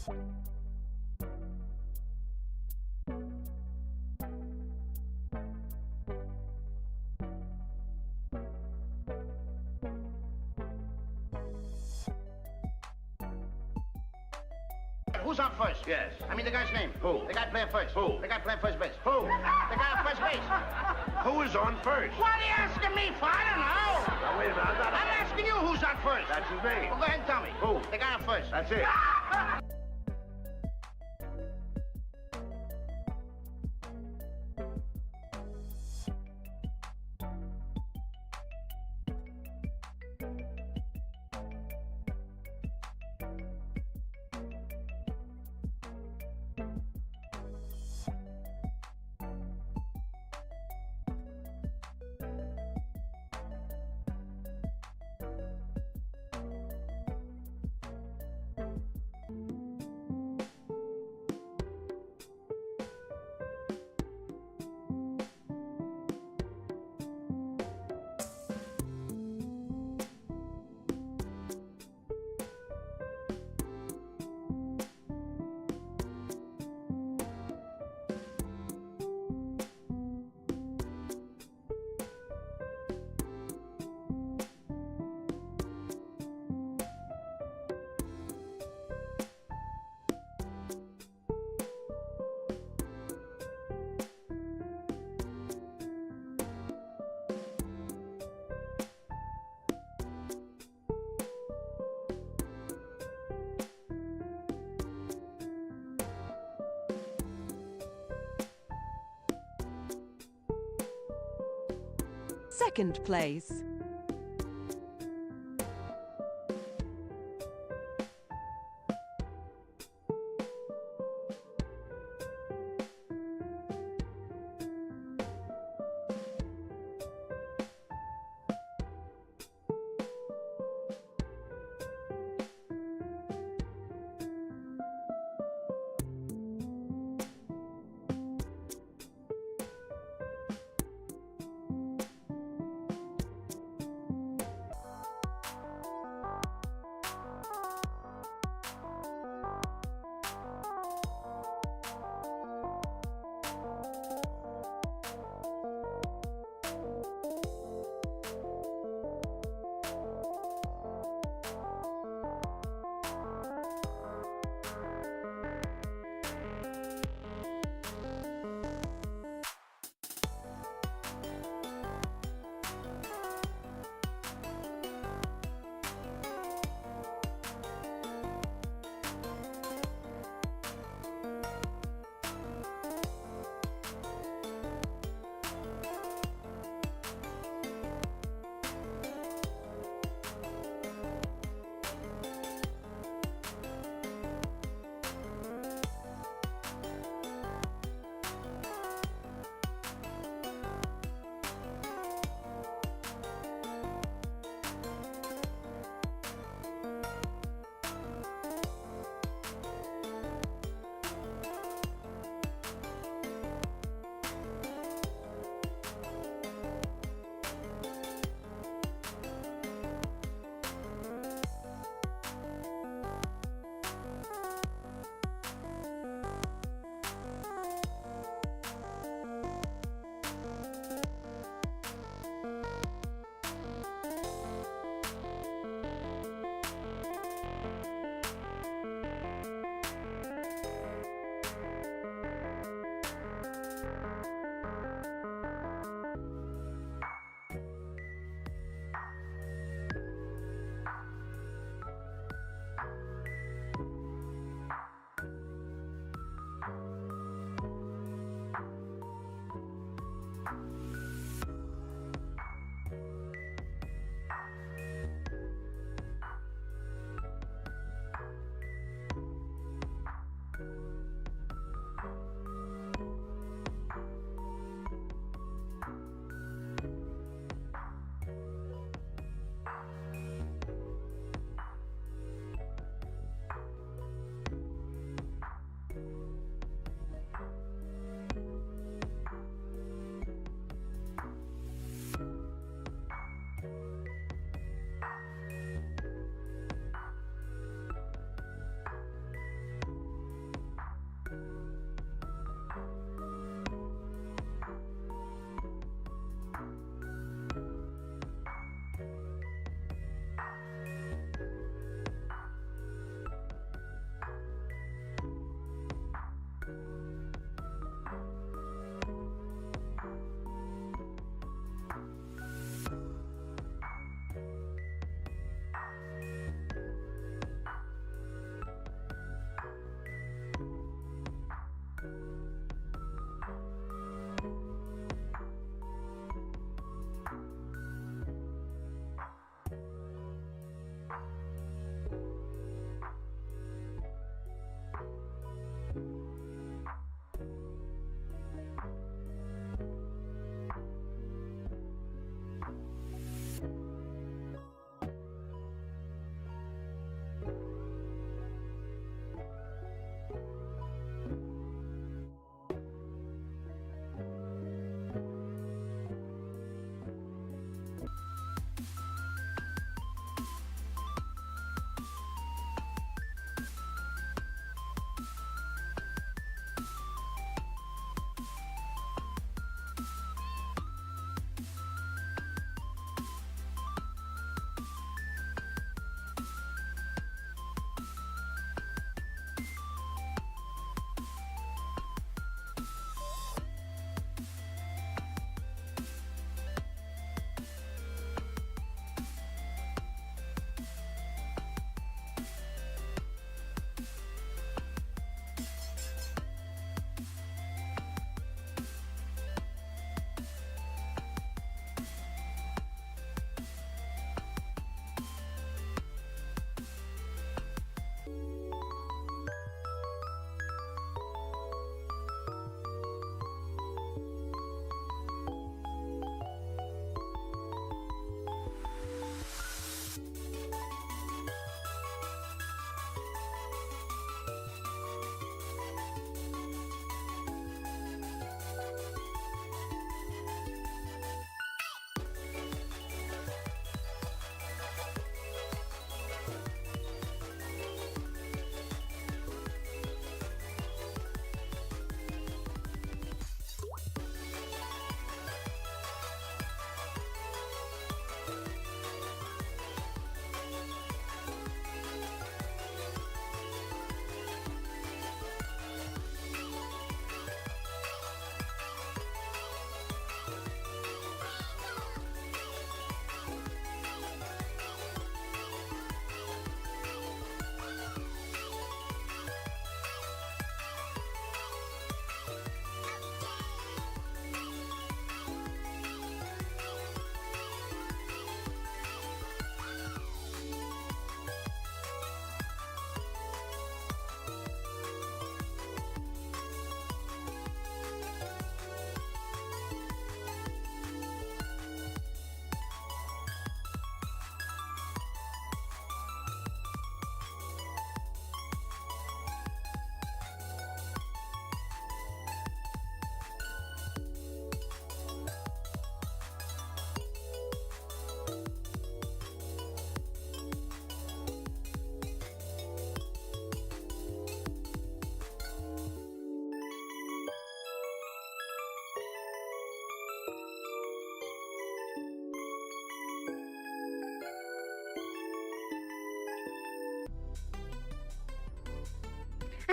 Who's on first? Yes. I mean the guy's name. Who? The guy playing first. Who? The guy playing first base. Who? The guy on first base. Who is on first? What are you asking me for? I don't know. Now, wait a minute, I'm asking you who's on first. That's his name. Well, go ahead and tell me. Who? The guy on first. That's it. Second place.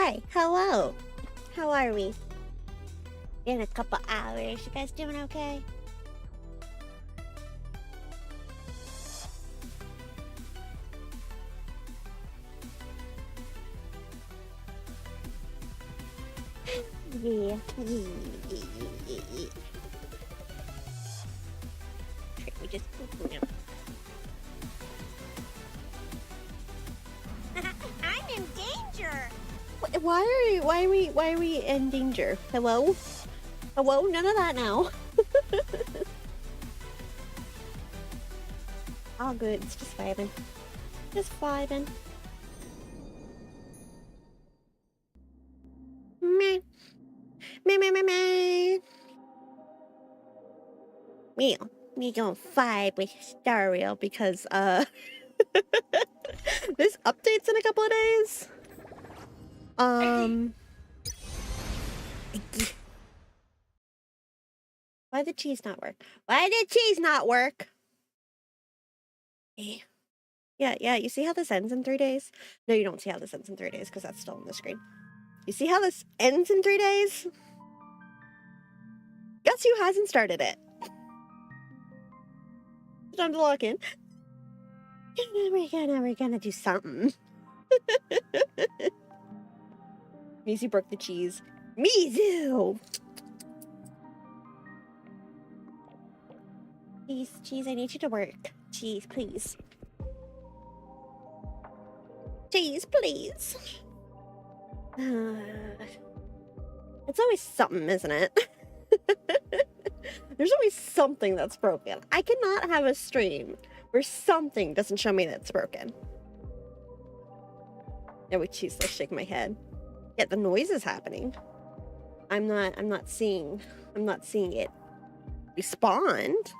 Hi, hello. How are we? In a couple hours. You guys doing okay? Yeah. We just I'm in danger. Why are we in danger? Hello? Hello? None of that now. All good. It's just vibing. Just vibing. Meh. Meh, meh, meh, meh. Me gonna vibe with Stereo because, this update's in a couple of days. Why did cheese not work? Why did cheese not work? Yeah, you see how this ends in 3 days? No, you don't see how this ends in 3 days because that's still on the screen. You see how this ends in 3 days? Guess who hasn't started it? Time to lock in. We're gonna do something. Mizu broke the cheese. Mizu! Cheese, I need you to work. Cheese, please. Cheese, please. It's always something, isn't it? There's always something that's broken. I cannot have a stream where something doesn't show me that's broken. No, wait, cheese, let's shake my head. Yeah, the noise is happening. I'm not seeing it respond.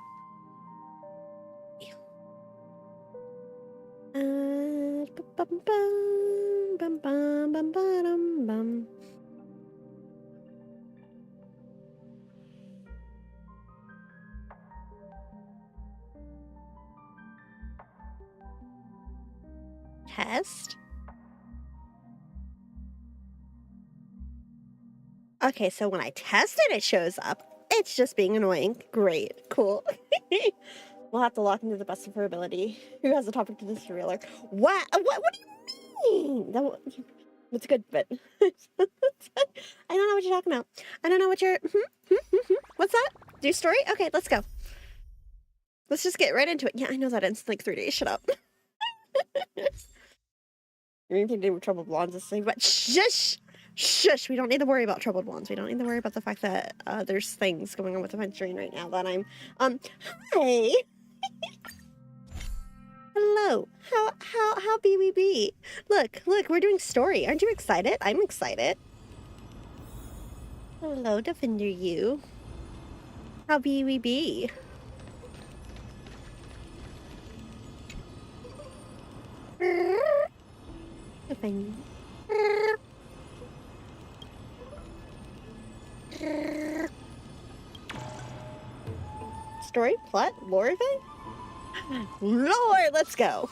Test. Okay, so when I test it, it shows up. It's just being annoying. Great, cool. We'll have to lock into the best of her ability. Who has a topic to this trailer? What do you mean? That's good, but I don't know what you're talking about. I don't know what you're. What's that? Do story? Okay, let's go. Let's just get right into it. Yeah, I know that ends in like 3 days. Shut up. Anything to do with troubled blondes is saying, but shush. We don't need to worry about troubled blondes. We don't need to worry about the fact that there's things going on with the venturing right now that I'm hi. Hello. How be we be? Look, we're doing story. Aren't you excited? I'm excited. Hello, Defender you. How be we be? Defender. Story, plot, lore event? Lord, let's go.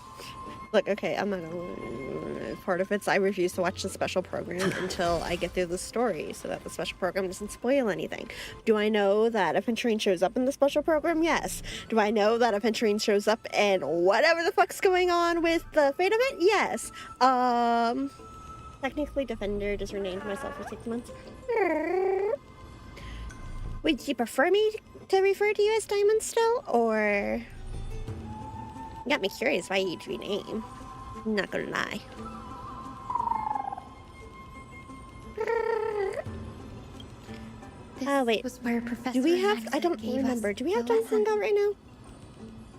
Look, okay, I'm not gonna. Part of it's I refuse to watch the special program until I get through the story so that the special program doesn't spoil anything. Do I know that a Venturine shows up in the special program? Yes. Do I know that a Venturine shows up in whatever the fuck's going on with the fate of it? Yes. Technically, Defender just renamed myself for 6 months. Would you prefer me to refer to you as Diamond still, or? You got me curious why you'd rename. I'm not gonna lie. Oh wait, was where Professor do we have? Max I don't gave remember. us Do we have the time lesson. for right now?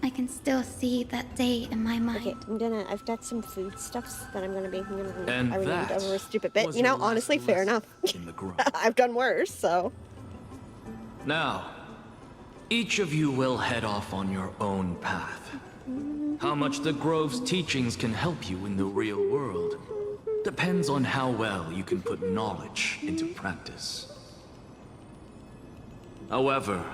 I can still see that day in my mind. Okay, I've got some food stuffs that I'm gonna And I renamed that over a stupid bit. was You know, your last honestly, fair lesson enough. in the grove. I've done worse, so. Now, each of you will head off on your own path. How much the Grove's teachings can help you in the real world depends on how well you can put knowledge into practice. However,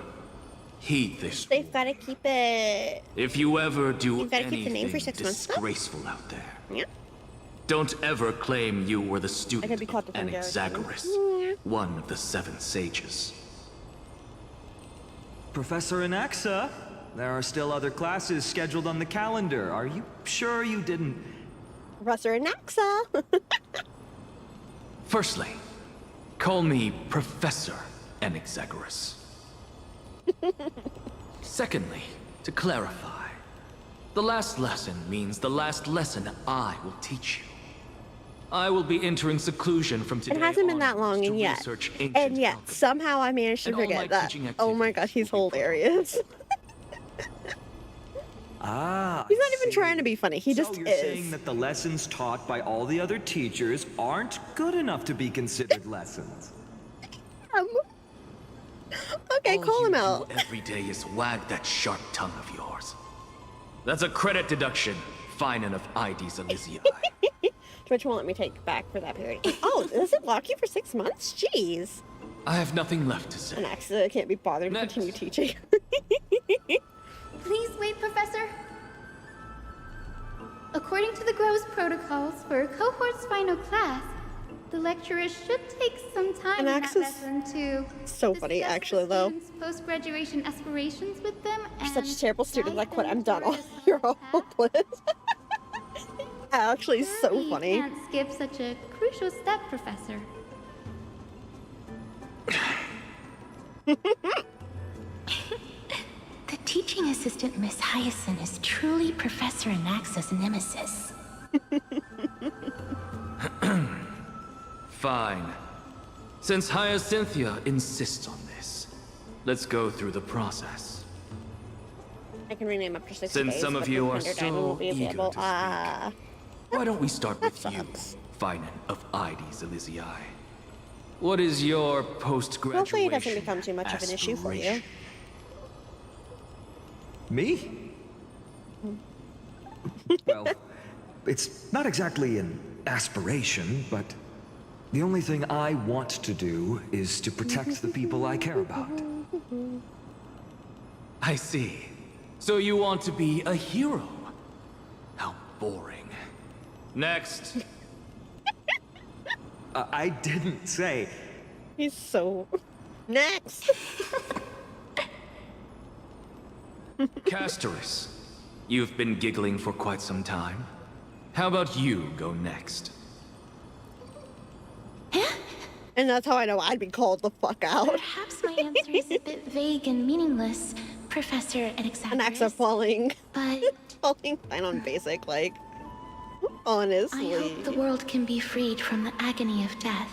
heed this. They've got to keep it. If you ever do You've gotta keep the name anything for 6 months, though? disgraceful out there, Yeah. Don't ever claim you were the I student could be called of different Envtuber, one of the 7 sages. Professor Anaxa, there are still other classes scheduled on the calendar. Are you sure you didn't? Professor Anaxa. Firstly, call me Professor Envtuber. Secondly, to clarify, the last lesson means the last lesson I will teach you. I will be entering seclusion from today It hasn't been that onwards long, to and yet, research ancient and yet, alchemy. somehow I managed to And all forget my that. teaching Oh my gosh, he's activities will be hilarious. Ah, He's not I even see. trying to be funny. He So just you're is. saying that the lessons taught by all the other teachers aren't good enough to be considered lessons. Okay, All call you him do out. every day is wag that sharp tongue of yours. That's a credit deduction, fine enough IDs Elysiae. Twitch won't let me take back for that period. Oh, does it lock you for 6 months? Jeez. I have nothing left to say. An accident can't be bothered to Next. continue teaching. Please wait, Professor. According to the Grove's protocols for a cohort's final class, the lecturer should take some time in that Anaxa's lesson to so funny, discuss the actually, though. students' post-graduation aspirations with them. You're such a and terrible student. guide Like, what? them I'm done. toward a You're solid path. hopeless. Actually, so Surely you funny. can't skip such a crucial step, Professor. The teaching assistant, Miss Hyacinth, is truly Professor Anaxa's nemesis. Fine. Since Hyacinthia insists on this, let's go through the process. I can rename after 60 Since days. some of but you the are Thunder so Diamond will be eager available. to speak. Why don't we start that with you, sucks. Finan of IDs Elysiae? What is your post-graduation Hopefully it doesn't become too much of an issue for you. aspiration? Me? Well, it's not exactly an aspiration, but the only thing I want to do is to protect the people I care about. I see. So you want to be a hero? How boring. Next. I didn't say. He's so... Next! Castorus, you've been giggling for quite some time. How about you go next? And that's how I know I'd be called the fuck out. Perhaps my answer is a bit vague and meaningless, Professor An axe of Anaxagoras. falling. But Falling fine on basic, like... I Honestly. hope the world can be freed from the agony of death,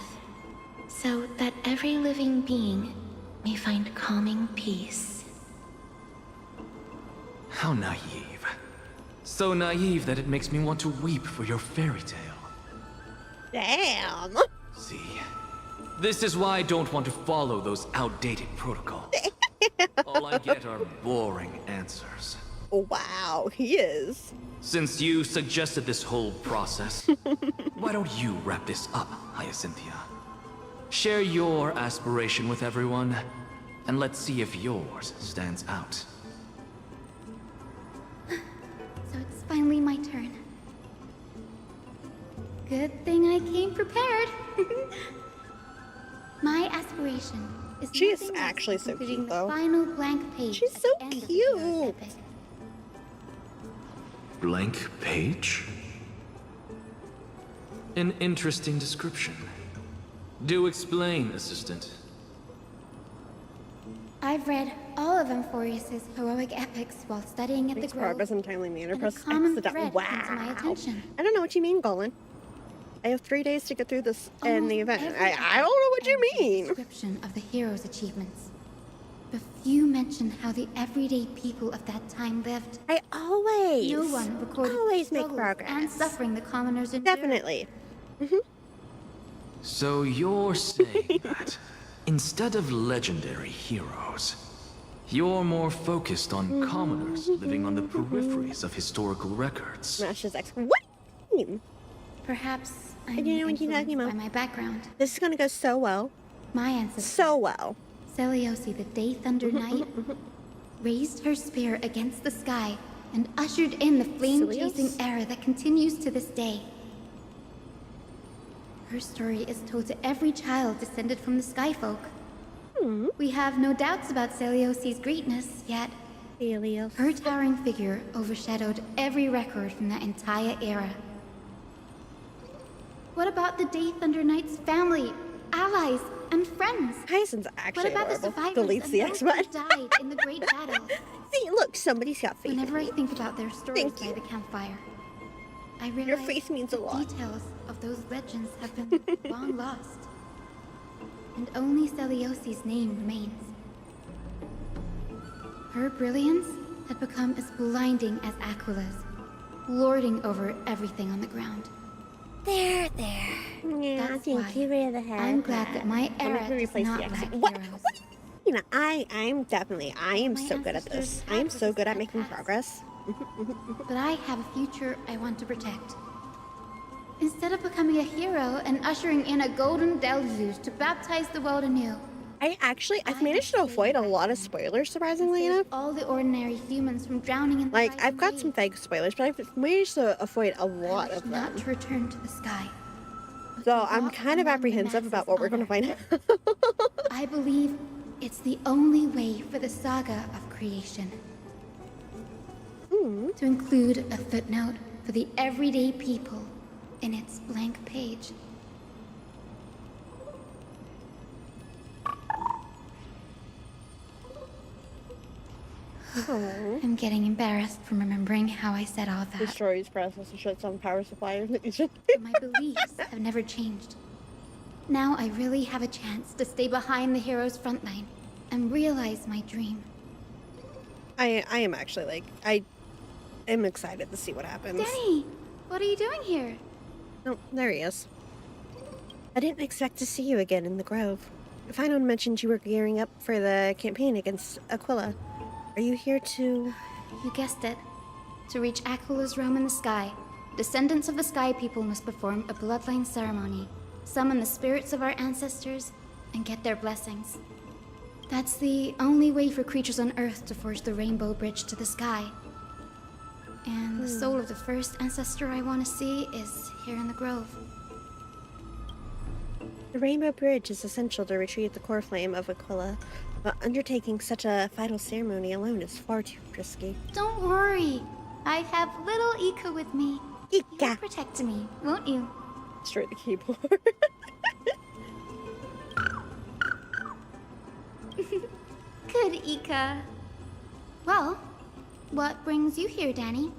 so that every living being may find calming peace. How naive. So naive that it makes me want to weep for your fairy tale. Damn! See, this is why I don't want to follow those outdated protocols. All I get are boring answers. Wow, he is. Since you suggested this whole process, why don't you wrap this up, Hyacinthia? Share your aspiration with everyone, and let's see if yours stands out. So it's finally my turn. Good thing I came prepared. My aspiration is She is nothing less actually than so completing cute, the though. final blank page She's at so the end of the hero's cute. epic. Blank page? An interesting description. Do explain, assistant. I've read all of Amphorius's heroic epics while studying at Makes the Grove. progress in a timely manner. and a Press common X to thread wow. came to my attention. I don't know what you mean, Golan. I have 3 days to get through this and the Almost event. every I don't know what you epic ends with a mean. Description of the hero's achievements. But few mention how the everyday people of that time lived. I always, No one recorded always the make struggles progress. and suffering the commoners endured. Definitely. So you're saying that instead of legendary heroes, you're more focused on commoners living on the peripheries of historical records. Smashes X. What? do you mean? Perhaps I'm I don't know what you're influenced talking by about. my background. This is gonna go so well. My ancestor, So well. Seliosi the Day Thunder Knight, raised her spear against the sky and ushered in the flame-chasing Celios? era that continues to this day. Her story is told to every child descended from the Skyfolk. We have no doubts about Celiosi's greatness, yet Helios. her towering figure overshadowed every record from that entire era. What about the Day Thunder Knight's family, allies, and friends? Hyacinth's What actually about the adorable. survivors Deletes and the those X who button. died in the Great Battle? See, look, somebody's got faith. Whenever I think about their stories Thank by you. the campfire, I realize Your faith means a the lot. details of those legends have been long lost. And only Celiosi's name remains. Her brilliance had become as blinding as Aquila's, lording over everything on the ground. Yeah, That's thank why you for the head. I'm glad that my I'm era gonna does replace not the X. lack What? heroes. What do you mean? I am My so good at ancestors this. I am had so good at resisted making past. progress. But I have a future I want to protect. Instead of becoming a hero and ushering in a golden deluge to baptize the world anew, I've managed to avoid a lot of spoilers, surprisingly save enough. all the ordinary humans from drowning in the Like, rising I've got some wave. fake spoilers, but I've managed to avoid a I lot wish of not them. to return to the sky. but So to I'm walk kind of among the apprehensive masses about what we're on going to Earth. find out. I believe it's the only way for the saga of creation. To include a footnote for the everyday people in its blank page. I'm getting embarrassed from remembering how I said all that. Destroys processor, shuts on power supply. But my beliefs have never changed. Now I really have a chance to stay behind the hero's front line and realize my dream. I am actually, like, I am excited to see what happens. Danny, what are you doing here? Oh, there he is. I didn't expect to see you again in the Grove. Finon mentioned you were gearing up for the campaign against Aquila. Are you here to... You guessed it. To reach Aquila's realm in the sky, descendants of the Sky People must perform a bloodline ceremony, summon the spirits of our ancestors, and get their blessings. That's the only way for creatures on Earth to forge the rainbow bridge to the sky. And the soul of the first ancestor I want to see is here in the Grove. The Rainbow Bridge is essential to retrieve the core flame of Aquila, but undertaking such a vital ceremony alone is far too risky. Don't worry. I have little Ika with me. You'll Ika! protect me, won't you? Destroy the keyboard. Good, Ika. Well, what brings you here, Danny?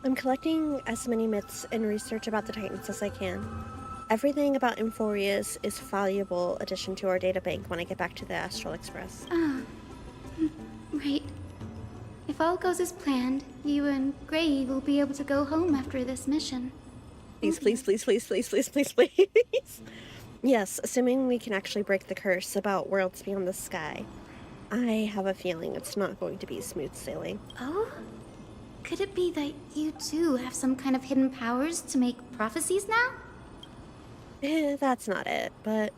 I'm collecting as many myths and research about the Titans as I can. Everything about Emphorius is valuable addition to our data bank when I get back to the Astral Express. Ah, right. If all goes as planned, you and Gray will be able to go home after this mission. Please, please, please, please, please, please, please, please. Yes, assuming we can actually break the curse about worlds beyond the sky. I have a feeling it's not going to be smooth sailing. Oh? Could it be that you too have some kind of hidden powers to make prophecies now? That's not it, but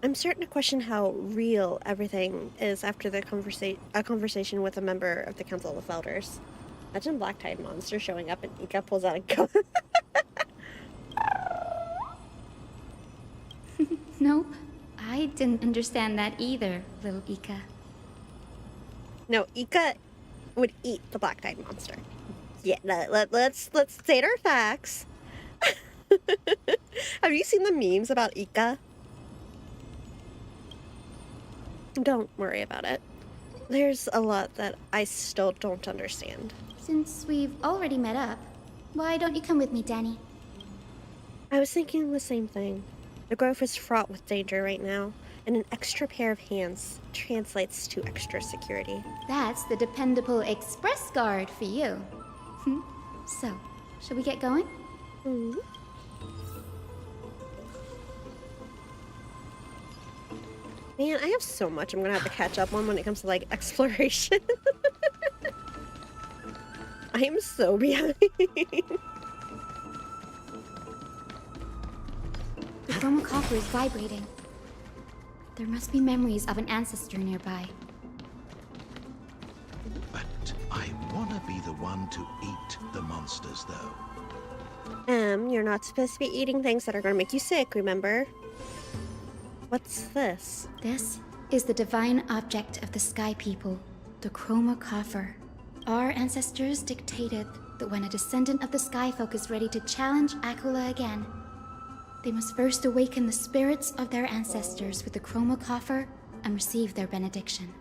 I'm certain to question how real everything is after the conversation with a member of the Council of Elders. Imagine Black Tide Monster showing up and Ika pulls out a gun. Nope. I didn't understand that either, little Ika. No, Ika would eat the Black Tide Monster. Yeah, let's state our facts. Have you seen the memes about Ika? Don't worry about it. There's a lot that I still don't understand. Since we've already met up, why don't you come with me, Danny? I was thinking the same thing. The Grove is fraught with danger right now, and an extra pair of hands translates to extra security. That's the dependable express guard for you. So, shall we get going? Mhm. Man, I have so much I'm gonna have to catch up on when it comes to, like, exploration. I am so behind. The thermal copper is vibrating. There must be memories of an ancestor nearby. But I wanna be the one to eat the monsters, though. You're not supposed to be eating things that are gonna make you sick, remember? What's this? This is the divine object of the Sky People, the Chroma Coffer. Our ancestors dictated that when a descendant of the Sky Folk is ready to challenge Akula again, they must first awaken the spirits of their ancestors with the Chroma Coffer and receive their benediction.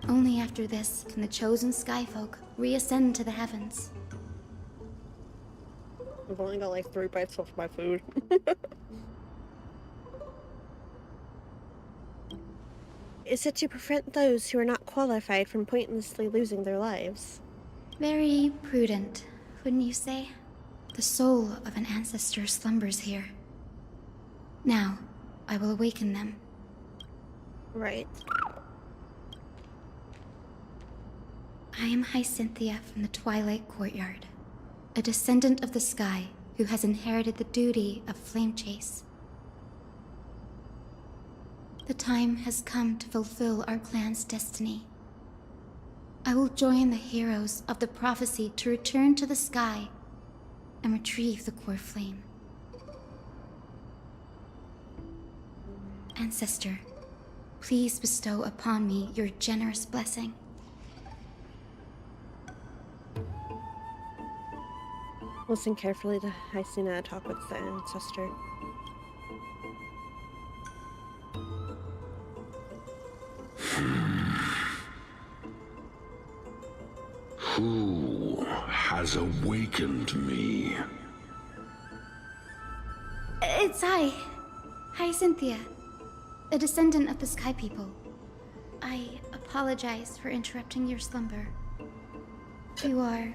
Only after this can the chosen Sky Folk reascend to the heavens. I've only got like 3 bites off my food. Is it to prevent those who are not qualified from pointlessly losing their lives? Very prudent, wouldn't you say? The soul of an ancestor slumbers here. Now, I will awaken them. Right. I am Hyacinthia from the Twilight Courtyard, a descendant of the sky who has inherited the duty of flame chase. The time has come to fulfill our clan's destiny. I will join the heroes of the prophecy to return to the sky and retrieve the core flame. Ancestor, please bestow upon me your generous blessing. Listen carefully to Hyacinthia talk with the ancestor. Who has awakened me? It's Hyacinthia, a descendant of the Sky People. I apologize for interrupting your slumber. You are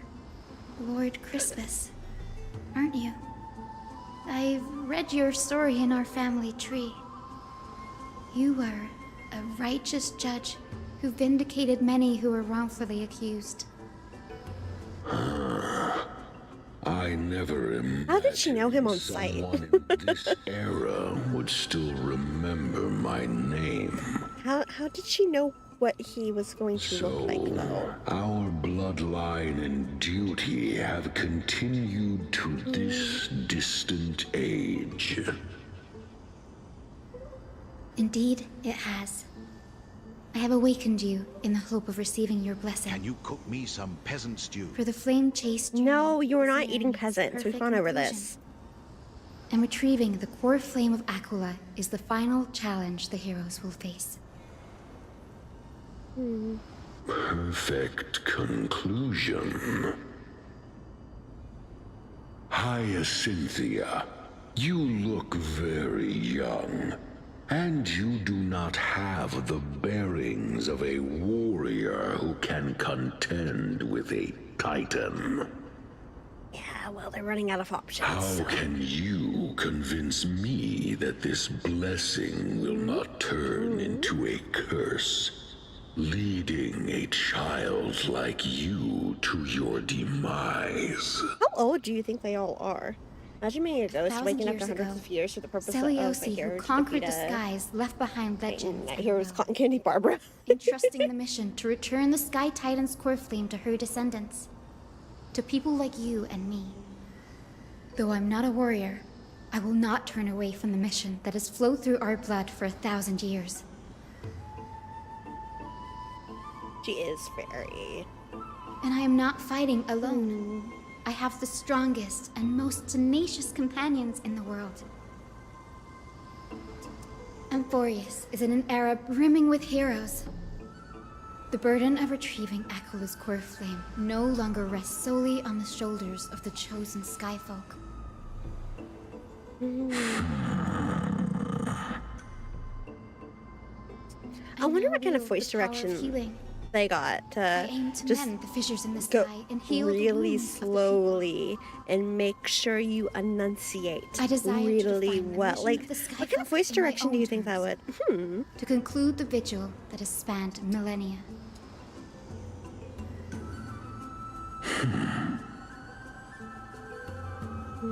Lord Crispus, aren't you? I've read your story in our family tree. You were a righteous judge who vindicated many who were wrongfully accused. I never imagined How did she know him on sight? someone in this era would still remember my name. How did she know what he was going to look like, So, though? our bloodline and duty have continued to this distant age. Indeed, it has. I have awakened you in the hope of receiving your blessing. Can you cook me some peasant stew? For the flame chase journey No, you are is not nearing eating its peasants. We've perfect gone over conclusion. this. And retrieving the core flame of Akula is the final challenge the heroes will face. Perfect conclusion. Hyacinthia, you look very young, and you do not have the bearings of a warrior who can contend with a titan. Yeah, well, they're running out of options. How so- can you convince me that this blessing will not turn into a curse, leading a child like you to your demise? How old do you think they all are? Imagine being a ghost 1,000 waking up years to hundreds ago, of years for the purpose of a Seliosi, hero who to conquered defeat the a skies, left behind legends. Titan. of Hero's will, Cotton Candy Barbara. entrusting the mission to return the Sky Titan's core flame to her descendants. To people like you and me. Though I'm not a warrior, I will not turn away from the mission that has flowed through our blood for 1,000 years. She is very. And I am not fighting alone. I have the strongest and most tenacious companions in the world. Amphorius is in an era brimming with heroes. The burden of retrieving Akula's core flame no longer rests solely on the shoulders of the chosen Skyfolk. I wonder now what kind of wield voice the power of direction healing. they got I to aim to just mend the fissures in the go sky and heal the really wounds of the people. slowly and make sure you enunciate I desire to really define the well. mission Like, of the Sky what kind of Folk voice in my direction do own you think that would? terms. To conclude the vigil that has spanned millennia.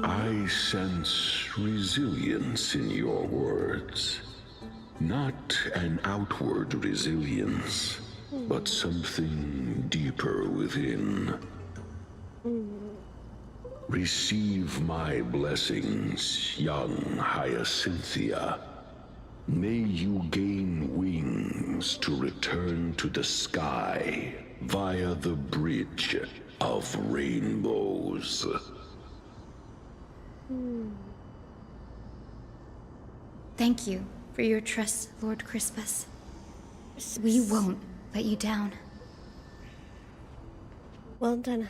I sense resilience in your words. Not an outward resilience, but something deeper within. Receive my blessings, young Hyacinthia. May you gain wings to return to the sky via the bridge of rainbows. Thank you for your trust, Lord Crispus. We won't let you down. Well done,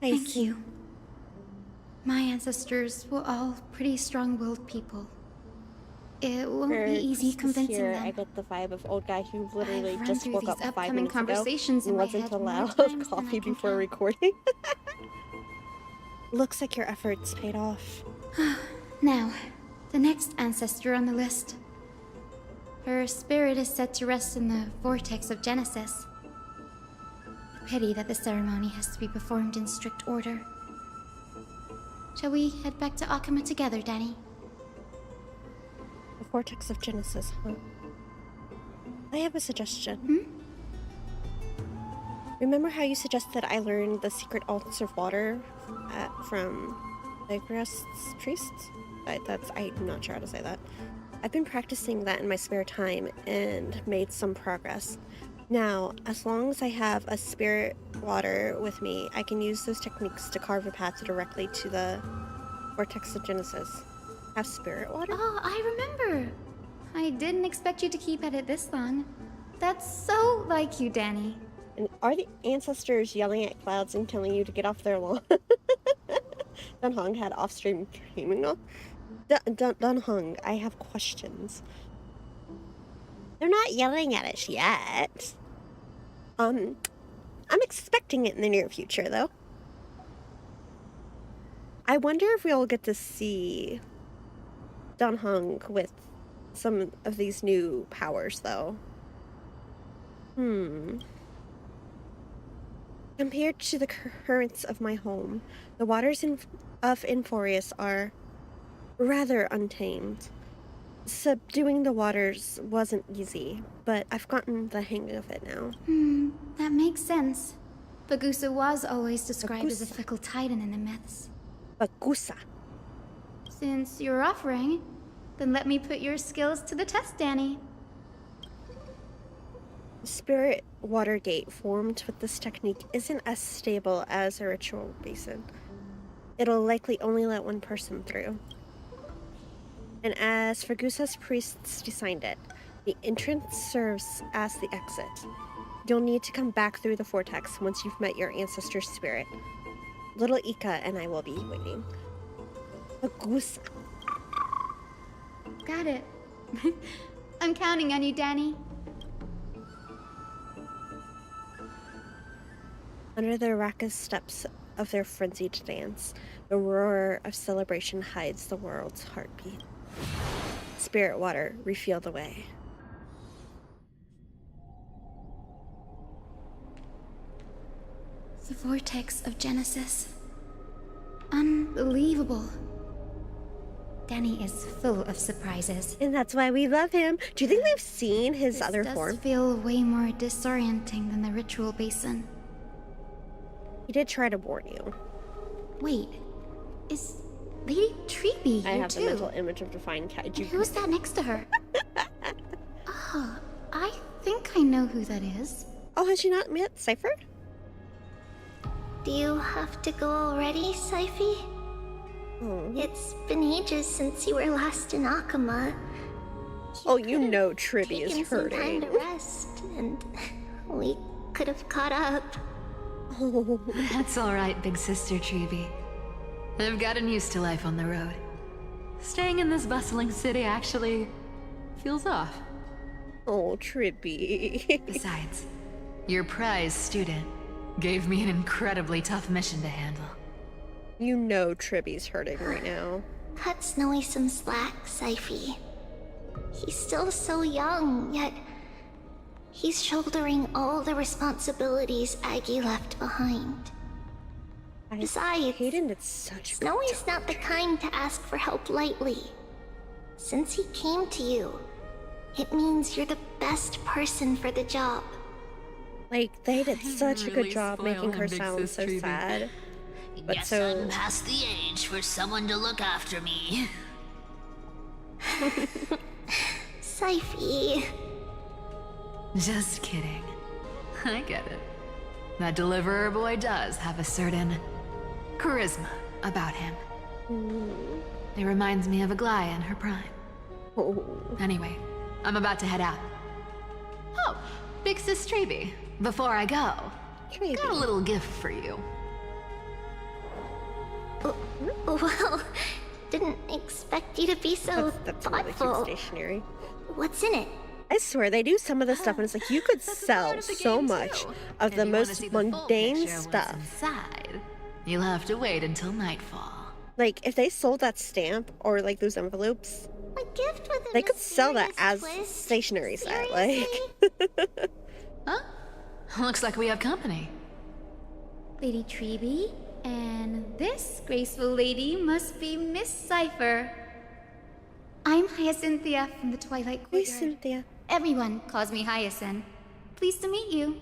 Thank you. My ancestors were all pretty strong-willed people. It won't be easy convincing here, them. I get the vibe of old guy who literally I've run just through woke these up 5 upcoming minutes ago conversations in and my wasn't head more allowed times than I coffee can before count. recording. Looks like your efforts paid off. Now, the next ancestor on the list. Her spirit is set to rest in the vortex of Genesis. A pity that the ceremony has to be performed in strict order. Shall we head back to Akama together, Danny? The vortex of Genesis, huh? I have a suggestion. Remember how you suggested I learn the secret arts of water from Icarus' priests? I'm not sure how to say that. I've been practicing that in my spare time and made some progress. Now, as long as I have a spirit water with me, I can use those techniques to carve a path directly to the vortex of Genesis. Have spirit water? Oh, I remember. I didn't expect you to keep at it this long. That's so like you, Danny. And are the ancestors yelling at clouds and telling you to get off their lawn? Dunhong had off-stream streaming now. Dunhong, I have questions. They're not yelling at us yet. I'm expecting it in the near future, though. I wonder if we'll get to see Dunhong with some of these new powers, though. Compared to the currents of my home, the waters of Inforius are rather untamed. Subduing the waters wasn't easy, but I've gotten the hang of it now. That makes sense. Bagusa was always described as a Bagusa. fickle titan in the myths. Bagusa. Since you're offering, then let me put your skills to the test, Danny. The spirit water gate formed with this technique isn't as stable as a ritual basin. It'll likely only let one person through. And as Fergusa's priests designed it, the entrance serves as the exit. You'll need to come back through the vortex once you've met your ancestor's spirit. Little Ika and I will be waiting. Fergusa. Got it. I'm counting on you, Danny. Under the raucous steps of their frenzied dance, the roar of celebration hides the world's heartbeat. Spirit water, refuel the way. The vortex of Genesis. Unbelievable. Danny is full of surprises. And that's why we love him. Do you think we've seen his This other does form? feel way more disorienting than the ritual basin. He did try to warn you. Wait, is Lady Treeby here I have too? the mental image of Defined Kaiju. Who's that next to her? Oh, I think I know who that is. Oh, has she not met Cypher? Do you have to go already, Syphy? Oh, It's been ages since you were last in Akama. oh you know Tribby is Taken some time hurting. to rest, and we could have caught up. Oh, That's all right, big sister Treeby. I've gotten used to life on the road. Staying in this bustling city actually feels off. oh Tribby. Besides, your prize student gave me an incredibly tough mission to handle. You know Tribby's hurting right now. Cut Snowy some slack, Syphy. He's still so young, yet he's shouldering all the responsibilities Aggie left behind. Besides, Hayden did such a good Snowy's job. not the kind to ask for help lightly. Since he came to you, it means you're the best person for the job. Like, they did such a good really job spoil making her him, big sound sis so Treeby. sad. But Guess so I'm past the age for someone to look after me. Syphie. Just kidding. I get it. That deliverer boy does have a certain charisma about him. It reminds me of Aglaia in her prime. Anyway, I'm about to head out. Oh, Big Sis Treeby, before I go, got a little gift for you. Well, didn't expect you to be so that's really thoughtful. cute stationery. What's in it? I swear they do some of this stuff, and it's like you could That's a sell part of the so game, much too. of If the you wanna most see the full mundane picture of what's stuff. inside, you'll have to wait until nightfall. Like if they sold that stamp or like those envelopes, A gift with a they could sell that as mysterious twist? stationery set. Seriously? Like, Huh? Looks like we have company. Lady Treeby, and this graceful lady must be Miss Cypher. I'm Hyacinthia from the Twilight hey Courtyard. Cynthia. Everyone calls me Hyacinth. Pleased to meet you.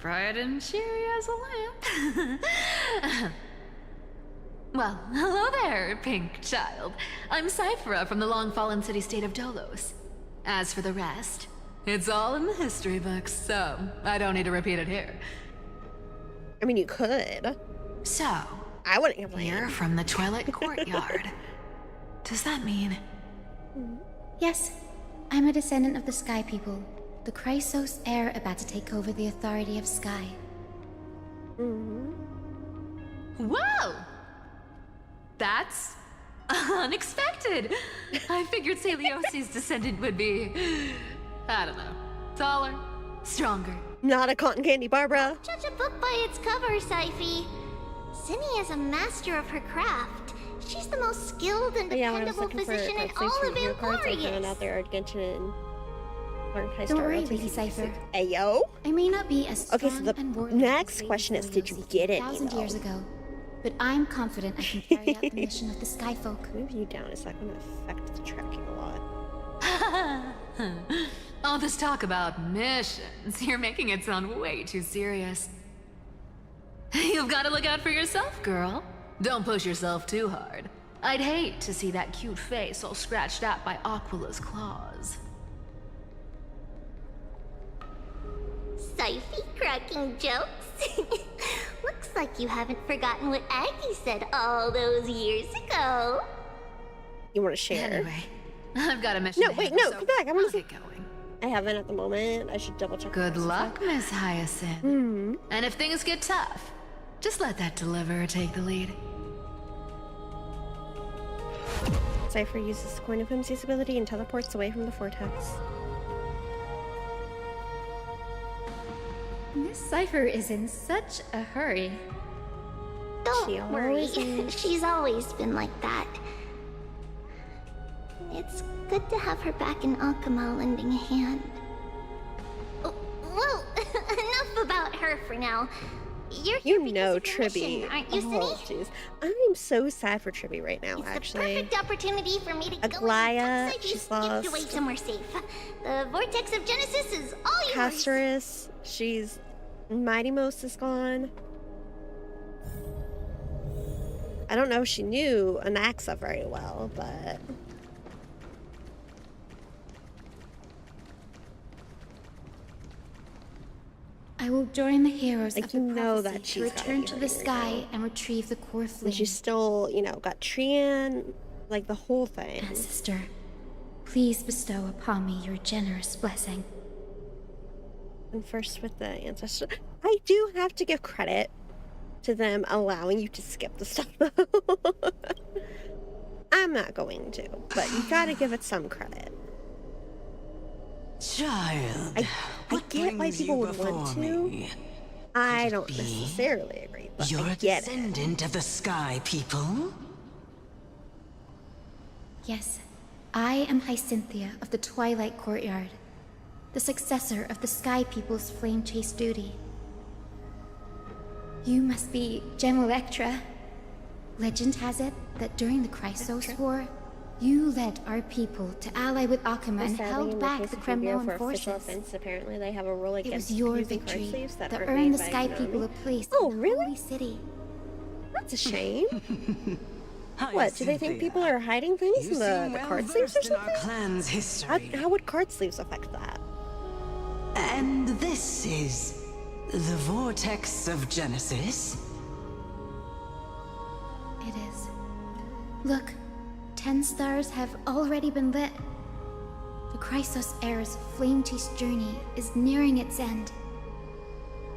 Bright and cheery as a lamp. Well, hello there, pink child. I'm Cyphera from the long-fallen city-state of Dolos. As for the rest, it's all in the history books, so I don't need to repeat it here. I mean, you could. So, I wouldn't complain. you're from the Twilight Courtyard. Does that mean... Yes, I'm a descendant of the Sky People, the Chrysos heir about to take over the authority of Sky. Whoa! That's unexpected. I figured Celiosi's descendant would be, I don't know, taller, stronger. Not a cotton candy, Barbara. Judge a book by its cover, Syphie. Zinni is a master of her craft. She's the most skilled and But yeah, when I was dependable looking for physician in like all station of review cards, I found Emporius. out there are Genshin and Honkai Don't Star worry, Rail Lady 266. Cypher. Ayo. I may not be as Okay, strong so the and warlike next as Lady question is, did you Celiosi get it, 1,000 you years know? ago, but I'm confident I can carry out the mission of the Sky Folk. Move you down. Is that going to affect the tracking a lot? All this talk about missions, you're making it sound way too serious. You've got to look out for yourself, girl. Don't push yourself too hard. I'd hate to see that cute face all scratched out by Aquila's claws. Syphie cracking jokes? Looks like you haven't forgotten what Aggie said all those years ago. You want to share? Anyway, I've got a mission. No, to wait, handle, no, so come back. I wanna I'll see- get going. I haven't at the moment. I should double check. Good the rest of luck, Miss Hyacinth. And if things get tough, just let that deliverer take the lead. that. Cypher uses the Coin of Whimsy's ability and teleports away from the vortex. Miss Cypher is in such a hurry. Don't She worry, always is. she's always been like that. It's good to have her back in Akama lending a hand. Oh, well, enough about her for now. You're here You because know of your mission, Tribby. aren't you, Oh, Zinni? jeez. I'm so sad for Tribby right now, It's actually. the perfect opportunity for me to Aglaia, go and she's tuck away lost. somewhere safe. The vortex of Genesis is all yours. Casterus, she's... Mighty Most is gone. I don't know if she knew Anaxa very well, but... I will join the heroes Like, of the you know prophecy that to she's gotta return be to the hurting right sky now. and retrieve the core flame. And she's still, you know, got Trian, like the whole thing. Ancestor, please bestow upon me your generous blessing. And first with the ancestor, I do have to give credit to them allowing you to skip the stuff. I'm not going to, but you gotta give it some credit. Child, I what get why brings people you would want before to. me? I Could it don't be necessarily agree, but You're I a get it. descendant of the Sky People? Yes, I am Hyacinthia of the Twilight Courtyard, the successor of the Sky People's flame chase duty. You must be Gem Electra. Legend has it that during the Chrysos War, You led our people to ally with Akuma and Sadly, held in back case the of Yu-Gi-Oh! Kremlin For official forces. offense, apparently they have a rule It against was your using card victory sleeves that that aren't earned made the by Sky Konami. people a place Oh, in the really? Holy City. That's a shame. Hi, What, do they think Cynthia. people are hiding things You in the seem card sleeves or well-versed in our something? clan's history. How would card sleeves affect that? And this is the Vortex of Genesis. It is. Look, 10 stars have already been lit. The Chrysos Heir's flame-chased journey is nearing its end.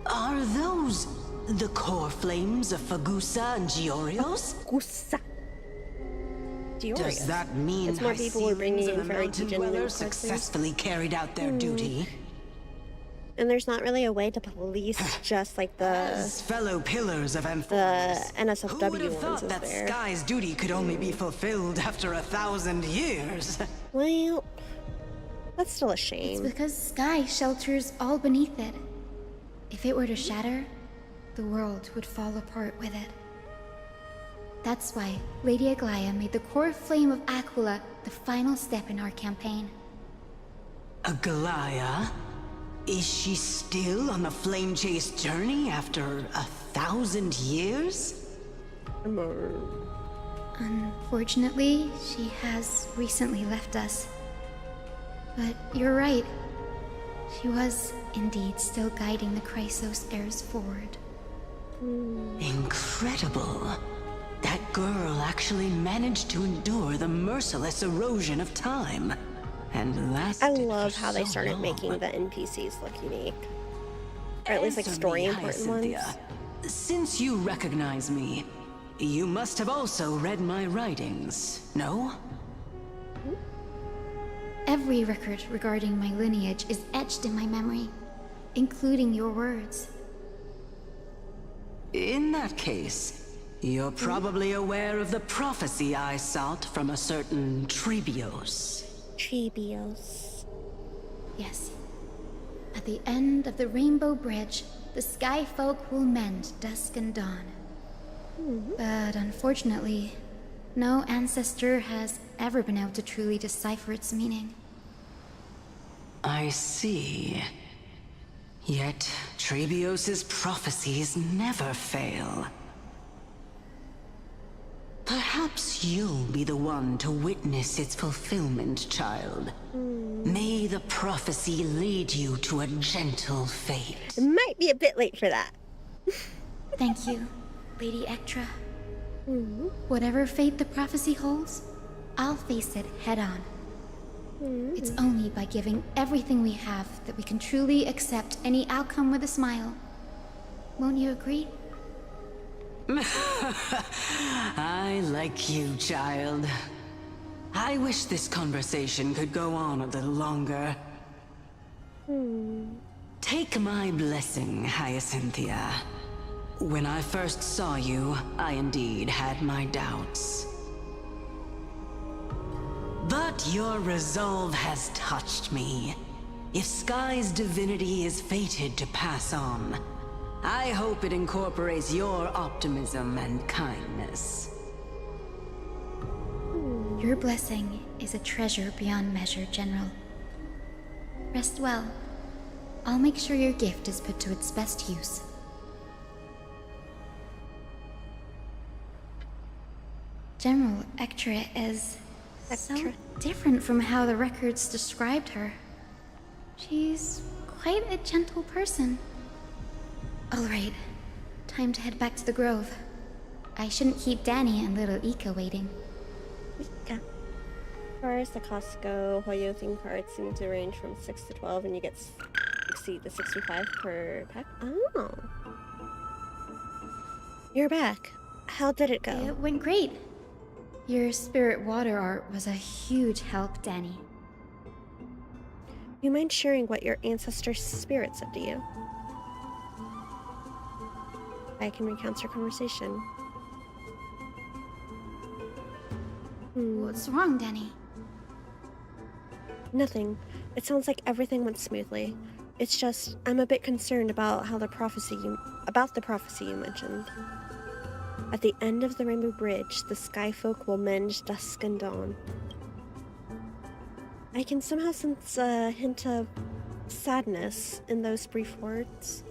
Are those the core flames of Fagusa and Giorios? Gusa. Does that mean It's more people we're bringing in for mountain genuine dwellers card sleeves. successfully carried out their duty? And there's not really a way to police just like the As fellow pillars of the Enforcers, who would NSFW have ones, thought is that there? Sky's duty could only be fulfilled after 1,000 years? Well, that's still a It's shame. because Sky shelters all beneath it. If it were to shatter, the world would fall apart with it. That's why Lady Aglaya made the core flame of Aquila the final step in our campaign. Aglaya? Is she still on the flame chase journey after 1,000 years? Unfortunately, she has recently left us. But you're right. She was indeed still guiding the Chrysos heirs forward. Incredible. That girl actually managed to endure the merciless erosion of time. And lasted I love for how they so started long. making the NPCs look unique. Or at least like Answer story me, important ones. Hyacinthia. Since you recognize me, you must have also read my writings, no? Every record regarding my lineage is etched in my memory, including your words. In that case, you're probably aware of the prophecy I sought from a certain Trebios. Trebios. Yes. At the end of the Rainbow Bridge, the Sky Folk will mend dusk and dawn. But unfortunately, no ancestor has ever been able to truly decipher its meaning. I see. Yet, Trebios' prophecies never fail. Perhaps you'll be the one to witness its fulfillment, child. May the prophecy lead you to a gentle fate. It might be a bit late for that. Thank you, Lady Ectra. Whatever fate the prophecy holds, I'll face it head on. It's only by giving everything we have that we can truly accept any outcome with a smile. Won't you agree? I like you, child. I wish this conversation could go on a little longer. Take my blessing, Hyacinthia. When I first saw you, I indeed had my doubts. But your resolve has touched me. If Sky's divinity is fated to pass on, I hope it incorporates your optimism and kindness. Your blessing is a treasure beyond measure, General. Rest well. I'll make sure your gift is put to its best use. General Ectra is so different from how the records described her. She's quite a gentle person. All right, time to head back to the Grove. I shouldn't keep Danny and little Ika waiting. Ika. As far as the costs go, Hoyo theme cards seem to range from 6 to 12 and you get exceed the 65 per pack. Oh. You're back. How did it go? It went great. Your spirit water art was a huge help, Danny. You mind sharing what your ancestor spirit said to you? I can recount your conversation. What's wrong, Danny? Nothing. It sounds like everything went smoothly. It's just, I'm a bit concerned about the prophecy you mentioned. At the end of the Rainbow Bridge, the Sky Folk will mend dusk and dawn. I can somehow sense a hint of sadness in those brief words.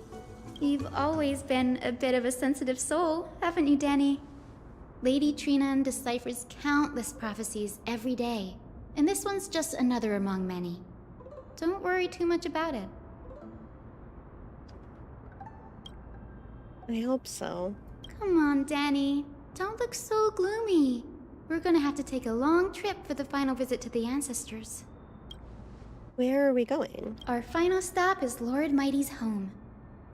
You've always been a bit of a sensitive soul, haven't you, Danny? Lady Trinan deciphers countless prophecies every day, and this one's just another among many. Don't worry too much about it. I hope so. Come on, Danny. Don't look so gloomy. We're gonna have to take a long trip for the final visit to the ancestors. Where are we going? Our final stop is Lord Mighty's home,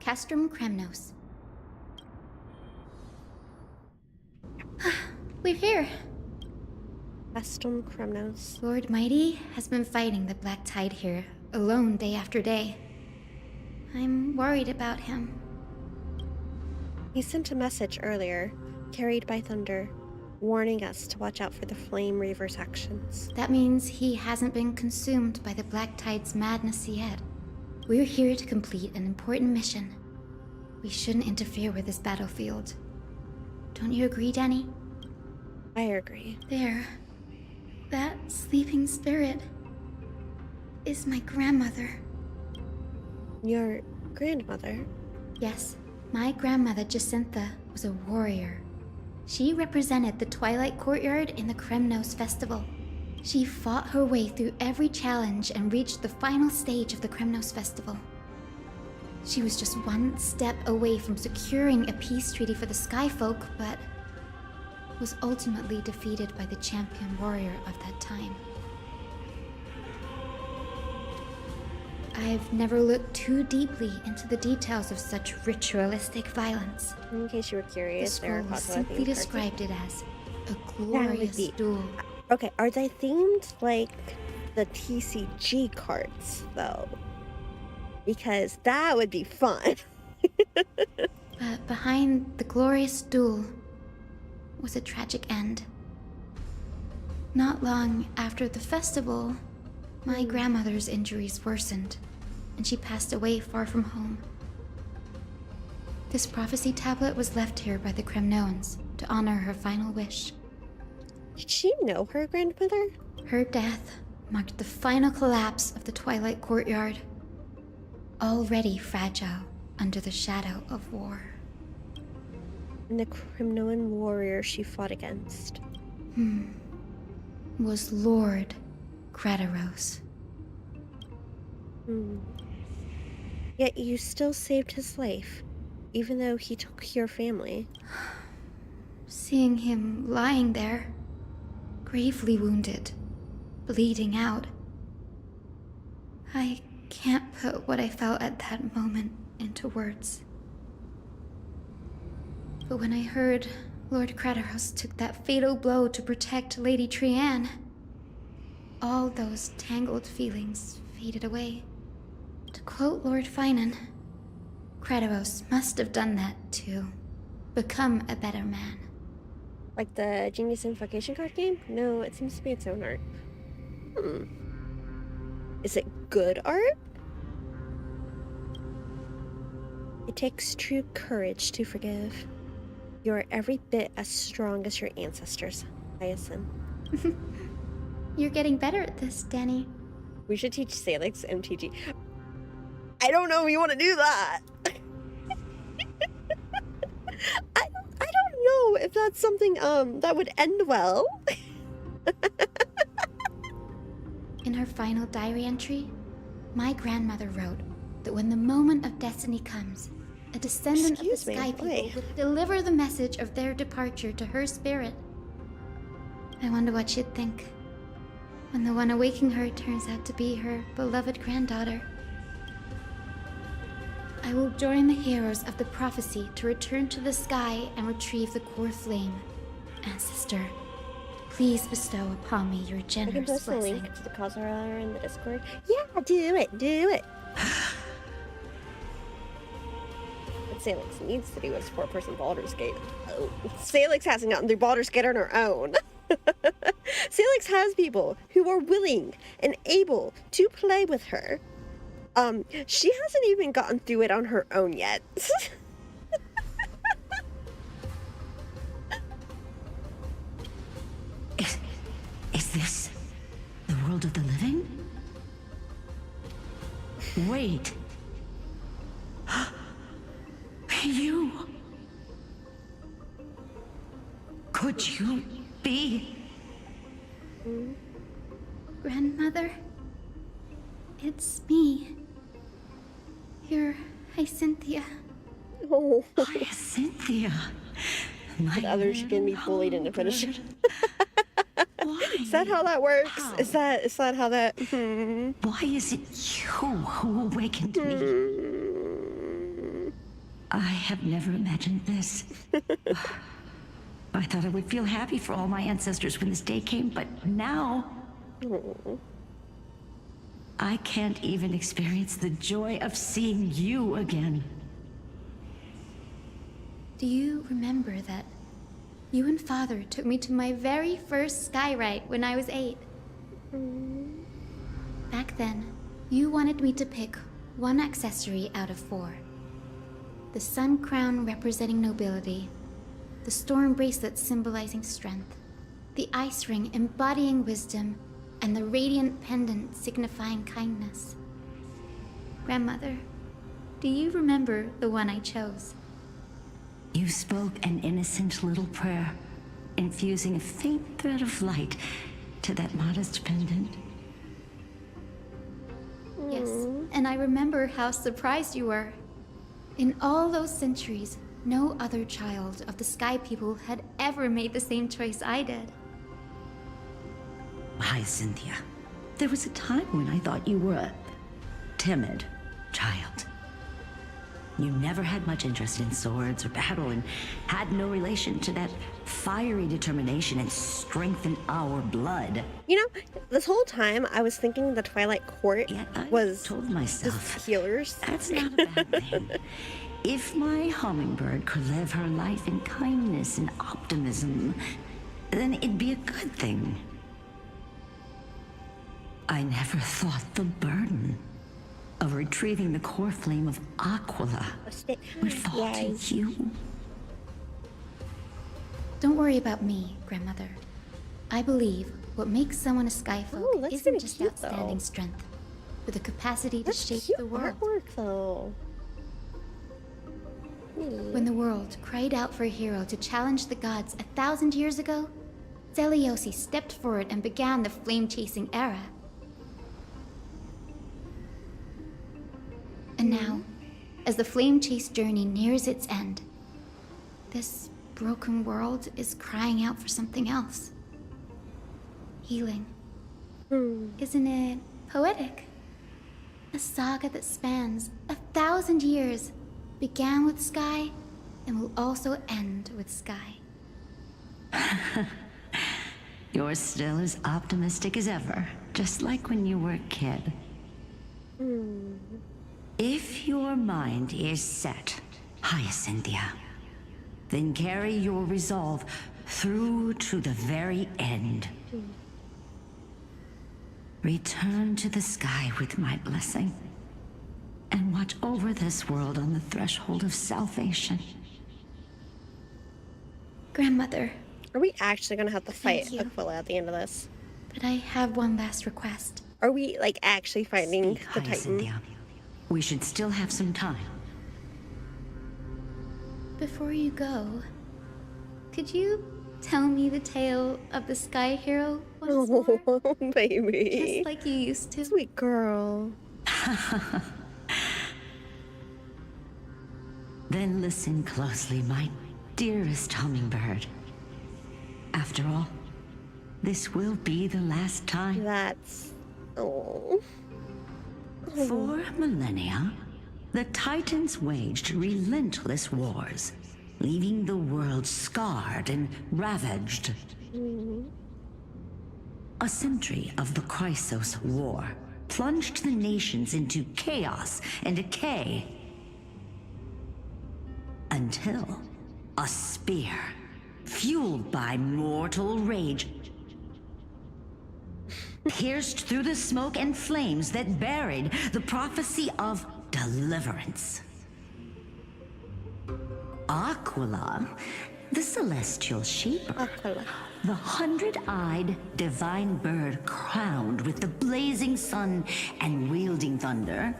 Castrum Kremnos. We're here. Castrum Kremnos. Lord Mighty has been fighting the Black Tide here, alone day after day. I'm worried about him. He sent a message earlier, carried by thunder, warning us to watch out for the Flame Reaver's actions. That means he hasn't been consumed by the Black Tide's madness yet. We're here to complete an important mission. We shouldn't interfere with this battlefield. Don't you agree, Danny? I agree. There. That sleeping spirit is my grandmother. Your grandmother? Yes, my grandmother Jacintha was a warrior. She represented the Twilight Courtyard in the Kremnos Festival. She fought her way through every challenge and reached the final stage of the Kremnos Festival. She was just one step away from securing a peace treaty for the Skyfolk, but was ultimately defeated by the champion warrior of that time. I've never looked too deeply into the details of such ritualistic violence. In case you were curious, The there are scroll possible simply themed described it as a glorious duel. Okay, are they themed like the TCG cards, though? Because that would be fun. But behind the glorious duel was a tragic end. Not long after the festival, my grandmother's injuries worsened, and she passed away far from home. This prophecy tablet was left here by the Kremnoans to honor her final wish. Did she know her grandmother? Her death marked the final collapse of the Twilight Courtyard, already fragile under the shadow of war. And the Kremnoan warrior she fought against? Was Lord Gradaros. Yet you still saved his life, even though he took your family. Seeing him lying there, gravely wounded, bleeding out, I can't put what I felt at that moment into words. But when I heard Lord Gradaros took that fatal blow to protect Lady Trian, all those tangled feelings faded away. To quote Lord Finan, Gradaros must have done that to become a better man. Like the Genius Invocation card game? No, it seems to be its own art. Is it good art? It takes true courage to forgive. You are every bit as strong as your ancestors, Hyacinth. You're getting better at this, Danny. We should teach Salix MTG. I don't know if you want to do that. I don't know if that's something that would end well. In her final diary entry, my grandmother wrote that when the moment of destiny comes, a descendant of the Sky People would deliver the message of their departure to her spirit. I wonder what she'd think when the one awaking her turns out to be her beloved granddaughter. I will join the heroes of the prophecy to return to the sky and retrieve the core flame. Ancestor, please bestow upon me your I can generous post a blessing. link to the Cosmere in the Discord. Yeah, do it. What Salix needs to do is 4-person Baldur's Gate. Oh, Salix hasn't gotten through Baldur's Gate on her own. Salix has people who are willing and able to play with her. She hasn't even gotten through it on her own yet. Is this the world of the living? Wait. You... Could you be... Grandmother? It's me. You're Cynthia. Oh, Cynthia. the others can be bullied into finishing. Why? Is that how that works? How? Is that how that? Why is it you who awakened me? I have never imagined this. I thought I would feel happy for all my ancestors when this day came, but now... I can't even experience the joy of seeing you again. Do you remember that you and Father took me to my very first sky ride when I was 8? Back then, you wanted me to pick one accessory out of 4. The sun crown representing nobility, the storm bracelet symbolizing strength, the ice ring embodying wisdom, and the radiant pendant signifying kindness. Grandmother, do you remember the one I chose? You spoke an innocent little prayer, infusing a faint thread of light to that modest pendant. Yes, and I remember how surprised you were. In all those centuries, no other child of the Sky People had ever made the same choice I did. Hi, Cynthia. There was a time when I thought you were a timid child. You never had much interest in swords or battle and had no relation to that fiery determination and strength in our blood. You know, this whole time I was thinking the Twilight Court Yet I was told myself, just healers. that's not a bad thing. If my hummingbird could live her life in kindness and optimism, then it'd be a good thing. I never thought the burden of retrieving the core flame of Aquila would fall to you. Don't worry about me, Grandmother. I believe what makes someone a Skyfolk Ooh, that's isn't kinda just cute, outstanding though. strength, but the capacity to That's shape cute the world. artwork, though. When the world cried out for a hero to challenge the gods 1,000 years ago, Zeliosi stepped forward and began the flame-chasing era. And now, as the flame chase journey nears its end, this broken world is crying out for something else. Healing. Isn't it poetic? A saga that spans 1,000 years, began with Sky, and will also end with Sky. You're still as optimistic as ever, just like when you were a kid. If your mind is set, Hyacinthia, then carry your resolve through to the very end. Return to the sky with my blessing, and watch over this world on the threshold of salvation. Grandmother, Are we actually gonna have to fight Thank you. Aquila at the end of this? but I have one last request. Are we like actually fighting Speak, the Titan? Hyacinthia. We should still have some time. Before you go, could you tell me the tale of the Sky Hero once more? Oh, baby. Just like you used to. Sweet girl. Then listen closely, my dearest hummingbird. After all, this will be the last time. That's... Oh. For millennia, the Titans waged relentless wars, leaving the world scarred and ravaged. A century of the Chrysos War plunged the nations into chaos and decay. Until a spear, fueled by mortal rage, pierced through the smoke and flames that buried the prophecy of deliverance. Aquila, the celestial sheep, Aquila. the 100-eyed divine bird crowned with the blazing sun and wielding thunder,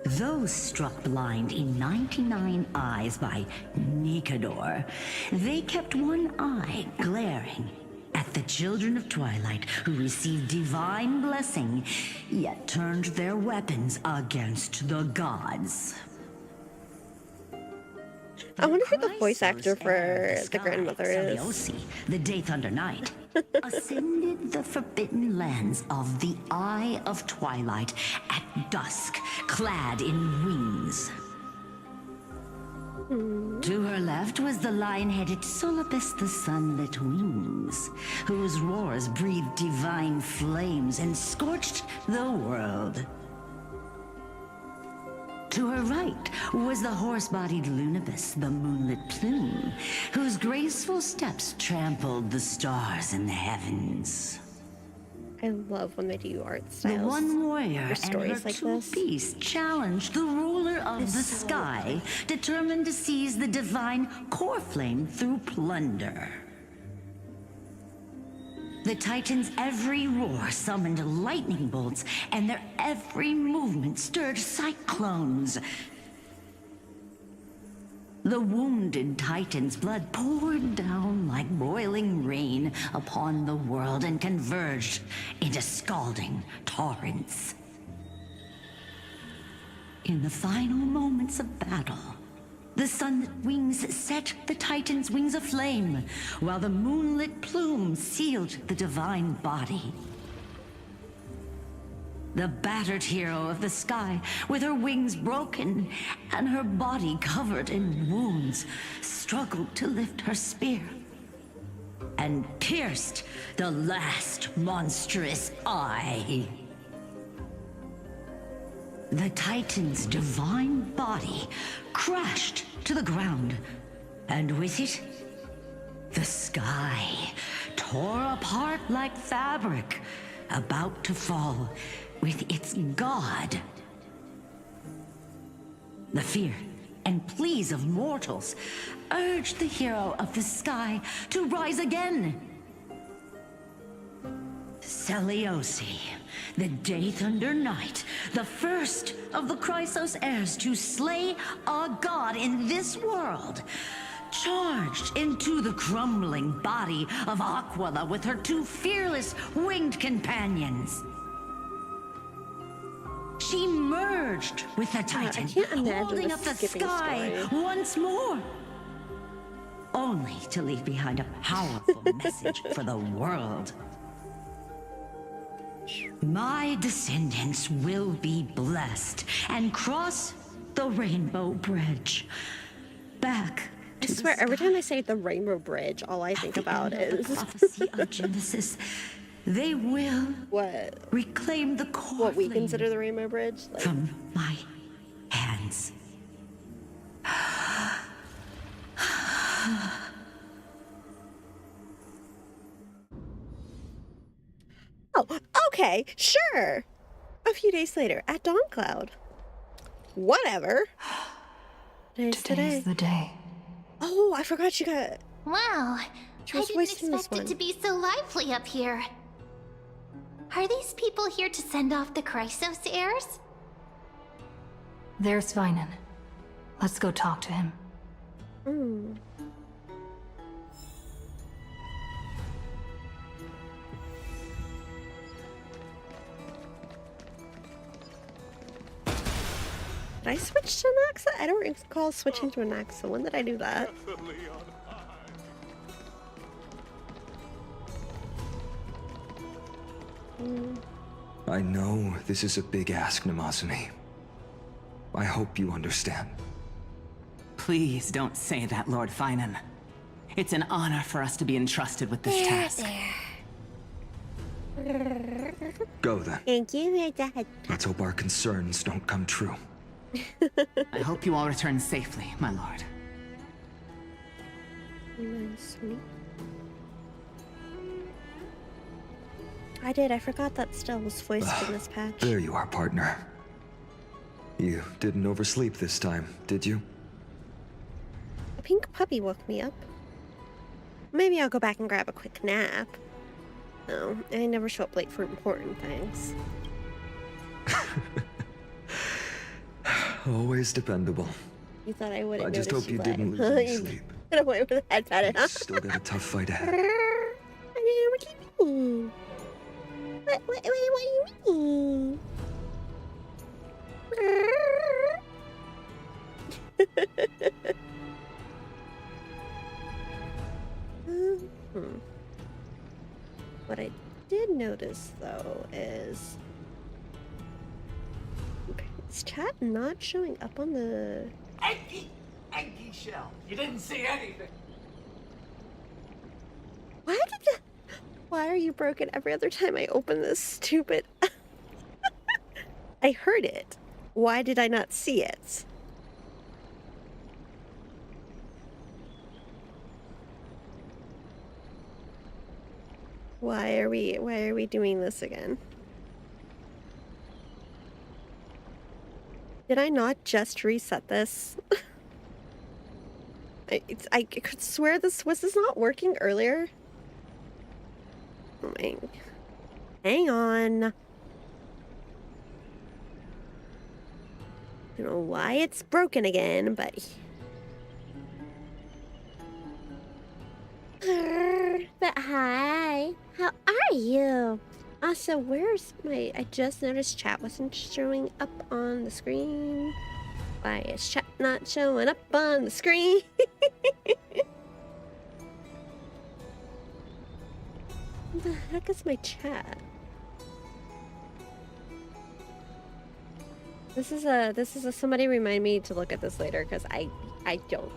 Though struck blind in 99 eyes by Nikador, they kept one eye glaring at the children of Twilight who received divine blessing, yet turned their weapons against the gods. I wonder who the voice actor for the grandmother is. Saliosi, the Day Thunder Knight, ascended the forbidden lands of the Eye of Twilight at dusk, clad in wings. To her left was the lion-headed Solibus the Sunlit Wings, whose roars breathed divine flames and scorched the world. To her right was the horse-bodied Lunibus, the Moonlit Plume, whose graceful steps trampled the stars in the heavens. I love when they do art styles. The one warrior and her stories like two this. beasts challenged the ruler of the sky, determined to seize the divine core flame through plunder. The Titans' every roar summoned lightning bolts, and their every movement stirred cyclones. The wounded Titan's blood poured down like boiling rain upon the world and converged into scalding torrents. In the final moments of battle, the Sunlit Wings set the Titan's wings aflame, while the Moonlit Plume sealed the divine body. The battered hero of the sky, with her wings broken and her body covered in wounds, struggled to lift her spear and pierced the last monstrous eye. The Titan's divine body crashed to the ground, and with it, the sky tore apart like fabric, about to fall with its god. The fear and pleas of mortals urged the hero of the sky to rise again. Saliosi, the Day Thunder Knight, the first of the Chrysos heirs to slay a god in this world, charged into the crumbling body of Aquila with her two fearless winged companions. She merged with the Titan, holding up the sky once more, only to leave behind a powerful message for the world. My descendants will be blessed and cross the Rainbow Bridge back I swear, every time I say the Rainbow Bridge, all I think about is the prophecy of Genesis. They will reclaim the core what we consider the Rainbow Bridge from my hands. Oh, okay, sure. A few days later, at Dawn Cloud. Whatever. Today's the day. Oh, I forgot you got... Wow, She I was didn't voicing this expect it one. to be so lively up here. Are these people here to send off the Chrysos heirs? There's Sveinen. Let's go talk to him. Hmm. Did I switch to Naxa? I don't recall switching to a Naxa. When did I do that? I know this is a big ask, Namazumi. I hope you understand. Please don't say that, Lord Finan. It's an honor for us to be entrusted with this task. Go then. Thank you, Dad. Let's hope our concerns don't come true. I hope you all return safely, my lord. Sweet. I did. I forgot that Stell was voiced in this patch. There you are, partner. You didn't oversleep this time, did you? A pink puppy woke me up. Maybe I'll go back and grab a quick nap. No, I never show up late for important things. Always dependable. You thought I wouldn't I just notice hope you but- didn't lose any sleep. Got away with the head patted, huh? Still got a tough fight ahead. What do you mean? What do you mean? What I did notice though is is chat not showing up on the Eggy shell. You didn't see anything. why are you broken every other time I open this stupid I heard it. Why did I not see it? Why are we doing this again? Did I not just reset this? I could swear was this not working earlier? Oh my. Hang on. I don't know why it's broken again, but... But hi, how are you? Also, where's my... I just noticed chat wasn't showing up on the screen. Why is chat not showing up on the screen? What the heck is my chat? This is a somebody remind me to look at this later because I don't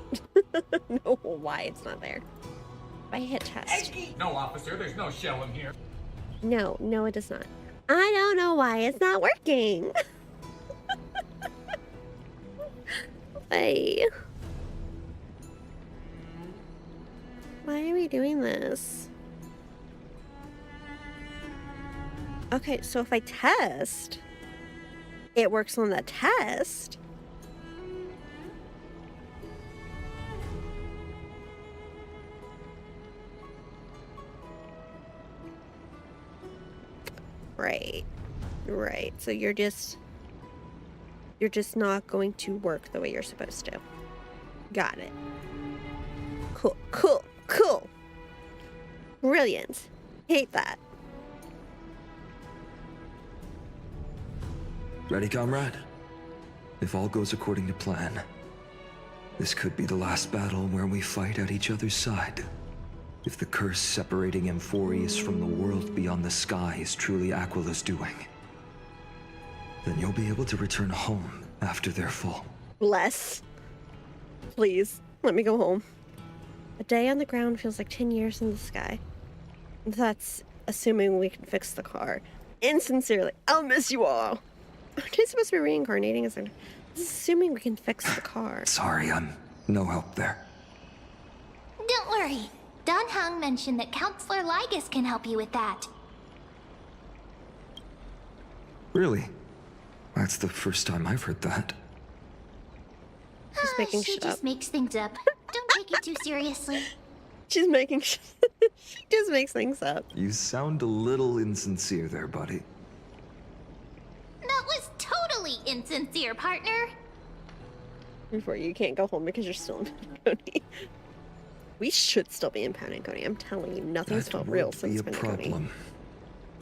know why it's not there. If I hit test. No, officer, there's no shell in here. No, it does not. I don't know why it's not working. Hey. Why are we doing this? Okay, so if I test, it works on the test. Right. So you're just not going to work the way you're supposed to. Got it. Cool. Brilliant. Hate that. Ready, comrade? If all goes according to plan, this could be the last battle where we fight at each other's side. If the curse separating Emphorius from the world beyond the sky is truly Aquila's doing, then you'll be able to return home after their fall. Bless. Please, let me go home. A day on the ground feels like 10 years in the sky. That's assuming we can fix the car. Insincerely, I'll miss you all. Aren't I supposed to be reincarnating? This is assuming we can fix the car. Sorry, I'm no help there. Don't worry. Don Hung mentioned that Counselor Ligus can help you with that. Really? That's the first time I've heard that. She's making she shit just up. makes things up. Don't take it too seriously. She's making she just makes things up. You sound a little insincere there, buddy. That was totally insincere, partner. Before you can't go home because you're still in Paniconi. We should still be in Paniconi. I'm telling you, nothing's felt real since That would be a Paniconi. problem.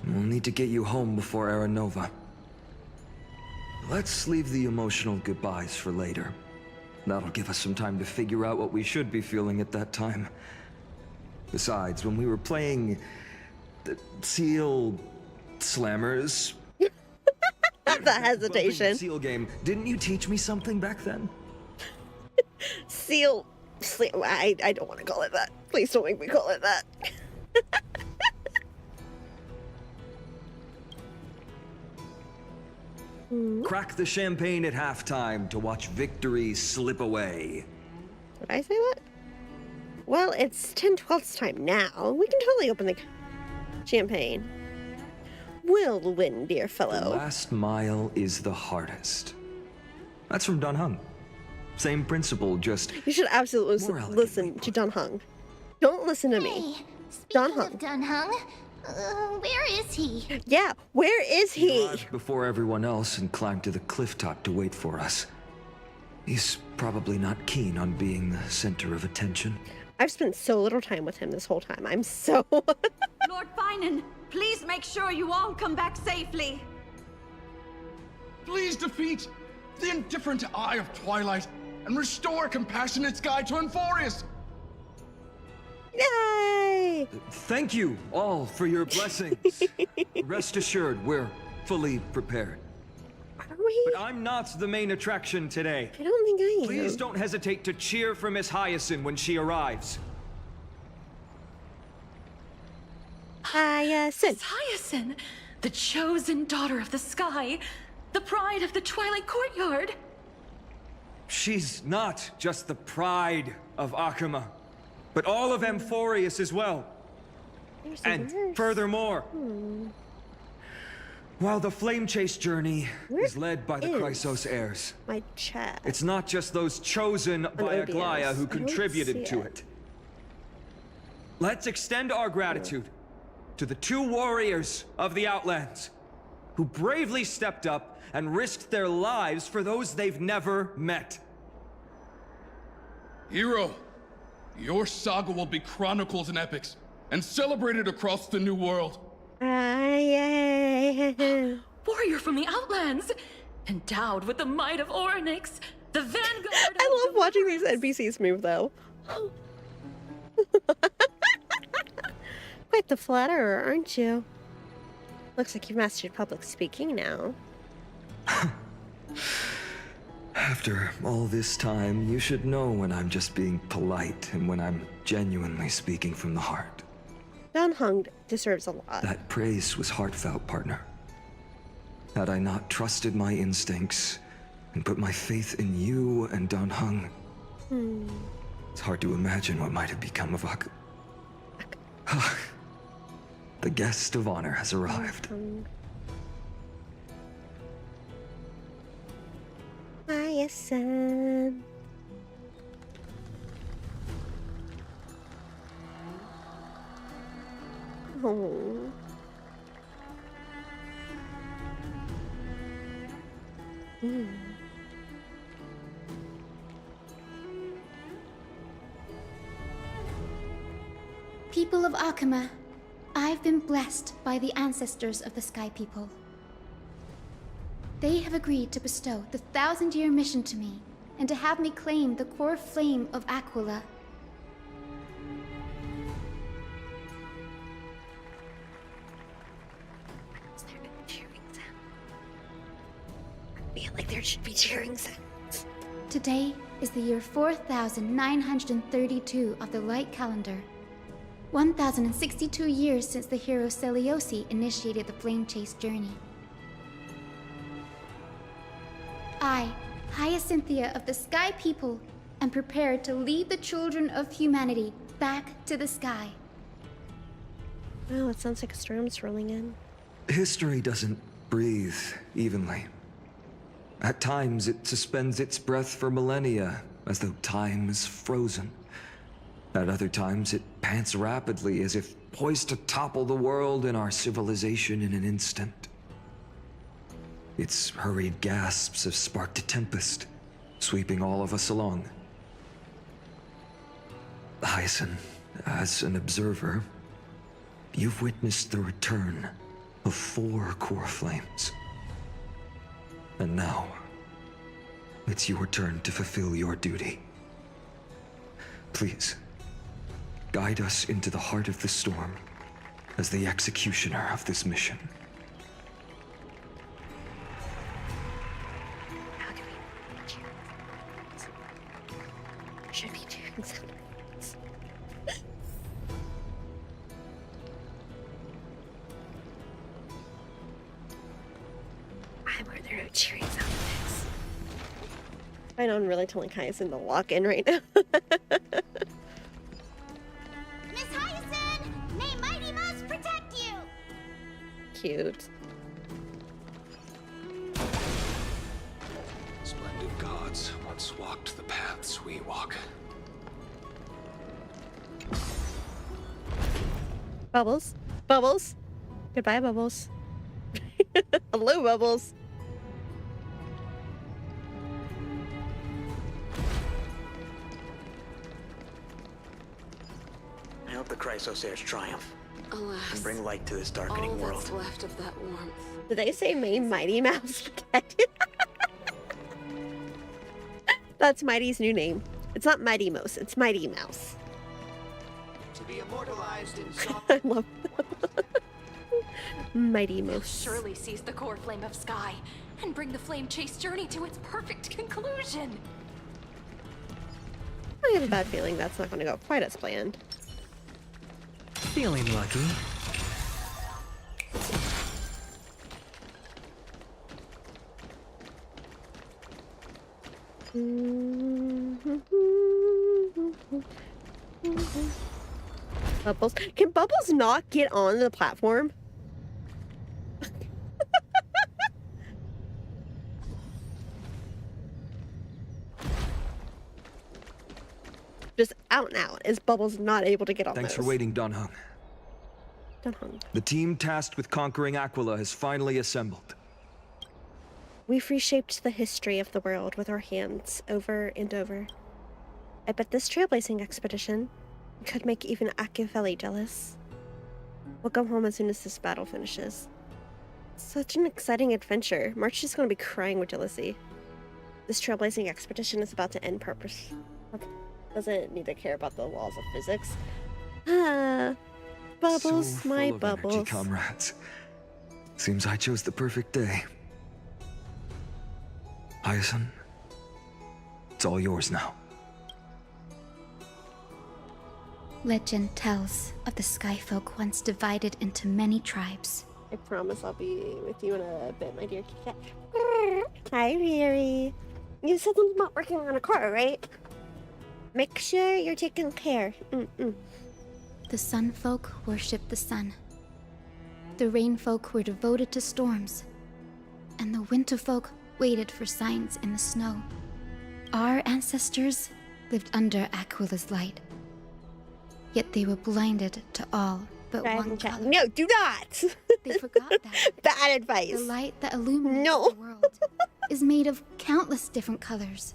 We'll need to get you home before Aranova. Let's leave the emotional goodbyes for later. That'll give us some time to figure out what we should be feeling at that time. Besides, when we were playing the Seal Slammers... The hesitation. Seal game, didn't you teach me something back then? Seal... I don't want to call it that. Please don't make me call it that. Crack the champagne at halftime to watch victory slip away. Did I say that? Well, it's 10/12 time now. We can totally open the champagne. We'll win, dear The fellow. last mile is the hardest. That's from Don Hung. Same principle, just... You should absolutely more elegantly listen to Don Hung. Don't listen to me. Hey, Don speaking Hung. of Don Hung, where is he? Yeah, where is he? arrived before everyone else and climbed to the cliff top to wait for us. He's probably not keen on being the center of attention. I've spent so little time with him this whole time. I'm so... Lord Finan, please make sure you all come back safely. Please defeat the indifferent Eye of Twilight and restore compassionate sky to Enforius. Yay! Thank you all for your blessings. Rest assured, we're fully prepared. Are we? But I'm not the main attraction today. I don't think I am. Please don't hesitate to cheer for Miss Hyacinth when she arrives. Hyacinth. Hyacinth, the chosen daughter of the sky, the pride of the Twilight Courtyard. She's not just the pride of Akuma, but all of Amphorius as well. And furthermore, while the Flame Chase journey is led by the Chrysos heirs, my chat. It's not just those chosen by OBS. Aglaya who contributed to it. Let's extend our gratitude to the 2 warriors of the Outlands who bravely stepped up and risked their lives for those they've never met. Hero, your saga will be chronicled in epics and celebrated across the new world. Warrior from the Outlands, endowed with the might of Orynyx, the vanguard. I love watching these NPCs move, though. Quite the flatterer, aren't you? Looks like you've mastered public speaking now. After all this time, you should know when I'm just being polite and when I'm genuinely speaking from the heart. Dan Heng deserves a lot. That praise was heartfelt, partner. Had I not trusted my instincts and put my faith in you and Dan Heng, it's hard to imagine what might have become of The guest of honor has arrived. Hyacinth. Oh. People of Akuma, I've been blessed by the ancestors of the Sky People. They have agreed to bestow the 1,000-year mission to me, and to have me claim the core flame of Aquila. Is there a cheering sound? I feel like there should be cheering sounds. Today is the year 4932 of the Light Calendar. 1,062 years since the hero Seliosi initiated the Flame Chase journey. I, Hyacinthia of the Sky People, am prepared to lead the children of humanity back to the sky. Oh, it sounds like a storm's rolling in. History doesn't breathe evenly. At times, it suspends its breath for millennia, as though time is frozen. At other times, it pants rapidly, as if poised to topple the world and our civilization in an instant. Its hurried gasps have sparked a tempest, sweeping all of us along. Hyacinth, as an observer, you've witnessed the return of 4 core flames. And now, it's your turn to fulfill your duty. Please, guide us into the heart of the storm as the executioner of this mission. How do we cheer? Should be cheering sound. Why were there no cheering sound effects? I know I'm really telling Hyacinth to lock in right now. Miss Hyacinth, may Mighty Mouse protect you! Cute. Splendid gods once walked the paths we walk. Bubbles. Bubbles. Goodbye, Bubbles. Hello, Bubbles. Help the Chrysos heirs triumph. Alas, And bring light to this darkening all world. that's left of that warmth. Did they say main Mighty Mouse? That's Mighty's new name. It's not Mighty Mouse, it's Mighty Mouse. To be immortalized in song. I love Mighty Mouse. Surely seize the core flame of Sky and bring the flame chase journey to its perfect conclusion. I have a bad feeling that's not going to go quite as planned. Feeling lucky. Bubbles. Can Bubbles not get on the platform? Just out and out. Is Bubbles not able to get on Thanks those? for waiting, Donhung. Donhung. The team tasked with conquering Aquila has finally assembled. We've reshaped the history of the world with our hands over and over. I bet this trailblazing expedition could make even Akiveli jealous. We'll go home as soon as this battle finishes. Such an exciting adventure. March is going to be crying with jealousy. This trailblazing expedition is about to end purpose. Doesn't need to care about the laws of physics. Ah, Bubbles, So my full of Bubbles. energy, comrades. Seems I chose the perfect day. Hyacin, it's all yours now. Legend tells of the Skyfolk once divided into many tribes. I promise I'll be with you in a bit, my dear cat. Hi, Riri. You said something about working on a car, right? Make sure you're taking care. The Sunfolk worshipped the sun. The Rainfolk were devoted to storms. And the Winterfolk waited for signs in the snow. Our ancestors lived under Aquila's light. Yet they were blinded to all but one color. No, do not! They forgot that. Bad advice. The light that illuminates the world is made of countless different colors.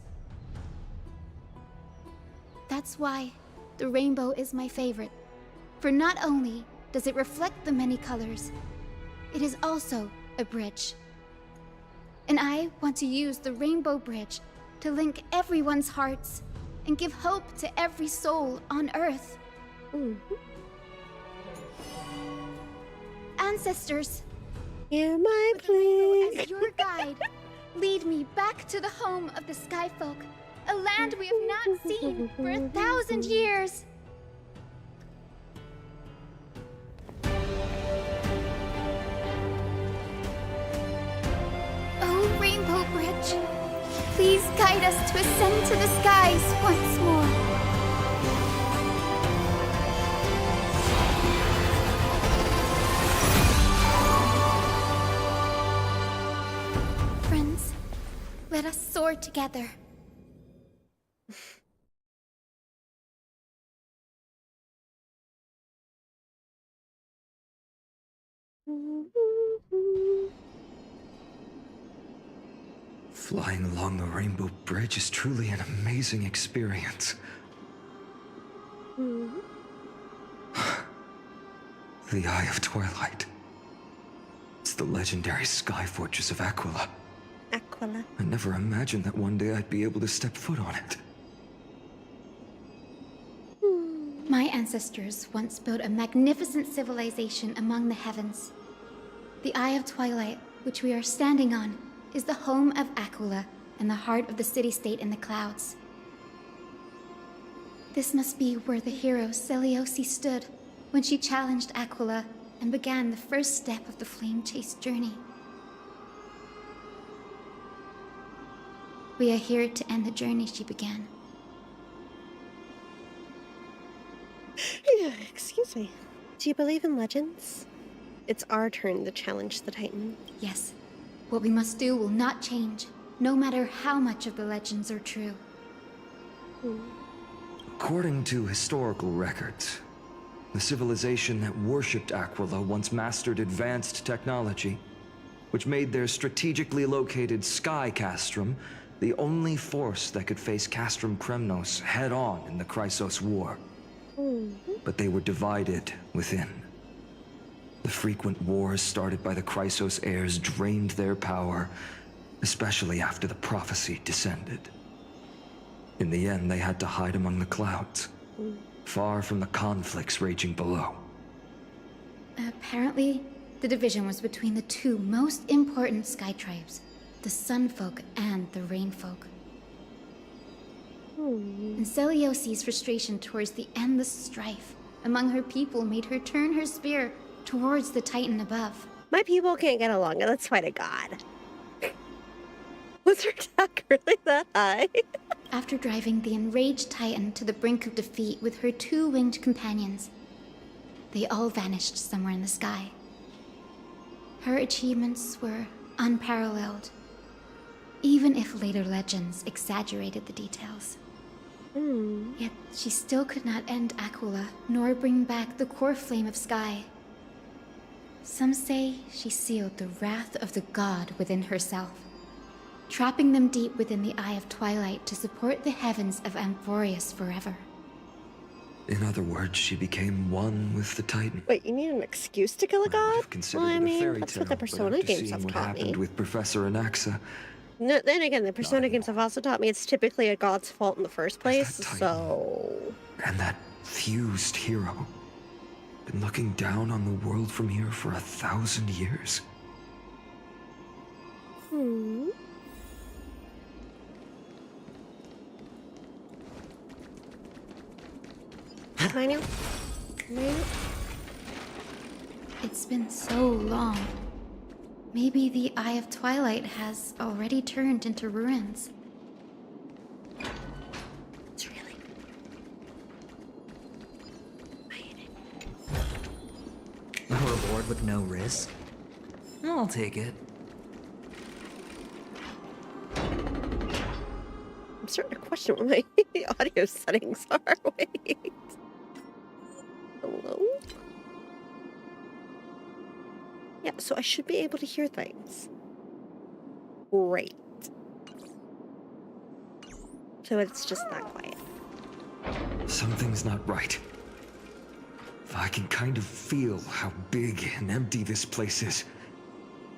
That's why the rainbow is my favorite. For not only does it reflect the many colors, it is also a bridge. And I want to use the rainbow bridge to link everyone's hearts and give hope to every soul on Earth. Ancestors, hear my plea. as your guide, lead me back to the home of the Skyfolk, a land we have not seen for 1,000 years. Oh, Rainbow Bridge, please guide us to ascend to the skies once more. Friends, let us soar together. Flying along the Rainbow Bridge is truly an amazing experience. The Eye of Twilight. It's the legendary sky fortress of Aquila. Aquila. I never imagined that one day I'd be able to step foot on it. My ancestors once built a magnificent civilization among the heavens. The Eye of Twilight, which we are standing on, is the home of Aquila and the heart of the city-state in the clouds. This must be where the hero Seliosi stood when she challenged Aquila and began the first step of the flame chase journey. We are here to end the journey she began. Excuse me. Do you believe in legends? It's our turn to challenge the Titan. Yes. What we must do will not change, no matter how much of the legends are true. According to historical records, the civilization that worshipped Aquila once mastered advanced technology, which made their strategically located Sky Castrum the only force that could face Castrum Kremnos head-on in the Chrysos War. but they were divided within. The frequent wars started by the Chrysos heirs drained their power, especially after the prophecy descended. In the end, they had to hide among the clouds, far from the conflicts raging below. Apparently, the division was between the two most important sky tribes, the Sun Folk and the Rain Folk. And Celiosi's frustration towards the endless strife among her people made her turn her spear towards the Titan above. My people can't get along, let's fight a god. Was her attack really that high? After driving the enraged Titan to the brink of defeat with her two winged companions, they all vanished somewhere in the sky. Her achievements were unparalleled, even if later legends exaggerated the details. Yet she still could not end Aquila, nor bring back the core flame of sky. Some say she sealed the wrath of the god within herself, trapping them deep within the Eye of Twilight to support the heavens of Amphorius forever. In other words, she became one with the Titan. Wait, you need an excuse to kill a god? Well, I mean, that's what the Persona games have what taught happened me. with Professor Anaxa, No, then again, the Persona games have also taught me it's typically a god's fault in the first place, so... and that fused hero, been looking down on the world from here for 1,000 years. It's been so long. Maybe the Eye of Twilight has already turned into ruins. It's really... A reward with no risk? I'll take it. I'm starting to question what my audio settings are. Wait. Hello? Yeah, so I should be able to hear things. Great. So it's just that quiet. Something's not right. I can kind of feel how big and empty this place is,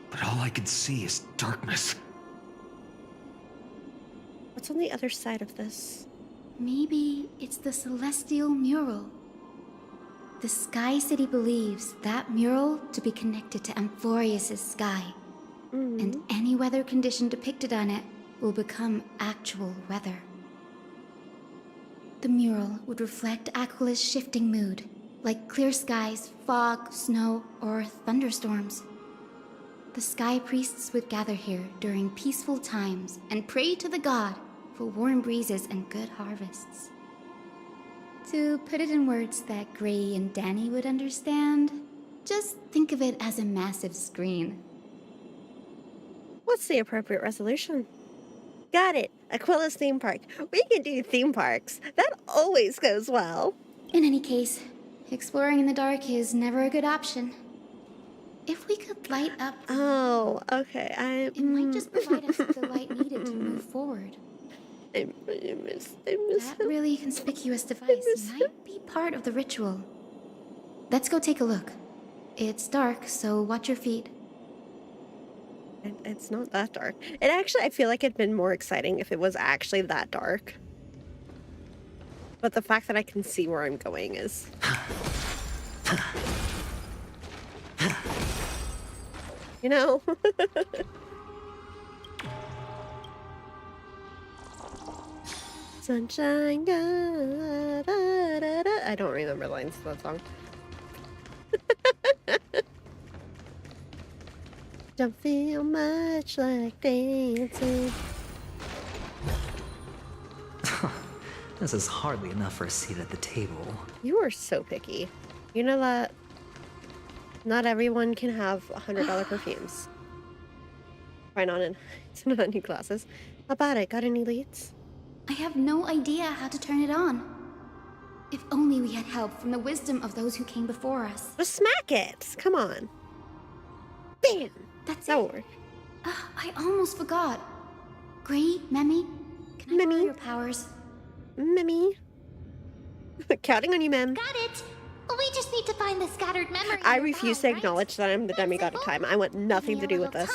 but all I can see is darkness. What's on the other side of this? Maybe it's the Celestial Mural. The Sky City believes that mural to be connected to Amphorius' sky, and any weather condition depicted on it will become actual weather. The mural would reflect Aquila's shifting mood, like clear skies, fog, snow, or thunderstorms. The sky priests would gather here during peaceful times and pray to the god for warm breezes and good harvests. To put it in words that Gray and Danny would understand, just think of it as a massive screen. What's the appropriate resolution? Got it! Aquila's theme park. We can do theme parks. That always goes well. In any case, exploring in the dark is never a good option. If we could light up... Oh, okay. It might just provide us with the light needed to move forward. I miss that really conspicuous device might be part of the ritual. Let's go take a look. It's dark, so watch your feet. It's not that dark. It actually, I feel like it'd been more exciting if it was actually that dark. But the fact that I can see where I'm going is... You know? Sunshine, da, da, da, da. I don't remember the lines to that song. Don't feel much like dancing. This is hardly enough for a seat at the table. You are so picky. You know that not everyone can have $100 perfumes. Try not in any classes. How about it? Got any leads? I have no idea how to turn it on. If only we had help from the wisdom of those who came before us. Just smack it! Come on. Bam! That'll work. I almost forgot. Gray, Memmy, can I borrow your powers? Memmy. Counting on you, ma'am. Got it. We just need to find the scattered memory. I refuse to acknowledge that I'm the demigod of time. I want nothing to do with this.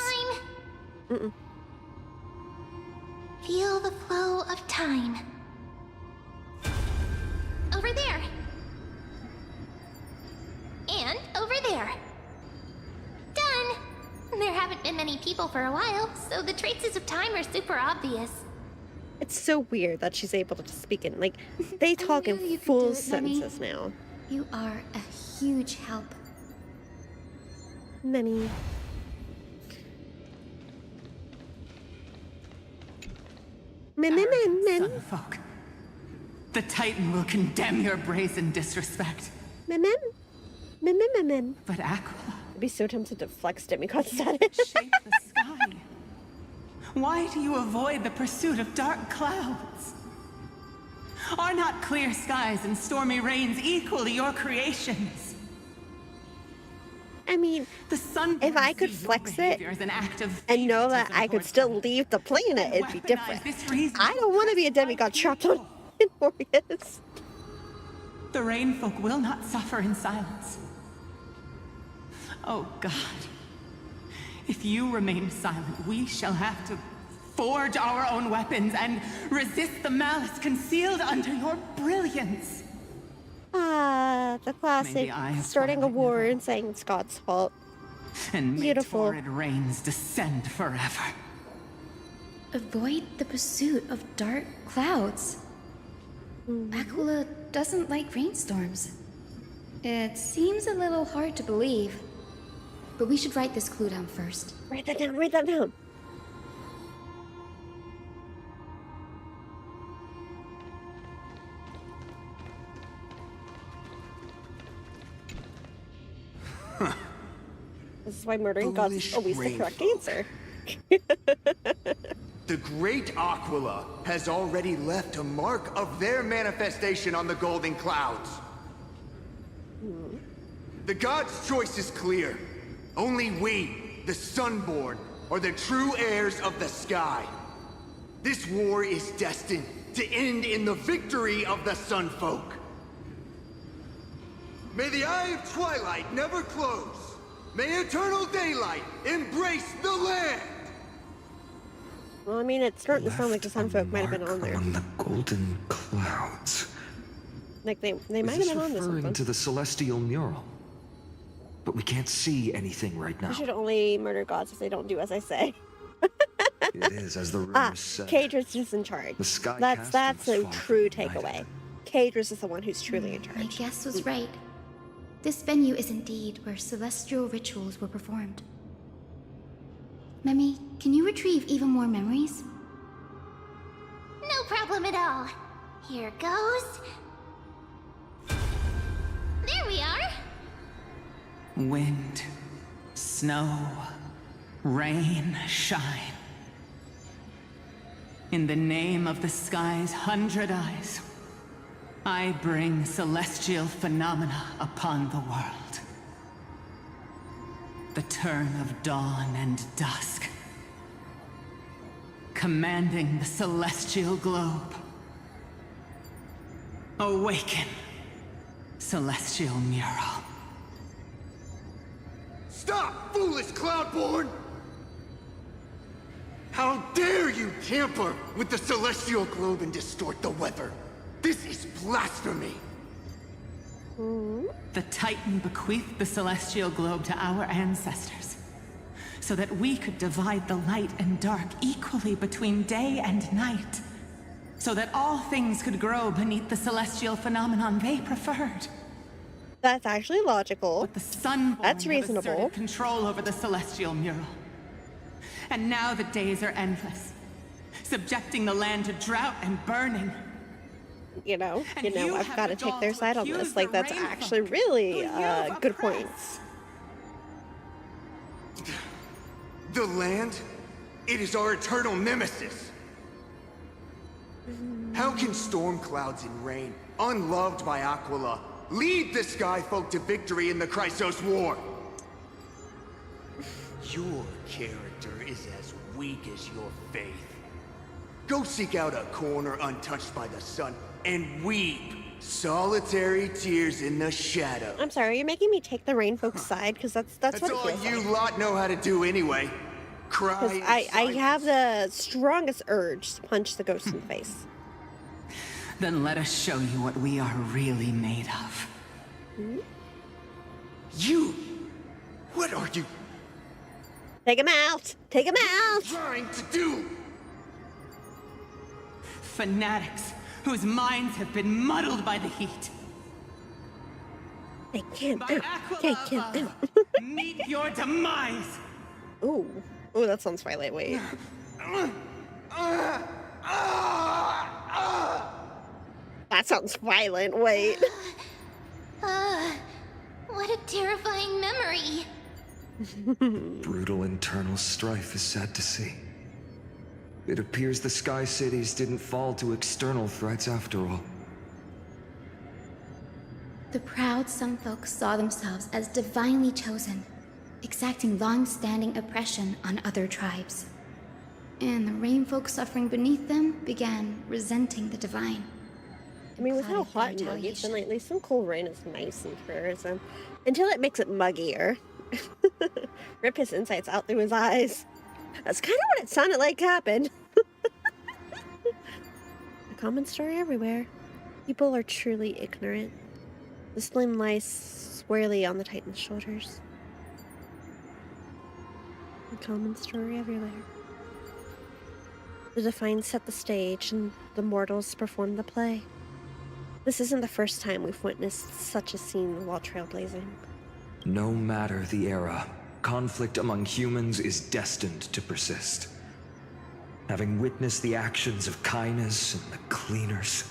Mm-mm. Feel the flow of time. Over there. And over there. Done. There haven't been many people for a while, so the traces of time are super obvious. It's so weird that she's able to speak in, like, they talk in full sentences now. You are a huge help. Many. Sunfolk. The Titan will condemn your brazen disrespect. But Aquila... I'd be so tempted to flex demigod status. Shape the sky. Why do you avoid the pursuit of dark clouds? Are not clear skies and stormy rains equally your creations? I mean, the sun if I could flex it and know that I could still leave the planet, it'd be different. I don't want to be a demigod trapped on Morgus. The rainfolk will not suffer in silence. Oh God. If you remain silent, we shall have to forge our own weapons and resist the malice concealed under your brilliance. Ah, the classic starting a war and saying it's God's fault. And beautiful. May torrid rains descend forever. Avoid the pursuit of dark clouds. Aquila doesn't like rainstorms. It seems a little hard to believe. But we should write this clue down first. Write that down, write that down. This is why murdering gods is always the correct answer. The great Aquila has already left a mark of their manifestation on the golden clouds. The gods' choice is clear. Only we, the Sunborn, are the true heirs of the sky. This war is destined to end in the victory of the Sunfolk. May the Eye of Twilight never close. May eternal daylight embrace the land! Well, I mean, it's starting to sound like the Sunfolk might have been on there. On the golden clouds. Like, they might have been on this referring one. to the celestial mural. But we can't see anything right now. You should only murder gods if they don't do as I say. It is, as the rumors said. Cadrus is in charge. The sky That's a true takeaway. Cadrus is the one who's truly in charge. My guess was right. This venue is indeed where celestial rituals were performed. Memi, can you retrieve even more memories? No problem at all. Here goes. There we are. Wind, snow, rain, shine. In the name of the sky's 100 eyes, I bring celestial phenomena upon the world. The turn of dawn and dusk, commanding the celestial globe. Awaken, celestial mural. Stop, foolish Cloudborn! How dare you tamper with the celestial globe and distort the weather? This is blasphemy! The Titan bequeathed the celestial globe to our ancestors, so that we could divide the light and dark equally between day and night, so that all things could grow beneath the celestial phenomenon they preferred. That's actually logical. But the Sunborn That's reasonable. have asserted control over the celestial mural. And now the days are endless, subjecting the land to drought and burning. You know, I've got to take their side on this. Like, that's actually really good points. The land? It is our eternal nemesis! How can storm clouds and rain, unloved by Aquila, lead the Skyfolk to victory in the Chrysos War? Your character is as weak as your faith. Go seek out a corner untouched by the sun and weep Solitary tears in the shadow. I'm sorry, you're making me take the rain folks' side, because that's what it all feels you like. lot know how to do anyway. Cry. Because I have the strongest urge to punch the ghost in the face. Then let us show you what we are really made of. You! What are you Take him out! Take him out! trying to do? Fanatics whose minds have been muddled by the heat. Take him By out! Take him Aquila out! meet your demise! Ooh. Ooh, that sounds violent. Wait. That sounds violent. Wait. What a terrifying memory. Brutal internal strife is sad to see. It appears the Sky Cities didn't fall to external threats after all. The proud some folks saw themselves as divinely chosen, exacting long-standing oppression on other tribes. And the rain folk suffering beneath them began resenting the divine. I mean, with how hot and muggy it's been lately, some cool rain is nice and tourism. Until it makes it muggier. Rip his insights out through his eyes. That's kind of what it sounded like happened. A common story everywhere. People are truly ignorant. The slim lies squarely on the Titan's shoulders. A common story everywhere. The Divine set the stage, and the mortals perform the play. This isn't the first time we've witnessed such a scene while trailblazing. No matter the era, conflict among humans is destined to persist. Having witnessed the actions of Kindness and the Cleaners,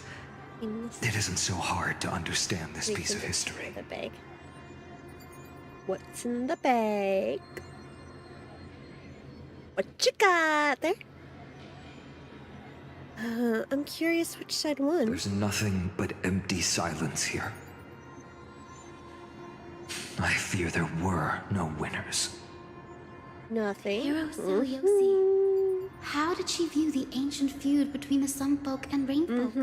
it isn't so hard to understand this piece of history. The bag. What's in the bag? What you got there? I'm curious which side won. There's nothing but empty silence here. I fear there were no winners. Nothing. Hero Siliosi. How did she view the ancient feud between the Sunfolk and Rainfolk?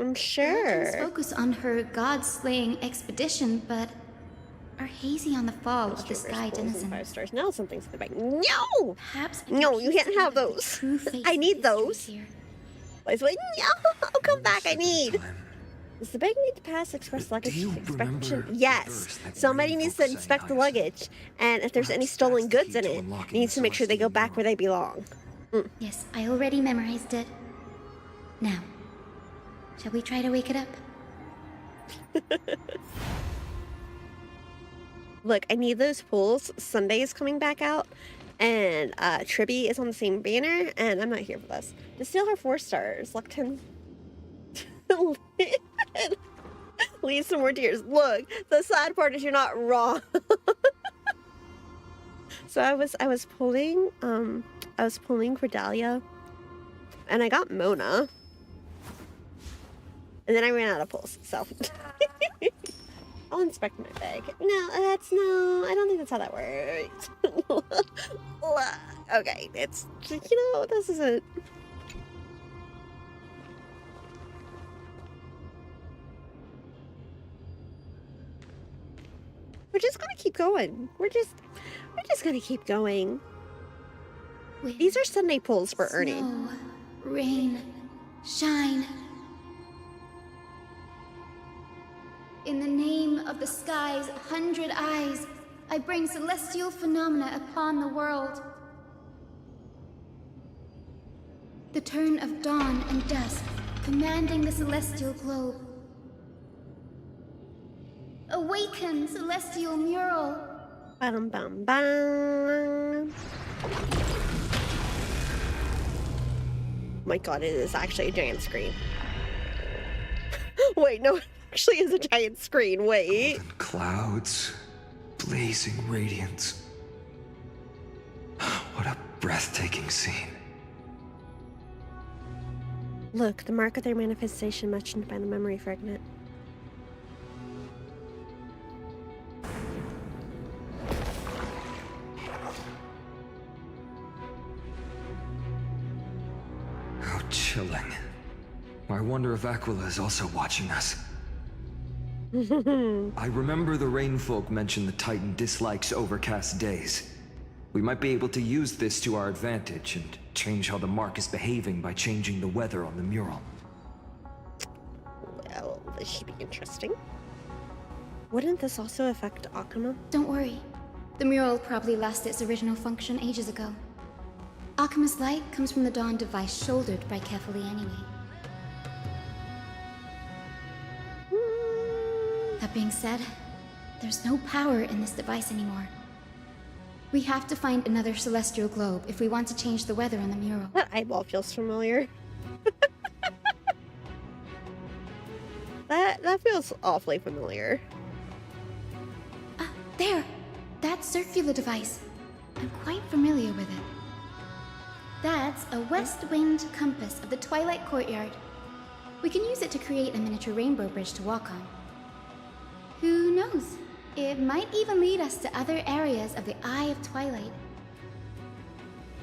I'm sure. Legends focus on her god-slaying expedition, but are hazy on the fall of the Sky Denizen. 5 stars. Now something's in the bag. No! Perhaps No, you can't have those. I need those. Wait, no! Come back, I need. Does the bag need to pass express luggage inspection? Yes. Somebody needs to inspect the luggage, and if there's any stolen goods in it, needs to make sure they go back where they belong. Yes, I already memorized it. Now, shall we try to wake it up? Look, I need those pools. Sunday is coming back out, and Tribby is on the same banner, and I'm not here for this. To steal her 4 stars, luck 10. Leave some more tears. Look, the sad part is you're not wrong. So I was pulling Cordelia, and I got Mona, and then I ran out of pulls. So I'll inspect my bag. No, I don't think that's how that works. Okay, it's this isn't. We're just gonna keep going. We're just gonna keep going. These are Sunday pulls for Ernie. Snow, rain, shine. In the name of the sky's 100 eyes, I bring celestial phenomena upon the world. The turn of dawn and dusk, commanding the celestial globe. Awaken, celestial mural. Bum bum bum. My god, it is actually a giant screen. Wait, no, it actually is a giant screen. Wait. Golden clouds, blazing radiance. What a breathtaking scene. Look, the mark of their manifestation mentioned by the memory fragment. How chilling. I wonder if Aquila is also watching us. I remember the Rainfolk mentioned the Titan dislikes overcast days. We might be able to use this to our advantage and change how the mark is behaving by changing the weather on the mural. Well, this should be interesting. Wouldn't this also affect Akuma? Don't worry. The mural probably lost its original function ages ago. Akuma's light comes from the Dawn device shouldered by Kefali anyway. That being said, there's no power in this device anymore. We have to find another celestial globe if we want to change the weather on the mural. That eyeball feels familiar. That feels awfully familiar. There! That circular device. I'm quite familiar with it. That's a west wind compass of the Twilight Courtyard. We can use it to create a miniature rainbow bridge to walk on. Who knows? It might even lead us to other areas of the Eye of Twilight.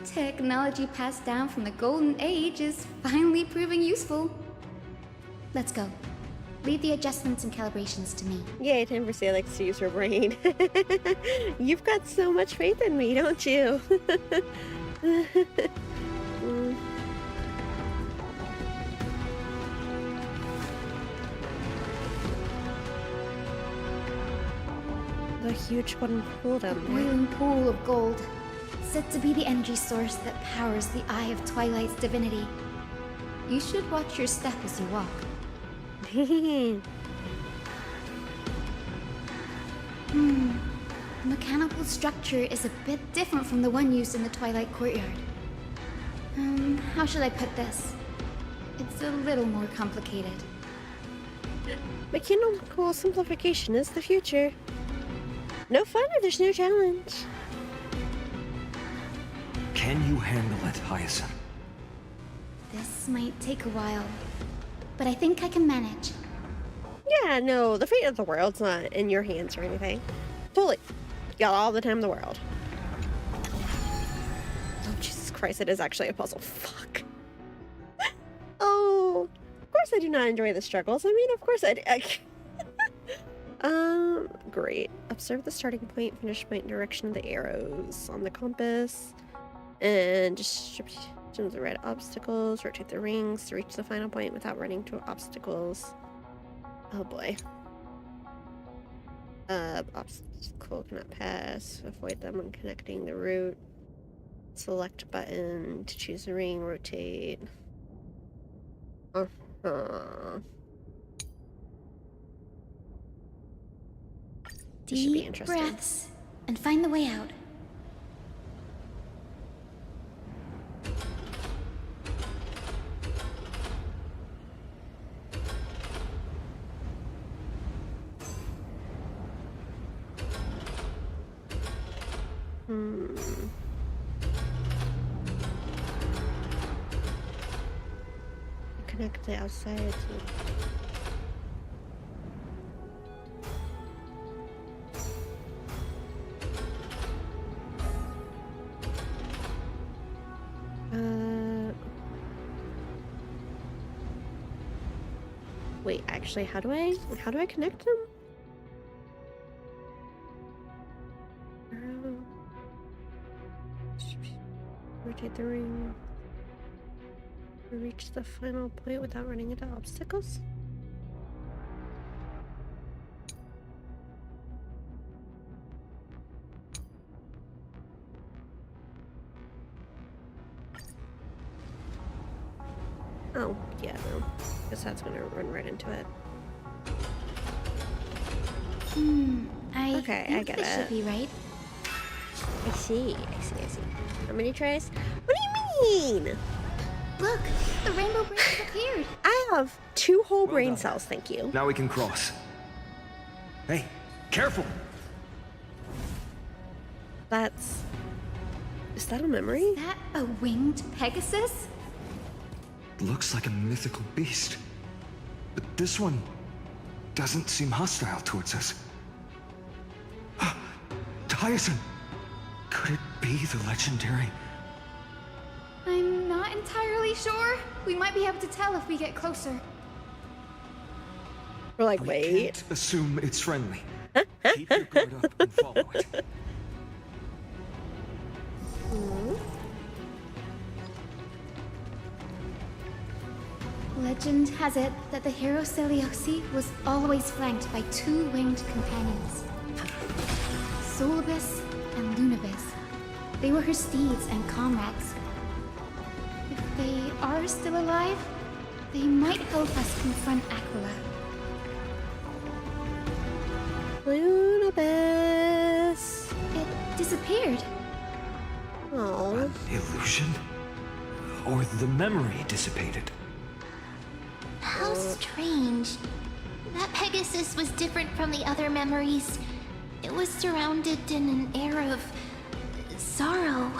Technology passed down from the Golden Age is finally proving useful. Let's go. Leave the adjustments and calibrations to me. Yay, Timberstay likes to use her brain. You've got so much faith in me, don't you? The huge wooden pool down there. Boiling pool of gold, said to be the energy source that powers the Eye of Twilight's divinity. You should watch your step as you walk. The mechanical structure is a bit different from the one used in the Twilight Courtyard. How should I put this? It's a little more complicated. Mechanical simplification is the future. No fun if there's no challenge. Can you handle it, Hyacinth? This might take a while, but I think I can manage. Yeah, no, the fate of the world's not in your hands or anything. Totally. You got all the time in the world. Oh, Jesus Christ, it is actually a puzzle. Fuck. Oh, of course I do not enjoy the struggles. I mean, of course I do. Great. Observe the starting point, finish point, and direction of the arrows on the compass. And distribution of the red obstacles. Rotate the rings to reach the final point without running into obstacles. Oh boy. Obstacle cannot pass. Avoid them when connecting the route. Select button to choose a ring. Rotate. This should be Deep interesting. breaths and find the way out. Connect the outside to... Wait, actually, how do I connect them? Rotate the ring. Reach the final point without running into obstacles? Oh, yeah, no. Guess that's gonna run right into it. I get this it. should be right. I see. How many tries? What do you mean? Look, the rainbow bridge has appeared. I have 2 whole brain done. cells, thank you. Now we can cross. Hey, careful! Is that a memory? Is that a winged Pegasus? Looks like a mythical beast. But this one doesn't seem hostile towards us. Hyacinth! Could it be the legendary? I'm not entirely sure. We might be able to tell if we get closer. We're like, We wait. can't assume it's friendly. Keep your guard up and follow it. Legend has it that the hero Seliosi was always flanked by two winged companions, Solibus and Lunibus. They were her steeds and comrades. If they are still alive, they might help us confront Aquila. Lunibus. It disappeared. Oh. Illusion? Or the memory dissipated? How strange. That Pegasus was different from the other memories. It was surrounded in an air of sorrow.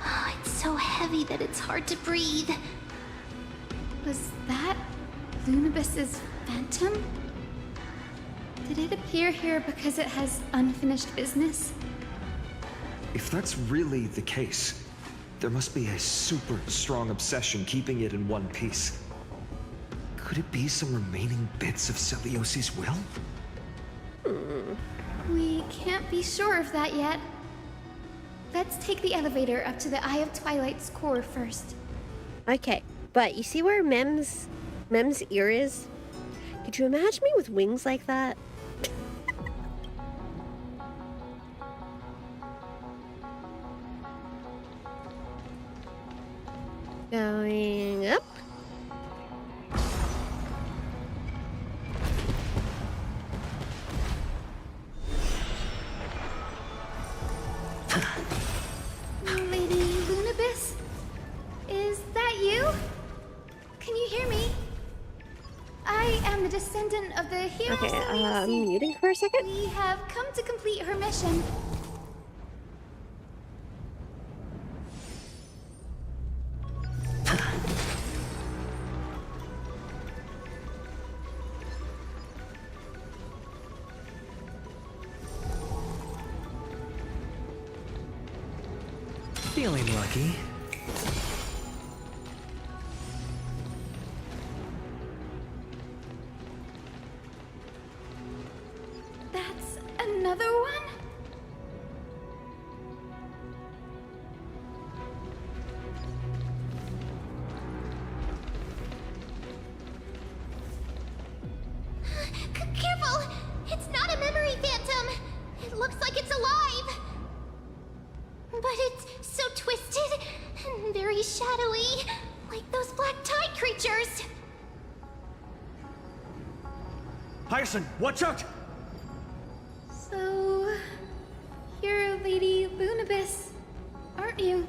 Oh, it's so heavy that it's hard to breathe. Was that Lunibus's phantom? Did it appear here because it has unfinished business? If that's really the case, there must be a super strong obsession keeping it in one piece. Could it be some remaining bits of Celiosi's will? We can't be sure of that yet. Let's take the elevator up to the Eye of Twilight's core first. Okay, but you see where Mem's ear is? Could you imagine me with wings like that? Going up. Lady Lunibus? Is that you? Can you hear me? I am the descendant of the hero Seliosi. Muting for a second. We have come to complete her mission. Feeling lucky. That's another one? Careful! It's not a memory phantom! It looks like it's alive! But it's so twisted and very shadowy, like those black tide creatures. Hyacin, watch out! So, you're Lady Lunibus, aren't you?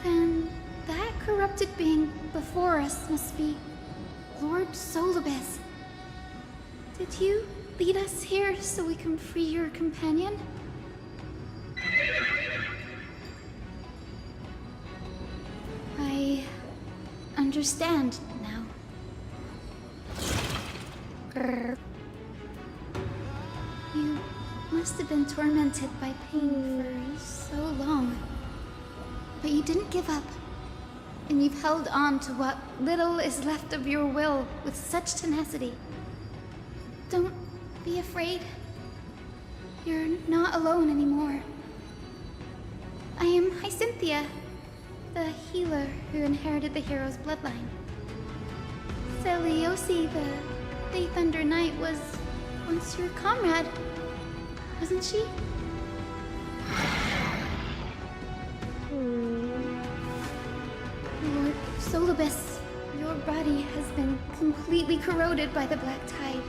Then that corrupted being before us must be Lord Solibus. Did you lead us here so we can free your companion? I understand now. Grr. You must have been tormented by pain for so long. But you didn't give up. And you've held on to what little is left of your will with such tenacity. Don't be afraid. You're not alone anymore. I am Hyacinthia, the healer who inherited the hero's bloodline. Seliosi, the Day Thunder Knight, was once your comrade, wasn't she? Lord Solibus, your body has been completely corroded by the black tide.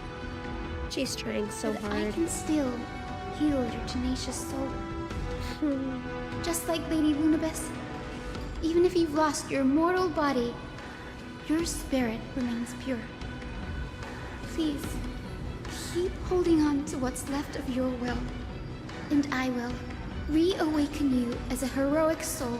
She's trying so But hard. I can still heal your tenacious soul. Just like Lady Lunibus, even if you've lost your mortal body, your spirit remains pure. Please, keep holding on to what's left of your will, and I will reawaken you as a heroic soul.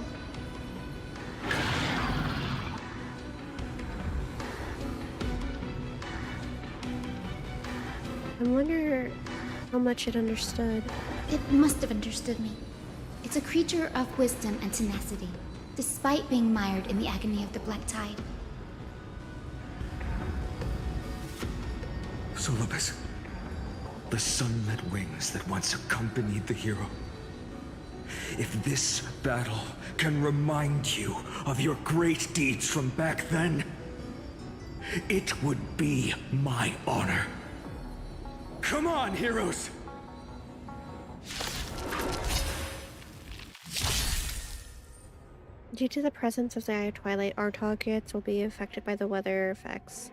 I wonder how much it understood. It must have understood me. It's a creature of wisdom and tenacity. despite being mired in the agony of the Black Tide. Solobus, the sunlit wings that once accompanied the hero. If this battle can remind you of your great deeds from back then, it would be my honor. Come on, heroes! Due to the presence of the Eye of Twilight, our targets will be affected by the weather effects.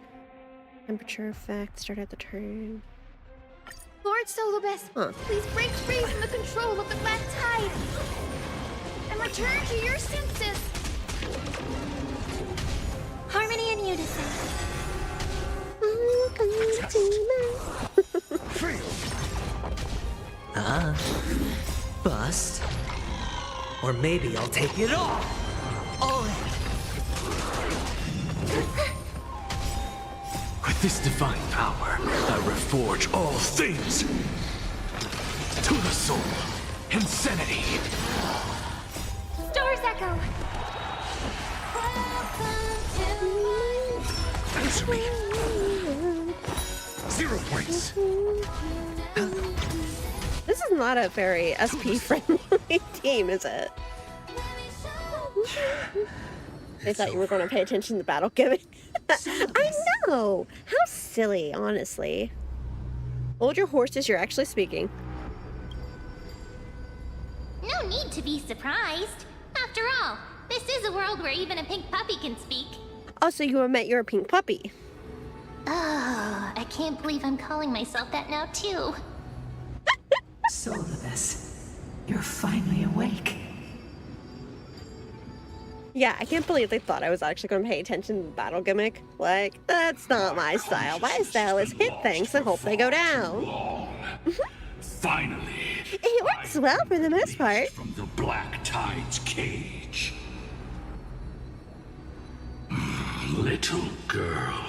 Temperature effects start at the turn. Lord Solobus, please break free from the control of the Black Tide and return to your senses. Harmony and unison. Bust. Or maybe I'll take it all. All in. With this divine power, I reforge all things. To the soul, insanity. Stars echo. Answer me. 0 points. This is not a very SP-friendly team, is it? I thought you were going to pay attention to the battle gimmick. I know! How silly, honestly. Hold your horses, you're actually speaking. No need to be surprised. After all, this is a world where even a pink puppy can speak. Oh, so you admit you're a pink puppy. Oh, I can't believe I'm calling myself that now, too. Solobus, you're finally awake. Yeah, I can't believe they thought I was actually going to pay attention to the battle gimmick. Like, that's not my style. My style is hit things and hope they go down. Finally, It works well for the most part. from the Black Tide's cage. Little girl,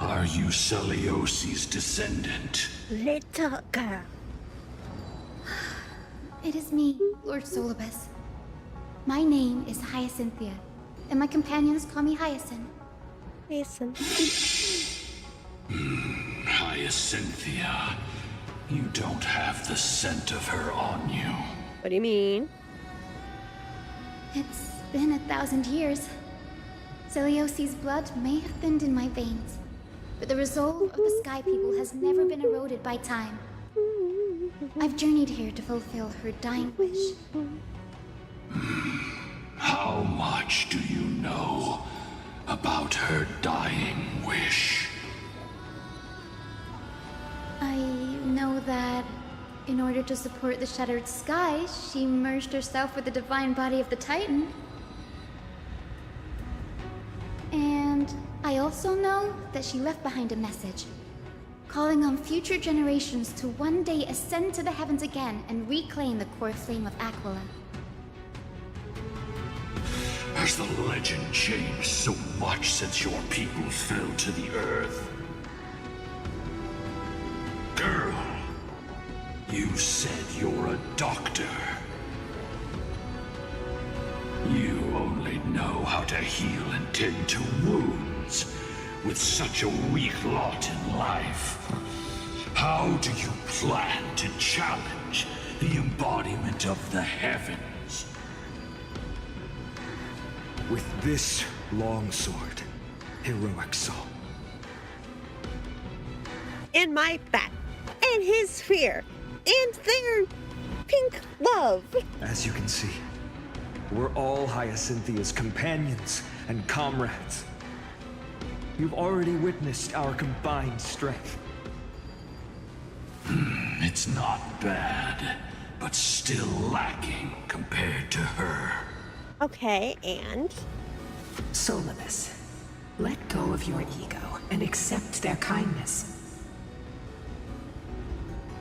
are you Celiosi's descendant? Little girl. It is me, Lord Solobus. My name is Hyacinthia, and my companions call me Hyacinth. Hyacinth. Hyacinthia, you don't have the scent of her on you. What do you mean? It's been 1,000 years. Celiosi's blood may have thinned in my veins, but the resolve of the Sky People has never been eroded by time. I've journeyed here to fulfill her dying wish. How much do you know about her dying wish? I know that in order to support the shattered sky, she merged herself with the divine body of the Titan. And I also know that she left behind a message, calling on future generations to one day ascend to the heavens again and reclaim the core flame of Aquila. Has the legend changed so much since your people fell to the earth? Girl, you said you're a doctor. You only know how to heal and tend to wounds with such a weak lot in life. How do you plan to challenge the embodiment of the heavens? With this longsword, heroic soul. And my bat. And his sphere. And their pink love. As you can see, we're all Hyacinthia's companions and comrades. You've already witnessed our combined strength. It's not bad, but still lacking compared to her. Okay, and? Solobus, let go of your ego and accept their kindness.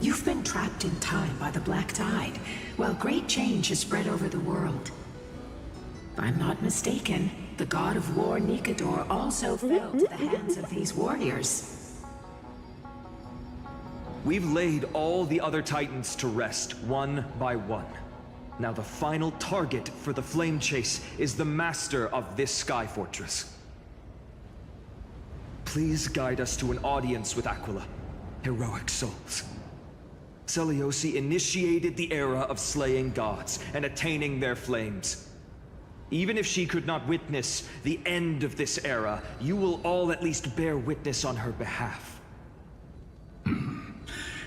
You've been trapped in time by the Black Tide, while great change has spread over the world. If I'm not mistaken, the god of war Nikador also fell to the hands of these warriors. We've laid all the other titans to rest, one by one. Now the final target for the flame chase is the master of this sky fortress. Please guide us to an audience with Aquila, heroic souls. Seliosi initiated the era of slaying gods and attaining their flames. Even if she could not witness the end of this era, you will all at least bear witness on her behalf.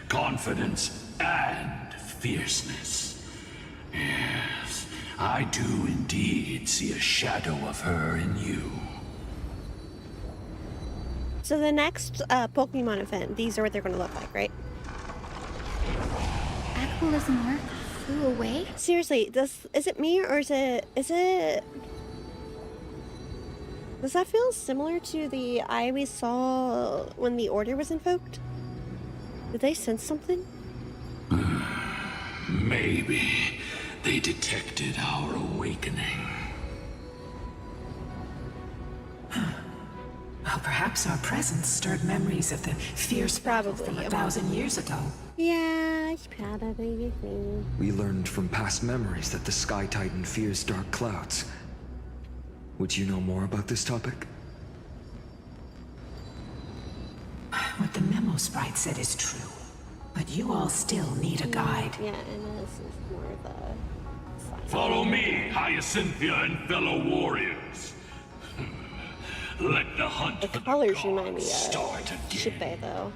Confidence and fierceness. Yes, I do indeed see a shadow of her in you. So the next Pokemon event, these are what they're going to look like, right? Aquila's mark flew away? Seriously, is it me or is it... Does that feel similar to the eye we saw when the Order was invoked? Did they sense something? Maybe they detected our awakening. Well, perhaps our presence stirred memories of the fierce battle from 1,000 years ago. Yeah, it's probably me. We learned from past memories that the Sky Titan fears dark clouds. Would you know more about this topic? What the memo sprite said is true, but you all still need a guide. Yeah, and this is more of a... Follow me, Hyacinthia and fellow warriors. Let the hunt The for colors the remind me gods of start again. Shippe, though.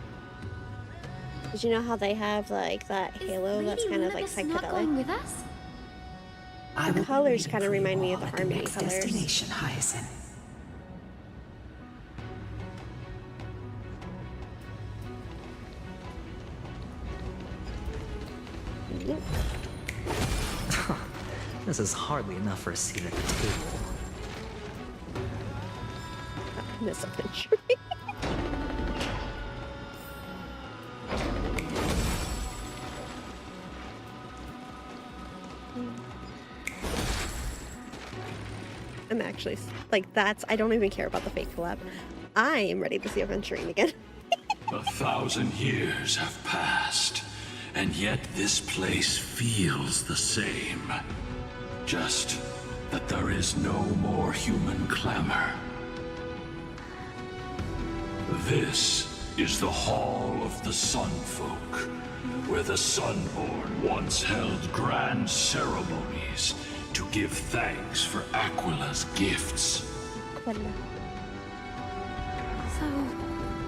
Did you know how they have, like, that halo that's kind of, like, psychedelic? With us? The colors kind of remind me of the at Harmony next colors. destination, Hyacinth. This is hardly enough for a seat at the table. Misadventure. I'm actually, like, I don't even care about the fake collab. I am ready to see Adventuring again. 1,000 years have passed, and yet this place feels the same. Just that there is no more human clamor. This is the Hall of the Sun Folk, where the Sunborn once held grand ceremonies to give thanks for Aquila's gifts. So,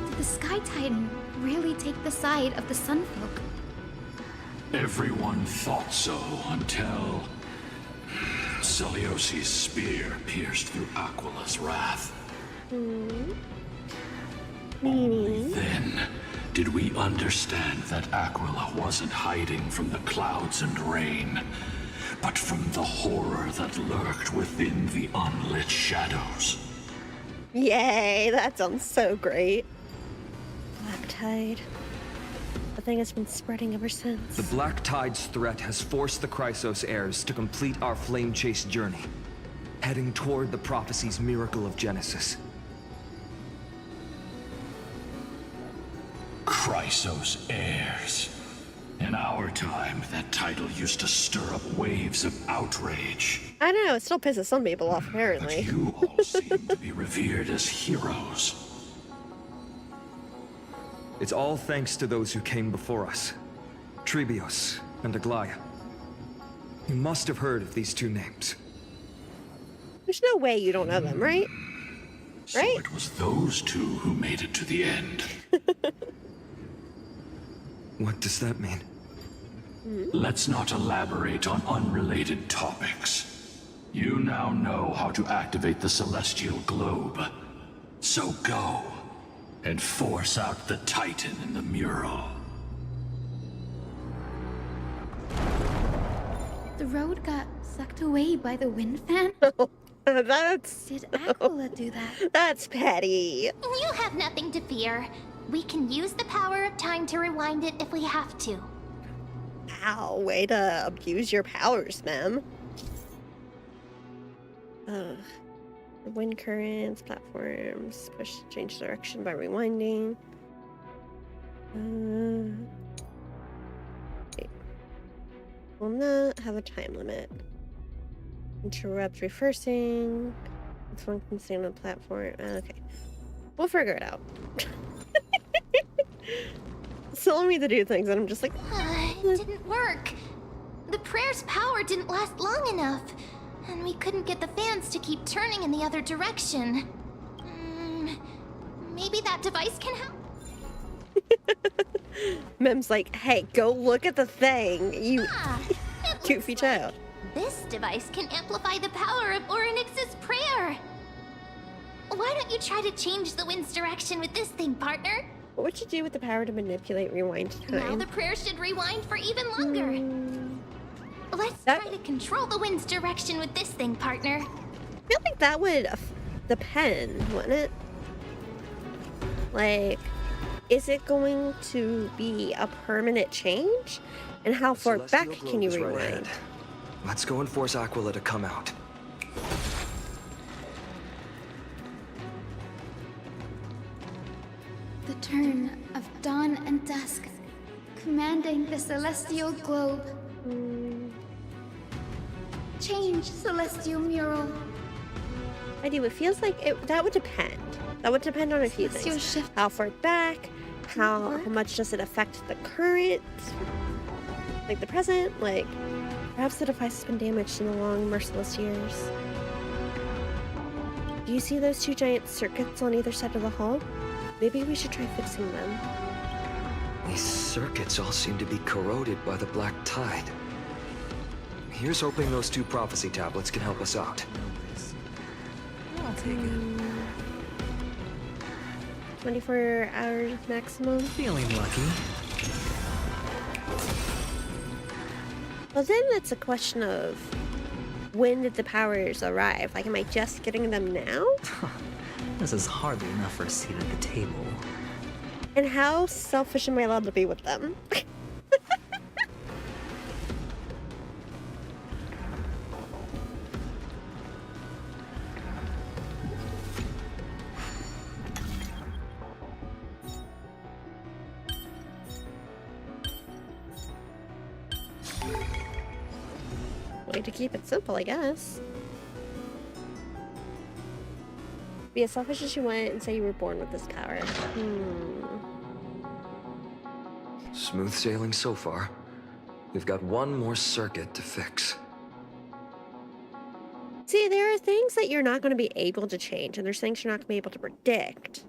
did the Sky Titan really take the side of the Sunfolk? Everyone thought so until Celiosi's spear pierced through Aquila's wrath. Only then did we understand that Aquila wasn't hiding from the clouds and rain, but from the horror that lurked within the unlit shadows. Yay, that sounds so great. Black Tide. The thing has been spreading ever since. The Black Tide's threat has forced the Chrysos heirs to complete our flame chase journey, heading toward the prophecy's miracle of Genesis. Chrysos heirs. In our time, that title used to stir up waves of outrage. I don't know, it still pisses some people off, apparently. But you all seem to be revered as heroes. It's all thanks to those who came before us. Trebios and Aglaya. You must have heard of these two names. There's no way you don't know them, right? So it was those two who made it to the end. What does that mean? Let's not elaborate on unrelated topics. You now know how to activate the celestial globe. So go and force out the Titan in the mural. The road got sucked away by the wind fan? Did Aquila do that? That's petty. You have nothing to fear. We can use the power of time to rewind it if we have to. Ow, way to abuse your powers, ma'am. Wind currents, platforms, push change direction by rewinding. Wait. Will not have a time limit. Interrupt reversing. This one can stand on the platform. Okay. We'll figure it out. It's telling me to do things and I'm just like... It didn't work. The prayer's power didn't last long enough. And we couldn't get the fans to keep turning in the other direction. Maybe that device can help? Mem's like, hey, go look at the thing. You goofy child. This device can amplify the power of Orynyx's prayer. Why don't you try to change the wind's direction with this thing, partner? What would you do with the power to manipulate rewind time? Now the prayer should rewind for even longer. Let's try to control the wind's direction with this thing, partner. I feel like that would depend, wouldn't it? Like, is it going to be a permanent change? And how far back can you rewind? Right ahead. Let's go and force Aquila to come out. The turn of dawn and dusk, commanding the celestial globe. Change, celestial mural. I do. It feels like that would depend. That would depend on a few things. How far back? How much does it affect the current? Like the present? Like, perhaps the device has been damaged in the long, merciless years. Do you see those two giant circuits on either side of the hall? Maybe we should try fixing them. These circuits all seem to be corroded by the black tide. Here's hoping those two prophecy tablets can help us out. I'll take it. 24 hours maximum. Feeling lucky. Well, then it's a question of when did the powers arrive? Like, am I just getting them now? This is hardly enough for a seat at the table. And how selfish am I allowed to be with them? Way to keep it simple, I guess. Be as selfish as you want and say you were born with this power. Smooth sailing so far. We've got one more circuit to fix. See, there are things that you're not going to be able to change, and there's things you're not going to be able to predict.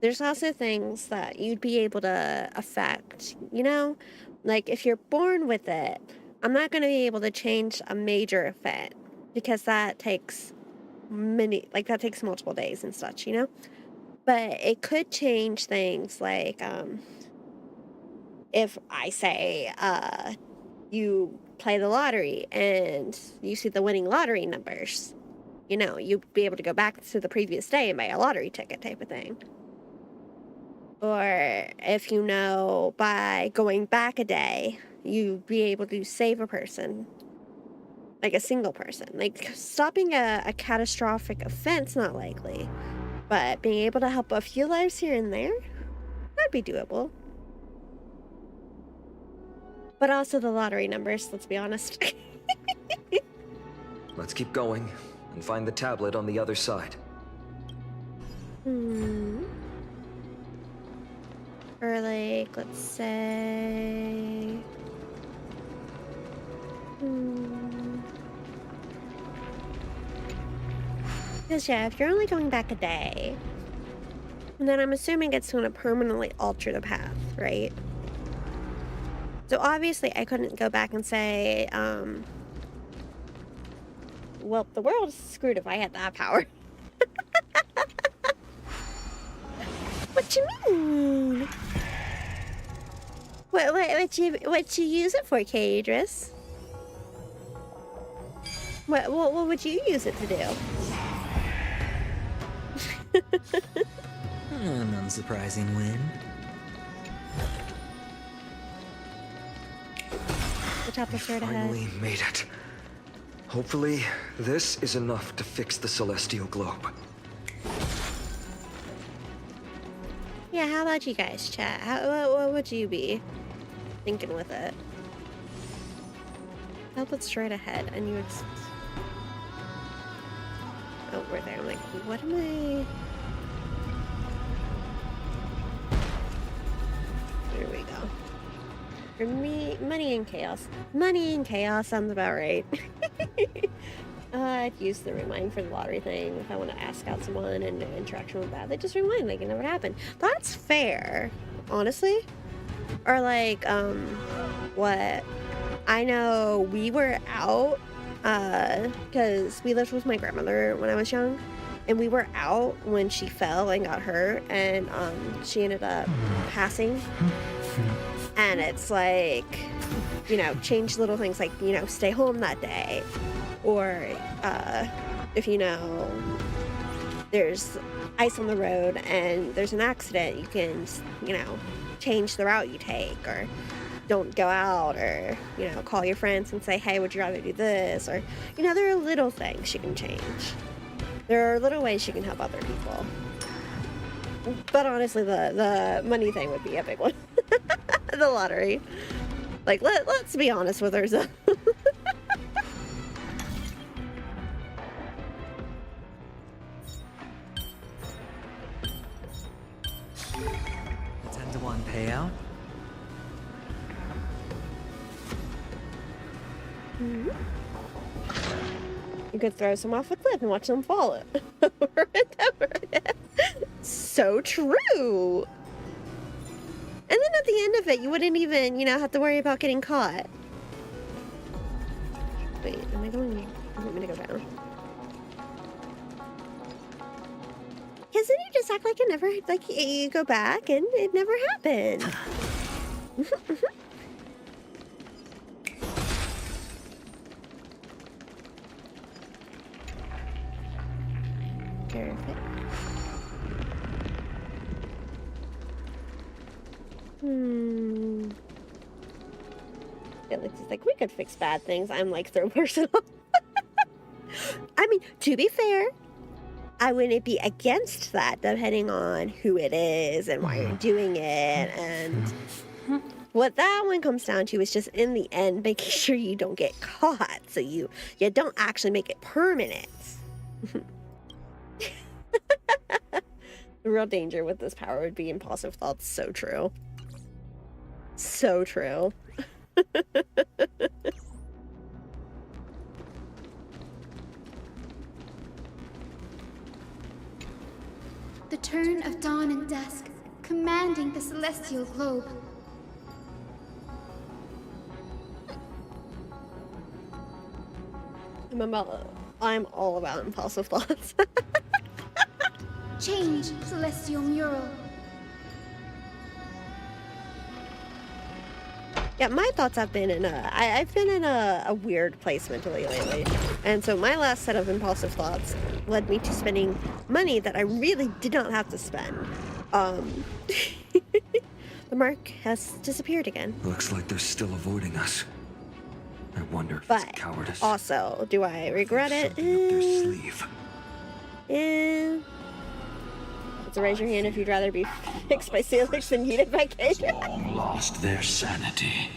There's also things that you'd be able to affect, you know? Like, if you're born with it, I'm not going to be able to change a major event, because that takes that takes multiple days and such, you know? But it could change things like, if I say, you play the lottery and you see the winning lottery numbers, you know, you'd be able to go back to the previous day and buy a lottery ticket type of thing. Or if you know by going back a day, you'd be able to save a person. Like a single person. Like, stopping a catastrophic offense, not likely. But being able to help a few lives here and there, that'd be doable. But also the lottery numbers, let's be honest. Let's keep going and find the tablet on the other side. Or like, let's say... Because yeah, if you're only going back a day, then I'm assuming it's going to permanently alter the path, right? So obviously I couldn't go back and say, well, the world is screwed if I had that power. What you mean? What you use it for, Kadris? What would you use it to do? An unsurprising win. The top is straight ahead. Finally made it. Hopefully, this is enough to fix the celestial globe. Yeah, how about you guys, chat? What would you be thinking with it? Help it straight ahead, and you. Oh, we're there. I'm like, what am I? There we go. For me, money and chaos. Money and chaos sounds about right. I'd use the remind for the lottery thing if I want to ask out someone and no interaction with that. They just remind like it never happened. That's fair, honestly. Or like, what? I know we were out, because we lived with my grandmother when I was young, and we were out when she fell and got hurt, and she ended up passing. And it's like, you know, change little things like, you know, stay home that day. Or if, you know, there's ice on the road and there's an accident, you can, you know, change the route you take, or don't go out, or, you know, call your friends and say, hey, would you rather do this? Or, you know, there are little things you can change. There are little ways you can help other people. But honestly, the money thing would be a big one. The lottery. Like, let's be honest with ourselves. A 10-to-1 payout? Mm-hmm. You could throw some off a cliff and watch them fall over and over. So true. And then at the end of it, you wouldn't even, you know, have to worry about getting caught. Wait, am I going? You want me to go down? Because then you just act like it never, like you go back and it never happened. Perfect. Felix is like, we could fix bad things. I'm like, throw person off. I mean, to be fair, I wouldn't be against that depending on who it is and why you're doing it. And what that one comes down to is just in the end, making sure you don't get caught. So you don't actually make it permanent. The real danger with this power would be impulsive thoughts. So true. So true. The turn of dawn and dusk, commanding the celestial globe. I'm all about impulsive thoughts. Change, celestial mural. Yeah, my thoughts have been in I've been in a weird place mentally lately. And so my last set of impulsive thoughts led me to spending money that I really did not have to spend. The mark has disappeared again. Looks like they're still avoiding us. I wonder if But it's cowardice. also, do I regret it? Something up their sleeve. So raise your hand if you'd rather be fixed by Salix than needed by Cage. Long lost their sanity.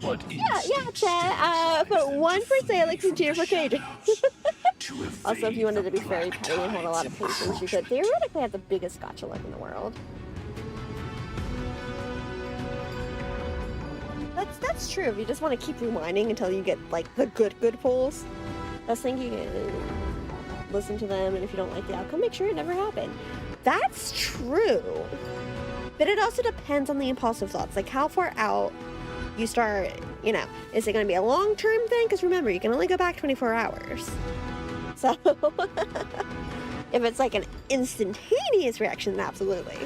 But Yeah, Chad. Put 1 for Salix and 2 for Cage. Also, if you wanted to be very petty and hold a lot of patience, you could theoretically have the biggest gotcha luck in the world. That's true. If you just want to keep rewinding until you get like the good pulls, best thing you can listen to them, and if you don't like the outcome, make sure it never happened. That's true. But it also depends on the impulsive thoughts, like how far out you start, you know, is it going to be a long-term thing? Because remember, you can only go back 24 hours. So if it's like an instantaneous reaction, then absolutely.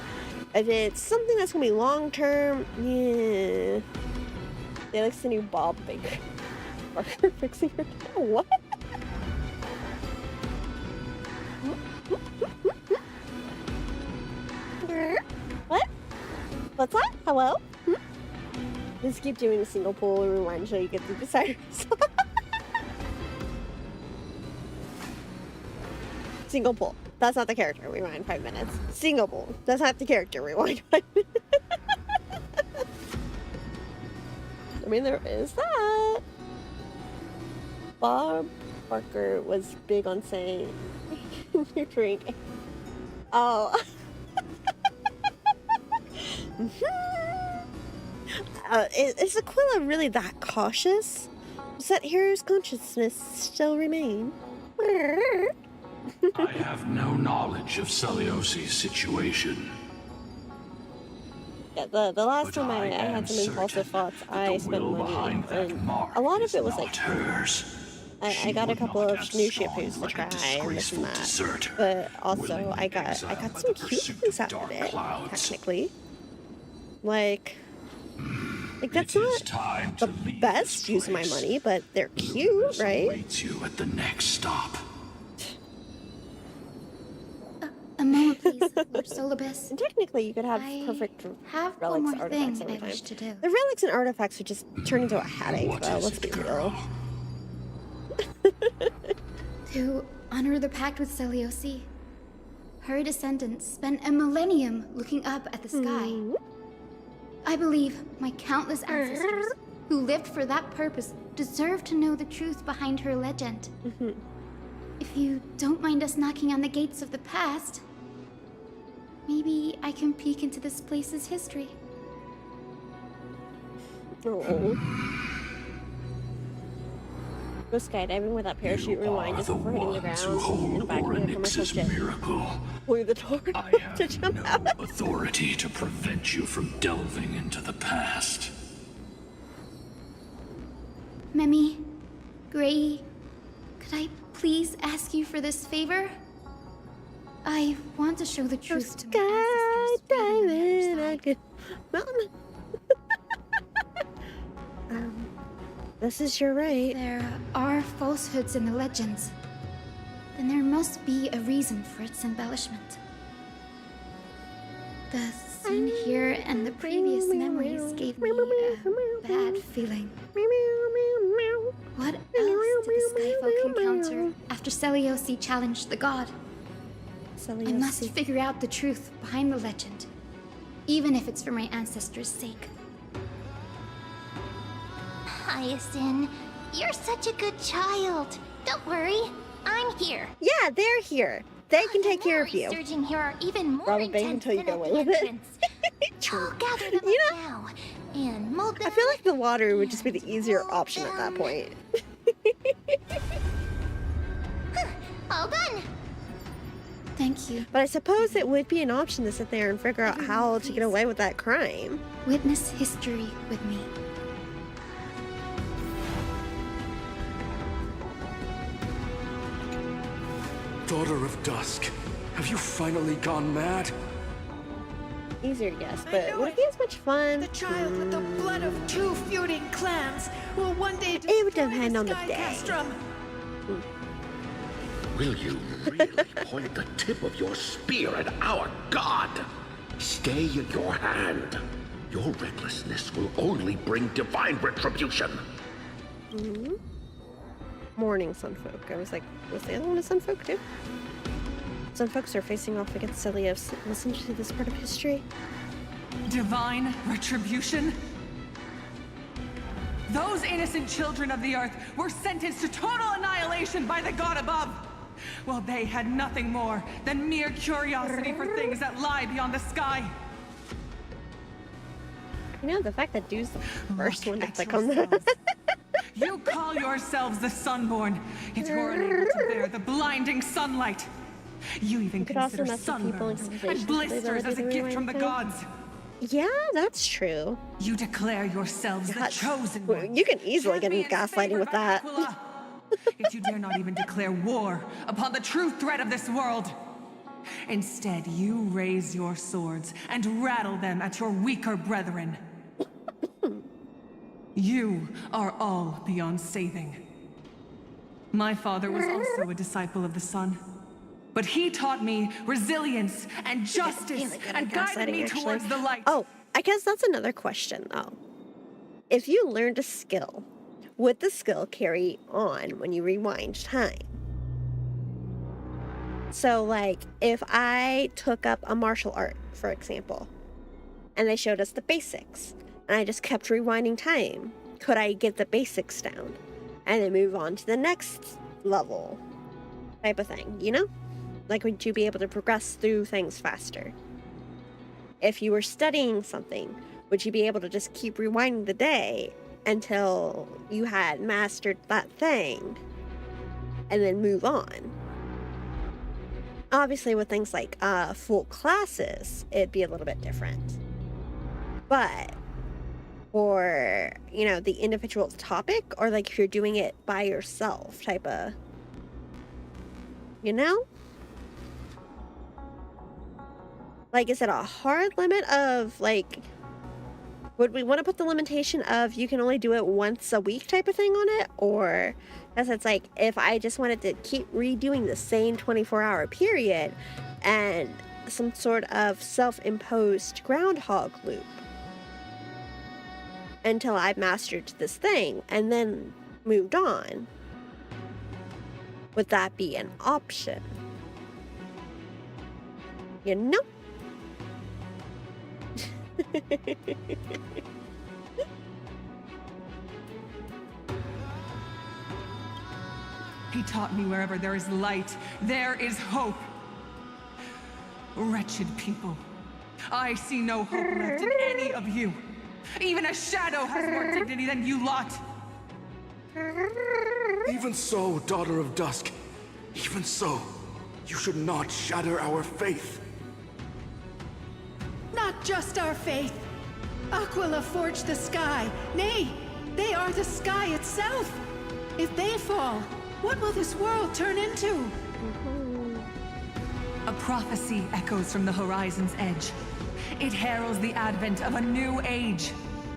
If it's something that's going to be long-term, yeah. They like the new Bob Baker. Barker fixing her. What? What? What's that? Hello? Just keep doing a single pull or rewind until you get the desired result. Single pull. That's not the character. Rewind 5 minutes. Single pull. That's not the character. Rewind 5 minutes. mean, there is that. Bob Barker was big on saying, "You drink." Oh. Is Aquila really that cautious? Does that hero's consciousness still remain? I have no knowledge of Celiosi's situation. Yeah, the last time I had some impulsive thoughts, I spent money, and a lot of it was like hers. I got a couple of new shampoos to try and this and that, but also I got some cute things out of it, technically. Like that's not the best use of my money, but they're cute, right? Awaits you at the next stop. A moment, please, Lord Solibus. And technically, you could have perfect relics and artifacts every time. The relics and artifacts would just turn into a headache, though. Let's be real. To honor the pact with Celiosi, her descendants spent a millennium looking up at the sky. I believe my countless ancestors who lived for that purpose deserve to know the truth behind her legend. If you don't mind us knocking on the gates of the past, maybe I can peek into this place's history. Oh. Go skydiving with that parachute rewind just before hitting the ground and back in a commercial jet. Blew the door to jump out. Authority to prevent you from delving into the past. Memi, Gray, could I please ask you for this favor? I want to show the truth to my ancestors. Mountain. This is your right. There are falsehoods in the legends. Then there must be a reason for its embellishment. The scene here and the previous memories gave me a bad feeling. What else did the Skyfolk encounter after Celiosi challenged the god? I must figure out the truth behind the legend, even if it's for my ancestors' sake. Hyacinth, you're such a good child. Don't worry, I'm here. Yeah, they're here. They can take care of you. Surging here are even more Probably intense until you than get at away the with it. entrance. I'll gather them up now and mold them. I feel like the water would just be the easier option at that point. All done. Thank you. But I suppose it would be an option to sit there and figure out how to get away with that crime. Witness history with me. Daughter of Dusk, have you finally gone mad? Easier to guess, but would it be as much fun? The child with the blood of two feuding clans will one day it would depend on the day. Castrum. Will you really point the tip of your spear at our god? Stay in your hand. Your recklessness will only bring divine retribution. Morning, Sunfolk. I was like, was the other one a Sunfolk too? Sunfolks are facing off against Celios. Listen to this part of history. Divine retribution? Those innocent children of the earth were sentenced to total annihilation by the god above. Well, they had nothing more than mere curiosity for things that lie beyond the sky. You know, the fact that Dew's the first one to click on that. You call yourselves the Sunborn, yet you're unable to bear the blinding sunlight. You even consider sunburns and blisters as a gift from the gods. Yeah, that's true. You declare yourselves the chosen one. You can easily get in gaslighting with that. Yet you dare not even declare war upon the true threat of this world. Instead, you raise your swords and rattle them at your weaker brethren. You are all beyond saving. My father was also a disciple of the sun, but he taught me resilience and justice and guided me towards the light. Oh, I guess that's another question, though. If you learned a skill, would the skill carry on when you rewind time? So, like, if I took up a martial art, for example, and they showed us the basics, and I just kept rewinding time, could I get the basics down and then move on to the next level type of thing, you know? Like, would you be able to progress through things faster? If you were studying something, would you be able to just keep rewinding the day until you had mastered that thing and then move on? Obviously, with things like full classes, it'd be a little bit different. But for, you know, the individual topic, or like if you're doing it by yourself type of, you know? Like, is it a hard limit of, like, would we want to put the limitation of you can only do it once a week type of thing on it? Or, because it's like, if I just wanted to keep redoing the same 24-hour period and some sort of self-imposed groundhog loop until I've mastered this thing and then moved on, would that be an option? You know? He taught me wherever there is light, there is hope. Wretched people. I see no hope left in any of you. Even a shadow has more dignity than you lot. Even so, Daughter of Dusk, even so, you should not shatter our faith. Not just our faith. Aquila forged the sky. Nay, they are the sky itself. If they fall, what will this world turn into? A prophecy echoes from the horizon's edge. It heralds the advent of a new age.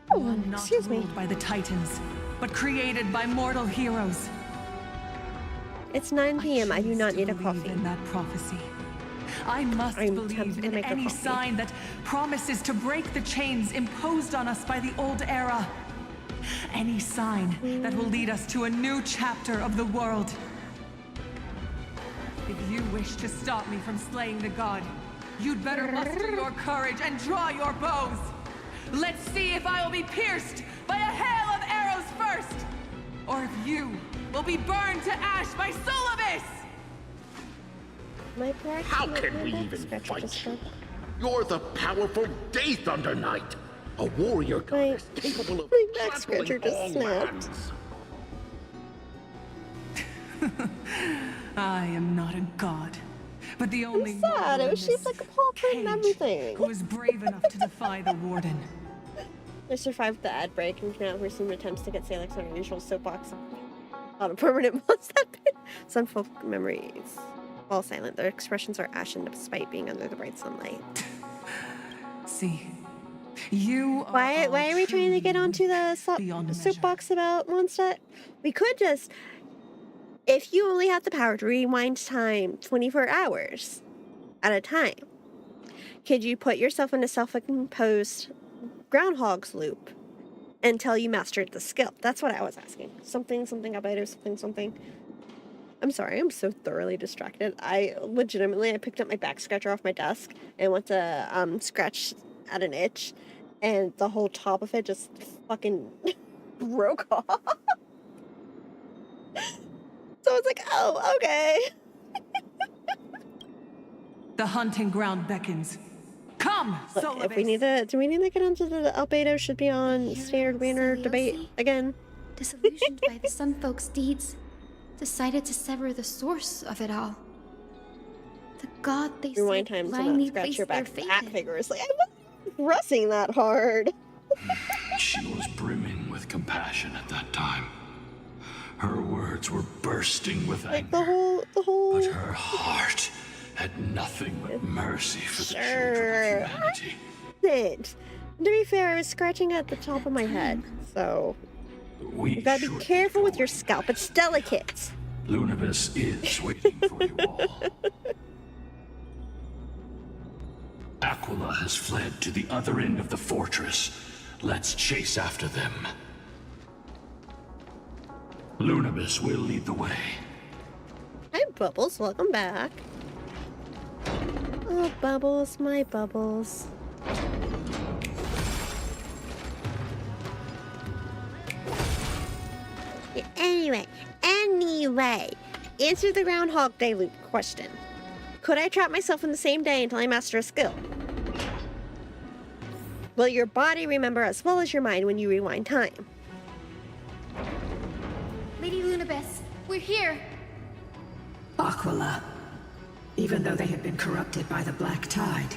One not ruled by the Titans, but created by mortal heroes. It's 9 p.m. I do not need a coffee. In that prophecy. I must believe in any sign that promises to break the chains imposed on us by the old era. Any sign that will lead us to a new chapter of the world. If you wish to stop me from slaying the god, you'd better muster your courage and draw your bows. Let's see if I will be pierced by a hail of arrows first, or if you will be burned to ash by Solobis! How can we even fight you? You're the powerful Day Thunder Knight, a warrior goddess capable of trampling all lands. I am not a god, but the only sad. It was shaped like a paw print and everything. Who is brave enough to defy the warden. I survived the ad break and cannot resume attempts to get Salix on her usual soapbox on a permanent mustache. Some folk memories fall silent. Their expressions are ashen despite being under the bright sunlight. See, you why are we trying to get onto the soapbox about Mondstadt? We could just, if you only have the power to rewind time 24 hours at a time, could you put yourself in a self-imposed groundhog's loop until you mastered the skill? That's what I was asking. Something about it, something. I'm sorry, I'm so thoroughly distracted. I picked up my back scratcher off my desk and went to scratch at an itch, and the whole top of it just fucking broke off. So I was like, oh, okay. The hunting ground beckons. Come, look, if we need to, do we need to get onto the Albedo should be on standard banner debate again? Disillusioned by the Sun Folk's deeds, decided to sever the source of it all. The god they rewind times and not scratch your back that vigorously. I wasn't pressing that hard. She was brimming with compassion at that time. Her words were bursting with anger. The whole. But her heart had nothing but mercy for the children of humanity. To be fair, I was scratching at the top of my head, so you gotta be careful with your scalp. It's delicate. Lunibus is waiting for you all. Aquila has fled to the other end of the fortress. Let's chase after them. Lunibus will lead the way. Hi, Bubbles. Welcome back. Oh, Bubbles, my Bubbles. Anyway, answer the Groundhog Day loop question. Could I trap myself in the same day until I master a skill? Will your body remember as well as your mind when you rewind time? Lady Lunabis, we're here. Aquila. Even though they have been corrupted by the Black Tide,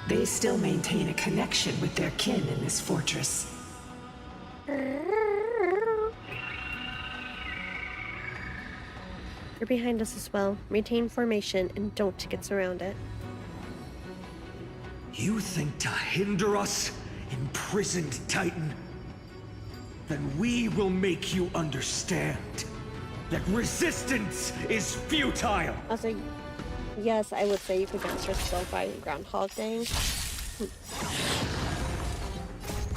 they still maintain a connection with their kin in this fortress. They're behind us as well. Retain formation and don't get surrounded. You think to hinder us, imprisoned Titan? Then we will make you understand that resistance is futile! Also, yes, I would say you could master skill by Groundhog Day.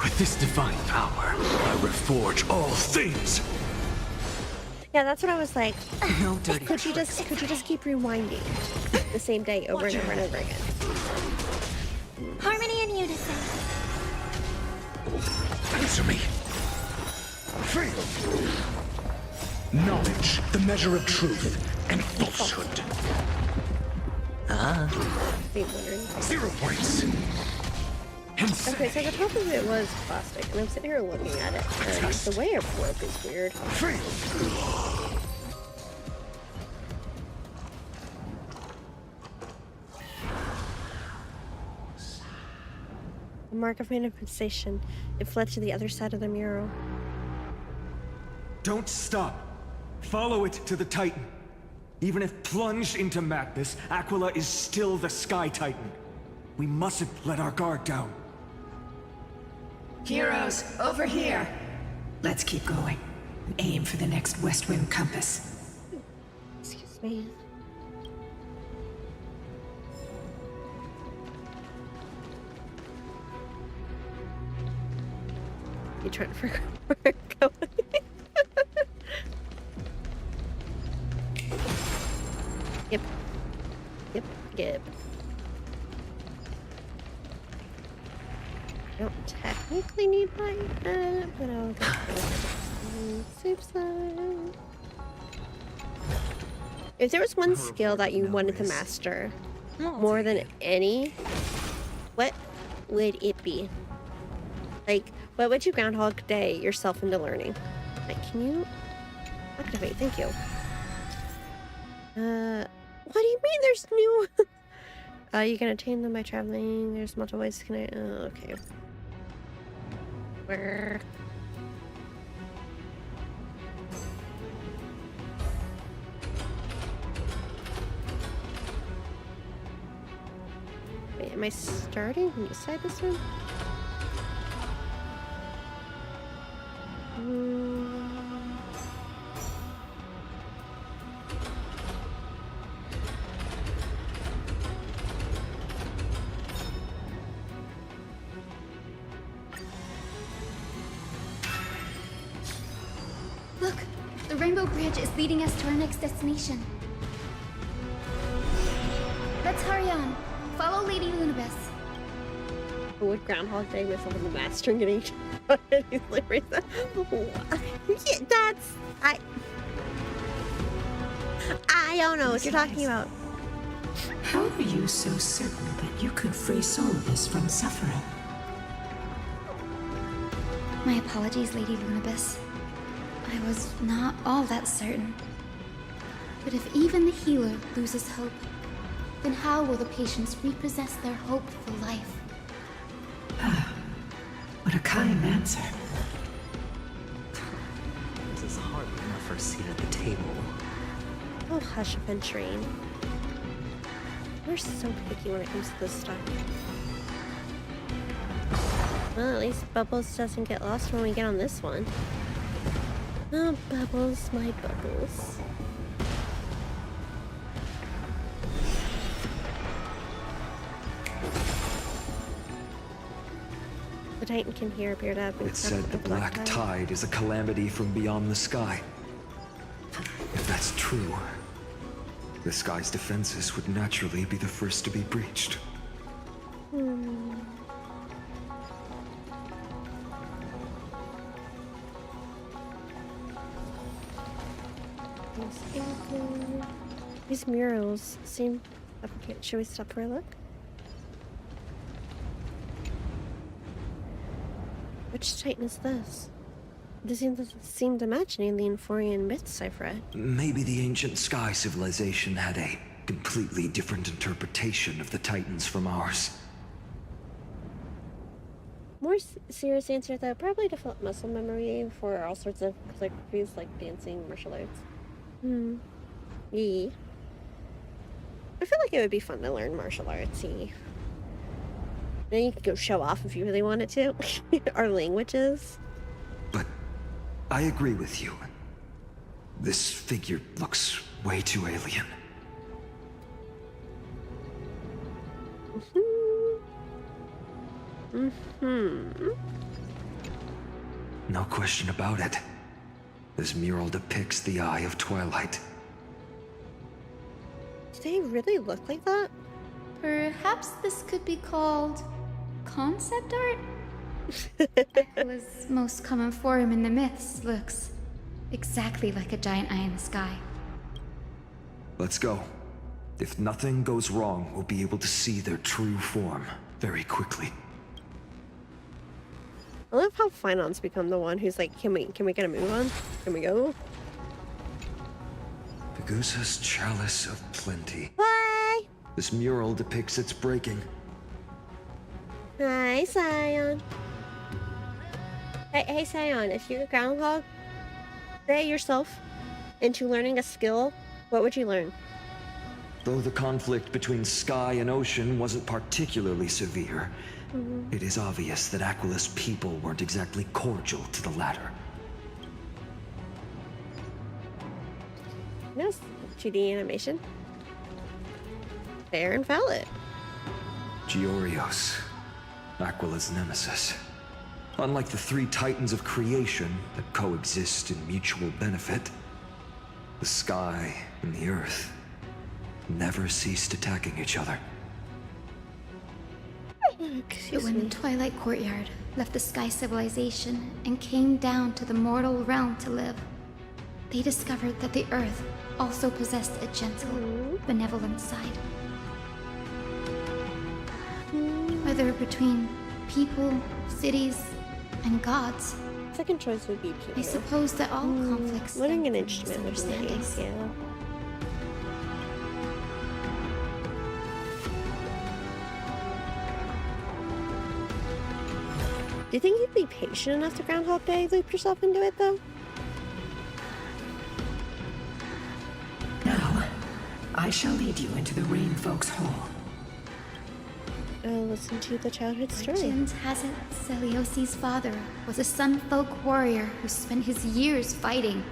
With this divine power, I reforge all things! Yeah, that's what I was like. No dirty Could you just keep rewinding the same day over and over and over again? Harmony and unison. Answer me! Knowledge, the measure of truth, and falsehood. Be wondering. 0 points. Okay, so the top of it was plastic, and I'm sitting here looking at it, and the way it broke is weird. A mark of manifestation. It fled to the other side of the mural. Don't stop. Follow it to the Titan. Even if plunged into madness, Aquila is still the Sky Titan. We mustn't let our guard down. Heroes, over here! Let's keep going. And aim for the next West Rim compass. Excuse me. You trying to figure out where I'm going? Yep. Yep. Yep. I don't technically need my but I'll go soup slide. If there was one skill that you wanted to master more than any, what would it be? Like, what would you Groundhog Day yourself into learning? Like, can you activate? Thank you. What do you mean there's new? You can attain them by traveling. There's multiple ways to connect. Okay. Where? Wait, am I starting from inside this one? Look, the Rainbow Bridge is leading us to our next destination. Let's hurry on. Follow Lady Lunabis. Would Groundhog Day myself in the mastering at each one of these lyrics? Yeah, that's... I don't know what you're talking about. How are you so certain that you could free Solidus from suffering? My apologies, Lady Lunabis. I was not all that certain. But if even the healer loses hope, then how will the patients repossess their hope for life? What a kind answer. This is hardly enough for a seat at the table. Oh, hush up and train. We're so picky when it comes to this stuff. Well, at least Bubbles doesn't get lost when we get on this one. Oh, Bubbles, my Bubbles. The Titan can hear appeared up. It said the Black Tide is a calamity from beyond the sky. If that's true, the sky's defenses would naturally be the first to be breached. These murals seem... Okay, should we stop for a look? Which Titan is this? It seem to match any of the Enforian myths I've read. Maybe the ancient sky civilization had a completely different interpretation of the Titans from ours. More serious answer though, probably develop muscle memory for all sorts of calligraphies like dancing, martial arts. Yeah. I feel like it would be fun to learn martial arts. Then you could go show off if you really wanted to. Our languages. But I agree with you. This figure looks way too alien. No question about it. This mural depicts the Eye of Twilight. Do they really look like that? Perhaps this could be called concept art? Aquala's most common form in the myths looks exactly like a giant eye in the sky. Let's go. If nothing goes wrong, we'll be able to see their true form very quickly. I love how Finon's become the one who's like, can we get a move on? Can we go? Pegusa's Chalice of Plenty. Bye! This mural depicts its breaking. Hi, Scion. Hey, Scion, if you could groundhog day yourself into learning a skill, what would you learn? Though the conflict between sky and ocean wasn't particularly severe, it is obvious that Aquala's people weren't exactly cordial to the latter. Yes, 2D animation. Fair and valid. Giorios, Aquala's nemesis. Unlike the three titans of creation that coexist in mutual benefit, the sky and the earth never ceased attacking each other. But when the Twilight Courtyard left the Sky Civilization and came down to the mortal realm to live, they discovered that the Earth also possessed a gentle, benevolent side. Whether between people, cities, and gods, second choice would be people. I suppose that all conflicts learning an stem from instrument would be misunderstandings. nice, yeah. Do you think you'd be patient enough to Groundhog Day loop yourself into it, though? Now, I shall lead you into the Rain Folks Hall. I'll listen to the childhood story. Legend has it Celiosi's father was a Sunfolk warrior who spent his years fighting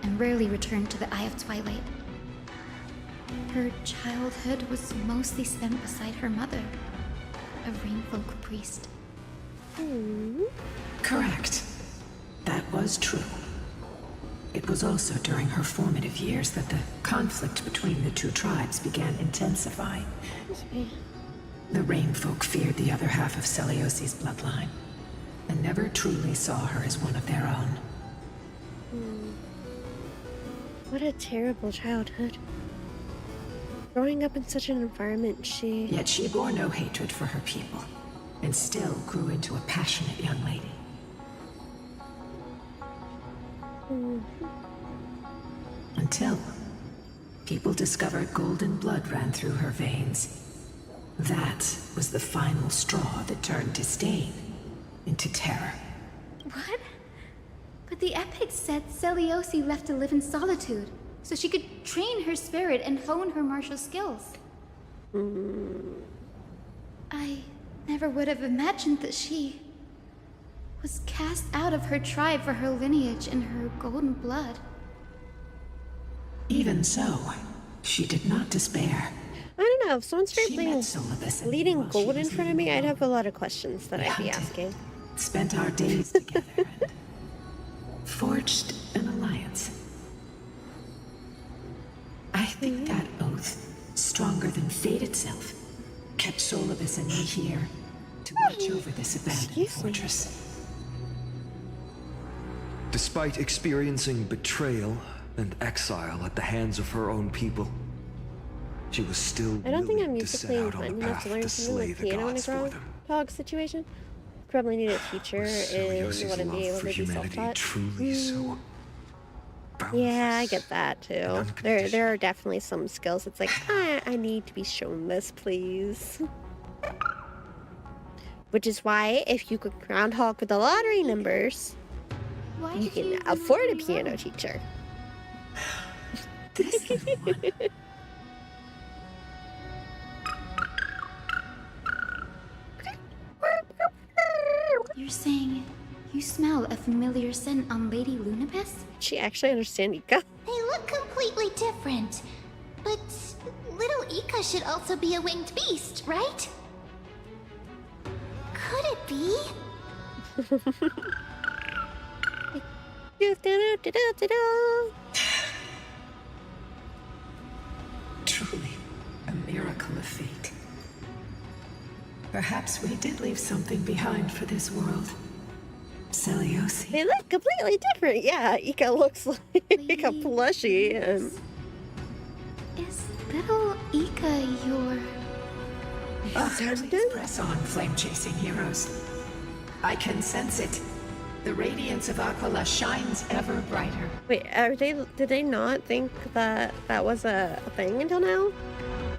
and rarely returned to the Eye of Twilight. Her childhood was mostly spent beside her mother, a Rainfolk priest. Correct. That was true. It was also during her formative years that the conflict between the two tribes began intensifying. The Rainfolk feared the other half of Celiosi's bloodline, and never truly saw her as one of their own. What a terrible childhood. Growing up in such an environment, Yet she bore no hatred for her people, and still grew into a passionate young lady. Until people discovered golden blood ran through her veins. That was the final straw that turned disdain into terror. What? But the epics said Celiosi left to live in solitude, so she could train her spirit and hone her martial skills. I never would have imagined that she was cast out of her tribe for her lineage and her golden blood. Even so, she did not despair. I don't know, if someone started leading gold in front of me, I'd have a lot of questions that I'd be asking. Spent our days together and forged an alliance. I think that oath, stronger than fate itself, kept Solibus and me here to watch over this abandoned fortress. Despite experiencing betrayal, and exile at the hands of her own people, she was still I don't think I'm willing to used to set playing out on fun the enough path to learn to something slay like the piano in a gods for them. Groundhog situation. Probably need a teacher and Celiosi's wouldn't be love able for to be humanity self-taught. truly so Yeah, I get that too. There are definitely some skills. It's like I need to be shown this, please. Which is why if you could groundhog with the lottery numbers, you can afford a piano teacher. You're saying you smell a familiar scent on Lady Lunabis? She actually understands Ika. They look completely different. But little Ika should also be a winged beast, right? Could it be? Truly, a miracle of fate. Perhaps we did leave something behind for this world. Celiosi. They look completely different. Yeah, Ika looks like a plushie. Is little Ika your... Please press on, flame-chasing heroes. I can sense it. The radiance of Aquila shines ever brighter. Wait, did they not think that that was a thing until now?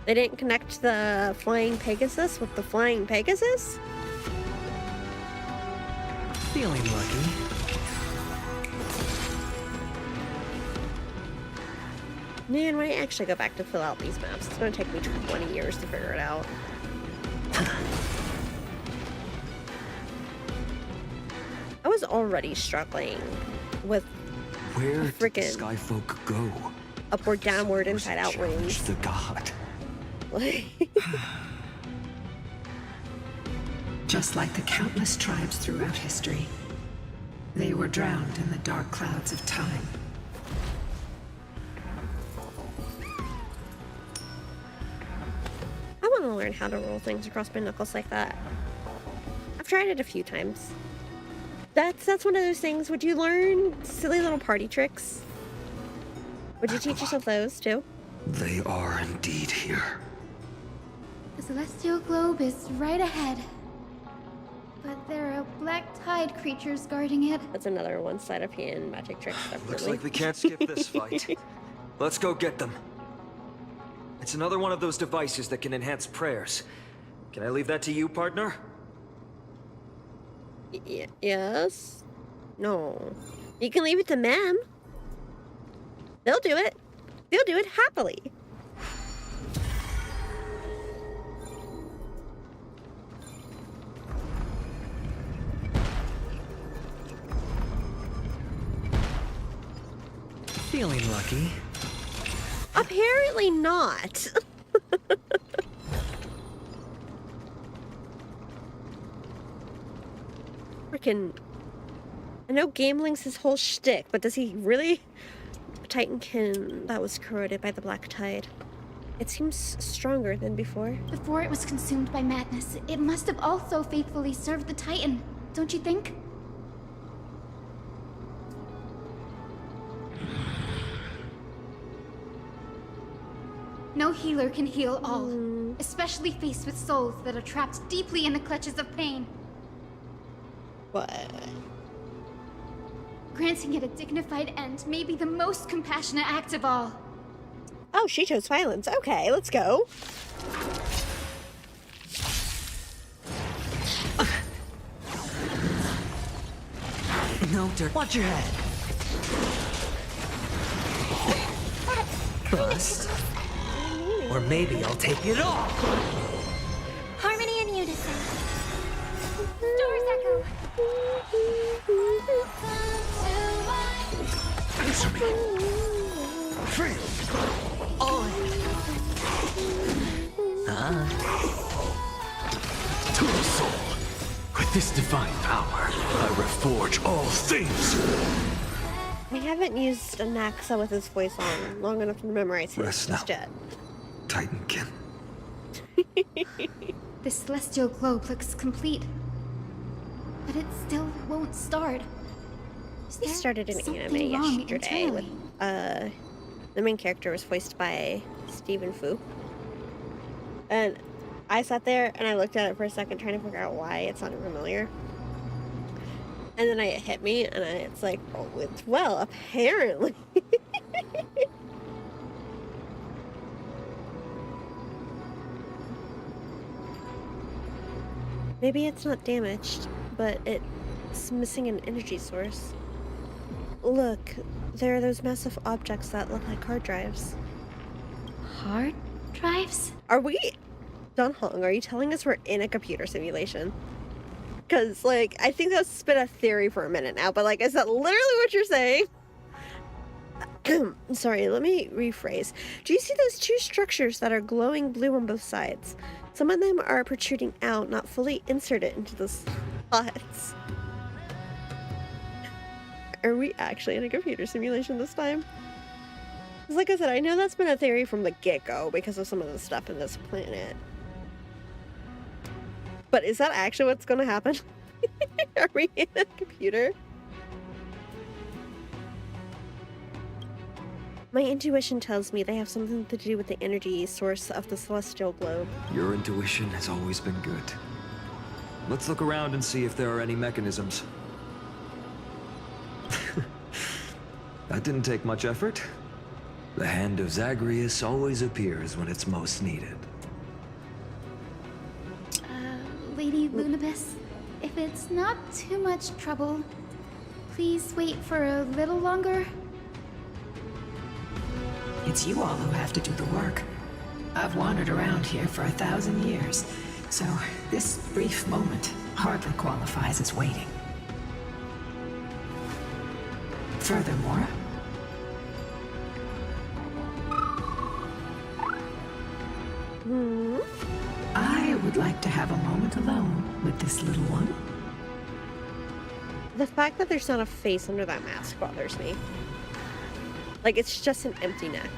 They didn't connect the flying Pegasus with the flying Pegasus? Feeling lucky. Man, when I actually go back to fill out these maps, it's gonna take me 20 years to figure it out. I was already struggling with Where did the freaking Skyfolk go? upward, downward, inside out Challenge rings. the god. Just like the countless tribes throughout history, they were drowned in the dark clouds of time. I want to learn how to roll things across my knuckles like that. I've tried it a few times. That's one of those things. Would you learn silly little party tricks? Would you teach yourself those too? They are indeed here. The celestial globe is right ahead. But there are black tide creatures guarding it. That's another one side of hand magic trick stuff. Looks like we can't skip this fight. Let's go get them. It's another one of those devices that can enhance prayers. Can I leave that to you, partner? Yes. No. You can leave it to Mem. They'll do it. They'll do it happily. Feeling lucky. Apparently not. Freaking. I know Gambling's his whole shtick, but does he really? Titankin that was corroded by the black tide. It seems stronger than before. Before it was consumed by madness, it must have also faithfully served the Titan, don't you think? No healer can heal all, especially faced with souls that are trapped deeply in the clutches of pain. What? Granting it a dignified end may be the most compassionate act of all. Oh, she chose violence. Okay, let's go. No, Dirk, watch your head. Bust. Or maybe I'll take it off. Harmony and unison. Doors echo. Answer me. Trail. On. To the soul. With this divine power, I reforge all things. I haven't used an Naxa with his voice on long enough to memorize his Rest just yet. Titankin. The celestial globe looks complete. But it still won't start. He started an anime something wrong yesterday with internally? the main character was voiced by Stephen Fu. And I sat there and I looked at it for a second trying to figure out why it sounded familiar. And then it hit me and it's like, oh, it's well, apparently. Maybe it's not damaged, but it's missing an energy source. Look, there are those massive objects that look like hard drives. Hard drives? Are we... Don Hong, are you telling us we're in a computer simulation? Because, like, I think that's been a theory for a minute now, but, like, is that literally what you're saying? Sorry, let me rephrase. Do you see those two structures that are glowing blue on both sides? Some of them are protruding out, not fully inserted into the slots. Are we actually in a computer simulation this time? Because like I said, I know that's been a theory from the get-go because of some of the stuff in this planet. But is that actually what's going to happen? Are we in a computer? My intuition tells me they have something to do with the energy source of the celestial globe. Your intuition has always been good. Let's look around and see if there are any mechanisms. That didn't take much effort. The hand of Zagreus always appears when it's most needed. Lady Lunabis, if it's not too much trouble, please wait for a little longer. It's you all who have to do the work. I've wandered around here for 1,000 years, so this brief moment hardly qualifies as waiting. Furthermore, I would like to have a moment alone with this little one. The fact that there's not a face under that mask bothers me. Like, it's just an empty neck.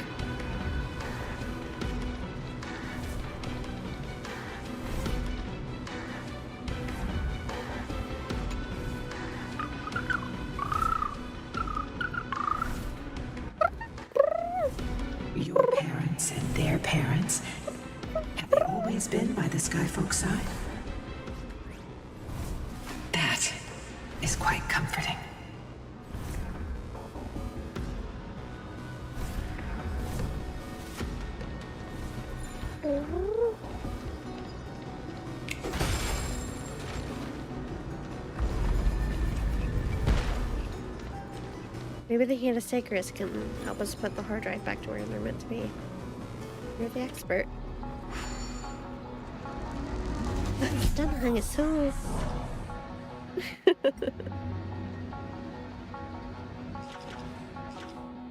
Your parents and their parents, have they always been by the Skyfolk side? That is quite comforting. Maybe the hand of Zagreus can help us put the hard drive back to where they're meant to be. You're the expert. Stunning is so... I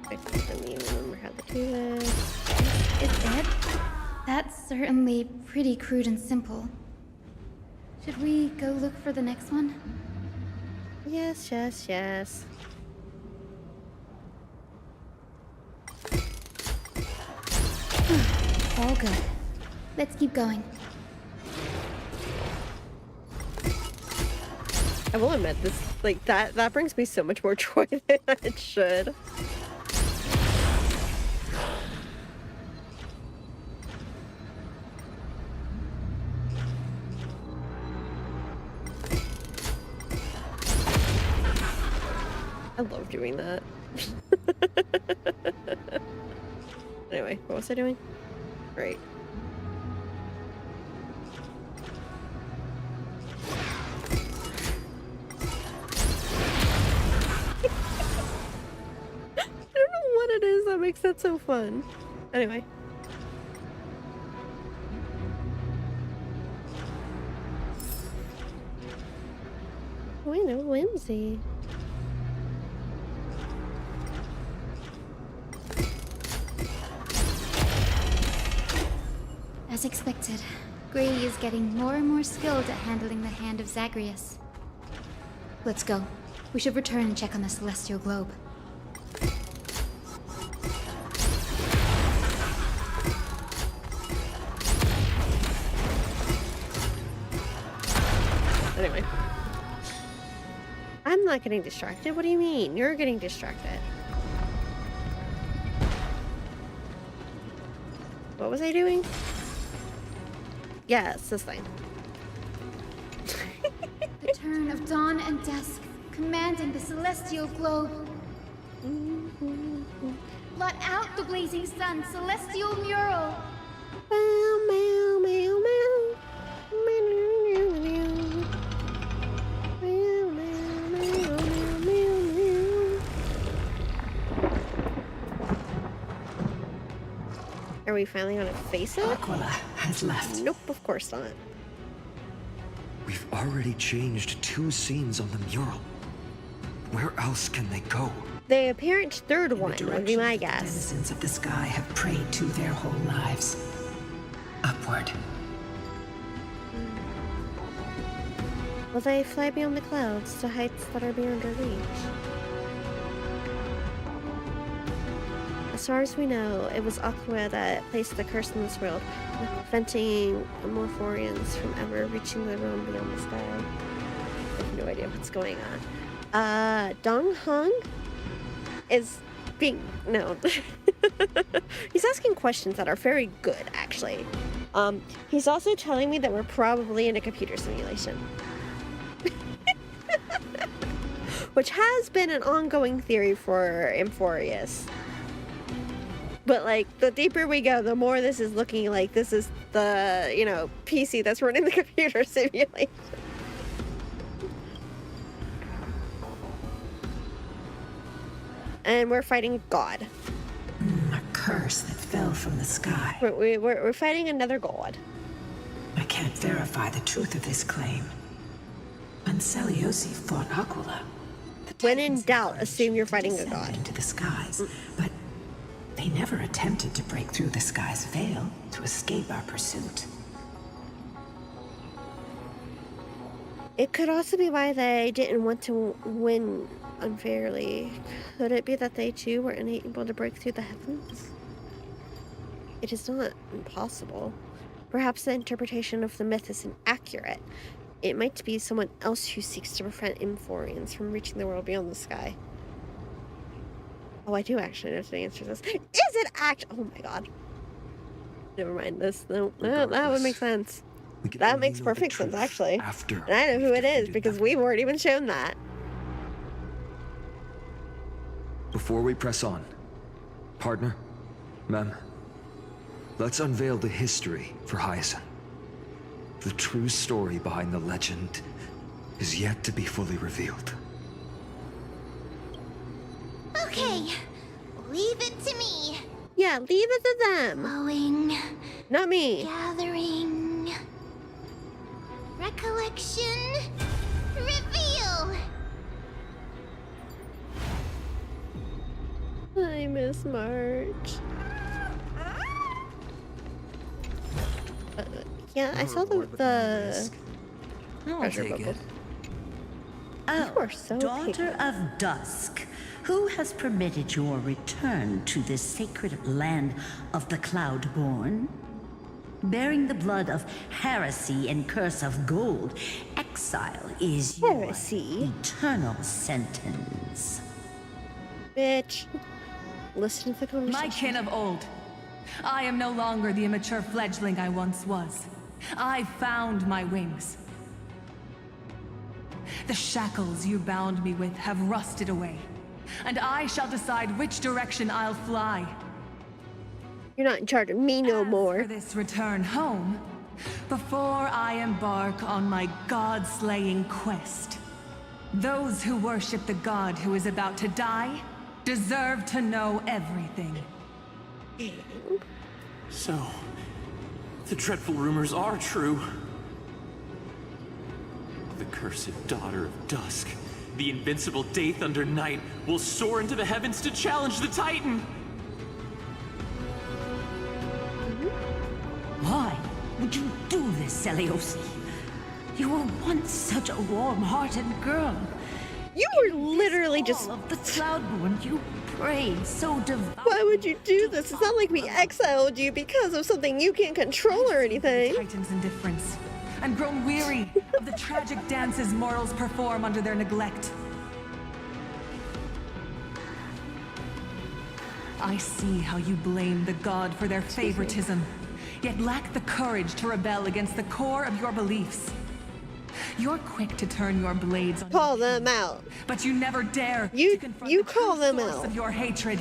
don't even remember how to do this. It's dead? That's certainly pretty crude and simple. Should we go look for the next one? Yes, yes, yes. All good. Let's keep going. I will admit this, like, that brings me so much more joy than it should. I love doing that. Anyway, what was I doing? Great. I don't know what it is that makes that so fun. Anyway. Oh, I know, whimsy. As expected, Grady is getting more and more skilled at handling the hand of Zagreus. Let's go. We should return and check on the celestial globe. Anyway. I'm not getting distracted. What do you mean? You're getting distracted. What was I doing? Yeah, it's this thing. The turn of dawn and dusk, commanding the celestial globe. Blot out the blazing sun, celestial mural. Meow, meow, meow, meow. Meow, meow, meow. Meow, meow, meow, meow, meow, meow. Are we finally gonna face it? Aquila has left. Nope, of course not. We've already changed 2 scenes on the mural. Where else can they go? The apparent third one would be my guess. Denizens of the sky have prayed to their whole lives. Upward. Will they fly beyond the clouds to heights that are beyond our reach? As far as we know, it was Aquila that placed the curse in this world, preventing Morphorians from ever reaching the realm beyond the sky. I have no idea what's going on. Dong Hong is being known. He's asking questions that are very good, actually. He's also telling me that we're probably in a computer simulation. Which has been an ongoing theory for Amphorius. But, like, the deeper we go, the more this is looking like this is the, you know, PC that's running the computer simulation. And we're fighting God. A curse that fell from the sky. We're fighting another god. I can't verify the truth of this claim. When Seliosi fought Aquila, when in doubt, assume you're fighting a god. Into the skies, but they never attempted to break through the sky's veil to escape our pursuit. It could also be why they didn't want to win unfairly. Could it be that they too were unable to break through the heavens? It is not impossible. Perhaps the interpretation of the myth is inaccurate. It might be someone else who seeks to prevent Amphorians from reaching the world beyond the sky. Oh, I do actually know the answer to this. Is it oh my god. Never mind this. No, that would make sense. That makes perfect sense, actually. And I know who it is because we weren't even shown that. Before we press on, partner, ma'am, let's unveil the history for Hyacinth. The true story behind the legend is yet to be fully revealed. Okay, leave it to me. Yeah, leave it to them. Flowing. Not me. Gathering. Recollection. Reveal. I miss March. Yeah, I saw the treasure bubble. Oh, You are so daughter picky. of dusk, who has permitted your return to this sacred land of the Cloudborn? Bearing the blood of heresy and curse of gold, exile is your eternal sentence. Bitch. Listen to the conversation. My kin of old. I am no longer the immature fledgling I once was. I found my wings. The shackles you bound me with have rusted away, and I shall decide which direction I'll fly. You're not in charge of me no more. For this return home, before I embark on my god-slaying quest, those who worship the god who is about to die deserve to know everything. So, the dreadful rumors are true. The cursed daughter of dusk, the invincible Day-Thunder Knight, will soar into the heavens to challenge the Titan! Why would you do this, Seliosi? You were once such a warm-hearted girl. You were literally just of the Cloudborn. You prayed so devoutly. Why would you do this? It's not like we exiled you because of something you can't control or anything. Titan's indifference, and grown weary of the tragic dances mortals perform under their neglect. I see how you blame the god for their favoritism, yet lack the courage to rebel against the core of your beliefs. You're quick to turn your blades on call them out, but you never dare you to confront you the call true them source out of your hatred.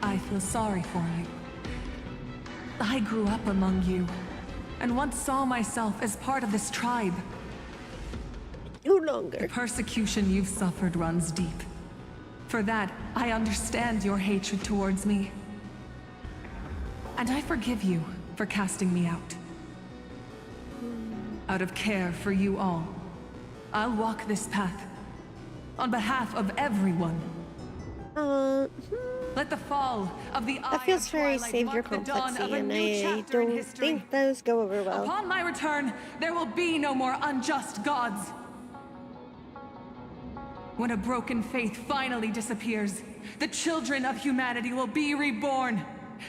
I feel sorry for you. I grew up among you, and once saw myself as part of this tribe. No longer. The persecution you've suffered runs deep. For that, I understand your hatred towards me. And I forgive you for casting me out. Out of care for you all, I'll walk this path on behalf of everyone. Let the fall of the that feels very savior complexy, and I don't think those go over well. Upon my return, there will be no more unjust gods. When a broken faith finally disappears, the children of humanity will be reborn.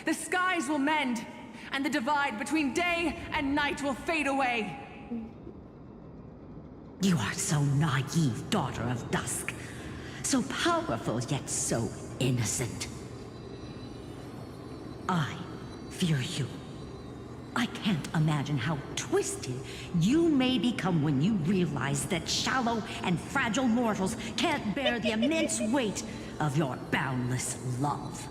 The skies will mend, and the divide between day and night will fade away. You are so naive, daughter of dusk. So powerful, yet so innocent. I fear you. I can't imagine how twisted you may become when you realize that shallow and fragile mortals can't bear the immense weight of your boundless love.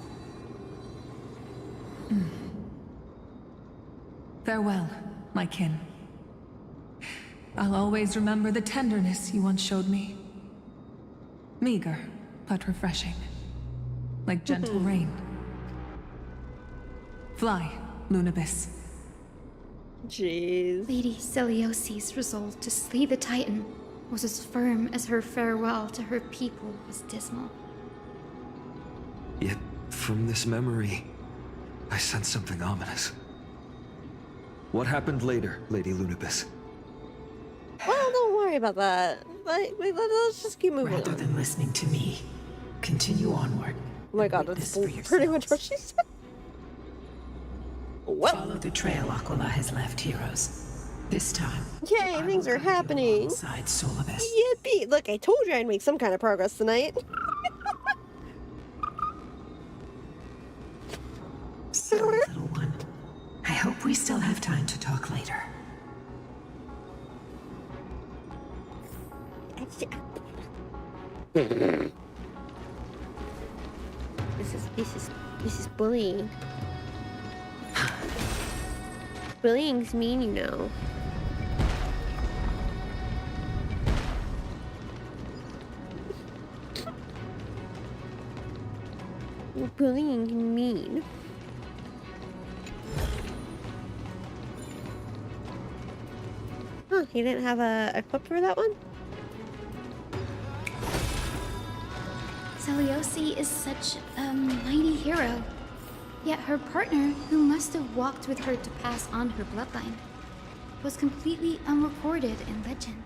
Farewell, my kin. I'll always remember the tenderness you once showed me. Meager, but refreshing. Like gentle rain. Fly, Lunabis. Jeez. Lady Celiosi's resolve to slay the Titan was as firm as her farewell to her people was dismal. Yet, from this memory, I sense something ominous. What happened later, Lady Lunabis? Well, don't worry about that. Let's just keep moving Rather on. than listening to me, continue onward. Oh my god, that's pretty much what she said. What? Follow the trail Aquila has left, heroes. This time, Yay, things are happening. alongside Solibus. Yippee! Look, I told you I'd make some kind of progress tonight. So, little one, I hope we still have time to talk later. This is bullying. Bullying's mean, you know. Bullying's mean. Huh, he didn't have a clip for that one? Celiosi is such a mighty hero. Yet her partner, who must have walked with her to pass on her bloodline, was completely unrecorded in legend.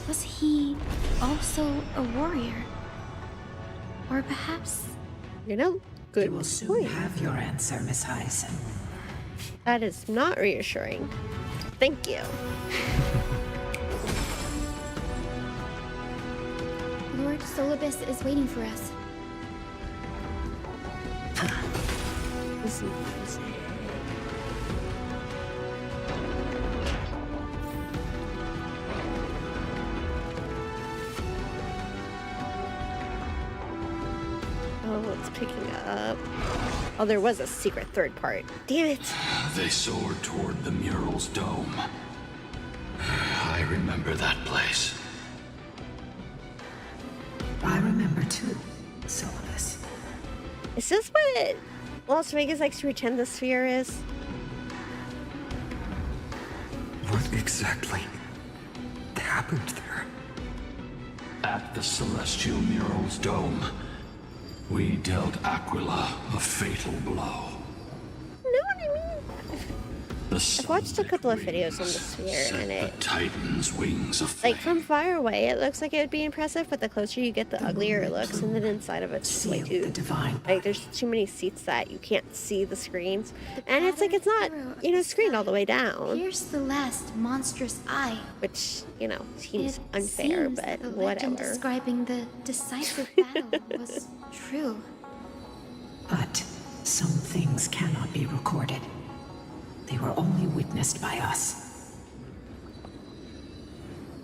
Was he also a warrior? Or perhaps... You know, good You will soon point. have your answer, Miss Hyson. That is not reassuring. Thank you. Lord Solibus is waiting for us. This is oh, it's picking up. Oh, there was a secret third part. Damn it. They soared toward the mural's dome. I remember that place. I remember too, Solibus. Is this what Las Vegas likes to pretend the sphere is? What exactly happened there? At the celestial mural's dome, we dealt Aquila a fatal blow. No, what I mean. I've watched a couple of videos on the sphere, and it, Titan's wings of like, from far away, it looks like it would be impressive, but the closer you get, the uglier it looks, and then inside of it's just way too, like, there's too many seats that you can't see the screens, and it's like, it's not, you know, screened all the way down. Here's the last monstrous eye. Which, you know, seems It unfair, seems but the legend whatever. describing the decisive battle was true. But some things cannot be recorded. They were only witnessed by us.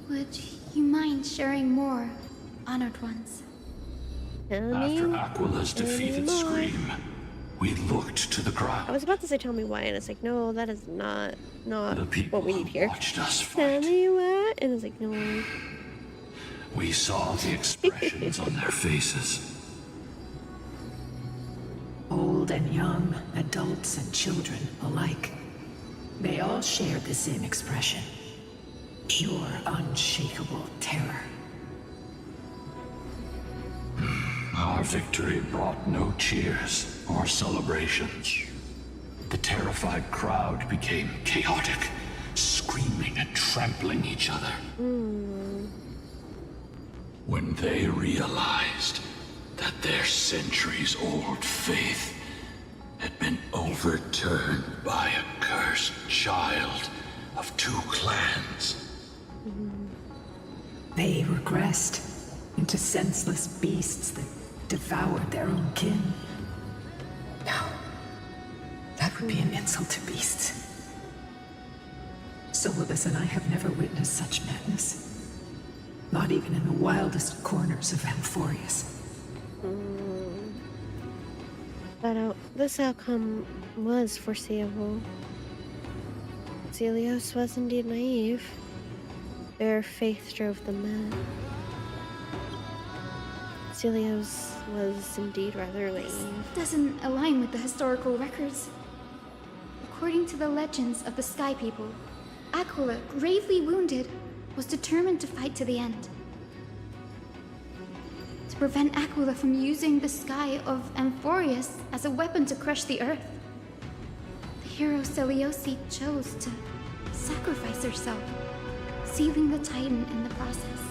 Would you mind sharing more, honored ones? After Aquila's defeated Scream, we looked to the ground. I was about to say tell me why, and it's like, no, that is not what we need here. Watched us Tell me what? And it's like, no. We saw the expressions on their faces. Old and young, adults and children alike. They all shared the same expression. Pure, unshakable terror. Our victory brought no cheers or celebrations. The terrified crowd became chaotic, screaming and trampling each other. When they realized that their centuries-old faith had been overturned by a cursed child of two clans. They regressed into senseless beasts that devoured their own kin. No, that would be an insult to beasts. Solus and I have never witnessed such madness. Not even in the wildest corners of Amphorius. But this outcome was foreseeable. Celios was indeed naive. Their faith drove them mad. Celios was indeed rather naive. Doesn't align with the historical records. According to the legends of the Sky People, Aquila, gravely wounded, was determined to fight to the end. To prevent Aquila from using the sky of Amphorius as a weapon to crush the earth, the hero Celiosi chose to sacrifice herself, sealing the Titan in the process.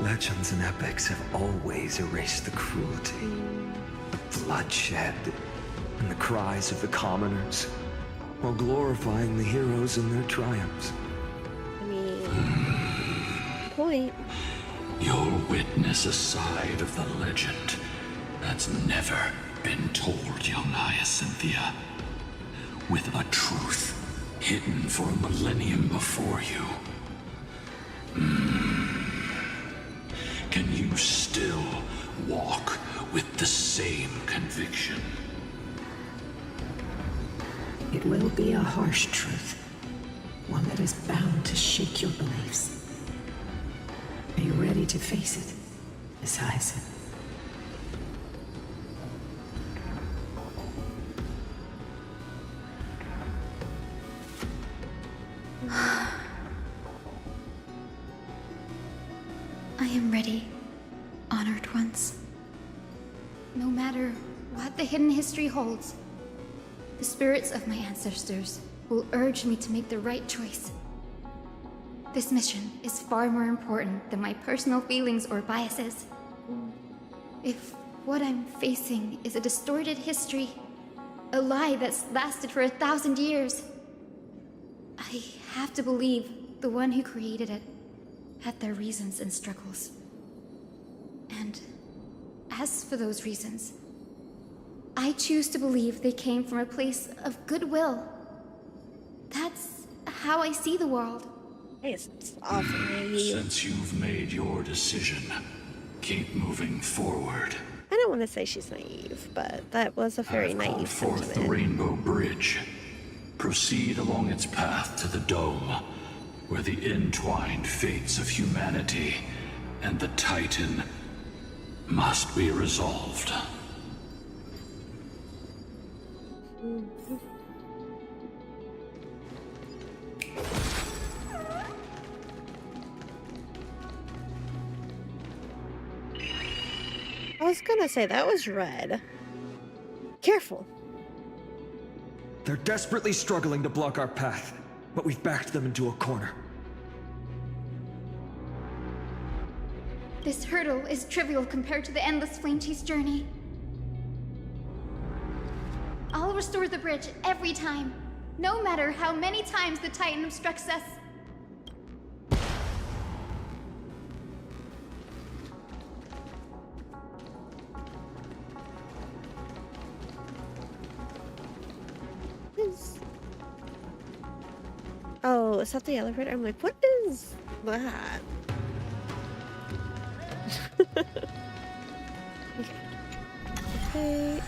Legends and epics have always erased the cruelty, the bloodshed, and the cries of the commoners, while glorifying the heroes and their triumphs. I mean, point. You'll witness a side of the legend that's never been told, young Hyacinthia, with a truth hidden for a millennium before you. Can you still walk with the same conviction? It will be a harsh truth. One that is bound to shake your beliefs. Are you ready to face it, Miss Hyacinth? I am ready, honored ones. No matter what the hidden history holds, the spirits of my ancestors will urge me to make the right choice. This mission is far more important than my personal feelings or biases. If what I'm facing is a distorted history, a lie that's lasted for 1,000 years, I have to believe the one who created it had their reasons and struggles. And as for those reasons, I choose to believe they came from a place of goodwill. That's how I see the world. It's awful naive. Since you've made your decision, keep moving forward. I don't want to say she's naive, but that was a very I've naive called forth the sentiment. Rainbow Bridge. Proceed along its path to the Dome, where the entwined fates of humanity and the Titan must be resolved. I was gonna say that was red. Careful. They're desperately struggling to block our path, but we've backed them into a corner. This hurdle is trivial compared to the endless flame chase journey. I'll restore the bridge every time, no matter how many times the Titan obstructs us. Oh, is that the elevator? I'm like, what is that? Okay.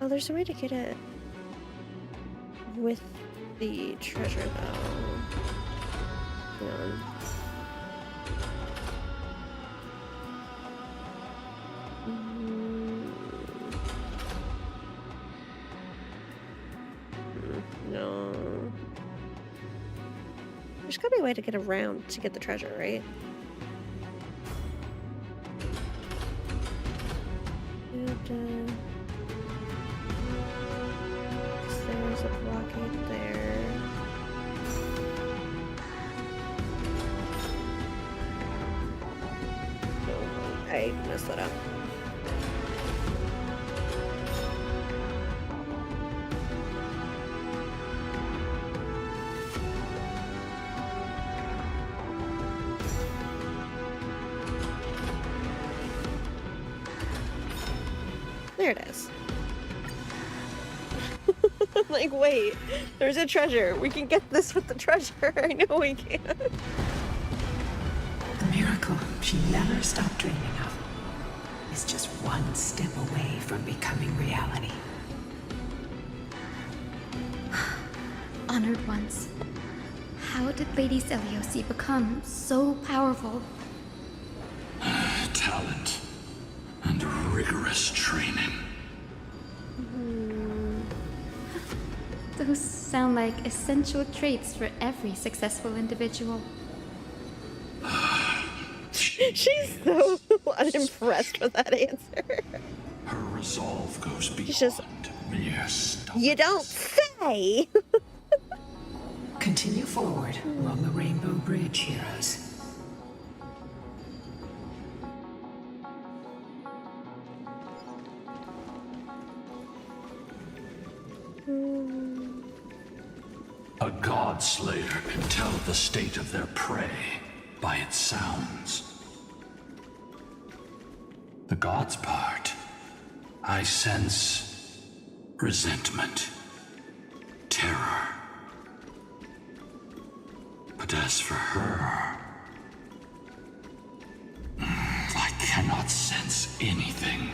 Oh, there's a way to get it with the treasure, though. Hang on. No. There's gotta be a way to get around to get the treasure, right? There's a blockade there. Oh, I messed that up. There it is. Like, wait, there's a treasure. We can get this with the treasure. I know we can. The miracle she never stopped dreaming of is just one step away from becoming reality. Honored ones, how did Lady Seliosi become so powerful? Talent and rigorous training. Those sound like essential traits for every successful individual. She's so unimpressed with that answer. Her resolve goes beyond just, mere stubbornness. You don't say! Continue forward along the Rainbow Bridge, heroes. A god slayer can tell the state of their prey by its sounds. The god's part, I sense resentment, terror. But as for her, I cannot sense anything.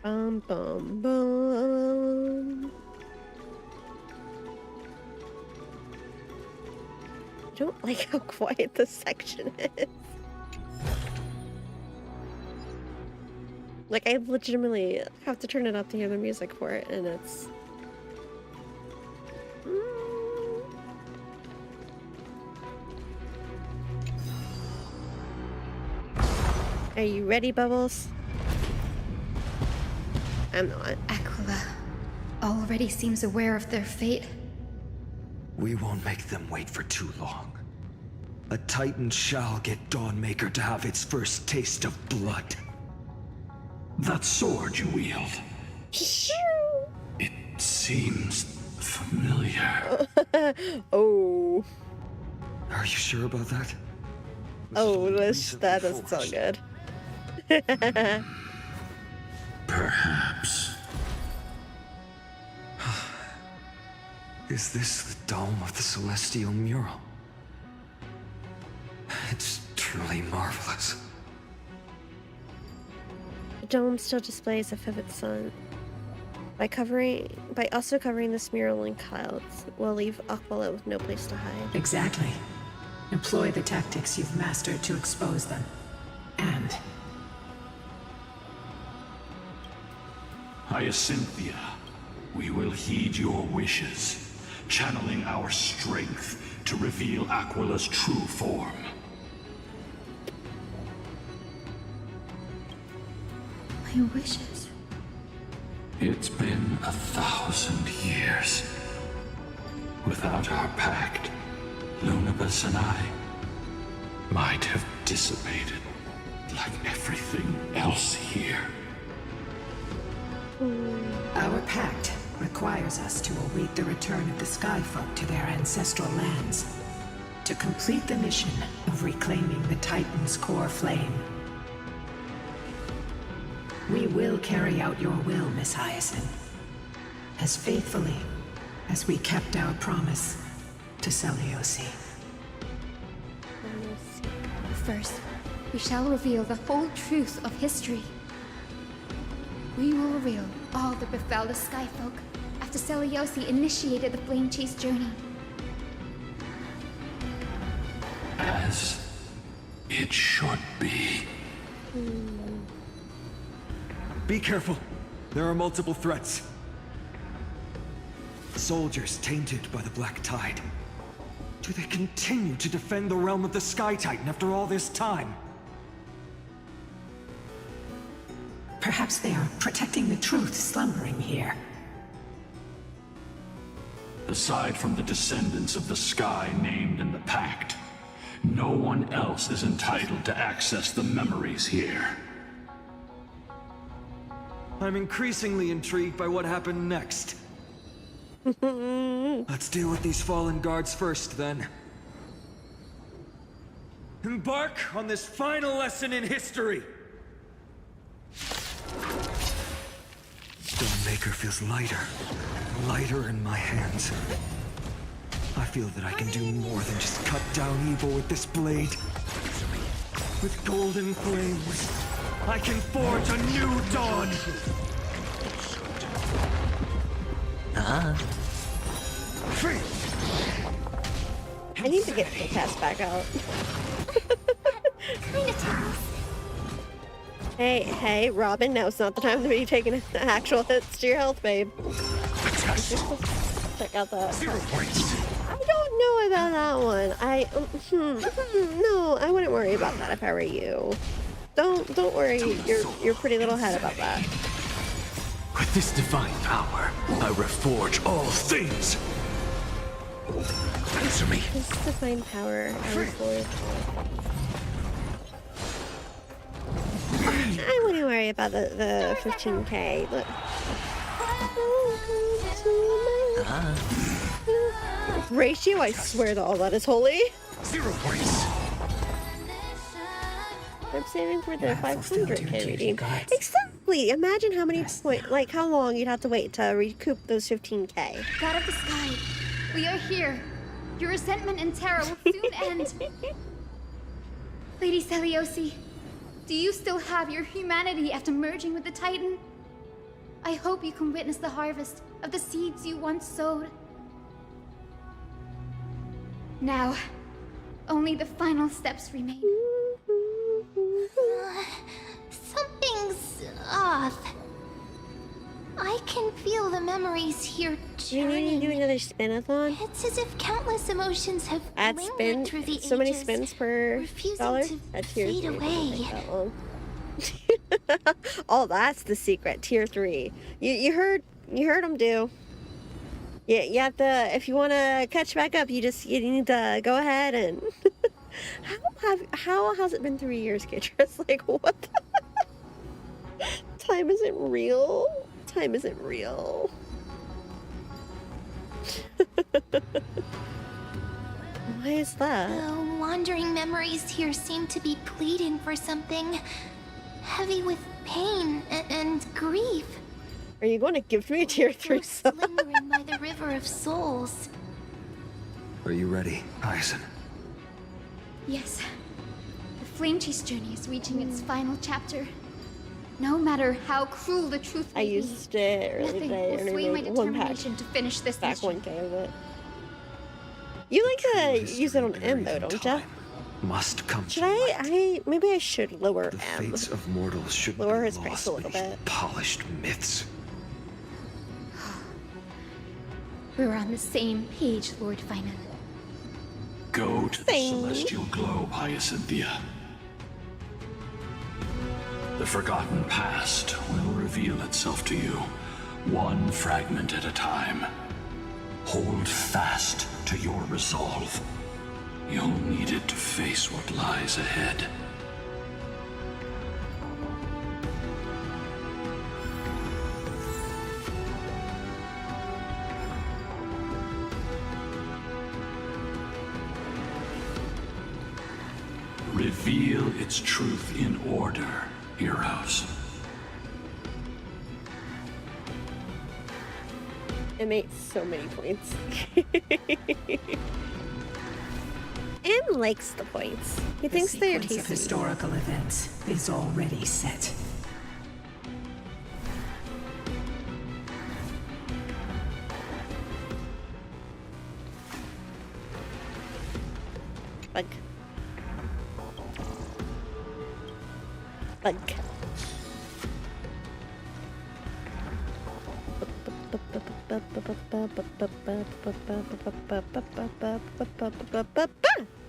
Bum, bum, bum. I don't like how quiet this section is. Like, I legitimately have to turn it up to hear the music for it, and it's... Are you ready, Bubbles? I'm not. Aquila already seems aware of their fate. We won't make them wait for too long. A Titan shall get Dawnmaker to have its first taste of blood. That sword you wield. It seems familiar. Oh. Are you sure about that? Oh, that doesn't sound good. Perhaps. Is this the dome of the celestial mural? It's truly marvelous. The dome still displays a vivid sun. By also covering this mural in clouds, we'll leave Aquila with no place to hide. Exactly. Employ the tactics you've mastered to expose them. And Hyacinthia, we will heed your wishes, channeling our strength to reveal Aquila's true form. My wishes. It's been 1,000 years. Without our pact, Lunabus and I might have dissipated like everything else here. Our pact requires us to await the return of the Skyfolk to their ancestral lands, to complete the mission of reclaiming the Titan's core flame. We will carry out your will, Miss Hyacinth, as faithfully as we kept our promise to Seliosi. First, we shall reveal the whole truth of history. We will reveal all that befell the Skyfolk after Seliosi initiated the Flame Chase journey. As it should be. Be careful. There are multiple threats. Soldiers tainted by the Black Tide. Do they continue to defend the realm of the Sky Titan after all this time? Perhaps they are protecting the truth slumbering here. Aside from the descendants of the Sky named in the Pact, no one else is entitled to access the memories here. I'm increasingly intrigued by what happened next. Let's deal with these fallen guards first, then. Embark on this final lesson in history! Stonemaker feels lighter in my hands. I feel that I can do more than just cut down evil with this blade. With golden flames, I can forge a new dawn! I need to get the cast back out. Hey, Robin, now's not the time to be taking actual hits to your health, babe. Check out that. 0 points. I don't know about that one. No, I wouldn't worry about that if I were you. Don't worry your pretty little head about that. With this divine power, I reforge all things. Answer me. This divine power, I reforge. I wouldn't worry about the 15k. Look. Ratio, I swear to all that is holy. 0 points. I'm saving for the 500k redeem. Exactly. Imagine how many how long you'd have to wait to recoup those 15k. God of the Sky, we are here. Your resentment and terror will soon end. Lady Seliosi, do you still have your humanity after merging with the Titan? I hope you can witness the harvest of the seeds you once sowed. Now, only the final steps remain. Something's off. I can feel the memories here You need to do another spinathon? It's as if countless emotions have Add lingered through the so many ages, spins per dollar? At tier 3. fade away. Oh, that's the secret. Tier 3. You heard him do. Yeah, you have to, if you want to catch back up, you need to go ahead and how has it been 3 years, Katris? Like, what the time isn't real. Time isn't real. Why is that? The wandering memories here seem to be pleading for something heavy with pain and grief. Are you going to give me a tier 3 sub? Lingering by the river of souls. Are you ready, Hyacinth? Yes. The Flame Chase journey is reaching its final chapter. No matter how cruel the truth may be, I used it early nothing today will and sway my made one pack. determination to finish this Back mission. 1k of it. You like to use it on M though, don't you? Must come. Should maybe I should lower The M. fates of mortals should Lower be his price lost a little beneath bit. polished myths. We're on the same page, Lord Finan. Go to the celestial globe, Hyacinthia. The forgotten past will reveal itself to you, one fragment at a time. Hold fast to your resolve. You'll need it to face what lies ahead. Reveal its truth in order, heroes. It made so many points. M likes the points. He thinks they're The sequence tasty. of historical events is already set. Bug. Bug.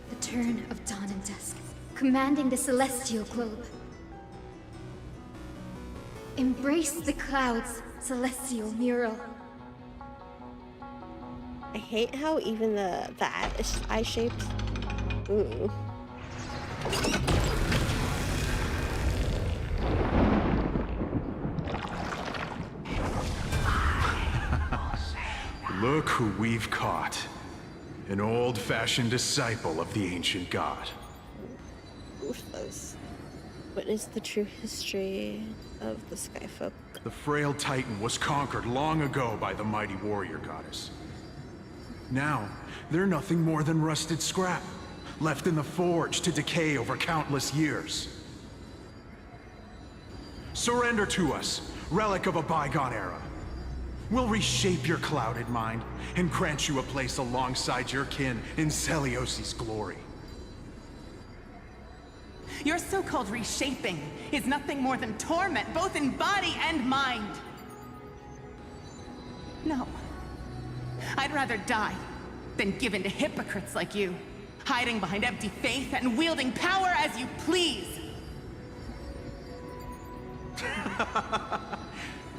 The turn of dawn and dusk, commanding the celestial globe. Embrace the clouds, celestial mural. I hate how even that is eye-shaped. Ooh. Look who we've caught. An old-fashioned disciple of the ancient god. Ruthless. Witness the true history of the Skyfolk. The frail titan was conquered long ago by the mighty warrior goddess. Now, they're nothing more than rusted scrap, left in the forge to decay over countless years. Surrender to us, relic of a bygone era. We'll reshape your clouded mind and grant you a place alongside your kin in Celiosi's glory. Your so-called reshaping is nothing more than torment, both in body and mind. No. I'd rather die than give in to hypocrites like you, hiding behind empty faith and wielding power as you please.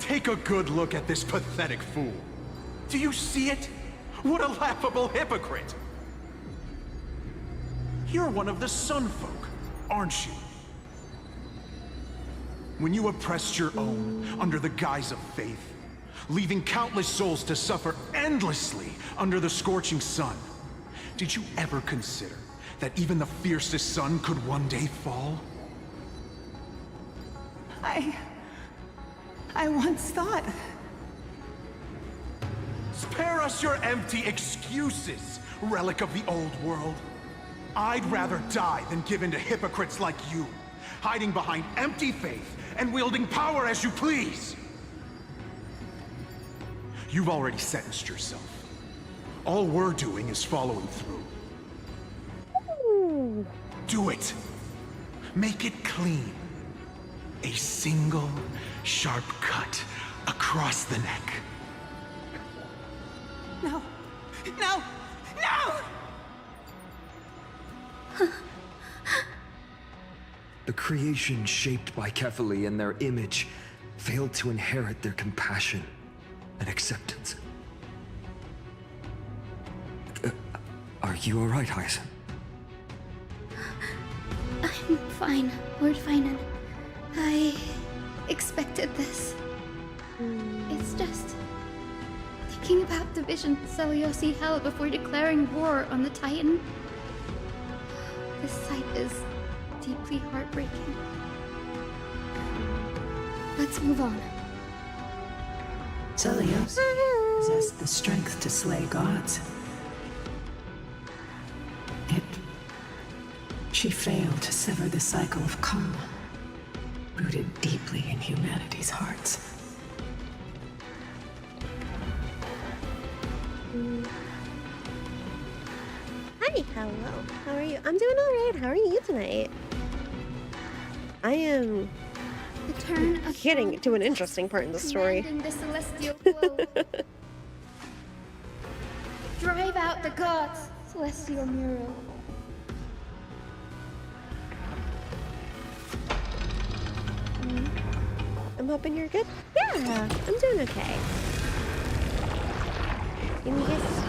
Take a good look at this pathetic fool. Do you see it? What a laughable hypocrite! You're one of the Sun Folk, aren't you? When you oppressed your own under the guise of faith, leaving countless souls to suffer endlessly under the scorching sun, did you ever consider that even the fiercest sun could one day fall? I once thought... Spare us your empty excuses, relic of the old world. I'd rather die than give in to hypocrites like you, hiding behind empty faith and wielding power as you please. You've already sentenced yourself. All we're doing is following through. Ooh. Do it. Make it clean. A single, sharp cut across the neck. No! No! No! The creation shaped by Kefali in their image failed to inherit their compassion and acceptance. Are you alright, Hyacinth? I'm fine, Lord Finan. I expected this. It's just thinking about the vision Celiosi held before declaring war on the Titan. This sight is deeply heartbreaking. Let's move on. Celiosi possessed the strength to slay gods. Yet, she failed to sever the cycle of karma, rooted deeply in humanity's hearts. Hi, hello. How are you? I'm doing alright. How are you tonight? I am getting to an interesting part in the story. Commanding the celestial globe. Drive out the gods, celestial mural. I'm hoping you're good. Yeah, I'm doing okay. Give me this.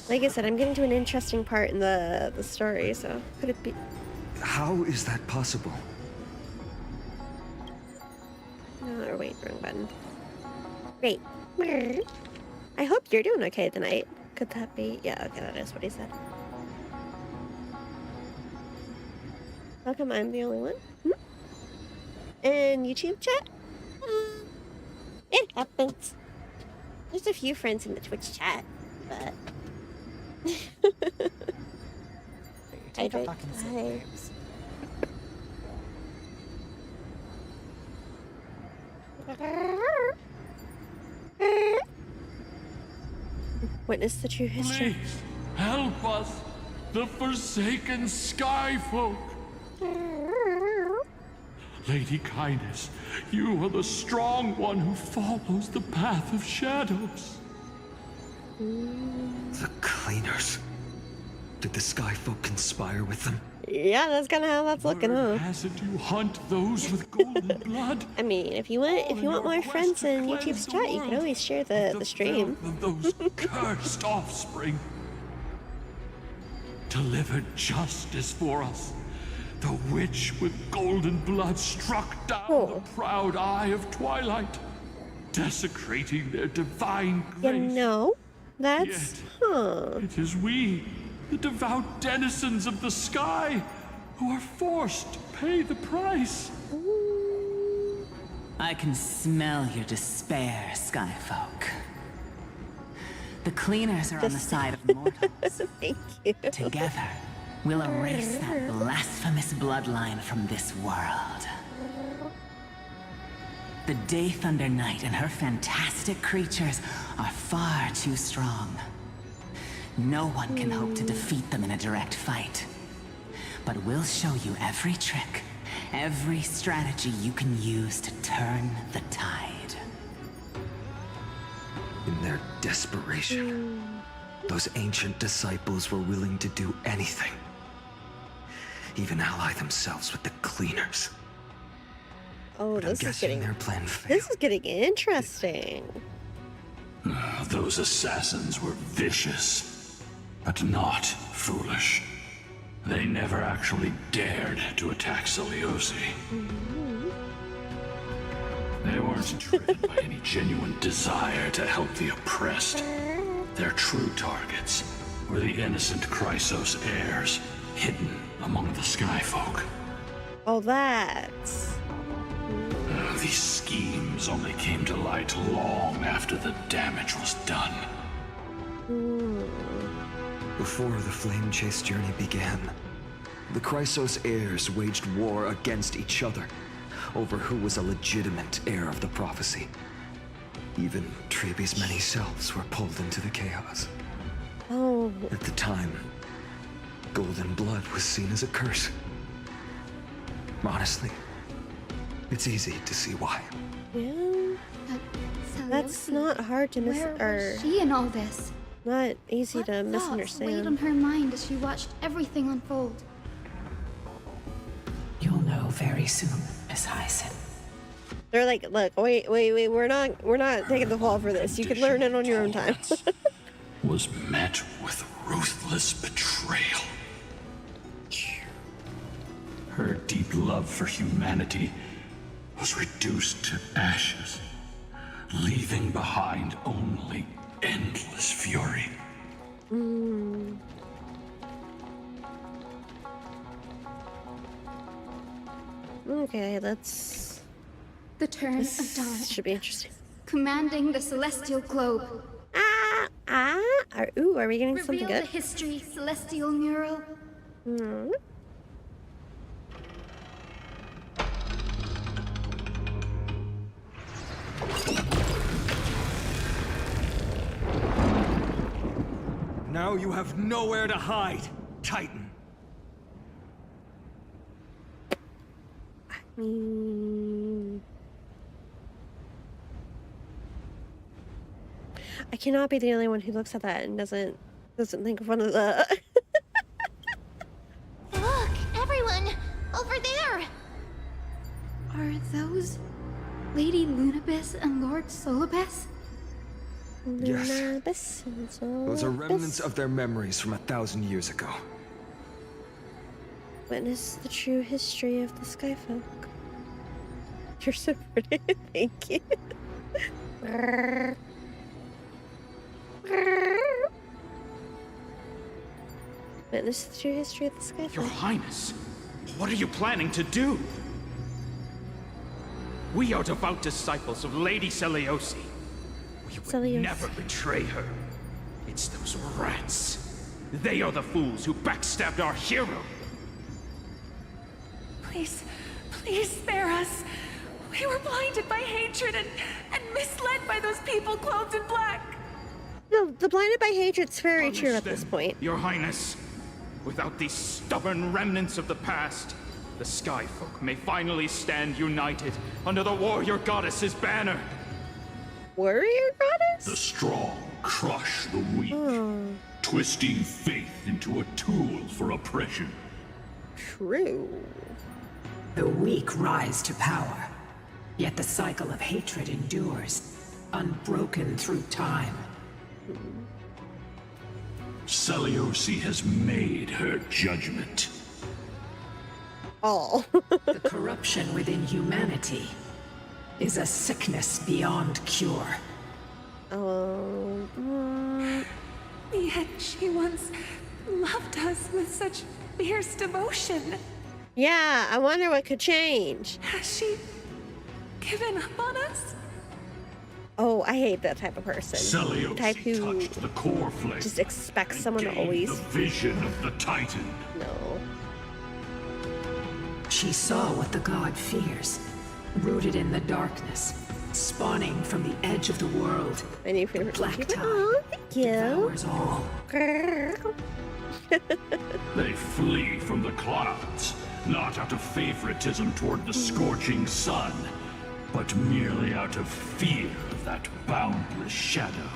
Like I said, I'm getting to an interesting part in the story, so could it be? How is that possible? No, or wait, wrong button. Great. I hope you're doing okay tonight. Could that be? Yeah, okay, that is what he said. How come I'm the only one? And YouTube chat? It happens. There's a few friends in the Twitch chat, but... I don't... Hi. Witness the true history. Please, help us, the forsaken sky folk. Lady Kindness, you are the strong one who follows the path of shadows. The cleaners. Did the sky folk conspire with them? Yeah, that's kind of how that's looking, huh? Has it you hunt those with golden blood? I mean, if you want more friends in YouTube's chat, you can always share the stream. Of those cursed offspring. Delivered justice for us. The witch with golden blood struck down the proud eye of twilight, desecrating their divine grace. You know, that's... Yet, huh. it is we, the devout denizens of the sky, who are forced to pay the price. I can smell your despair, Skyfolk. The cleaners are on the side of mortals. Thank you. Together, we'll erase that blasphemous bloodline from this world. The Day Thunder Knight and her fantastic creatures are far too strong. No one can hope to defeat them in a direct fight. But we'll show you every trick, every strategy you can use to turn the tide. In their desperation, those ancient disciples were willing to do anything. Even ally themselves with the cleaners. Oh, But I'm guessing their plan failed. This is getting interesting. Those assassins were vicious, but not foolish. They never actually dared to attack Celiosi. They weren't driven by any genuine desire to help the oppressed. Their true targets were the innocent Chrysos heirs, hidden among the Skyfolk. Oh, that's... These schemes only came to light long after the damage was done. Before the Flame Chase journey began, the Chrysos heirs waged war against each other over who was a legitimate heir of the prophecy. Even Trebi's many selves were pulled into the chaos. Oh. At the time, golden blood was seen as a curse. Honestly, it's easy to see why. Yeah. That's not hard to Where was she in all this? Not easy What to thoughts misunderstand. weighed on her mind as she watched everything unfold? You'll know very soon, Miss Hyson. They're like, look, wait, we're not taking the fall for this. You can learn it on your own time. Was met with ruthless betrayal. Her deep love for humanity was reduced to ashes, leaving behind only endless fury. Okay, let's... The turn of dawn. Should be interesting. Commanding the celestial globe. Ooh, are we getting something Reveal good? the history, celestial mural. Now you have nowhere to hide, Titan. I cannot be the only one who looks at that and doesn't think of one of the. Look, everyone! Over there! Are those Lady Lunabis and Lord Solibus? Yes. Those are remnants of their memories from 1,000 years ago. Witness the true history of the Skyfolk. You're so pretty. Thank you. Witness the true history of the Skyfolk. Your Highness, what are you planning to do? We are devout disciples of Lady Seliosi. We would never betray her. It's those rats. They are the fools who backstabbed our hero. Please, please spare us. We were blinded by hatred and misled by those people clothed in black. No, the blinded by hatred's very true at this point. Your Highness, without these stubborn remnants of the past, the Skyfolk may finally stand united under the warrior goddess's banner. Warrior goddess? The strong crush the weak, twisting faith into a tool for oppression. True. The weak rise to power, yet the cycle of hatred endures, unbroken through time. Seliosi has made her judgment. All. The corruption within humanity is a sickness beyond cure. Yet she once loved us with such fierce devotion. Yeah, I wonder what could change. Has she given up on us? Oh, I hate that type of person. Seliosi The type who touched the core flame just expects someone to gained always. the vision of the Titan. No. She saw what the god fears, rooted in the darkness, spawning from the edge of the world. My new favorite Black YouTuber. Tide Oh, thank you. devours all. They flee from the clouds, not out of favoritism toward the scorching sun, but merely out of fear of that boundless shadow.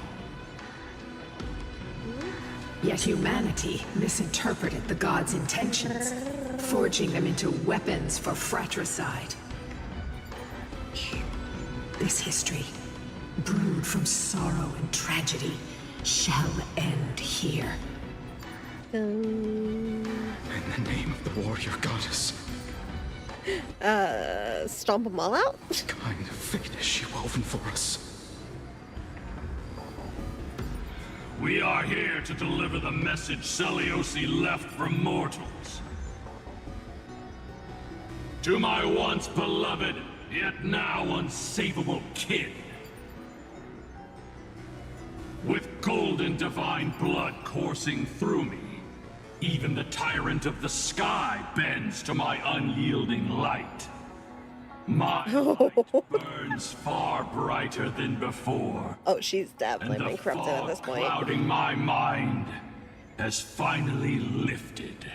Yet humanity misinterpreted the gods' intentions, forging them into weapons for fratricide. This history, brewed from sorrow and tragedy, shall end here. In the name of the warrior goddess. Stomp them all out? What kind of fate has she woven for us? We are here to deliver the message Seliosi left for mortals. To my once beloved, yet now unsavable kin. With golden divine blood coursing through me, even the tyrant of the sky bends to my unyielding light. My light burns far brighter than before. Oh, she's definitely And been the corrupted at fog this point. clouding my mind has finally lifted.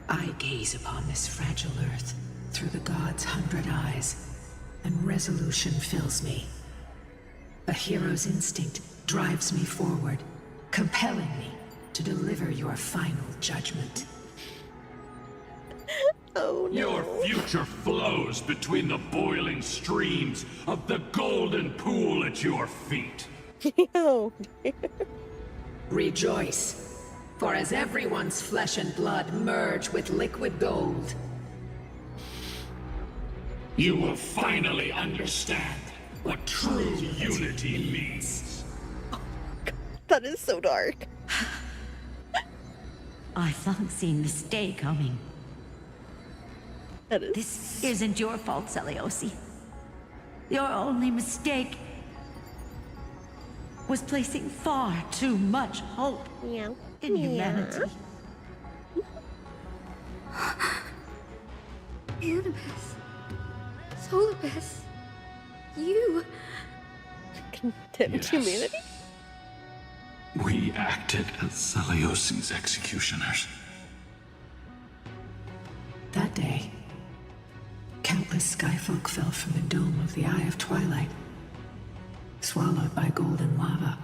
I gaze upon this fragile earth through the gods' 100 eyes, and resolution fills me. A hero's instinct drives me forward, compelling me to deliver your final judgment. Oh no. Your future flows between the boiling streams of the golden pool at your feet. Oh. Rejoice, for as everyone's flesh and blood merge with liquid gold, You will finally understand what true unity means. That is so dark. I've long seen this day coming. That is. This isn't your fault, Seliosi. Your only mistake was placing far too much hope in humanity. Lunabis. Solibus. You. Condemned humanity? We acted as Seliosi's executioners. that day, countless skyfolk fell from the dome of the Eye of Twilight. This swallowed by golden lava.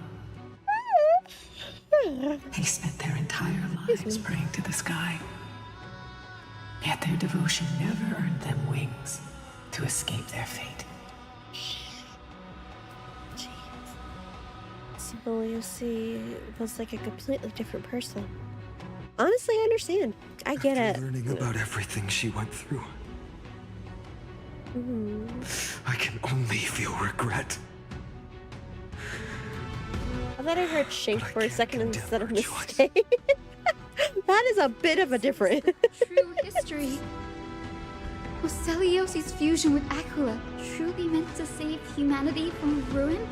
They spent their entire lives praying to the sky. Yet their devotion never earned them wings to escape their fate. Lucy was like a completely different person. Honestly, I understand. I get it. Learning about everything she went through, I can only feel regret. I thought I heard shake for a second instead of mistake. That is a bit of a difference. True history. Was Celiosi's fusion with Aquila truly meant to save humanity from ruin?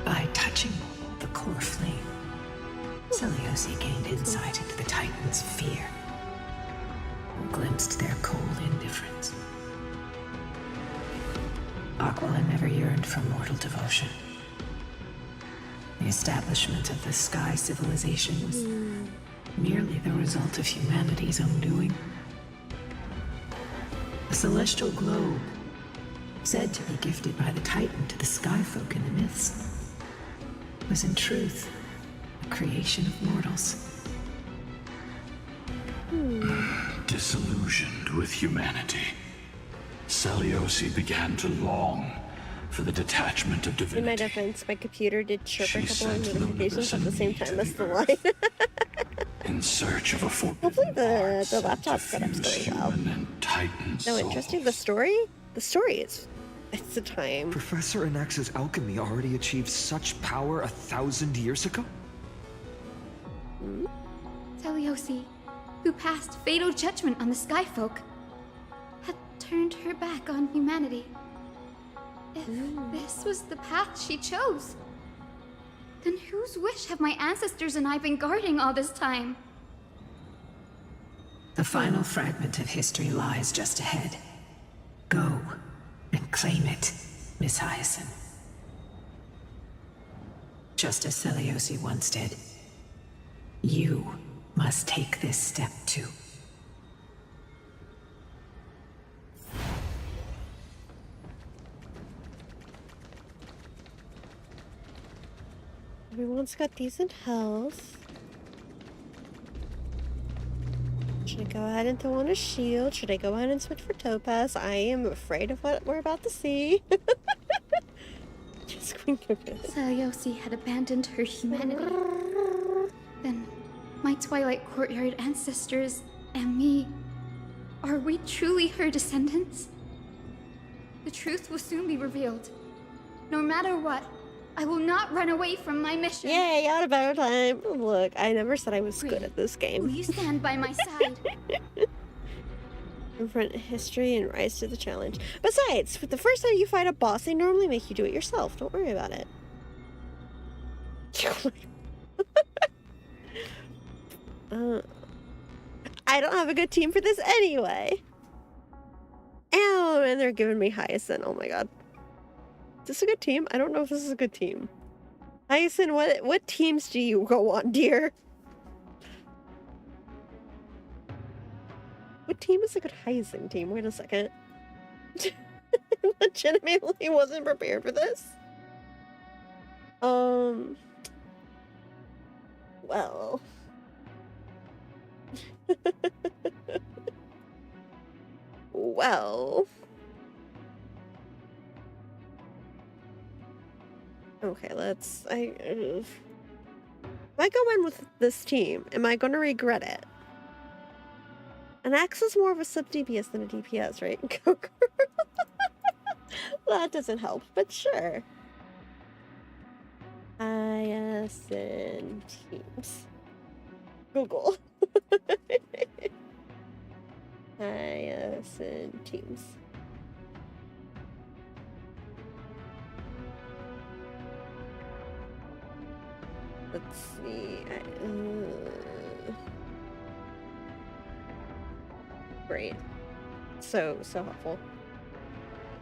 By touching the core flame, Celiosi gained insight into the Titans' fear and glimpsed their cold indifference. Aquila never yearned for mortal devotion. The establishment of the Sky Civilization was merely the result of humanity's own doing. The celestial globe, said to be gifted by the Titan to the Sky folk in the myths, was in truth a creation of mortals. Disillusioned with humanity, Celiosi began to long for the detachment of divinity. In my defense, my computer did chirp a couple sent of notifications at the same time as the Earth light. in search of a Hopefully the laptop setup's going well. No, interesting. The story is... It's the time. Professor Anax's alchemy already achieved such power 1,000 years ago? Celiosi, who passed fatal judgment on the Sky Folk, had turned her back on humanity. If this was the path she chose, then whose wish have my ancestors and I been guarding all this time? The final fragment of history lies just ahead. Go and claim it, Miss Hyacinth. Just as Celiosi once did, you must take this step too. Everyone's got decent health. Should I go ahead and throw on a shield? Should I go ahead and switch for Topaz? I am afraid of what we're about to see. Just Queen Topaz. Celiosi had abandoned her humanity. Then, my Twilight Courtyard ancestors and me, are we truly her descendants? The truth will soon be revealed. No matter what, I will not run away from my mission. Yay, out of our time. Look, I never said I was good at this game. Will you stand by my side? Confront history and rise to the challenge. Besides, for the first time you fight a boss, they normally make you do it yourself. Don't worry about it. I don't have a good team for this anyway. Oh, and they're giving me Hyacinth. Oh my god. Is this a good team? I don't know if this is a good team. Hyacinth, what teams do you go on, dear? What team is a good Hyacinth team? Wait a second. Legitimately wasn't prepared for this. Well. Well. Okay, let's... if I go in with this team, am I going to regret it? An axe is more of a sub-DPS than a DPS, right? Go girl. That doesn't help, but sure. Hyacinth teams. Google. Hyacinth teams. Let's see. Great. So helpful.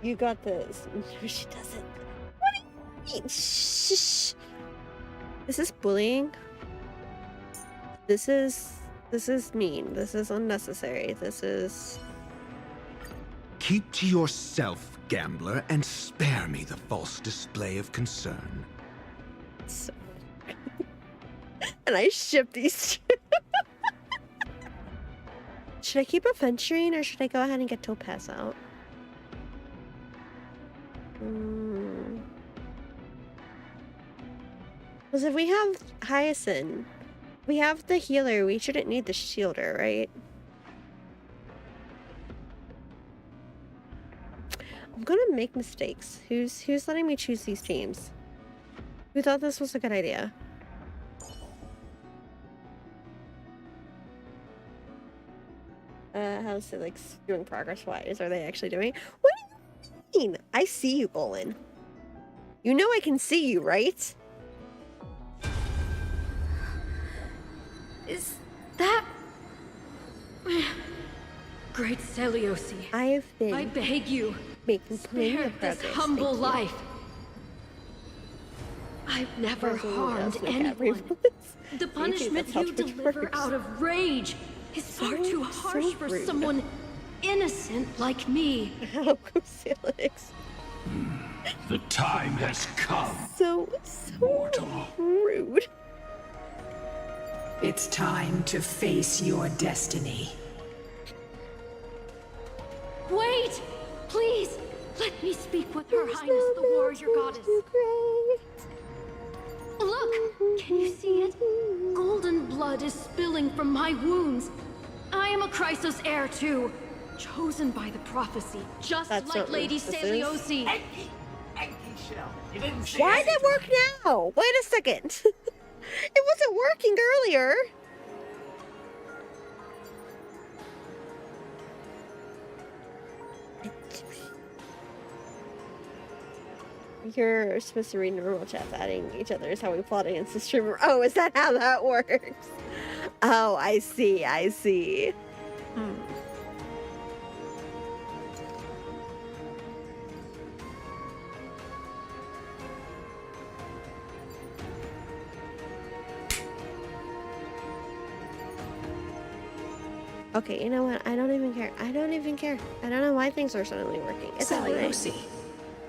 You got this. No, she doesn't. What do you mean? Shh. This is bullying. This is mean. This is unnecessary. This is... Keep to yourself, gambler, and spare me the false display of concern. So... and I ship these two. Should I keep adventuring or should I go ahead and get Topaz out? Because if we have Hyacinth, we have the healer, we shouldn't need the shielder, right? I'm gonna make mistakes. Who's letting me choose these teams? Who thought this was a good idea? How's it like doing progress wise? Are they actually doing? What do you mean? I see you, Golan. You know I can see you, right? Is that... Great Seliosi, I beg you, making plenty spare of this progress. humble life. I've never harmed anyone. The punishment you deliver out of rage is far too harsh for rude. someone innocent like me. How Felix? The time has come. So rude. It's time to face your destiny. Wait! Please! Let me speak with Her Highness the Warrior Goddess. Look! Can you see it? Golden blood is spilling from my wounds. I am a Chrysos heir too. Chosen by the prophecy, just like Lady Seliosi. You didn't see Why did it work now? Wait a second. It wasn't working earlier. You're supposed to read normal chats, adding each other is how we plot against the streamer. Oh, is that how that works? Oh, I see, I see. Okay, you know what? I don't even care. I don't even care. I don't know why things are suddenly working. It's all right. Seliosi,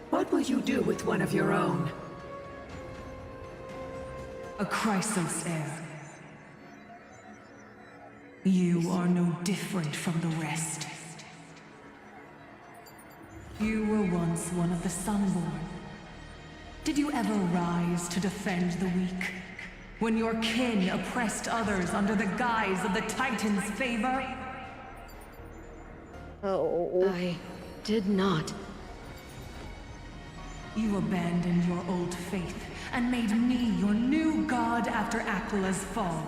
what will you do with one of your own? A Chrysos heir. You are no different from the rest. You were once one of the Sunborn. Did you ever rise to defend the weak? When your kin oppressed others under the guise of the Titan's favor? Oh. I did not. You abandoned your old faith and made me your new god after Aquila's fall.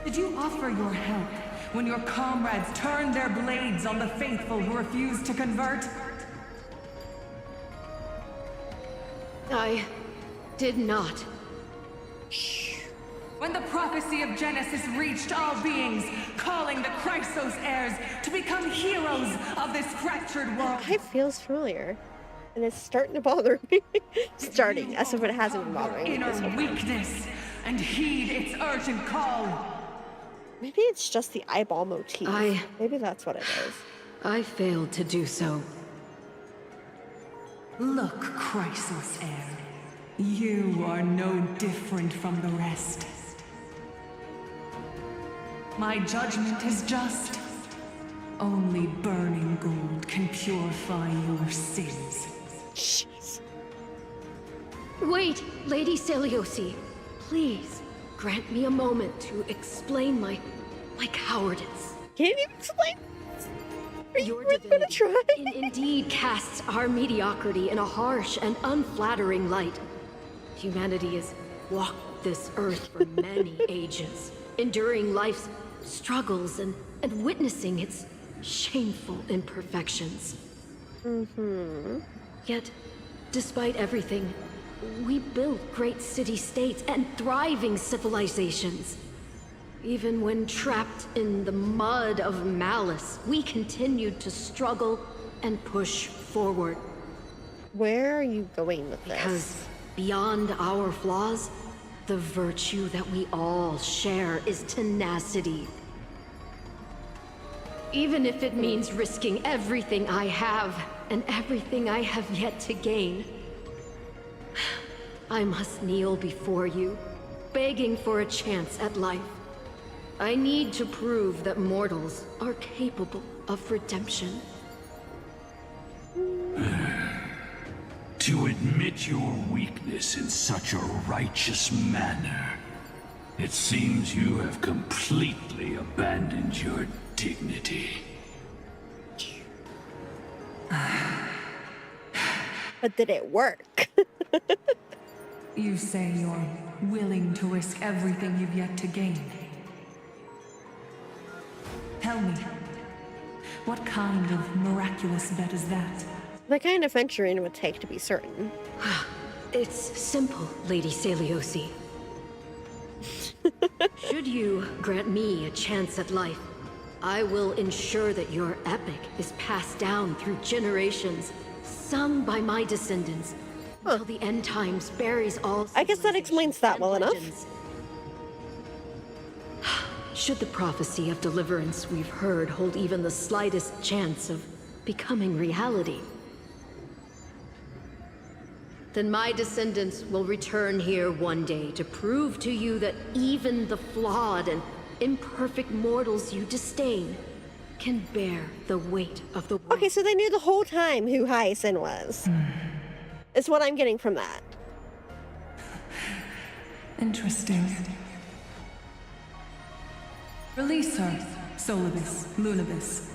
Did you offer your help when your comrades turned their blades on the faithful who refused to convert? I did not. When the prophecy of Genesis reached all beings, calling the Chrysos heirs to become heroes of this fractured world. It feels familiar. And it's starting to bother me. Starting, as if it hasn't been bothering me. Inner weakness and heed its urgent call. Maybe it's just the eyeball motif. Maybe that's what it is. I failed to do so. Look, Chrysos heir. You are no different from the rest. My judgment is just. Only burning gold can purify your sins. Jeez. Wait, Lady Seliosi. Please, grant me a moment to explain my cowardice. Can you explain? Your divinity indeed casts our mediocrity in a harsh and unflattering light. Humanity has walked this earth for many ages, enduring life's struggles and witnessing its shameful imperfections. Yet, despite everything, we built great city-states and thriving civilizations. Even when trapped in the mud of malice, we continued to struggle and push forward. Where are you going with this? Because beyond our flaws, the virtue that we all share is tenacity. Even if it means risking everything I have and everything I have yet to gain. I must kneel before you, begging for a chance at life. I need to prove that mortals are capable of redemption. To admit your weakness in such a righteous manner, it seems you have completely abandoned your dignity. But did it work? You say you're willing to risk everything you've yet to gain. Tell me, what kind of miraculous bet is that? The kind of venturing it would take to be certain. It's simple, Lady Celiosi. Should you grant me a chance at life, I will ensure that your epic is passed down through generations, sung by my descendants, until the end times buries all. I guess that explains that well enough. Should the prophecy of deliverance we've heard hold even the slightest chance of becoming reality, then my descendants will return here one day to prove to you that even the flawed and imperfect mortals you disdain can bear the weight of the world. Okay, so they knew the whole time who Hyacinth was. Is what I'm getting from that. Interesting. Release her, Solibus, Lunibus.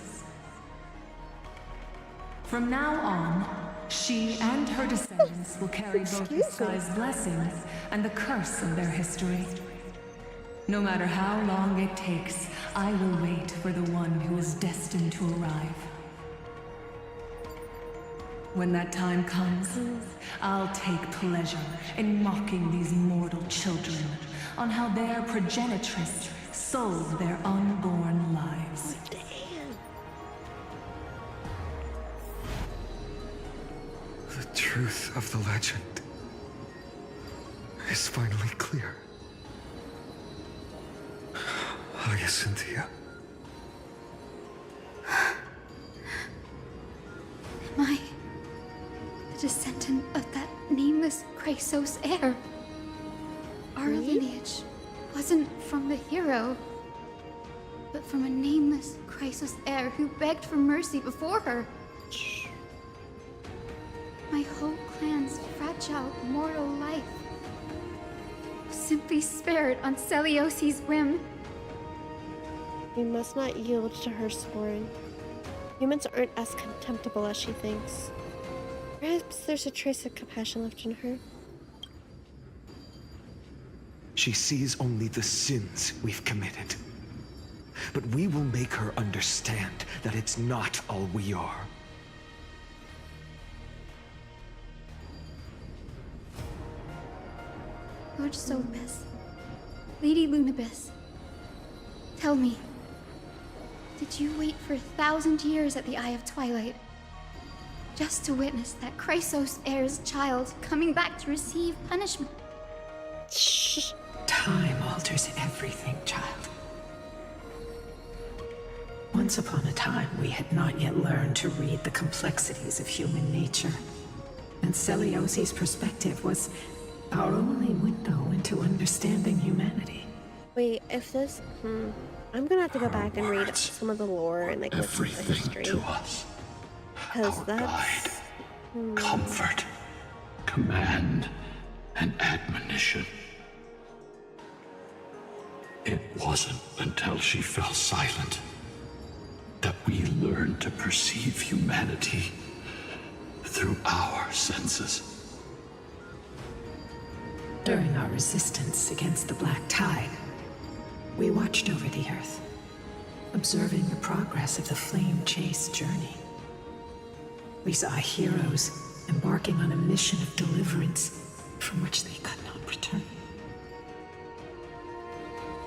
From now on, she and her descendants will carry both the sky's blessings and the curse of their history. No matter how long it takes, I will wait for the one who is destined to arrive. When that time comes, I'll take pleasure in mocking these mortal children on how their progenitress sold their unborn lives. The truth of the legend is finally clear. Hyacinthia. Am I a descendant of that nameless Chrysos heir? Our lineage wasn't from the hero, but from a nameless Chrysos heir who begged for mercy before her. My whole clan's fragile mortal life was simply spared on Celiosi's whim. You must not yield to her scorn. Humans aren't as contemptible as she thinks. Perhaps there's a trace of compassion left in her. She sees only the sins we've committed. But we will make her understand that it's not all we are. Lord Solibus, Lady Lunibus, tell me, did you wait for 1,000 years at the Eye of Twilight just to witness that Chrysos heir's child coming back to receive punishment? Shh. Time alters everything, child. Once upon a time, we had not yet learned to read the complexities of human nature. And Celiosi's perspective was our only window into understanding humanity. Wait, if this... I'm gonna have to go back and read some of the lore and like listen to the history. To us. Because that's... Comfort, command, and admonition. It wasn't until she fell silent that we learned to perceive humanity through our senses. During our resistance against the Black Tide, we watched over the Earth, observing the progress of the Flame Chase journey. We saw heroes embarking on a mission of deliverance from which they could not return.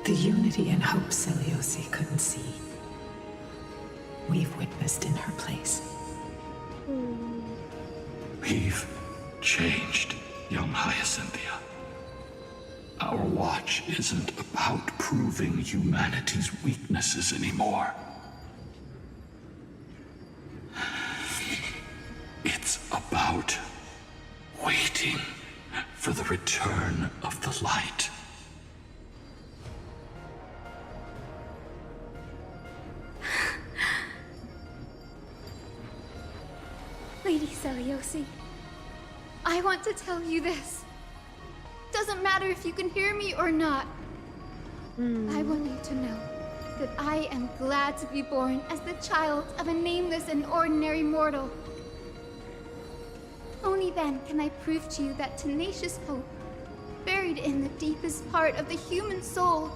The unity and hope Celiosi couldn't see, we've witnessed in her place. We've changed, young Hyacinthia. Our watch isn't about proving humanity's weaknesses anymore. about waiting for the return of the light. Lady Seliosi, I want to tell you this. Doesn't matter if you can hear me or not. I want you to know that I am glad to be born as the child of a nameless and ordinary mortal. Only then can I prove to you that tenacious hope, buried in the deepest part of the human soul,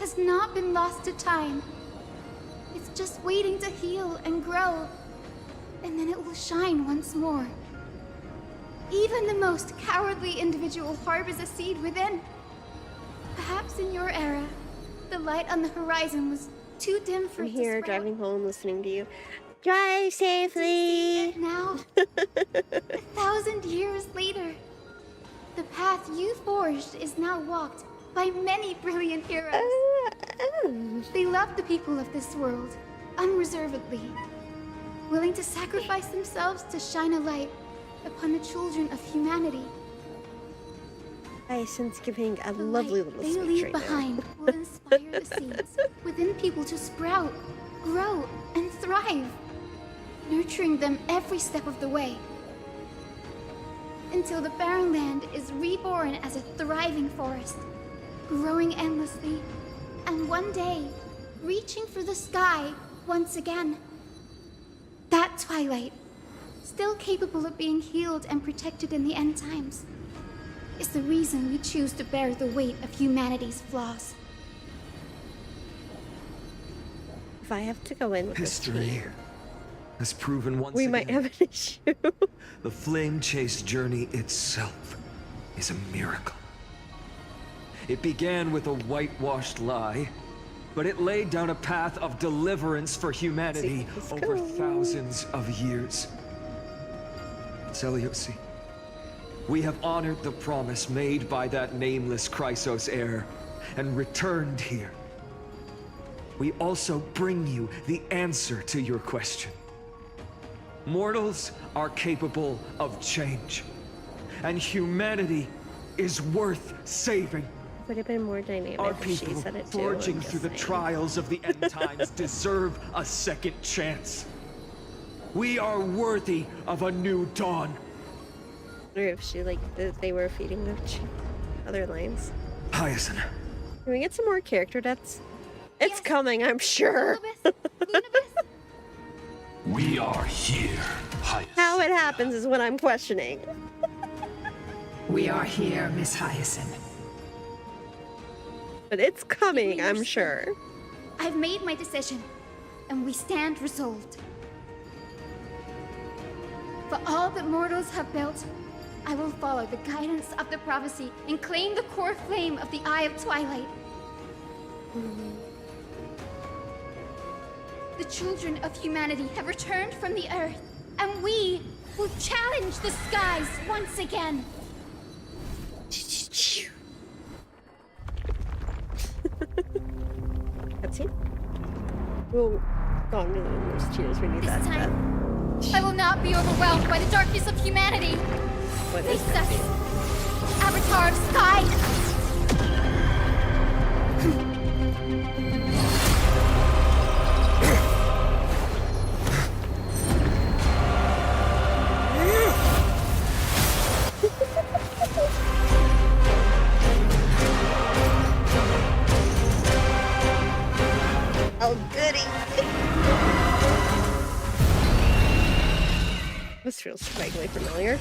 has not been lost to time. It's just waiting to heal and grow, and then it will shine once more. Even the most cowardly individual harbors a seed within. Perhaps in your era, the light on the horizon was too dim for I'm it to here sprout. driving home, listening to you. Drive safely. Now, 1,000 years later, the path you forged is now walked by many brilliant heroes. They love the people of this world, unreservedly, willing to sacrifice themselves to shine a light upon the children of humanity. Hyacinth's giving a The lovely light little they speech leave right behind now. will inspire the seeds within people to sprout, grow, and thrive, nurturing them every step of the way, until the barren land is reborn as a thriving forest, growing endlessly, and one day, reaching for the sky once again. That twilight, still capable of being healed and protected in the end times, is the reason we choose to bear the weight of humanity's flaws. If I have to go in with History has proven once we again might have an issue. the flame chase journey itself is a miracle. It began with a whitewashed lie, but it laid down a path of deliverance for humanity over thousands of years. Seliosi, we have honored the promise made by that nameless Chrysos heir and returned here. We also bring you the answer to your question. Mortals are capable of change, and humanity is worth saving. Would have been more dynamic Our if she people said it too. forging I'm through just the saying. trials of the end times deserve a second chance. We are worthy of a new dawn. Or if she they were feeding the other lines. Hyacinth. Can we get some more character deaths? It's coming, I'm sure. We are here, How it happens is what I'm questioning. We are here, Miss Hyacinth. But it's coming, I'm sure. I've made my decision, and we stand resolved. For all that mortals have built, I will follow the guidance of the prophecy and claim the core flame of the Eye of Twilight. The children of humanity have returned from the earth, and we will challenge the skies once again. Cutscene? We'll go on in those tears. We need that. I will not be overwhelmed by the darkness of humanity. What Face is us, Avatar of Sky. Oh, goody. This feels vaguely familiar.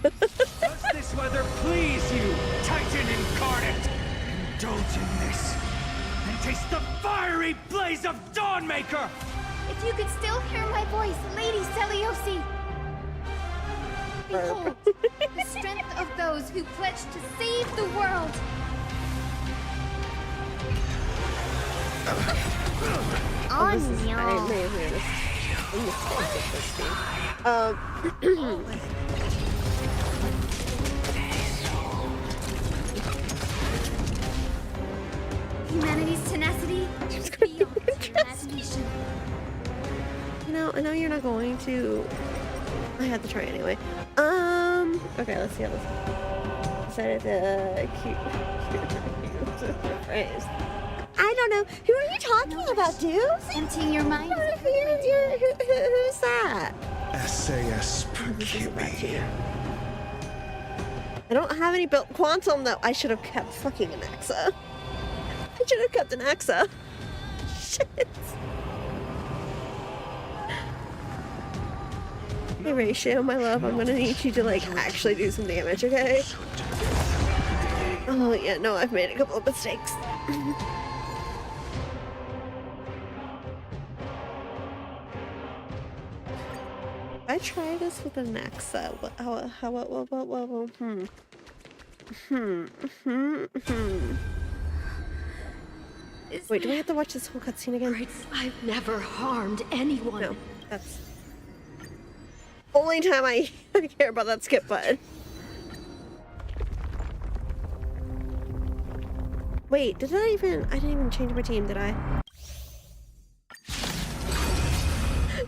Does this weather please you, Titan incarnate? Indulge in this, and taste the fiery blaze of Dawnmaker! If you could still hear my voice, Lady Seliosi. Behold, the strength of those who pledged to save the world. Oh, this is, I may have noticed. I'm mistaken this game. Humanity's tenacity is beyond imagination. You know, I know you're not going to I had to try anyway. Okay, let's see how this decided to keep phrase. I don't know. Who are you talking about, dude? Emptying your mind. Who's that? SAS Perkibi. I don't have any built quantum though. I should have kept fucking an Axa. I should have kept an Axa. Shit. Hey Ratio, my love, I'm gonna need you to like actually do some damage, okay? Oh yeah, no, I've made a couple of mistakes. I try this with an Axa. Wait, do I have to watch this whole cutscene again? I've never harmed anyone. No, that's only time I care about that skip button. Wait, I didn't even change my team, did I?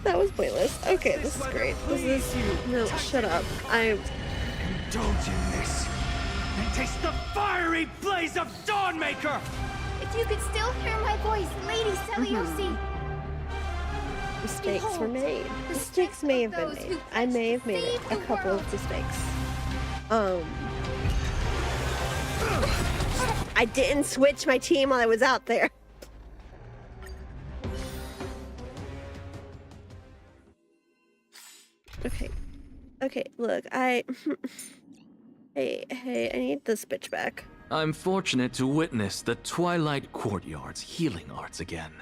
That was pointless. Okay, this is great. This is... No, shut up. Indulge in this, and taste the fiery blaze of Dawnmaker! If you could still hear my voice, Lady Seliosi! Mistakes were made. Mistakes may have been made. I may have made a couple of mistakes. I didn't switch my team while I was out there. Okay. Okay, look, Hey, I need this bitch back. I'm fortunate to witness the Twilight Courtyard's healing arts again.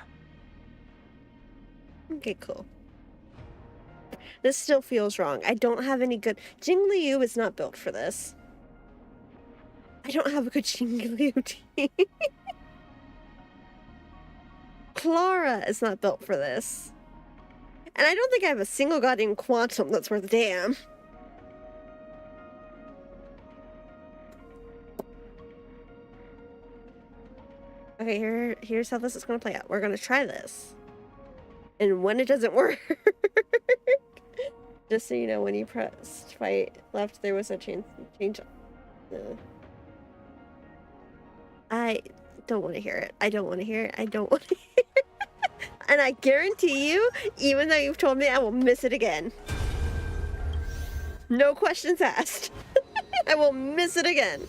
Okay, cool. This still feels wrong. I don't have any good... Jingliu is not built for this. I don't have a good Jingliu team. Clara is not built for this. And I don't think I have a single goddamn quantum that's worth a damn. Okay, here's how this is going to play out. We're going to try this. And when it doesn't work, just so you know, when you pressed fight left, there was a change. I don't want to hear it. I don't want to hear it. I don't want to hear it. And I guarantee you, even though you've told me, I will miss it again. No questions asked. I will miss it again.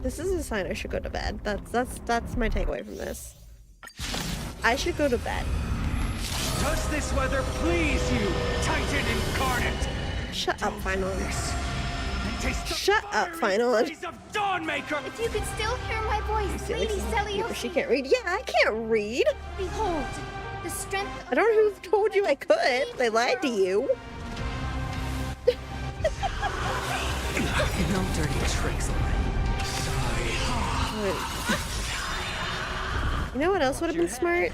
This is a sign I should go to bed. That's my takeaway from this. I should go to bed. Does this weather please you, Titan incarnate? Shut up, Final. Shut up, Final. Of Dawnmaker! If you could still hear my voice, Lady Seliosi! She can't read. Yeah, I can't read. Behold, the strength of... I don't know who told you I could. They lied to you. No dirty tricks, You know what else would have been smart?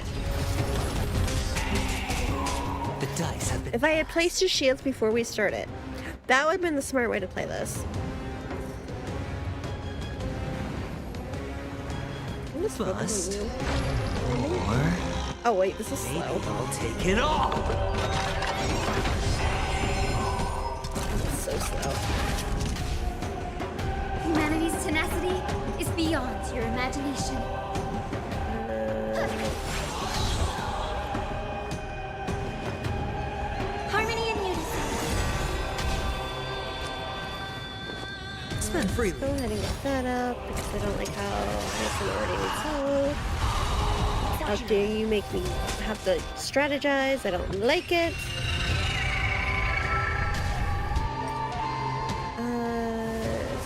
The dice have been... If I had placed your shields before we started. That would have been the smart way to play this. Bust. Or... Oh wait, this is slow. I'll take it all! So slow. Humanity's tenacity is beyond your imagination. Harmony and unison. Spend freely. Go ahead and get that up because I don't like how nice and already needs help. How dare you make me have to strategize? I don't like it.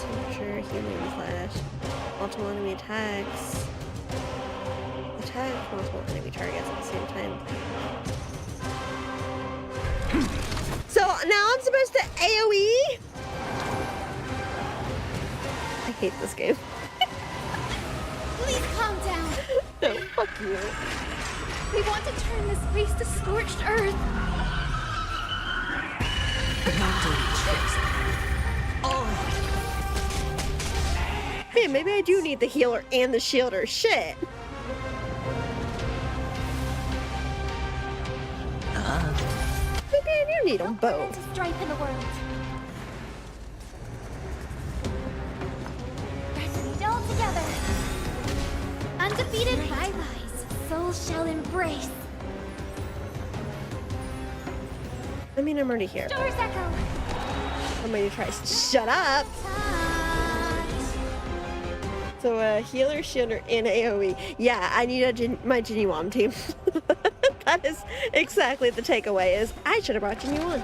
Temperature, healing flash, multiple enemy attacks. Attack multiple enemy targets at the same time. So now I'm supposed to AoE? I hate this game. Please calm down. No, fuck you. We want to turn this place to scorched earth. No dirty tricks. Oh. Man, maybe I do need the healer and the shielder. Shit. Maybe I do need them both. Strife in the world. Let's meet all together. Undefeated bye-byes. Souls shall embrace. I mean, I'm already here. Doors echo. Somebody tries to shut up. So, healer, shielder, and AoE. Yeah, I need my Ginny Wom team. That is exactly the takeaway is I should have brought Ginny Wom.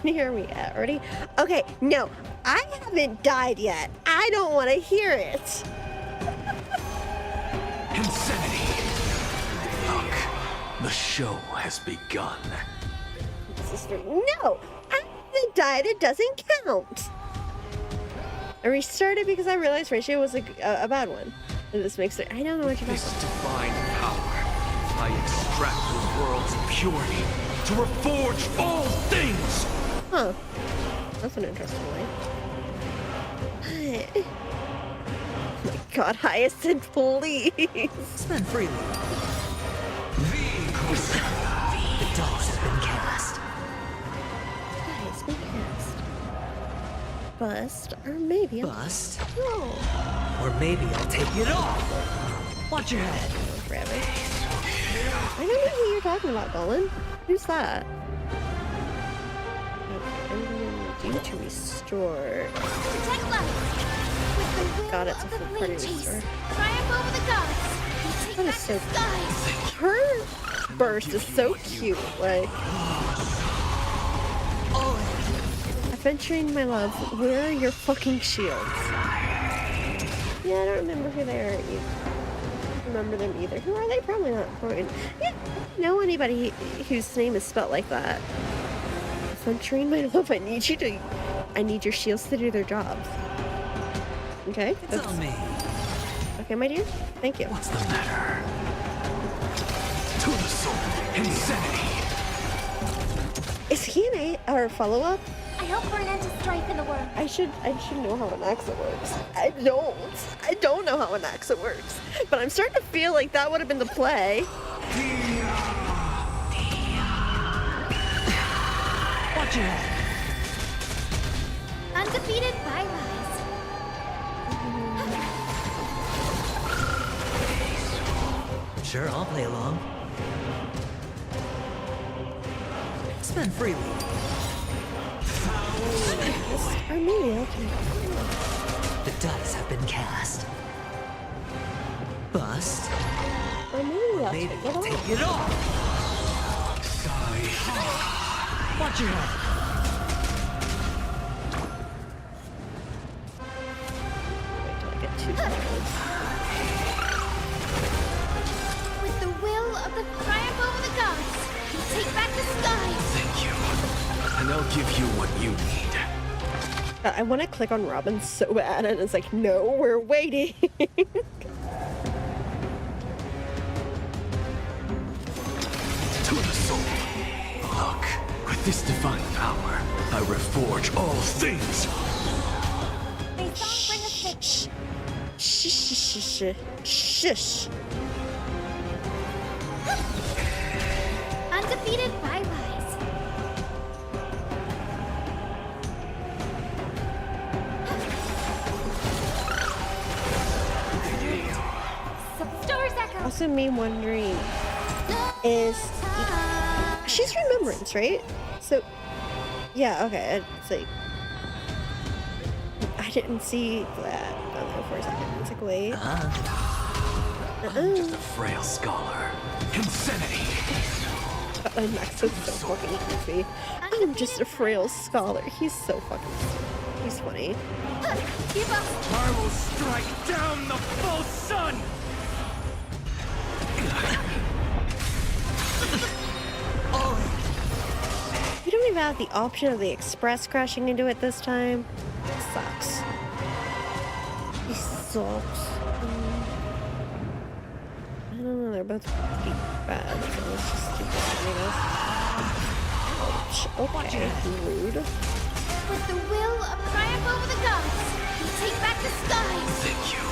Where are we at already? Okay, no, I haven't died yet. I don't want to hear it. Insanity! Look, the show has begun. Sister, no, I haven't died. It doesn't count. I restarted because I realized Ratio was a bad one. And this makes it. I don't know what you're talking about. This divine power, I extract the world's purity to reforge all things. Huh. That's an interesting way. Oh my God, Hyacinth, please. Spend freely. The dose has been cast. Has been cast. Bust, or maybe I'll Bust? No. Or maybe I'll take it all. Watch your head. Forever. I don't know who you're talking about, Golan. Who's that? Okay, I'm gonna do to restore. Protect life. With the will God, it's a of the full flame party chase. restore. Triumph over the gods. We take That is back so the skies. Her burst is so cute. Like, adventuring, my love. Where are your fucking shields? Yeah, I don't remember who they are either. Remember them either. Who are they? Probably not important. Yeah, I don't know anybody whose name is spelled like that. Adventuring, my love. I need your shields to do their jobs. Okay. It's on me. Okay, my dear. Thank you. What's the matter? To the soul, insanity. Is he an A or follow-up? I hope for an end to strife in the world. I should know how an accent works. I don't know how an accent works. But I'm starting to feel like that would have been the play. Watch your head. Undefeated bye-byes. Sure, I'll play along. Spend freely. Or maybe I'll take The dice have been cast. Bust. Or maybe I'll Maybe take I'll it take it all. Watch your head. Wait till I get too tired. With the will of the triumph over the gods, we take back the skies. Thank you. And I'll give you what you need. I want to click on Robin so bad, and it's like, no, we're waiting. To the soul. Look, with this divine power, I reforge all things. May song bring us victory. Shush. Undefeated bye-byes. Stars echo. Also, me wondering is she's Remembrance, right? So, yeah, okay. It's like I didn't see that. I don't know for a second. It's like wait. I'm just a frail scholar. Insanity. Max is so fucking goofy. I'm just a frail scholar. He's so fucking. He's funny. Give up. I will strike down the full sun! We don't even have the option of the express crashing into it this time. It sucks. He sucks. I don't know, they're both pretty bad, so let's just keep this, I guess. Ouch. Okay, rude. With the will of triumph over the gods, we take back the skies. Thank you.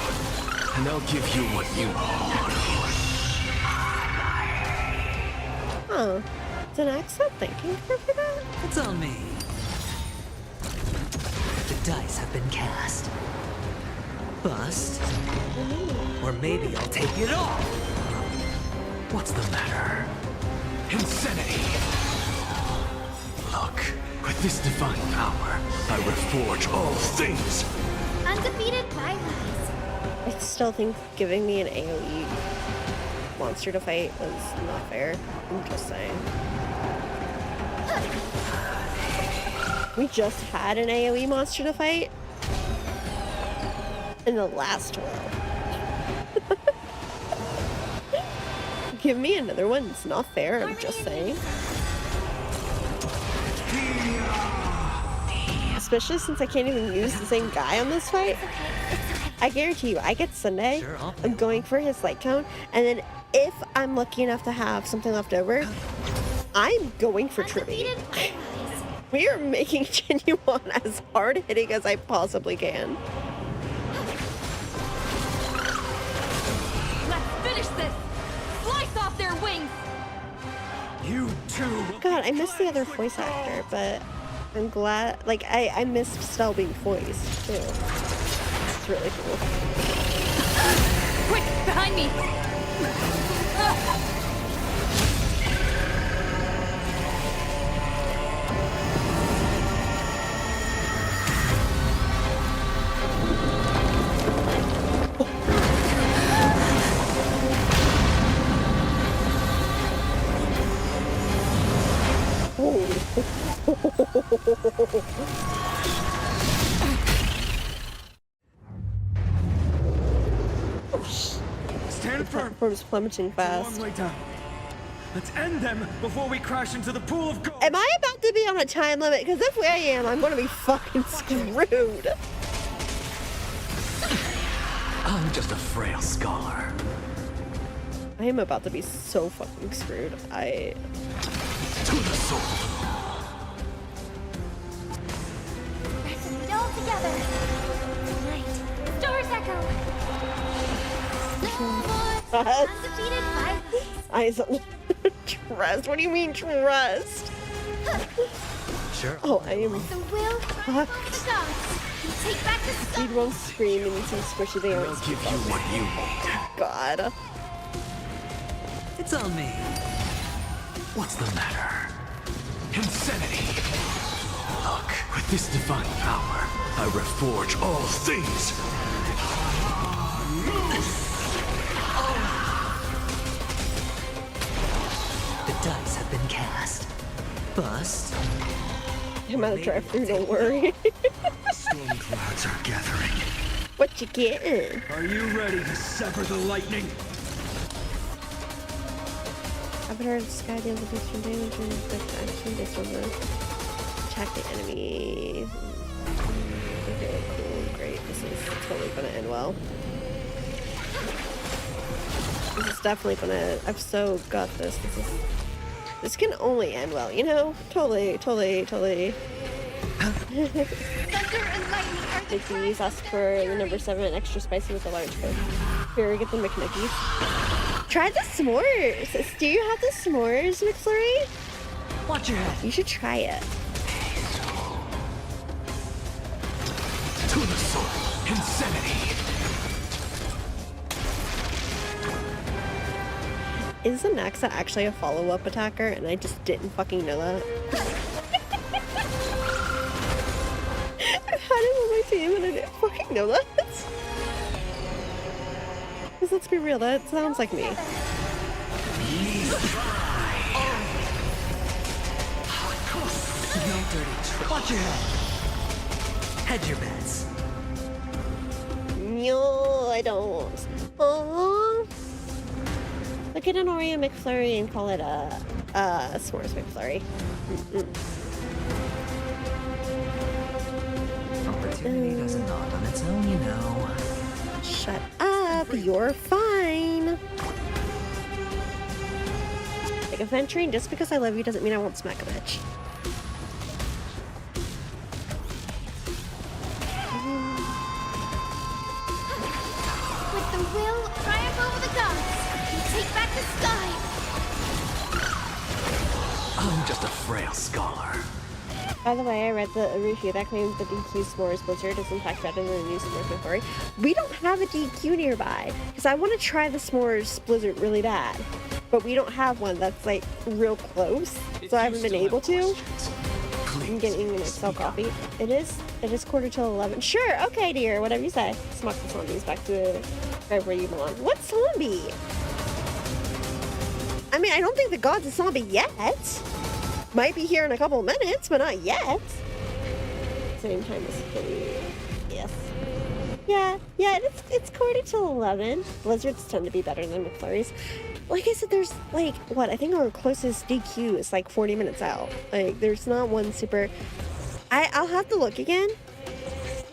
And I'll give you what you want. Huh. Did I stop thanking her for that? It's on me. The dice have been cast. Bust. Or maybe I'll take it all. What's the matter? Insanity! Look, with this divine power, I reforge all things. Undefeated bylaws. I still think giving me an AoE monster to fight was not fair. I'm just saying. We just had an AoE monster to fight in the last world. Give me another one. It's not fair. I'm just saying. Especially since I can't even use the same guy on this fight. I guarantee you, I get Sunday. I'm going for his light count, and then if I'm lucky enough to have something left over, I'm going for Tribby. We are making Genuine as hard hitting as I possibly can. Let's finish this! Slice off their wings! You too. God, I miss the other voice actor, but I'm glad. Like, I miss Stell being voiced too. It's really cool. Quick, behind me! Stand firm. Platform's plummeting It's a fast. long way down. Let's end them before we crash into the pool of gold. Am I about to be on a time limit? Because if I am, I'm gonna be fucking screwed. I'm just a frail scholar. I am about to be so fucking screwed. To the sword. Let's meet all together. Tonight, stars echo. No more undefeated bylaws. Trust? What do you mean trust? Sure. Oh, I am. The will triumph over the gods. We take back the sun. Dude won't scream and some squishy thing. I'll give you what you need. God. It's on me. What's the matter? Insanity! Look, with this divine power, I reforge all things! The dice have been cast. Bust. I'm at a drive-thru, don't worry. Storm clouds are gathering. What you getting? Are you ready to sever the lightning? Avatar of the sky deals with extra damage and inflict action based on the attack the enemy. Okay, cool, great. This is totally gonna end well. This is definitely gonna. I've so got this. This can only end well, you know? Totally. Thunder and lightning are the Please ask for the number 7 extra spicy with a large coke. Here, get the McNuggies. Try the s'mores. Do you have the s'mores, McFlurry? Watch your head. You should try it. To the sword. Insanity! Is the Naxa actually a follow-up attacker and I just didn't fucking know that? I've had him on my team and I didn't fucking know that. Because let's be real, that sounds like me. No dirty trick. Watch your head. Hedge your bets. No, I don't. Aww. Look at an Oreo McFlurry and call it a s'mores McFlurry. Opportunity doesn't knock on its own, you know. Shut up, you're fine. Like, adventuring just because I love you doesn't mean I won't smack a bitch. With the will triumph over the gods. We take back the sky. Oh, just a frail scholar. By the way, I read the review that claims the DQ S'mores Blizzard is in fact better than the new S'mores McFlurry. We don't have a DQ nearby, because I want to try the S'mores Blizzard really bad. But we don't have one that's like real close, so I haven't been able to. I'm getting an Excel coffee. It is 11:45. Sure, okay dear, whatever you say. Smuck the zombies back to right where you belong. What zombie? I mean, I don't think the god's a zombie yet. Might be here in a couple of minutes, but not yet. Same time as Kitty. Yes. Yeah, it's 11:45. Blizzards tend to be better than McFlurries. Like I said, there's like, what, I think our closest DQ is like 40 minutes out. Like, there's not one super... I'll have to look again.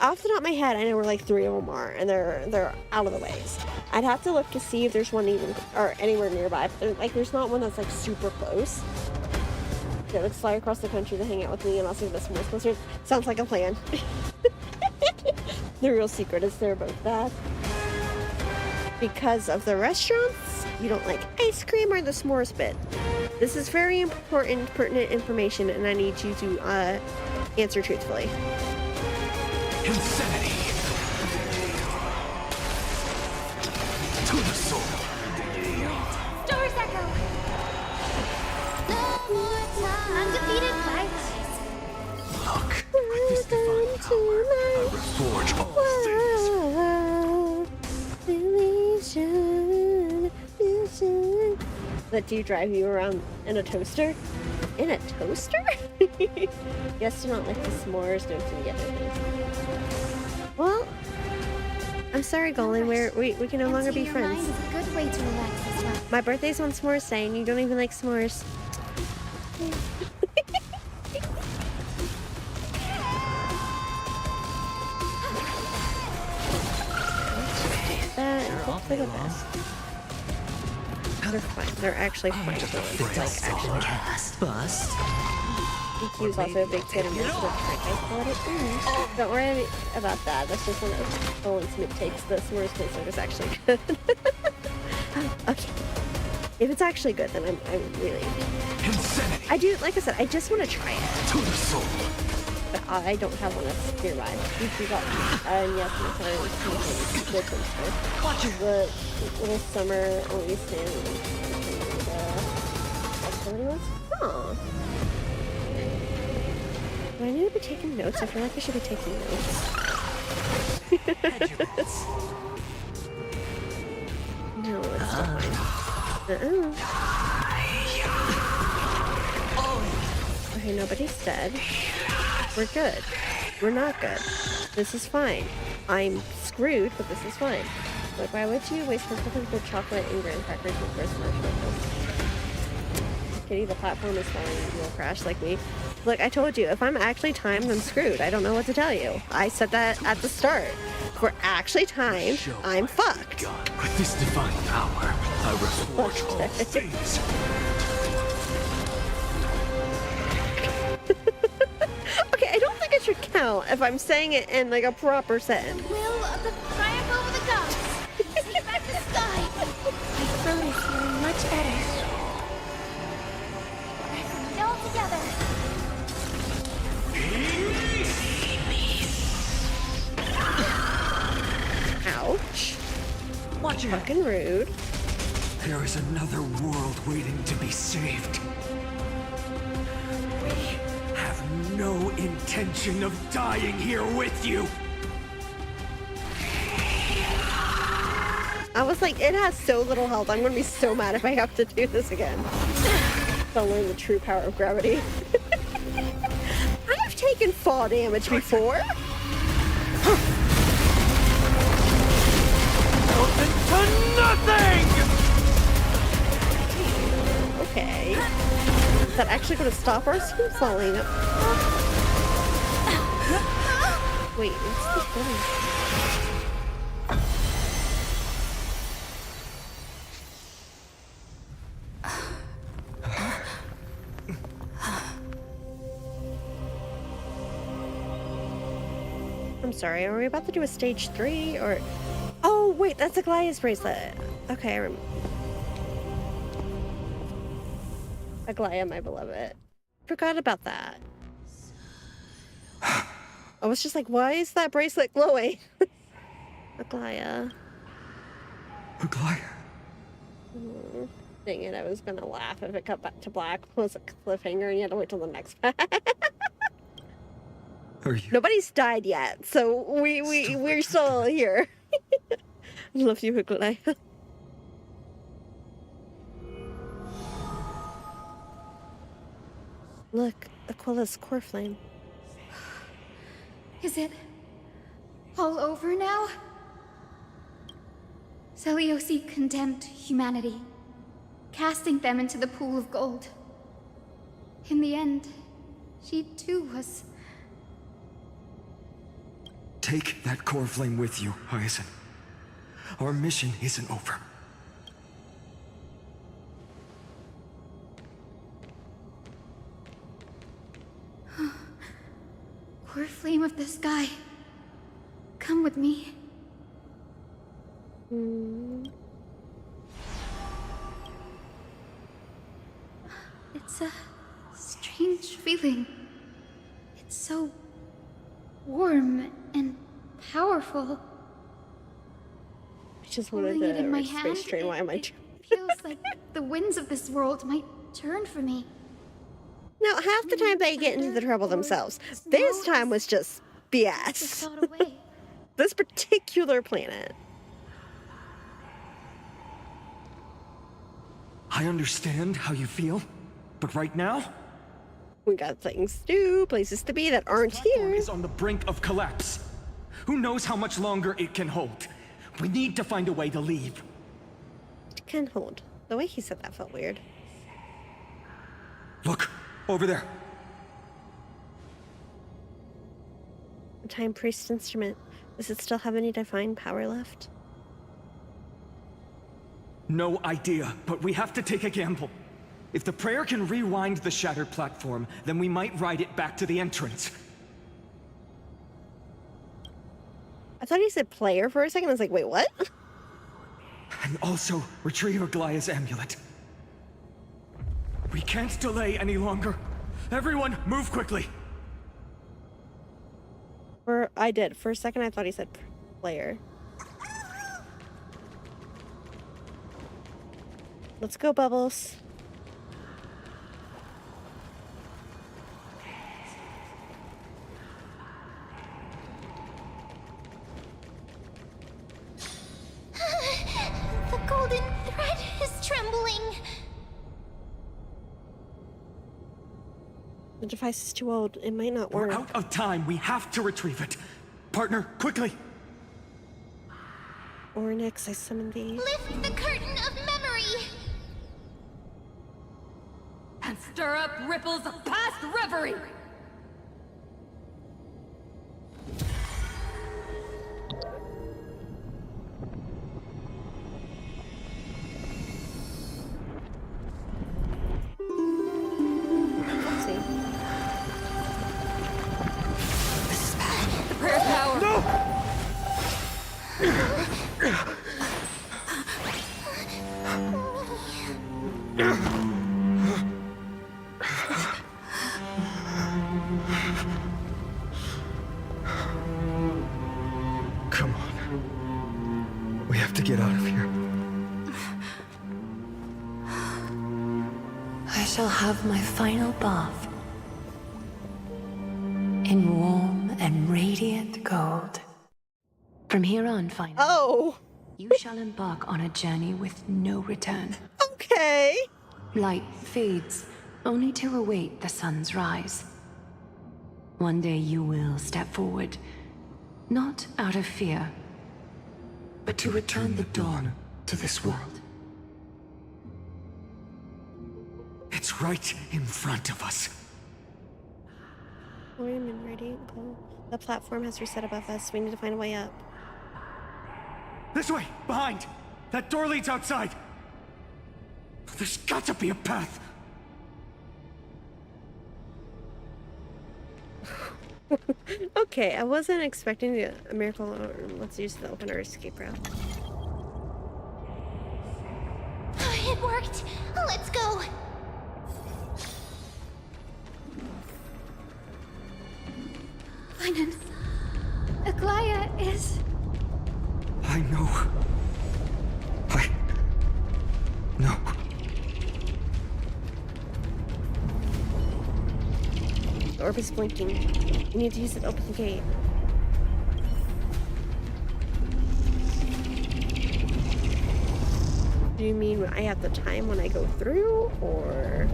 Off the top of my head, I know we're like 3 of them are, and they're out of the ways. I'd have to look to see if there's one even, or anywhere nearby. But there's not one that's like super close. Yeah, let's fly across the country to hang out with me and also get some more Blizzard. Sounds like a plan. The real secret is they're both bad. Because of the restaurants, you don't like ice cream or the s'mores bit. This is very important, pertinent information, and I need you to answer truthfully. Insanity! To the soul! Doors echo! No more time! Undefeated fight! Look, with this divine power, I reforge all things. Let you drive you around in a toaster? In a toaster? Yes, do not like the s'mores, don't you get it? Well, I'm sorry, Golden. We can no longer be friends. Mind is a good way to relax as well. My birthday's on s'mores day, and you don't even like s'mores. Look at this. They're fine. They're actually fine. It's like actually Cast bust. DQ's also a big fan of most of the quality. Don't worry about that. That's just one of Owen Smith takes. The s'mores Blizzard is actually good. Okay. If it's actually good, then I'm really... Insanity. I do, like I said, I just want to try it. To the soul. But I don't have one that's nearby. We got, and yes, my son is something good from Watch it. the little summer only stand activity ones. Oh. Do I need to be taking notes? I feel like I should be taking notes. No, it's not fine. Okay, nobody's dead. We're good. We're not good. This is fine. I'm screwed, but this is fine. Like, why would you waste perfectly chocolate and graham crackers with first marshmallows? Kitty, the platform is falling and you will crash like me. Look, I told you, if I'm actually timed, I'm screwed. I don't know what to tell you. I said that at the start. If we're actually timed, I'm fucked. With this divine power, I reforge all things. Okay, I don't think it should count if I'm saying it in like a proper sentence. Will of the triumph over the gods! Take back the sky! My throat is feeling much better. Let's eat all together. Ouch. Watch it. Fucking rude. There is another world waiting to be saved. We have no intention of dying here with you. I was like, it has so little health. I'm gonna be so mad if I have to do this again. I'll learn the true power of gravity. I've taken fall damage before. To nothing! Okay. Is that actually gonna stop us from falling? Wait, what's the thing? I'm sorry, are we about to do a stage 3 or... Oh, wait, that's a Goliath bracelet. Okay, I remember. Aglaia, my beloved. Forgot about that. I was just like, why is that bracelet glowing? Aglaya. Aglaya. Dang it, I was gonna laugh if it cut back to black. It was a cliffhanger and you had to wait till the next Are you? Nobody's died yet, so we're still here. I love you, Aglaya. Look, Aquila's core flame. Is it all over now? Seliosi condemned humanity, casting them into the pool of gold. In the end, she too was... Take that core flame with you, Hyacinth. Our mission isn't over. Core flame of the sky, come with me. It's a strange feeling. It's so warm and powerful. I just wanted Holding it in my to hand, space train. Why am I? it feels like the winds of this world might turn for me. No, half the time they get into the trouble themselves. This time was just BS. This particular planet. I understand how you feel, but right now, we got things to do, places to be that aren't here. Is on the brink of collapse. Who knows how much longer it can hold? We need to find a way to leave. It can hold. The way he said that felt weird. Look, over there. The Time Priest instrument. Does it still have any divine power left? No idea, but we have to take a gamble. If the prayer can rewind the shattered platform, then we might ride it back to the entrance. I thought he said player for a second. I was like, wait, what? And also, retrieve Aglaya's amulet. We can't delay any longer. Everyone, move quickly. I did. For a second, I thought he said player. Let's go, Bubbles. The golden thread is trembling. The device is too old. It might not work. We're out of time. We have to retrieve it. Partner, quickly. Or next, I summon thee. Lift the curtain of memory. And stir up ripples of past reverie! The prayer power! Come on. We have to get out of here. I shall have my final bath in warm and radiant gold. From here on, finally, you shall embark on a journey with no return. Okay. Light fades, only to await the sun's rise. One day you will step forward, not out of fear, but to return the dawn to this world. It's right in front of us. Warm and radiant glow. The platform has reset above us. We need to find a way up. This way, behind. That door leads outside. There's got to be a path. Okay, I wasn't expecting a miracle. Let's use the open or escape route. It worked. Let's go. orb is blinking. You need to use it to open the gate. Do you mean I have the time when I go through, or?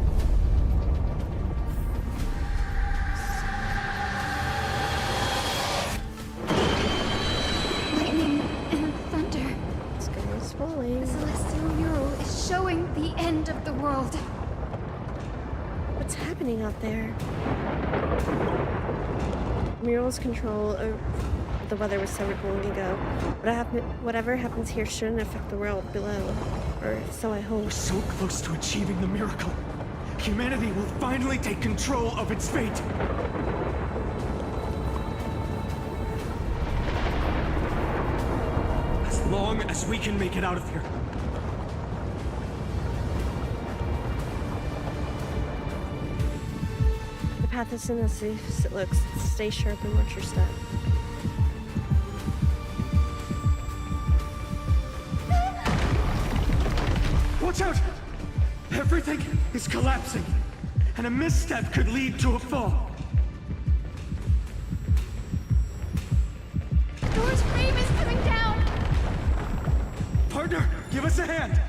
Lightning and thunder. It's going swelling. The celestial mural is showing the end of the world. What's happening out there? Mural's control of the weather was severed long ago. Whatever happens here shouldn't affect the world below. Or so I hope. We're so close to achieving the miracle. Humanity will finally take control of its fate. As long as we can make it out of here. The path isn't as safe as it looks. Stay sharp and watch your step. Watch out! Everything is collapsing, and a misstep could lead to a fall. Door's frame is coming down! Partner, give us a hand!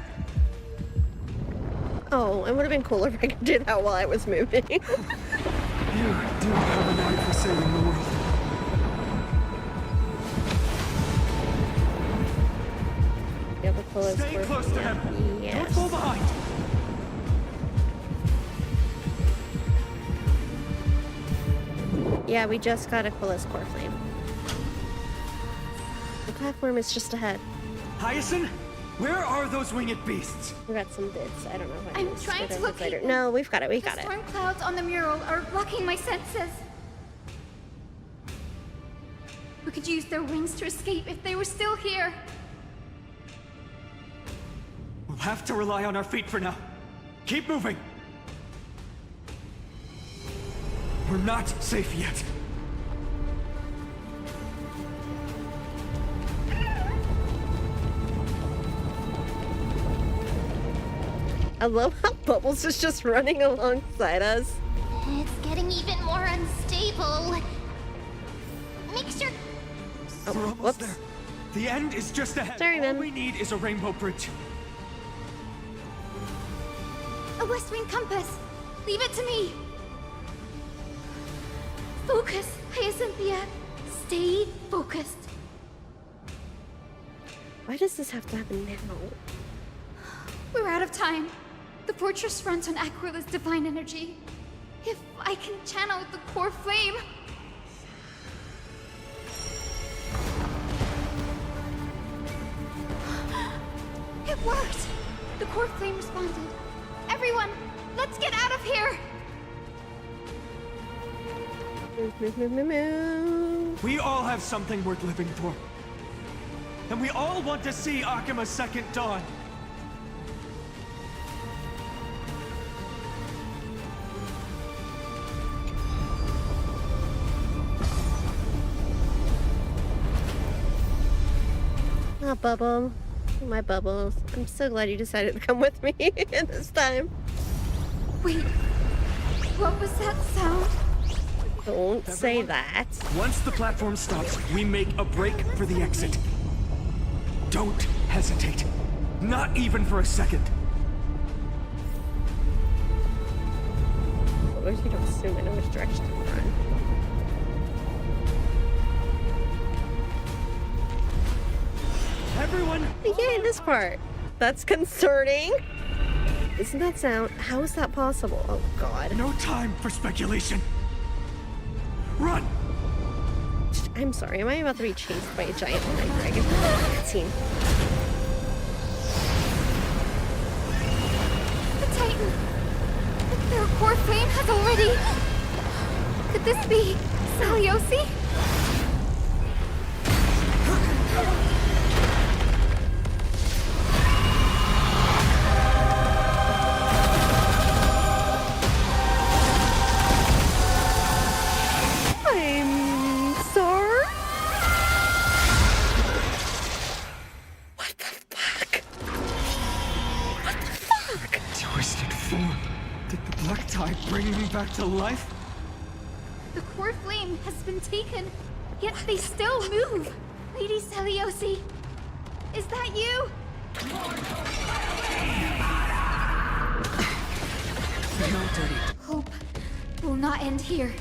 Oh, it would have been cooler if I could do that while I was moving. You do have an eye for saving the world. Yeah, the coolest. Stay close to him. Yes. Don't fall behind. Yeah, we just got a coolest core flame. The platform is just ahead. Hyacinth, where are those winged beasts? We got some bits. I don't know if I I'm missed trying it to or locate later. them. No, we've got it. We The got it. storm clouds on the mural are blocking my senses. We could use their wings to escape if they were still here. We'll have to rely on our feet for now. Keep moving. We're not safe yet. I love how Bubbles is just running alongside us. It's getting even more unstable. Make sure. Oh, We're almost whoops. there. The end is just ahead. Sorry, All man. we need is a rainbow bridge. A west wind compass. Leave it to me. Focus, Hyacinthia. Stay focused. Why does this have to happen now? We're out of time. The fortress runs on Aquila's divine energy. If I can channel the core flame. It worked! The core flame responded. Everyone, let's get out of here! We all have something worth living for. And we all want to see Akima's second dawn. Ah, Bubble. My Bubbles. I'm so glad you decided to come with me this time. Wait, what was that sound? Don't say that. Once the platform stops, we make a break for the exit. Don't hesitate. Not even for a second. As long as you don't assume I know which direction to run. Everyone! Yay, this part. That's concerning. Isn't that sound? How is that possible? Oh, God. No time for speculation. Run! I'm sorry, am I about to be chased by a giant white dragon? Cutscene. The Titan! Their core flame has already... Could this be Saliosi? I'm sorry? What the fuck? What the fuck? Twisted form. Did the black tide bring me back to life? The core flame has been taken, yet they still move. Lady Seliosi, is that you? Hope will not end here.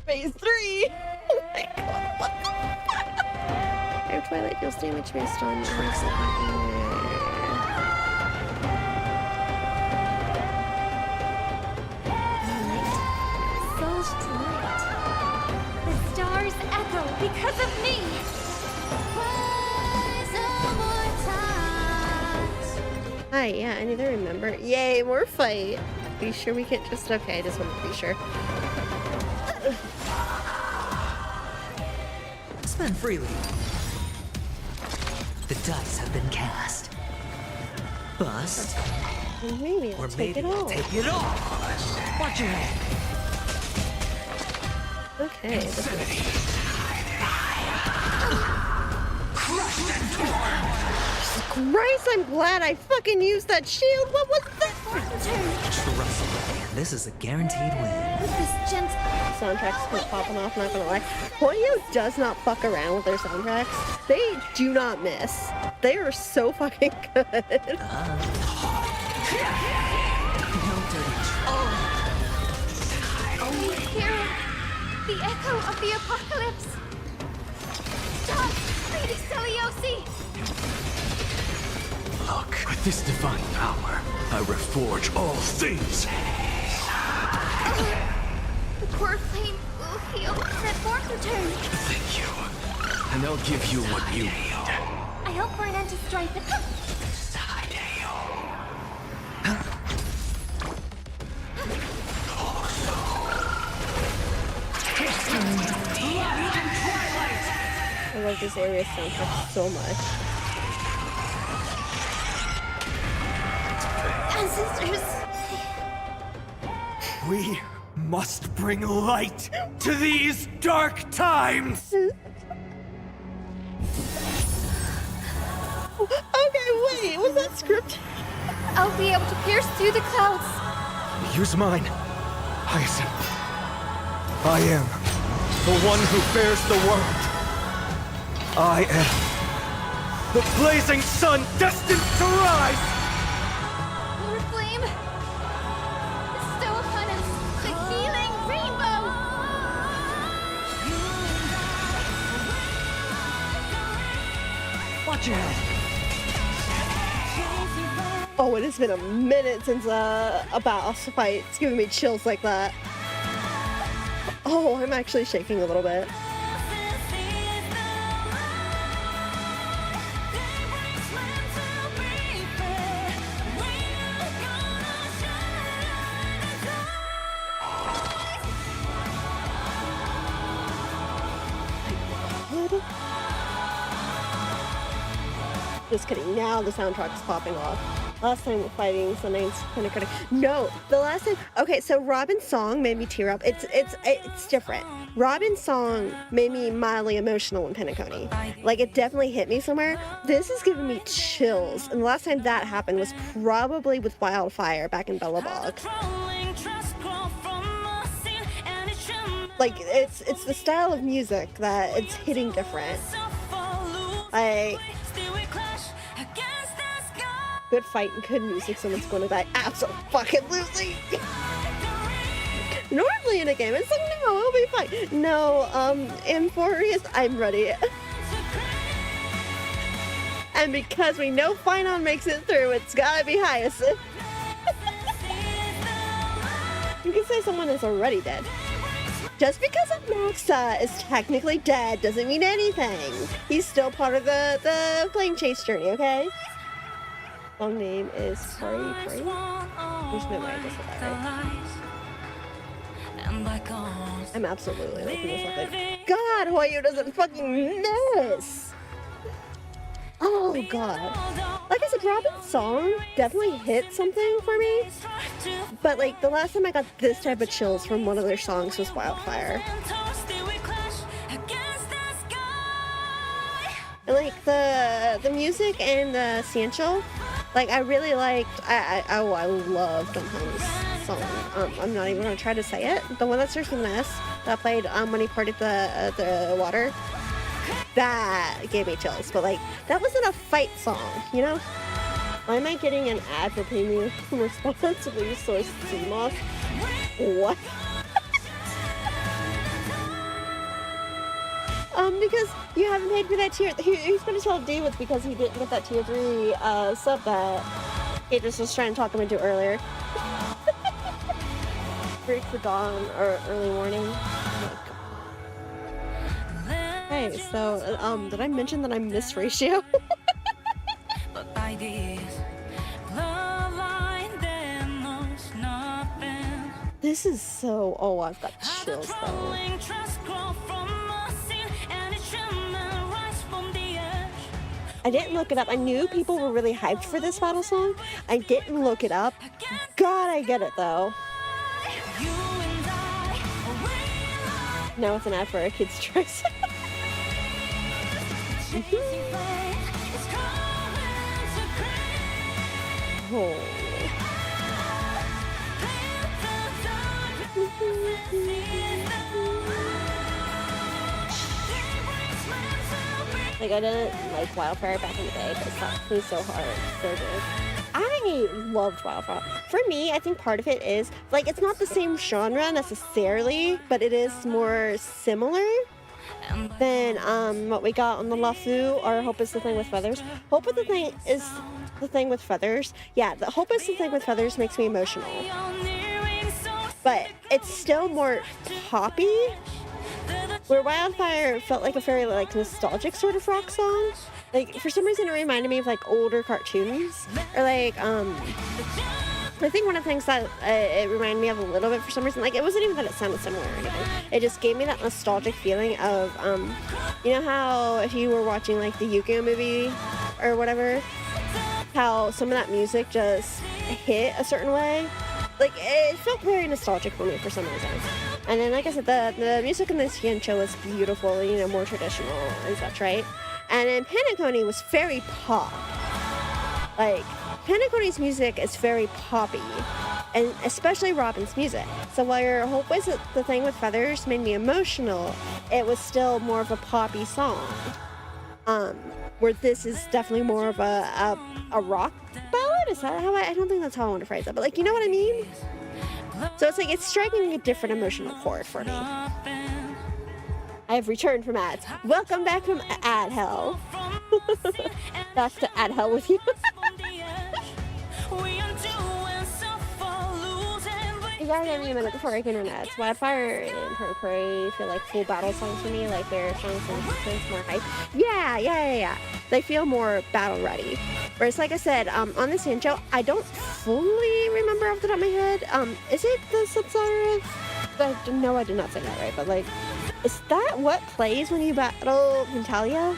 Phase 3! Oh my god, what the fuck? Air Twilight deals damage based on Soul's light. The stars echo because of me. Hi, yeah, I need to remember. Yay, more fight. Be sure we can't just... Okay, I just wanted to be sure. Spend freely. The dice have been cast. Bust. Maybe I'll take it all. Take it all. Watch your head. Okay. Christ, I'm glad I fucking used that shield. What was that? Trust me, this is a guaranteed win. With this soundtracks keep popping off, not gonna lie. Hoyo does not fuck around with their soundtracks. They do not miss. They are so fucking good. I hear the echo of the apocalypse. Stop, Lady Seliosi! Look, with this divine power, I reforge all things. The core flame will heal that form return. Thank you. And I'll give you what you need. I hope for an end to strife. I love this area's soundtrack so much. Ancestors! We must bring light to these dark times! Okay, wait, was that script? I'll be able to pierce through the clouds. Use mine, Hyacinth. I am the one who bears the world. I am the blazing sun destined to rise! Core flame! Bestow upon us the healing rainbow! Watch your head. Oh, it has been a minute since a boss fight. It's giving me chills like that. Oh, I'm actually shaking a little bit. Just kidding, now the soundtrack's popping off. Last time we're fighting, so now it's kind of critic. No, the last time. Okay, so Robin's song made me tear up. It's different. Robin's song made me mildly emotional in Penacony. Like, it definitely hit me somewhere. This is giving me chills. And the last time that happened was probably with Wildfire back in Bellabog. Like, it's the style of music that it's hitting different. Like, good fight and good music, someone's going to die. Absolutely. Normally in a game, it's like, no, it'll be fine. No, Amphorius, I'm ready. And because we know Phynon makes it through, it's gotta be Hyacinth. You can say someone is already dead. Just because Maxa is technically dead doesn't mean anything. He's still part of the plane chase journey, okay? Song name is Pray. There's no way I just said that right. I'm absolutely liking this whole thing. God, Hoyo doesn't fucking miss! Oh god. Like I said, Robin's song definitely hit something for me. But like the last time I got this type of chills from one of their songs was Wildfire. And like the music and the Sancho, like I really liked. I loved Dumb Homes. song. I'm not even gonna try to say it. The one that starts with an S that played when he parted the water. That gave me chills. But like, that wasn't a fight song, you know? Why am I getting an ad for premium responsibly sourced CMOS? What? Because you haven't paid for that tier. He's gonna tell David because he didn't get that tier 3 sub that Idris was trying to talk him into earlier. Break for dawn or early morning. Oh my god. Hey, so did I mention that I miss Ratio? This is so. Oh, I've got chills though. I didn't look it up. I knew people were really hyped for this battle song. I didn't look it up. God, I get it though. Now it's an ad for a kid's choice. Oh. Like, I didn't like Wildfire back in the day, but it was so hard. So good. I loved Wildfire. For me, I think part of it is, like, it's not the same genre necessarily, but it is more similar than what we got on the LaFu or Hope is the Thing with Feathers. Hope is the Thing with Feathers. Yeah, the Hope is the Thing with Feathers makes me emotional. But it's still more poppy. Where Wildfire felt like a very like nostalgic sort of rock song. Like for some reason it reminded me of like older cartoons. Or like I think one of the things that it reminded me of a little bit for some reason, like it wasn't even that it sounded similar or anything. It just gave me that nostalgic feeling of you know how if you were watching like the Yu-Gi-Oh movie or whatever, how some of that music just hit a certain way. Like it felt very nostalgic for me for some reason. And then, like I said, the music in this show was beautiful, you know, more traditional and such, right? And then Panacone was very pop. Like, Panacone's music is very poppy, and especially Robin's music. So while your Hope was the Thing with Feathers made me emotional, it was still more of a poppy song. Where this is definitely more of a rock ballad? Is that how I don't think that's how I want to phrase it, but like, you know what I mean? So it's like, it's striking a different emotional chord for me. I have returned from ads. Welcome back from ad hell. Back to ad hell with you. You gotta give me a minute before I can internet. Wildfire and Her Prey feel like full battle songs for me, like their songs and more hype. Yeah. They feel more battle ready. Whereas, like I said, on this intro, I don't fully remember off the top of my head. Is it the Sub-Zara? No, I did not say that right, but like, is that what plays when you battle Natalia?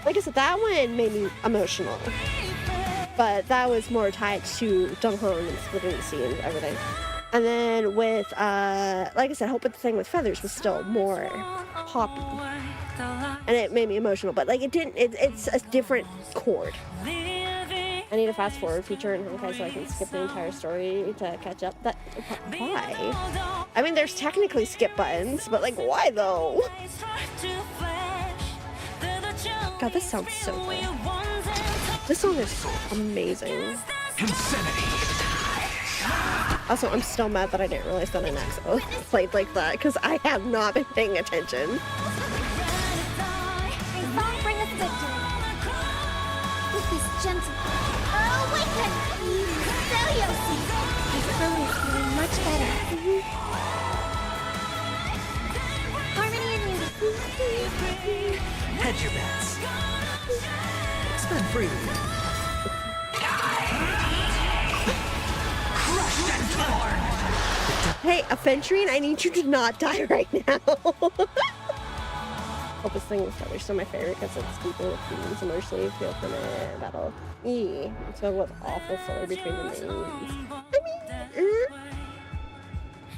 Like I said, that one made me emotional. But that was more tied to Donghong and splitting the sea and everything. And then with, like I said, Hope with the Thing with Feathers was still more poppy. And it made me emotional, but like it's a different chord. I need a fast forward feature in Honkai so I can skip the entire story to catch up. Why? I mean, there's technically skip buttons, but like, why though? God, this sounds so good. This song is amazing. Also, I'm still mad that I didn't realize that an Axel played like that, because I have not been paying attention. Bring us victory. With this gentle... Awaken! Zeliosi! His throat is feeling much better. Harmony and unity. Hedge your bets. Spend freely. Crushed and torn! Hey, Aventurine, I need you to not die right now. Hope this thing was probably still my favorite because it's deeply with themes emotionally feel from a battle. It's filled with awful filler between the mains.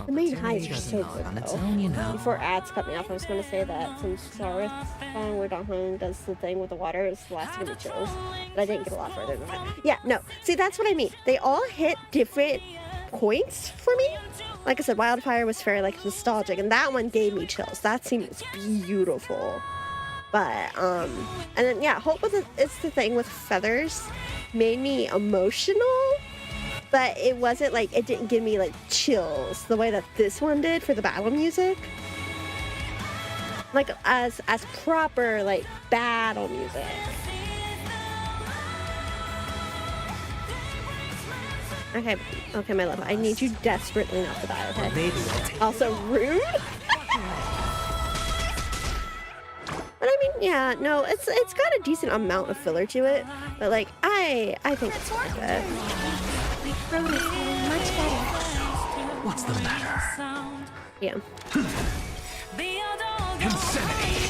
I mean, the main highs are so good though. Before ads cut me off, I was going to say that since Sarah's song where Donghong does the thing with the water, it's the last to give me chills. But I didn't get a lot further than that. Yeah, no. See, that's what I mean. They all hit different points for me. Like I said, Wildfire was very like nostalgic, and that one gave me chills. That scene was beautiful. But and then yeah, Hope was it's the thing with feathers made me emotional, but it wasn't like, it didn't give me like chills the way that this one did for the battle music. Like as proper like battle music. Okay, my love, I need you desperately not to die, okay? Maybe I'll take Also rude. But I mean, yeah, no, it's got a decent amount of filler to it, but like I think it's worth it. My throat is feeling much better. What's the matter? Yeah. Insanity!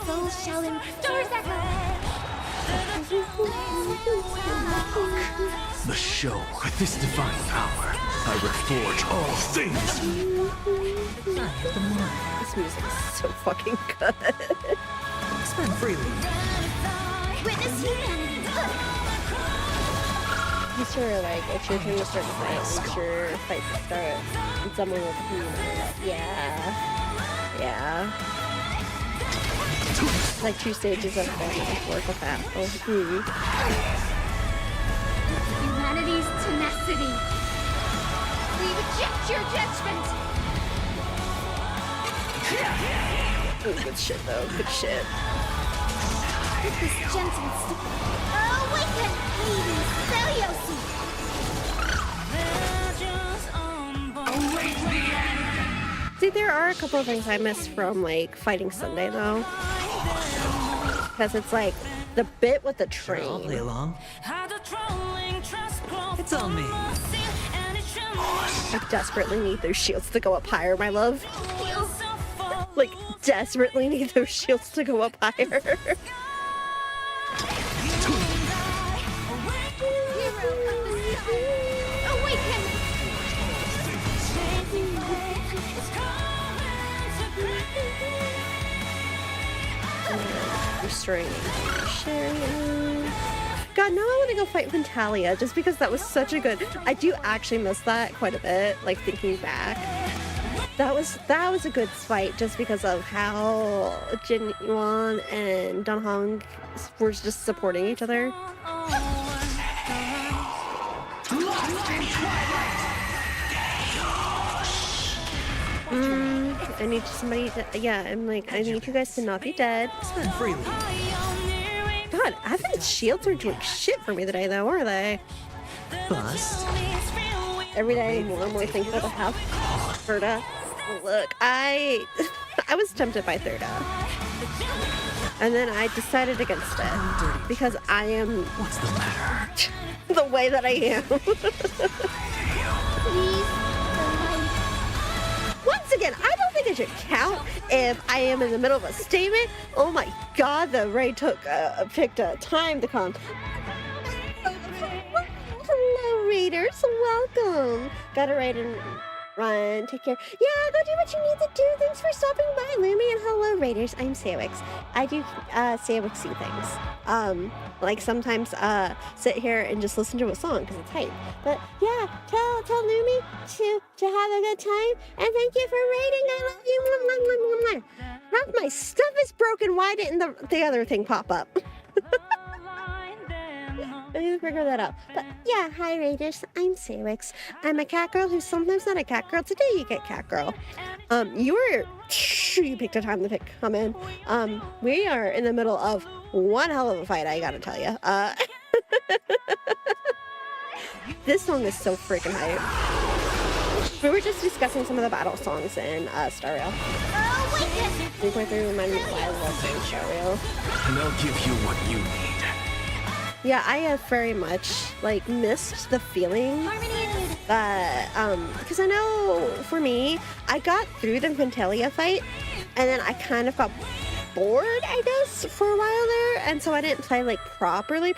Soul shall doors echo. The show with this divine power, I reforge all things. This music is so fucking good. Spend freely. Witness humanity. He's sort of like, it's your turn to start the fight. It's your fight to start. And someone will continue. Yeah. Like 2 stages of work of that. Oh, Humanity's tenacity. We reject your judgment. Ooh, good shit though. Good shit. With this gentle awaken, Hades, Celiosi. See, there are a couple of things I miss from like Fighting Sunday though. Because it's like the bit with the train. I'll play along. It's on me. I desperately need those shields to go up higher, my love. Like, desperately need those shields to go up higher. Restraining. God, now I want to go fight Ventalia just because that was such a good. I do actually miss that quite a bit. Like thinking back, that was a good fight just because of how Jin Yuan and Don Hong were just supporting each other. I need somebody to, yeah, I'm like, I need you guys to not be dead. Spend freely. God, Advent's shields are doing shit for me today, though, are they? Bust. Every day I'm more and more thankful to have Thirda. Look, I was tempted by Thirda. And then I decided against it. Because I am... What's the matter? The way that I am. Once again, I don't think it should count if I am in the middle of a statement. Oh my god, the raid picked a time to come. Hello, raiders. Welcome. Gotta raid and run. Take care. Yeah, go do what you need to do. Thanks for stopping by, Lumi. And hello, raiders. I'm Sawix. I do Sawixy things. Like sometimes sit here and just listen to a song because it's hype. But yeah, tell Lumi to have a good time. And thank you for raiding. I love you. Half my stuff is broken. Why didn't the other thing pop up? I need to figure that out. But yeah, hi Raiders, I'm Sawix. I'm a cat girl who's sometimes not a cat girl. Today you get cat girl. You picked a time to come in. We are in the middle of one hell of a fight, I gotta tell you. This song is so freaking hype. We were just discussing some of the battle songs in Star Rail. 3.3 reminded me of why I love Star Rail. And they'll give you what you need. Yeah, I have very much like missed the feeling that because I know for me, I got through the Quintelia fight and then I kind of got bored, I guess, for a while there, and so I didn't play like properly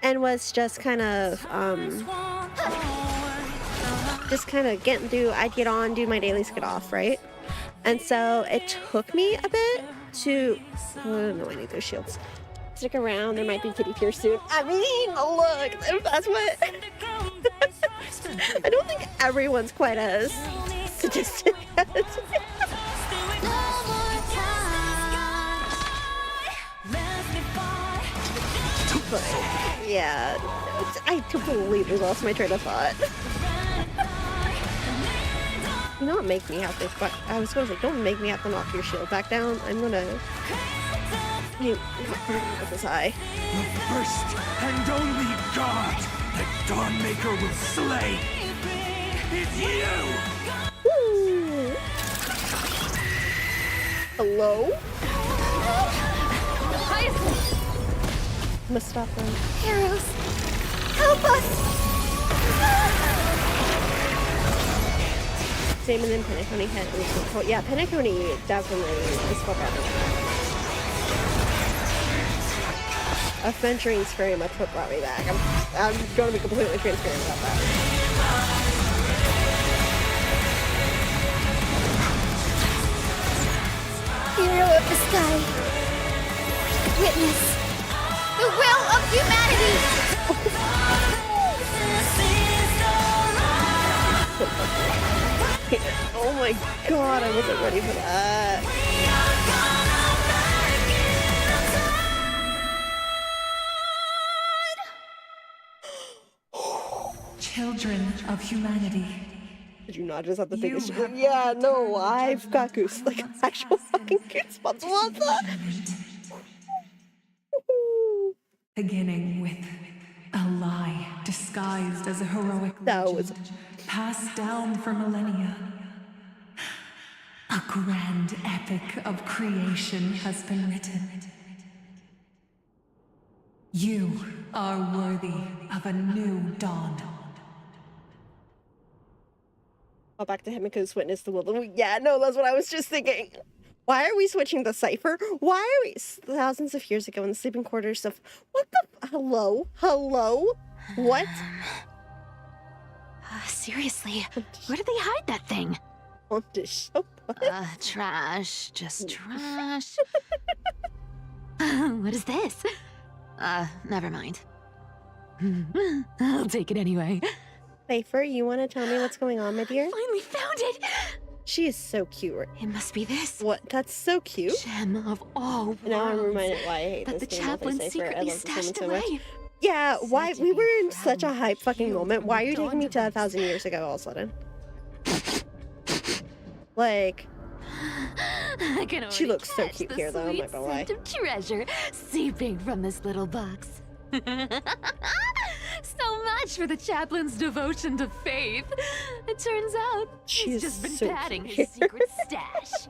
and was just kind of getting through. I'd get on, do my dailies, get off, right? And so it took me a bit to no, I need those shields. Stick around, there might be kitty tears soon. I mean, look, that's what I don't think everyone's quite as sadistic as but, yeah, I completely lost my train of thought. You know what, make me have to, I was gonna say, don't make me have to knock your shield back down. I'm gonna... You, with this eye. The first and only god that Dawnmaker will slay is you! Woo. Hello? Must stop them. Heroes, help us! Same, and then Penacony had yeah, Penacony definitely is fuck out of that. Adventuring's very much what brought me back. I'm going to be completely transparent about that. Hero of the sky, witness the will of humanity! Oh my god, I wasn't ready for that. Children of humanity. Did you not just have the biggest... Yeah, no, I've got goose, like actual fucking goosebumps. What the? Beginning with a lie disguised as a heroic legend, passed down for millennia. A grand epic of creation has been written. You are worthy of a new dawn. Oh, back to Himiko's witness the will. Yeah, no, that's what I was just thinking. Why are we switching the cipher? Why are we thousands of years ago in the sleeping quarters of what the hello? What? Seriously, where did they hide that thing? On dish soap. Trash, just trash. What is this? Never mind. I'll take it anyway. Cipher, you want to tell me what's going on, my dear? Finally found it! She is so cute. It must be this. What? That's so cute. Gem of all worlds. Now I'm reminded why I hate that this the game. chaplain secretly stashed away. Yeah, why? We were in such a hype fucking moment. Why are you taking me to 1,000 years ago all of a sudden? Like... I can she looks so cute here, though. I'm not gonna lie. Of treasure seeping from this little box. So much for the chaplain's devotion to faith. It turns out he's just been padding his secret stash.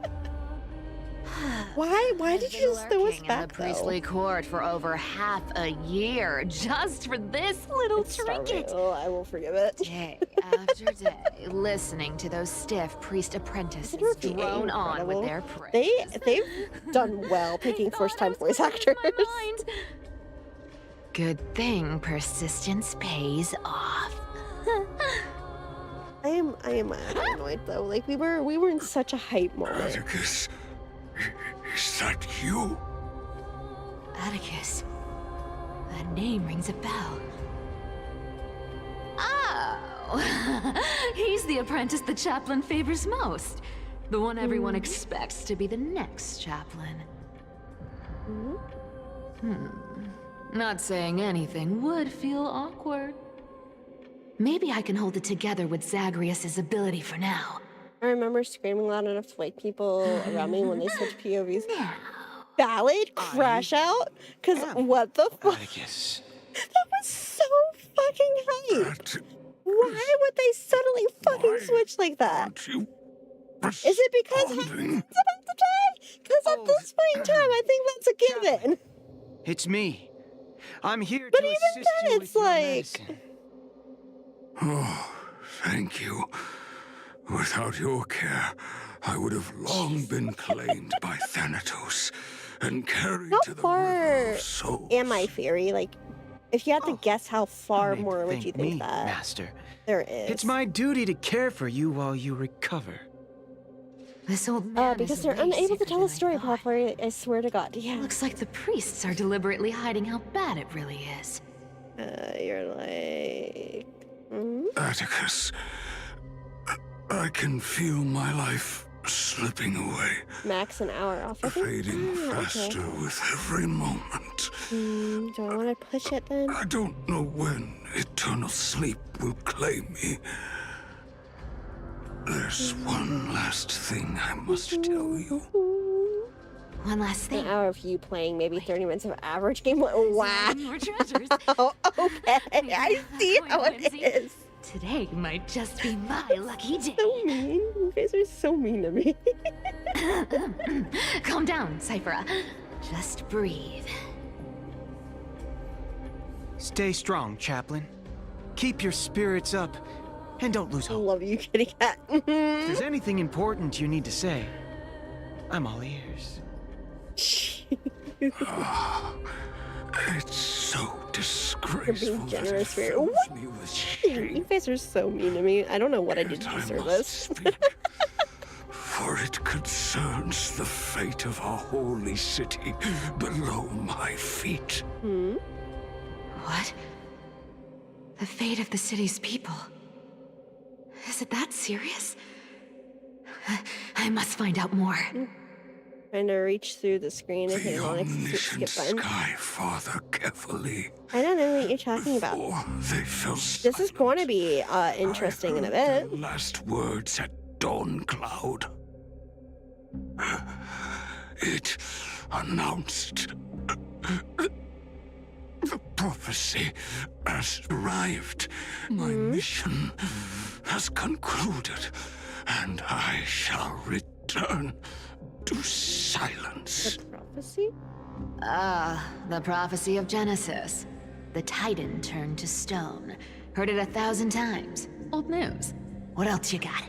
Why did you just throw us back, the priestly court for over half a year just for this little trinket. Oh, I will forgive it. Day after day, listening to those stiff priest apprentices drone on with their praise. They've done well picking first-time voice actors. Good thing persistence pays off. I am annoyed though. Like we were in such a hype moment. Atticus, is that you? Atticus. That name rings a bell. Oh, he's the apprentice the chaplain favors most. The one everyone expects to be the next chaplain. Not saying anything would feel awkward. Maybe I can hold it together with Zagreus's ability for now. I remember screaming loud enough to wake people around me when they switched POVs. Ballad? Crash out? Cause what the fuck? That was so fucking hype. Why would they suddenly fucking switch like that? Is it because Hans is about to die? Because at this point in time, I think that's a given. It's me. I'm here but to even assist then, you it's with like... medicine. Oh, thank you. Without your care, I would have long been claimed by Thanatos and carried to the river of souls. Am I fairy? Like, if you had to guess how far more would you think that Master. there is? It's my duty to care for you while you recover. This old man because they're unable to tell a story properly, I swear to God. Yeah. Looks like the priests are deliberately hiding how bad it really is. You're like... Atticus, I can feel my life slipping away. Max an hour off, I think. Fading faster with every moment. Do I want to push it then? I don't know when eternal sleep will claim me. There's one last thing I must tell you. One last thing. An hour of you playing, maybe 30 minutes of average game. Wow. More treasures. Okay, I see how it is. Today might just be my lucky day. So mean. You guys are so mean to me. Calm down, Cyphera. Just breathe. Stay strong, Chaplain. Keep your spirits up, and don't lose hope. I love you, kitty cat. If there's anything important you need to say, I'm all ears. It's so disgraceful. You're being generous, Spirit. What? You guys are so mean to me. I don't know what I did to deserve this. For it concerns the fate of our holy city below my feet. What? The fate of the city's people? Is it that serious? I must find out more. Trying to reach through the screen and hit on The skip button. sky father carefully. I don't know what you're talking about. They fell This is going to be interesting in a bit. the last words at dawn cloud. It announced the prophecy has arrived. My mission has concluded, and I shall return to silence. The prophecy? The prophecy of Genesis. The Titan turned to stone. Heard it 1,000 times. Old news. What else you got?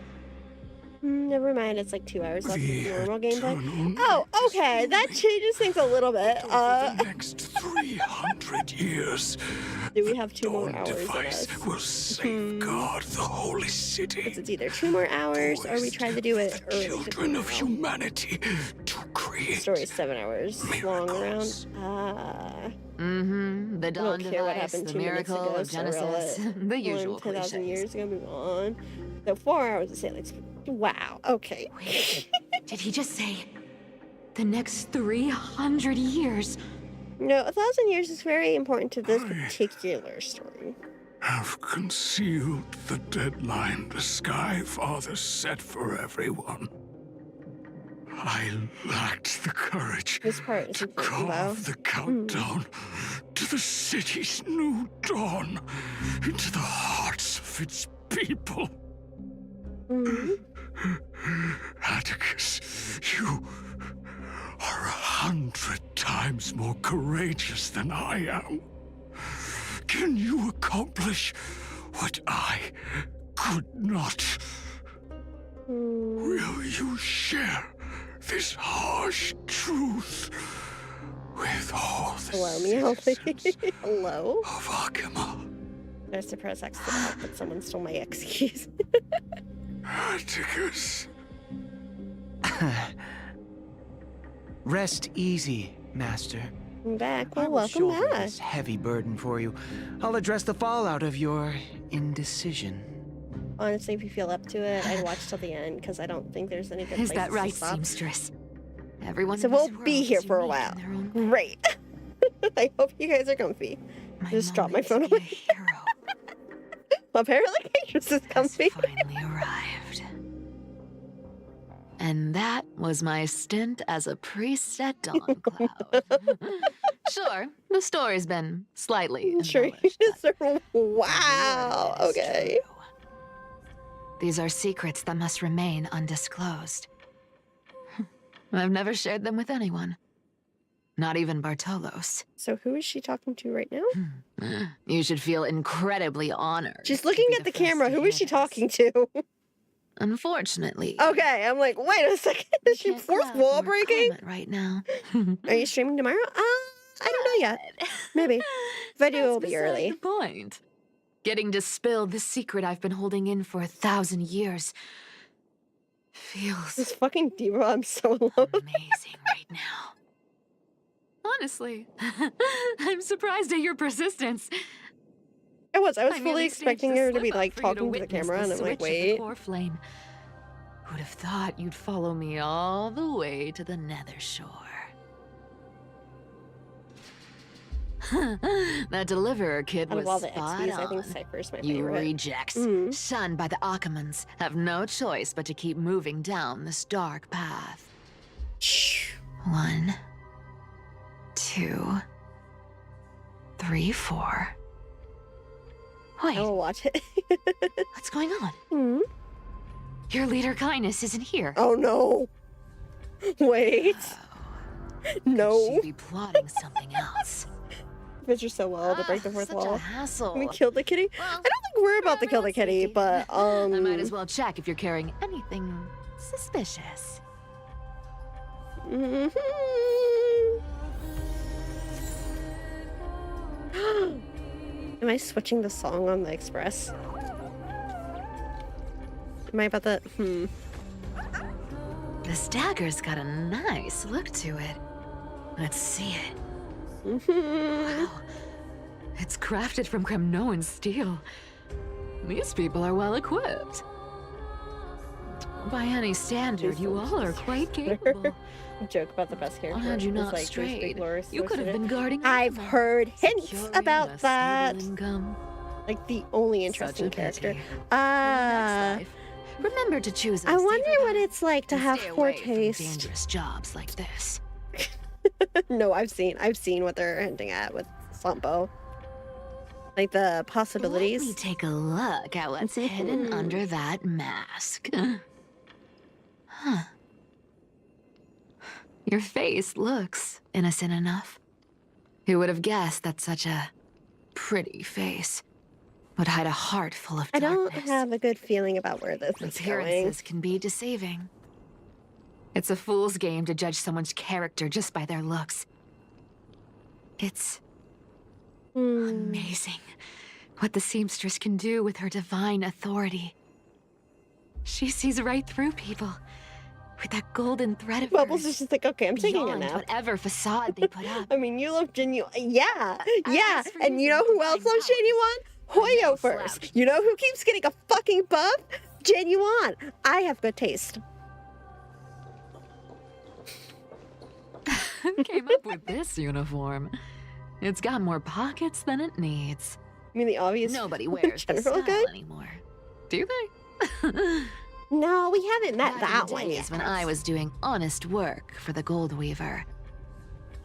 Never mind, it's like 2 hours left of normal gameplay. Oh, okay, that changes things a little bit. The next 300 years, do we have 2 more hours in us? will safeguard the holy city. It's either 2 more hours or we try to do it early. Children of humanity to create. The story's 7 hours long around. The I dawn don't care what device, happened the 2 minutes miracle ago. of Genesis, the usual 10,000 cliches. years ago, move on. So 4 hours of sailing speed. Wow, okay. Wait, did he just say the next 300 years? No, 1,000 years is very important to this particular story. Have concealed the deadline the Sky Father set for everyone. I lacked the courage to carve the countdown to the city's new dawn into the hearts of its people. Atticus, you are 100 times more courageous than I am. Can you accomplish what I could not? Will you share this harsh truth with all the Hello, Meowth. Hello? of Akima? I have to press X to help, but someone stole my X keys. Atticus. Rest easy, Master. I'm back. Well, I will welcome shoulder back. this heavy burden for you. I'll address the fallout of your indecision. Honestly, if you feel up to it, I'd watch till the end because I don't think there's any good Is places that right, to stop. seamstress? Everyone. So in we'll this be world here is for a unique while. in their own way. Great. I hope you guys are comfy. Just drop my phone away. Apparently, Catrus is comfy. Finally arrived. And that was my stint as a priest at Dawncloud. Sure, the story's been slightly embellished, Wow. Okay. These are secrets that must remain undisclosed. I've never shared them with anyone. Not even Bartolos. So who is she talking to right now? You should feel incredibly honored. She's looking at the camera. Who is she talking to? Unfortunately. Okay, I'm like, wait a second. Is she fourth wall breaking? Right now. Are you streaming tomorrow? I don't know yet. Maybe. If I do, it'll be early. The point. Getting to spill the secret I've been holding in for 1,000 years feels this fucking diva. I'm so alone. Amazing right now. Honestly, I'm surprised at your persistence. I was I fully merely expecting staged a her to be slip-up like for you to talking to the witness camera, and I'm like, switch of the wait. core flame. Who'd have thought you'd follow me all the way to the Nether Shore? That deliverer kid Out was of all the spot XPs, I on. think Cypher's my You favorite. rejects, shunned by the Akamans, have no choice but to keep moving down this dark path. 1, 2, 3, 4. Wait. I will watch it. What's going on? Your leader Kindness isn't here. Oh no. Wait. No. Could she be plotting something else? Picture so well to break the fourth such wall. a hassle. We killed the kitty. I don't think we're about to kill the kitty, but I might as well check if you're carrying anything suspicious. Am I switching the song on the Express? Am I about to? This dagger's got a nice look to it. Let's see it. Wow. It's crafted from Kremnoan steel. These people are well equipped. By any standard, you all are quite capable. Joke about the best character. Had you is, not like, there's big strayed, lore you could have been guarding. I've heard hints securing about a that. stable income. Like the only interesting Such a pity. character. Next life, remember to choose. I wonder what it's like to have poor taste. Dangerous jobs like this. No, I've seen what they're hinting at with Slumpo. Like the possibilities. Let me take a look at what's hidden under that mask. Huh. Your face looks innocent enough. Who would have guessed that such a pretty face would hide a heart full of I darkness? don't have a good feeling about where this is going. Appearances can be deceiving. It's a fool's game to judge someone's character just by their looks. It's amazing what the seamstress can do with her divine authority. She sees right through people with that golden thread of Bubbles hers, is just like, okay, I'm taking a beyond nap. whatever facade they put up. I mean, you look genuine. Yeah, yeah. And you know who else loves Genuine? Hoyovers. You know who keeps getting a fucking buff? Genuine. I have good taste. Who came up with this uniform? It's got more pockets than it needs. I mean, the obvious. Nobody wears this general style guy? anymore. Do they? No, we haven't met Back that in the one days yet. when I was doing honest work for the Gold Weaver,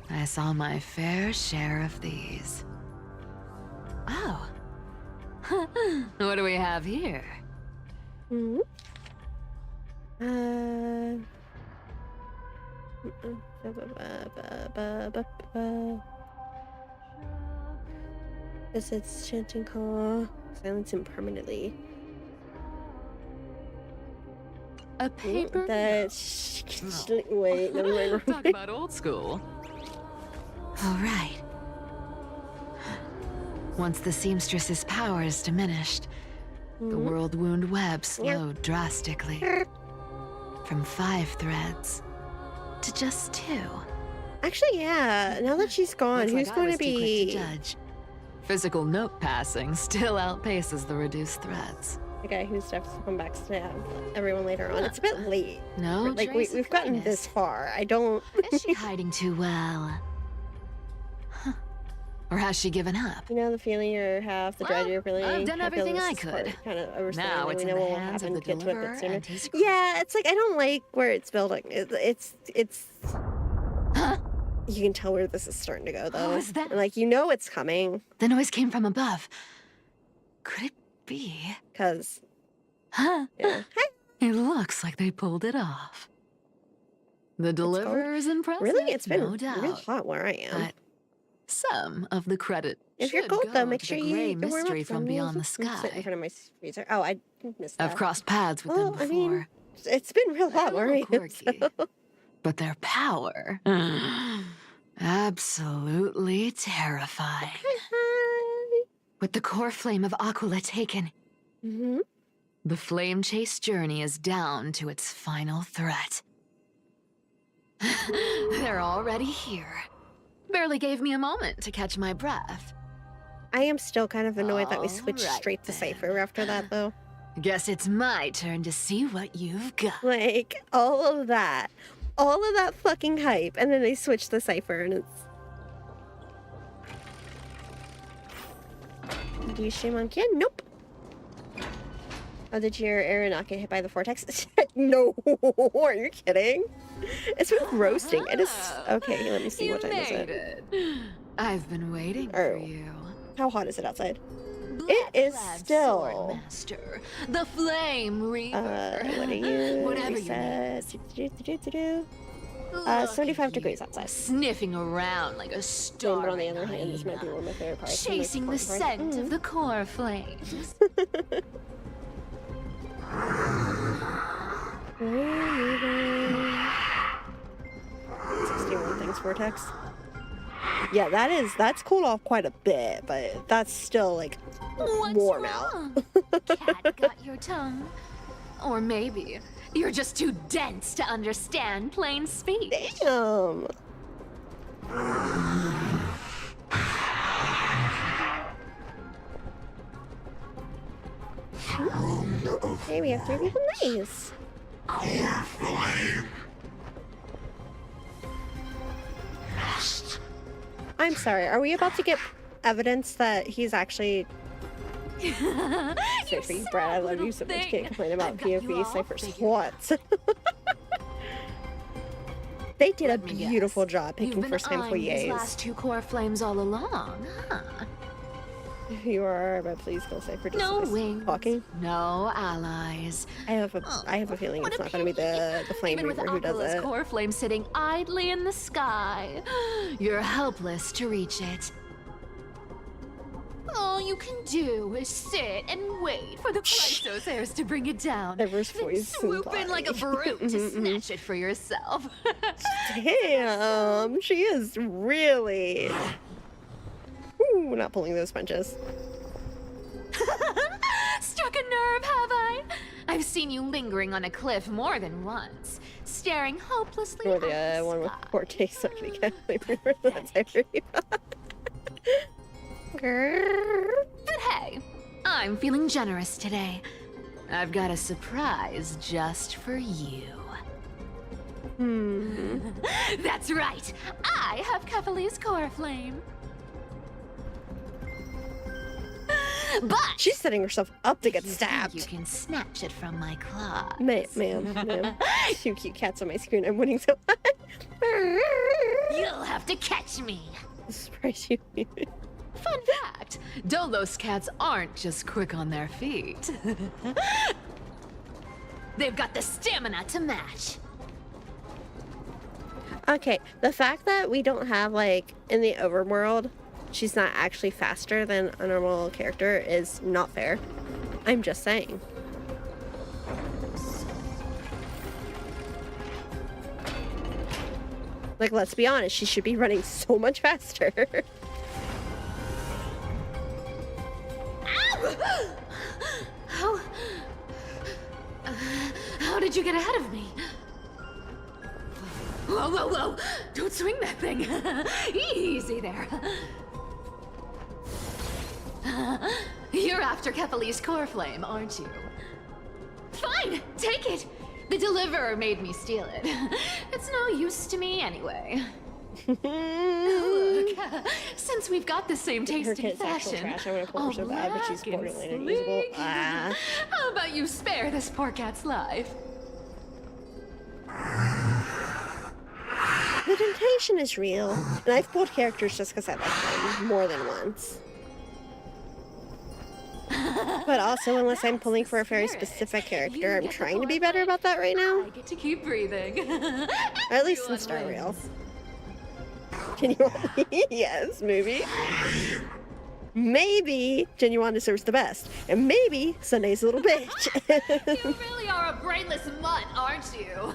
I saw my fair share of these. Oh. What do we have here? Visits chanting call. Silence him permanently. A paper? Wait, never mind. Talk about old school. All right. Once the seamstress's power is diminished, the world wound web slowed drastically. From 5 threads to just 2. Actually, yeah. Now that she's gone, Looks who's like I going was to too quick to be judge. Physical note passing still outpaces the reduced threads. the guy who's to come back to stab everyone later on? It's a bit late. No like trace we've of gotten kindness. this far. I don't. Is she hiding too well? Huh. Or has she given up? You know the feeling you have, the dread you're feeling. I've done I feel everything this I is part could. Kind of overstating. Now and it's we in know the what will hands happen. of the Get to it a deliverer bit sooner. and his Yeah, it's like I don't like where it's building. It's. You can tell where this is starting to go, though. What was that? And, like, you know it's coming. The noise came from above. Could it be? Because. Huh? Yeah. It looks like they pulled it off. The deliverer is impressive. Really? It's been no doubt. real hot where I am. But some of the credit If you're should cold, go though, make to sure the you gray don't worry mystery about from them. beyond the I'm sitting in sky. front of my freezer. Oh, I missed that. I've crossed paths with Well, them I before. mean, it's been real hot where I am. So. But their power, absolutely terrifying. With the core flame of Aquila taken, the flame chase journey is down to its final threat. They're already here. Barely gave me a moment to catch my breath. I am still kind of annoyed that we switched Alright straight to Cypher after that, though. Guess it's my turn to see what you've got. Like, all of that fucking hype, and then they switched to Cypher, and it's... Do you stream on Kian? Nope. Oh, did your arrow not get hit by the vortex? No, are you kidding? It's been roasting. It is... Okay, let me see what time is it. I've been waiting for you. How hot is it outside? It is still... Master, the Flame Reaper. What are you? Whatever you said. 75 degrees outside. Sniffing around like a star. But on the other hand, this might be one of my favorite parts. Chasing the scent of the core flames. 61 things vortex. Yeah, that's cooled off quite a bit, but that's still like warm out. Cat got your tongue. Or maybe you're just too dense to understand plain speech. Damn. Hey, we have 3 people. Nice. I'm sorry, are we about to get evidence that he's actually... Cypher, Brad, I love you so much. Can't complain about POV. Cypher's what? They did a beautiful job picking first-time employees. These last 2 core flames all along, huh? You are, but please go Cypher. No wings, talking. No allies. I have a feeling it's not going to be the Flame Reaper who does it. Core flame sitting idly in the sky. You're helpless to reach it. All you can do is sit and wait for the Chrysos heirs to bring it down. Then swoop in like a brute to snatch it for yourself. Damn, she is really... Ooh, not pulling those punches. Struck a nerve, have I? I've seen you lingering on a cliff more than once, staring hopelessly or the one with poor taste. Somebody can't remember that Cypher. But hey, I'm feeling generous today. I've got a surprise just for you. That's right. I have Kefali's core flame. But she's setting herself up to get stabbed. You can snatch it from my claws. Ma'am. 2 cute cats on my screen. I'm winning so much. You'll have to catch me. Surprise you. Fun fact, Dolos cats aren't just quick on their feet. They've got the stamina to match. Okay, the fact that we don't have, like, in the overworld, she's not actually faster than a normal character is not fair. I'm just saying. Like, let's be honest, she should be running so much faster. How did you get ahead of me? Whoa! Don't swing that thing. Easy there. You're after Kefali's core flame, aren't you? Fine, take it. The deliverer made me steal it. It's no use to me anyway. Look, since we've got the same taste in fashion, trash. I want to pull her so bad, but she's borderline unusable. How about you spare this poor cat's life? The temptation is real, and I've pulled characters just because I like them more than once. But also, unless I'm pulling for a very specific character, I'm trying to be better about that right now. I get to keep breathing. Or at least in Star Rail. Genuine, yes, maybe. Maybe Genuine deserves the best, and maybe Sunday's a little bitch. You really are a brainless mutt, aren't you?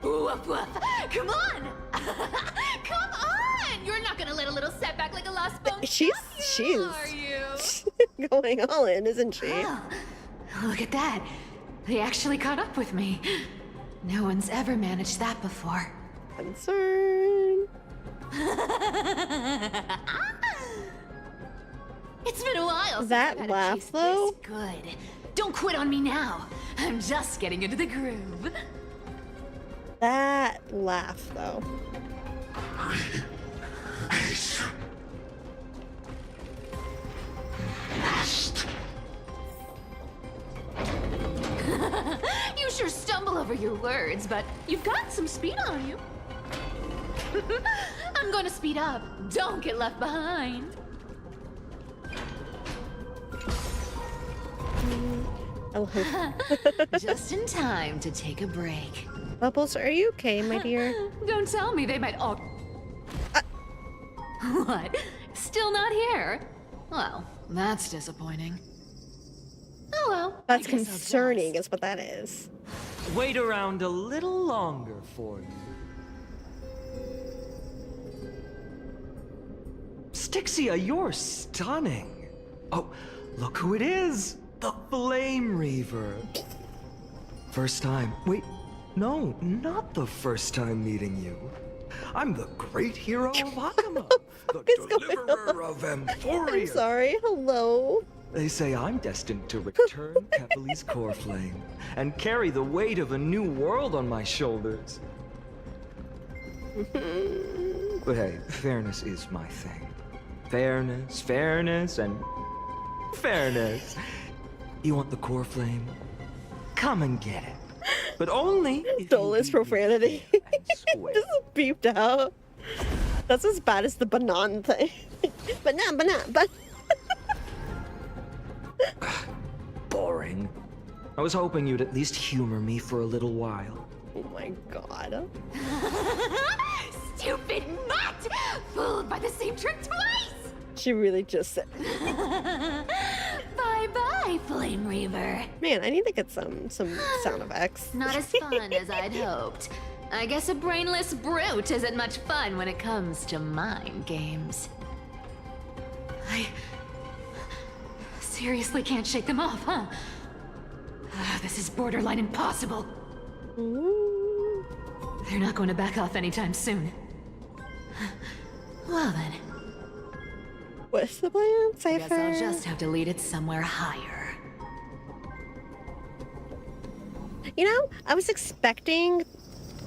Woof woof! Come on! Come on! You're not gonna let a little setback like a lost bone. She's going all in, isn't she? Oh, look at that! They actually caught up with me. No one's ever managed that before. Concern. It's been a while since That I've had a laugh, taste though? this good. Don't quit on me now. I'm just getting into the groove. That laugh, though. You sure stumble over your words, but you've got some speed on you. I'm going to speed up. Don't get left behind. Just in time to take a break. Bubbles, are you okay, my dear? Don't tell me they might all... What? Still not here? Well, that's disappointing. Oh well. That's concerning, is what that is. Wait around a little longer for you. Stixia, you're stunning. Oh, look who it is. The Flame Reaver. First time. Wait, no, not the first time meeting you. I'm the great hero of Akama, the deliverer of Emphoria. I'm sorry, hello. They say I'm destined to return Kevali's core flame and carry the weight of a new world on my shoulders. But hey, fairness is my thing. Fairness, and fairness. You want the core flame? Come and get it. But only if Soulless profanity. Just beeped out. That's as bad as the banana thing. Banana. Boring. I was hoping you'd at least humor me for a little while. Oh my god. Stupid mutt! Fooled by the same trick twice! She really just said. Bye-bye, Flame Reaver. Man, I need to get some sound effects. Not as fun as I'd hoped. I guess a brainless brute isn't much fun when it comes to mind games. I seriously can't shake them off, huh? This is borderline impossible. Ooh. They're not going to back off anytime soon. Well then. What's the plan, Cypher? Guess I'll just have to lead it somewhere higher. You know, I was expecting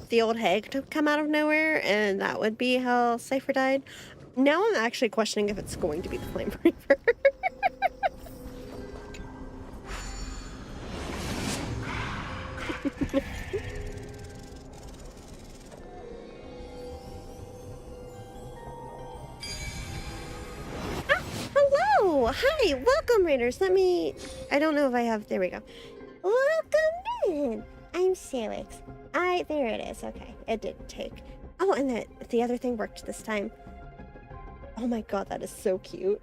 the old hag to come out of nowhere, and that would be how Cypher died. Now I'm actually questioning if it's going to be the Flame Reaver. Hello! Hi! Welcome, Raiders! I don't know if I have... There we go. Welcome in! I'm Salix. There it is. Okay. It didn't take... Oh, and the other thing worked this time. Oh my god, that is so cute.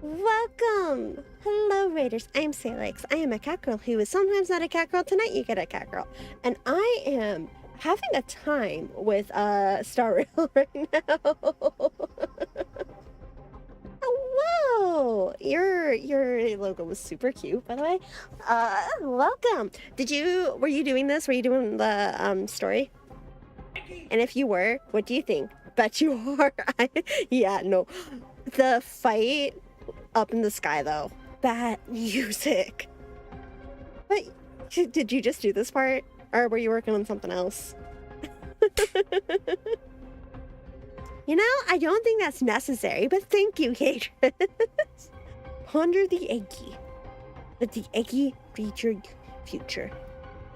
Welcome! Hello, Raiders. I'm Salix. I am a cat girl who is sometimes not a cat girl. Tonight you get a cat girl. And I am having a time with Star Rail right now. Whoa! Your logo was super cute, by the way. Welcome. Were you doing this? Were you doing the story? And if you were, what do you think? Bet you are. Yeah, no. The fight up in the sky, though. That music. But did you just do this part? Or were you working on something else? You know, I don't think that's necessary, but thank you, Hatred. Ponder the Eggy. The Eggy featured future.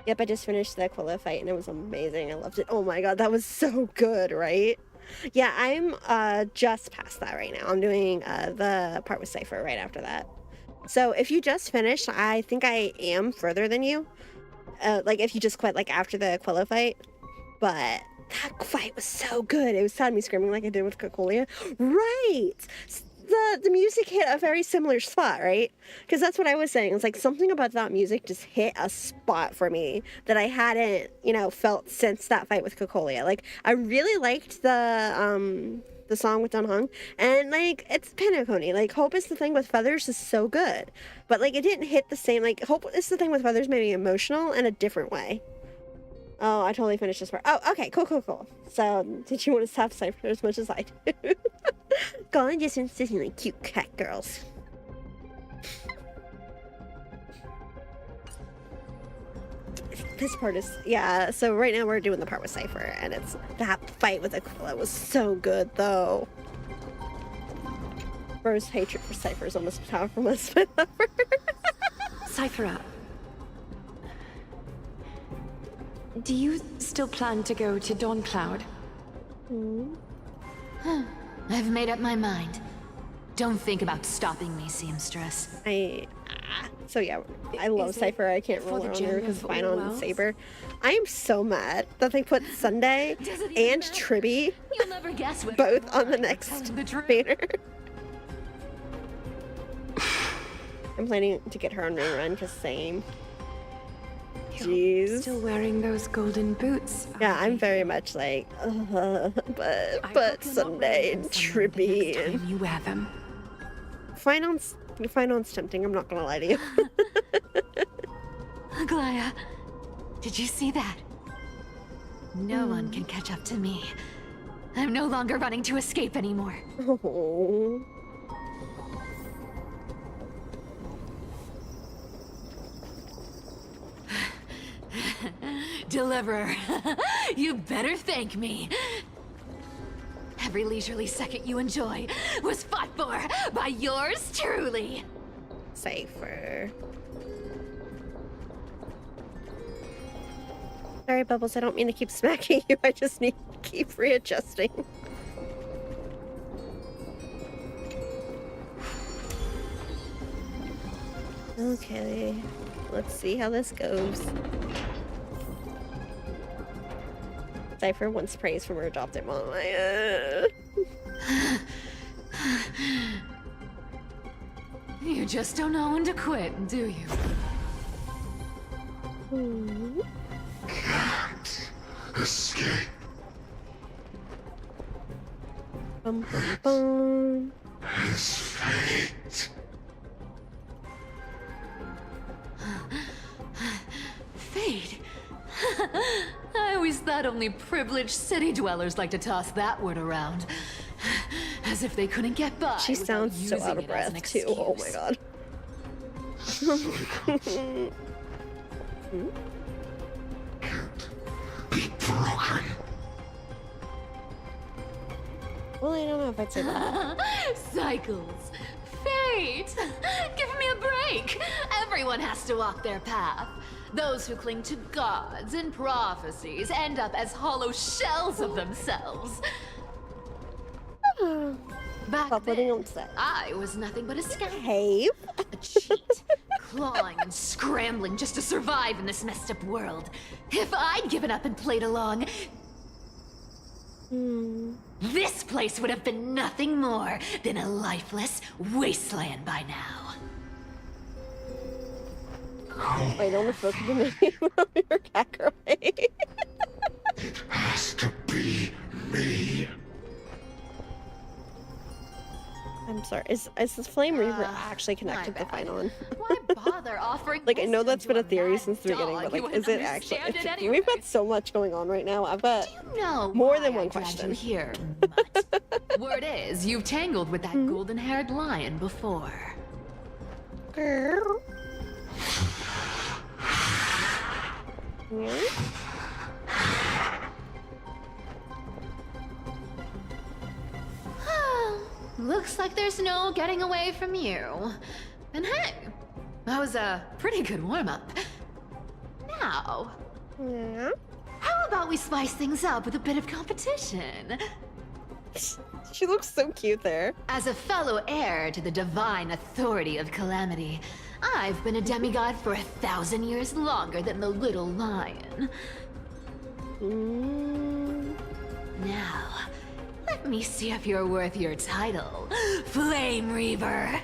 Yep, I just finished the Aquila fight and it was amazing. I loved it. Oh my god, that was so good, right? Yeah, I'm just past that right now. I'm doing the part with Cypher right after that. So if you just finished, I think I am further than you. Like if you just quit like after the Aquila fight. But that fight was so good. It was had me screaming like I did with Cocolia. Right! The music hit a very similar spot, right? Because that's what I was saying. It's like something about that music just hit a spot for me that I hadn't, felt since that fight with Cocolia. Like, I really liked the song with Don Hong. And, like, it's Penacony. Like, Hope is the Thing with Feathers is so good. But, like, it didn't hit the same. Like, Hope is the Thing with Feathers made me emotional in a different way. Oh, I totally finished this part. Oh, okay, cool. So, did you want to stop Cypher as much as I do? Colin just wants to see like cute cat girls. This part is, yeah, so right now we're doing the part with Cypher, and it's that fight with Aquila was so good, though. Bro's hatred for Cypher is almost as powerful as my lover. Cypher, do you still plan to go to Dawn Cloud? I've made up my mind. Don't think about stopping me, seamstress. So yeah, I love Cypher. I can't roll on her because Final and Saber. I am so mad that they put Sunday and Tribby both on the next banner. I'm planning to get her on rerun because same. Jeez. Still wearing those golden boots. Yeah, I'm very much like, but Sunday and Tribby and you wear them. Final's tempting, I'm not gonna lie to you. Aglaya, did you see that? No one can catch up to me. I'm no longer running to escape anymore. Oh. Deliverer, you better thank me. Every leisurely second you enjoy was fought for by yours truly. Cypher. Sorry, Bubbles, I don't mean to keep smacking you. I just need to keep readjusting. Okay, let's see how this goes. Cypher wants praise from her adopted mom. You just don't know when to quit, do you? Can't escape. Bum, bum, bum. His fate. Fate? I always thought only privileged city dwellers like to toss that word around. As if they couldn't get by. She sounds so out of breath, too. Oh my god. Can't be broken. Well, I don't know if I'd say that. Cycles. Fate! Give me a break! Everyone has to walk their path. Those who cling to gods and prophecies end up as hollow shells of themselves. Back then, I was nothing but a cave, a cheat, clawing and scrambling just to survive in this messed up world. If I'd given up and played along, this place would have been nothing more than a lifeless wasteland by now. Wait, don't look at the name of your cat girl. It has to be me. I'm sorry. Is this Flame Reaver actually connected to Final? Why bother offering? Like, I know that's been a theory since the beginning, but like, is it actually? We've got so much going on right now. I've got more than one question. Here, word is you've tangled with that golden-haired lion before. Girl. Looks like there's no getting away from you. And hey, that was a pretty good warm-up. Now, how about we spice things up with a bit of competition? She looks so cute there. As a fellow heir to the divine authority of Calamity, I've been a demigod for 1,000 years longer than the little lion. Now, let me see if you're worth your title, Flame Reaver.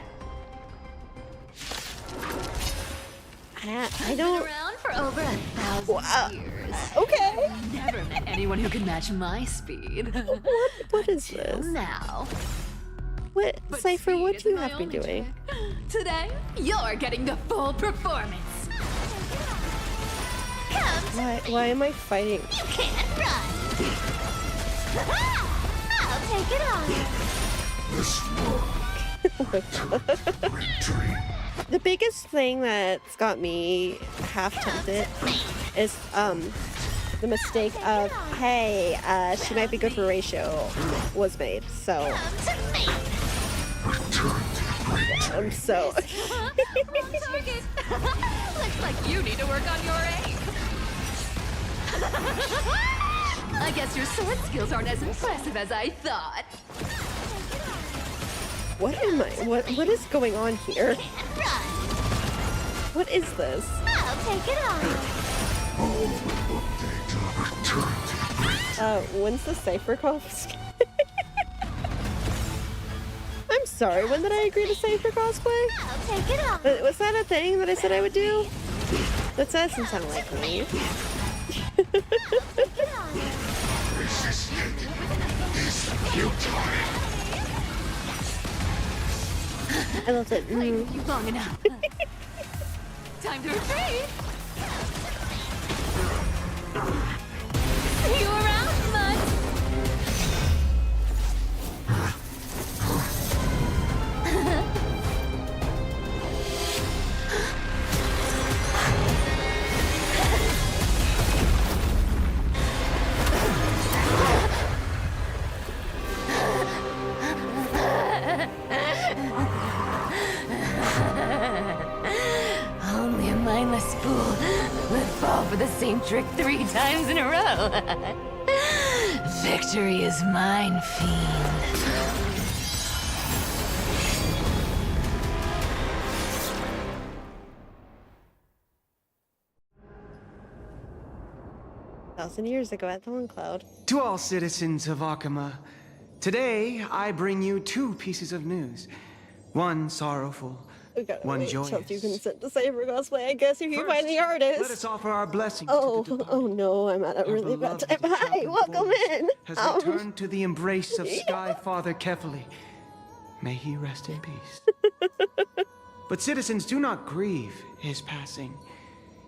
I don't. Been around for over 1,000 years. Okay. I've never met anyone who can match my speed. What is this? Now. What, Cypher? What do you have me doing? Today, you're getting the full performance. Why am I fighting? You can't run. I'll take it on. This walk to victory. The biggest thing that's got me half tempted is the mistake of, hey, she might be good for ratio was made, so I'm so Looks like you need to work on your aim. I guess your sword skills aren't as impressive as I thought. what am I? What is going on here? What is this? I'll take it on. When's the cipher cosplay? I'm sorry, when did I agree to cipher cosplay? I'll take it on. Was that a thing that I said I would do? That doesn't sound like me. Resistance is futile. I loved it. Played with you long enough. Time to retreat. See you around, Mud. Only a mindless fool would fall for the same trick 3 times in a row. Victory is mine, fiend. Thousand years ago at Dawn Cloud. To all citizens of Akama, today I bring you 2 pieces of news. One sorrowful, one joyous. You consent to cipher cosplay, I guess, if you find the artist. Let us offer our blessings Oh, to the departed. oh no, I'm at a really bad time. Hi, welcome in. Has returned to the embrace of Sky Father Kefali. May he rest in peace. But citizens, do not grieve his passing.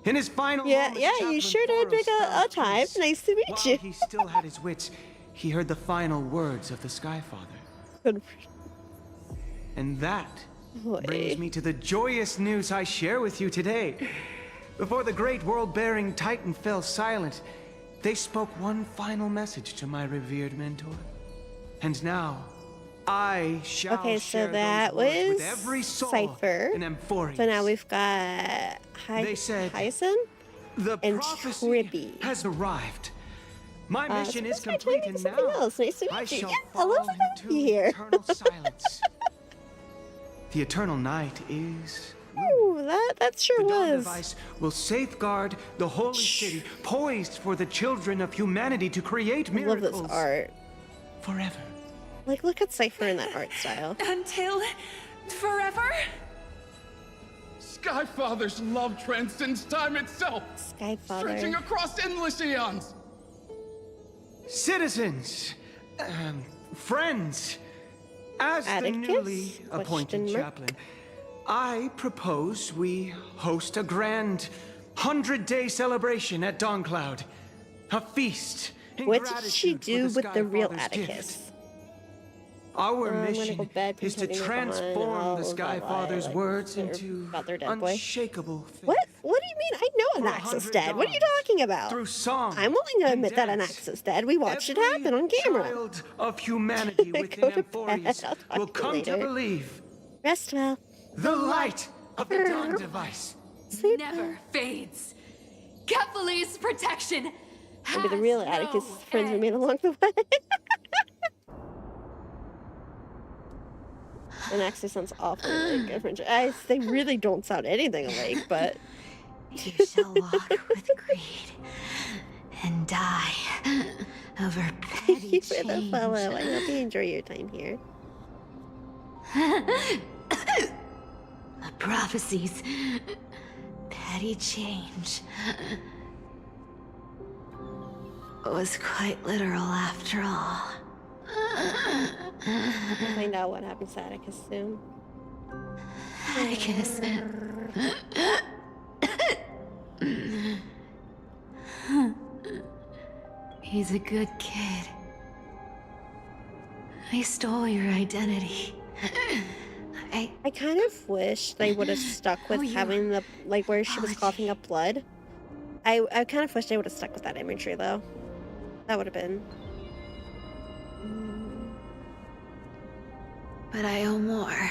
In his final moments, you Chaplain sure did Thoros pick a found time. peace. Nice to meet While you. he still had his wits, he heard the final words of the Sky Father. And that brings me to the joyous news I share with you today. Before the great world-bearing Titan fell silent, they spoke one final message to my revered mentor. And now, I shall share that those words was with every soul Cypher. in Emphorius. So now we've got They said, Hyacin the and prophecy Tribby. has arrived. My mission is so this complete, might and be something now else. Nice to I meet you. shall Yeah, I fall love to into be here. eternal silence. The eternal night is. Ooh, that sure The dawn was. device will safeguard the holy city, poised for the children of humanity to create I miracles. love this art. Forever. Like, look at Cypher in that art style. Until forever? Skyfather's love transcends time itself, stretching Skyfather. across endless eons. Citizens, friends, as the Atticus? newly appointed Question mark? chaplain, I propose we host a grand 100-day celebration at Dawncloud. A feast in What did gratitude she for do with the real Skyfather's Atticus? gift. Our I'm gonna mission go bed is to pretending they're gone, and transform I'll the blah, blah, Skyfather's like, words they're into about their dead boy. unshakable faith. What? What do you mean? I know an Axis dead. What are you talking about? Through song I'm willing to and admit that an dance, Axis dead. We watched it happen on camera. child of humanity within Emphorius I'll talk will to you come to later. believe Rest well. the light of the dawn device. Never fades. Kefali's protection. Maybe the real Atticus friends we made along the way. An Axis sounds awfully like a French. They really don't sound anything alike, but. You shall walk with greed and die over petty Thank you for the change. follow. I hope you enjoy your time here. The prophecies. Petty change. Was quite literal after all. We'll find out what happens to Atticus soon. Atticus. He's a good kid. I stole your identity. I kind of wish they would have stuck with having the, like, where she was coughing up blood. I kind of wish they would have stuck with that imagery, though. That would have been... But I owe more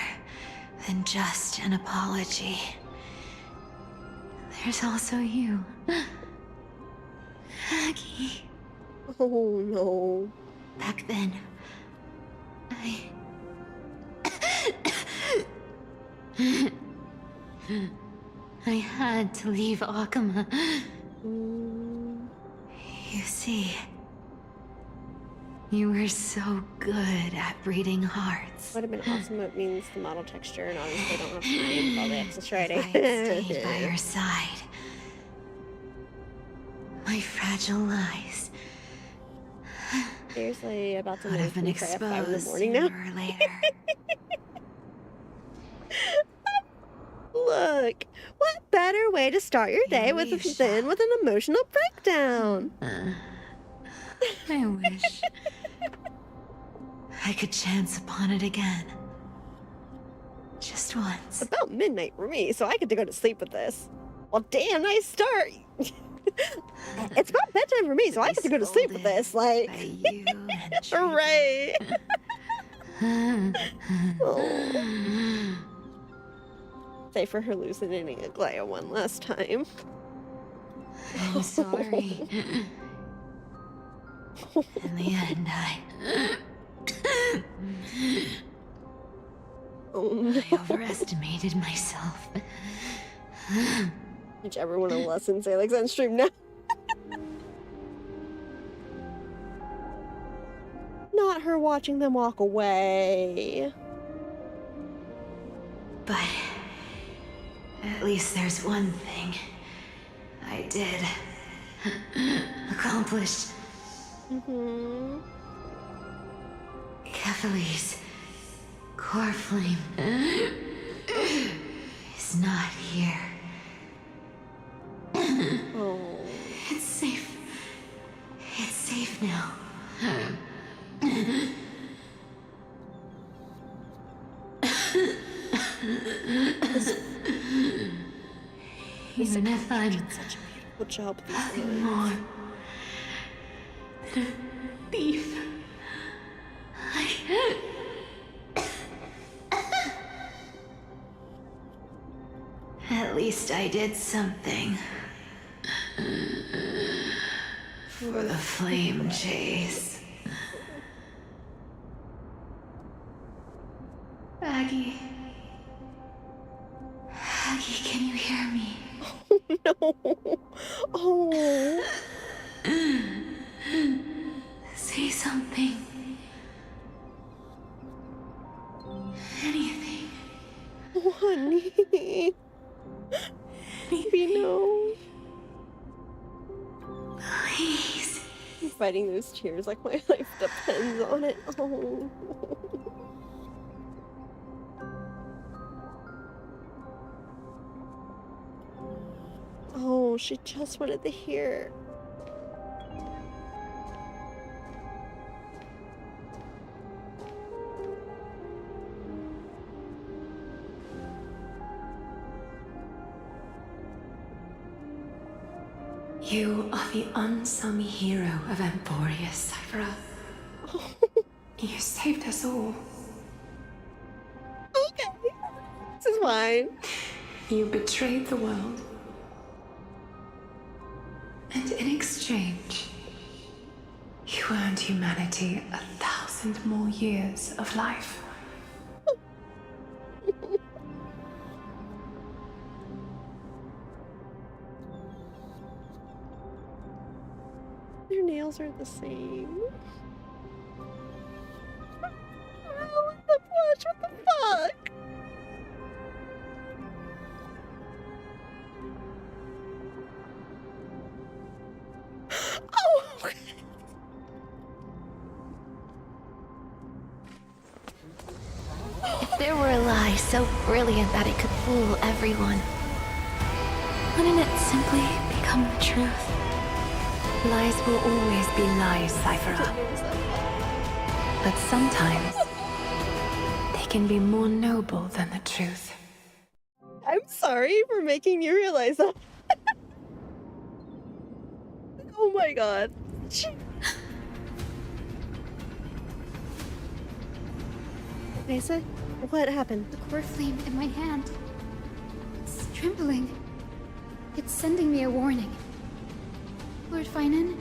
than just an apology. There's also you, Aggie. Oh no. Back then, I had to leave Akama. You see, you were so good at breeding hearts. Would have been awesome. It means the model texture, and obviously don't have time with all the access writing. If I'd stayed by your side, my fragile lies seriously about to would have been at 5 in the exposed morning now. sooner or later. Look, what better way to start your day than with an emotional breakdown? I wish I could chance upon it again. Just once. About midnight for me, so I get to go to sleep with this. Well, damn, nice start. It's about bedtime for me, so I get to go to sleep with this. Like, hooray! Oh. Say for hallucinating Aglaya one last time. I'm sorry. In the end, I overestimated myself. Teach everyone a lesson, say like on stream now. Not her watching them walk away. But at least there's one thing I did accomplish. Kefali's core flame is not here. Oh. It's safe. It's safe now. Even if I'm such a beautiful job with nothing more than a thief, at least I did something for the flame chase. Aggie. Aggie, can you hear me? Oh, no. Oh. Say something. Anything. Oh, honey. Baby, no. Please. I'm fighting those tears like my life depends on it. Oh. Oh, she just wanted to hear. You are the unsung hero of Emporia, Cypher. You saved us all. Okay. This is fine. You betrayed the world. And in exchange, you earned humanity 1,000 more years of life. Their nails are the same. Oh, the blush, what the fuck? Oh, If there were a lie so brilliant that it could fool everyone, wouldn't it simply become the truth? Lies will always be lies, Cypher. But sometimes they can be more noble than the truth. I'm sorry for making you realize that. Oh my god. Mesa, what happened? The core flame in my hand. It's trembling. It's sending me a warning. Lord Finan,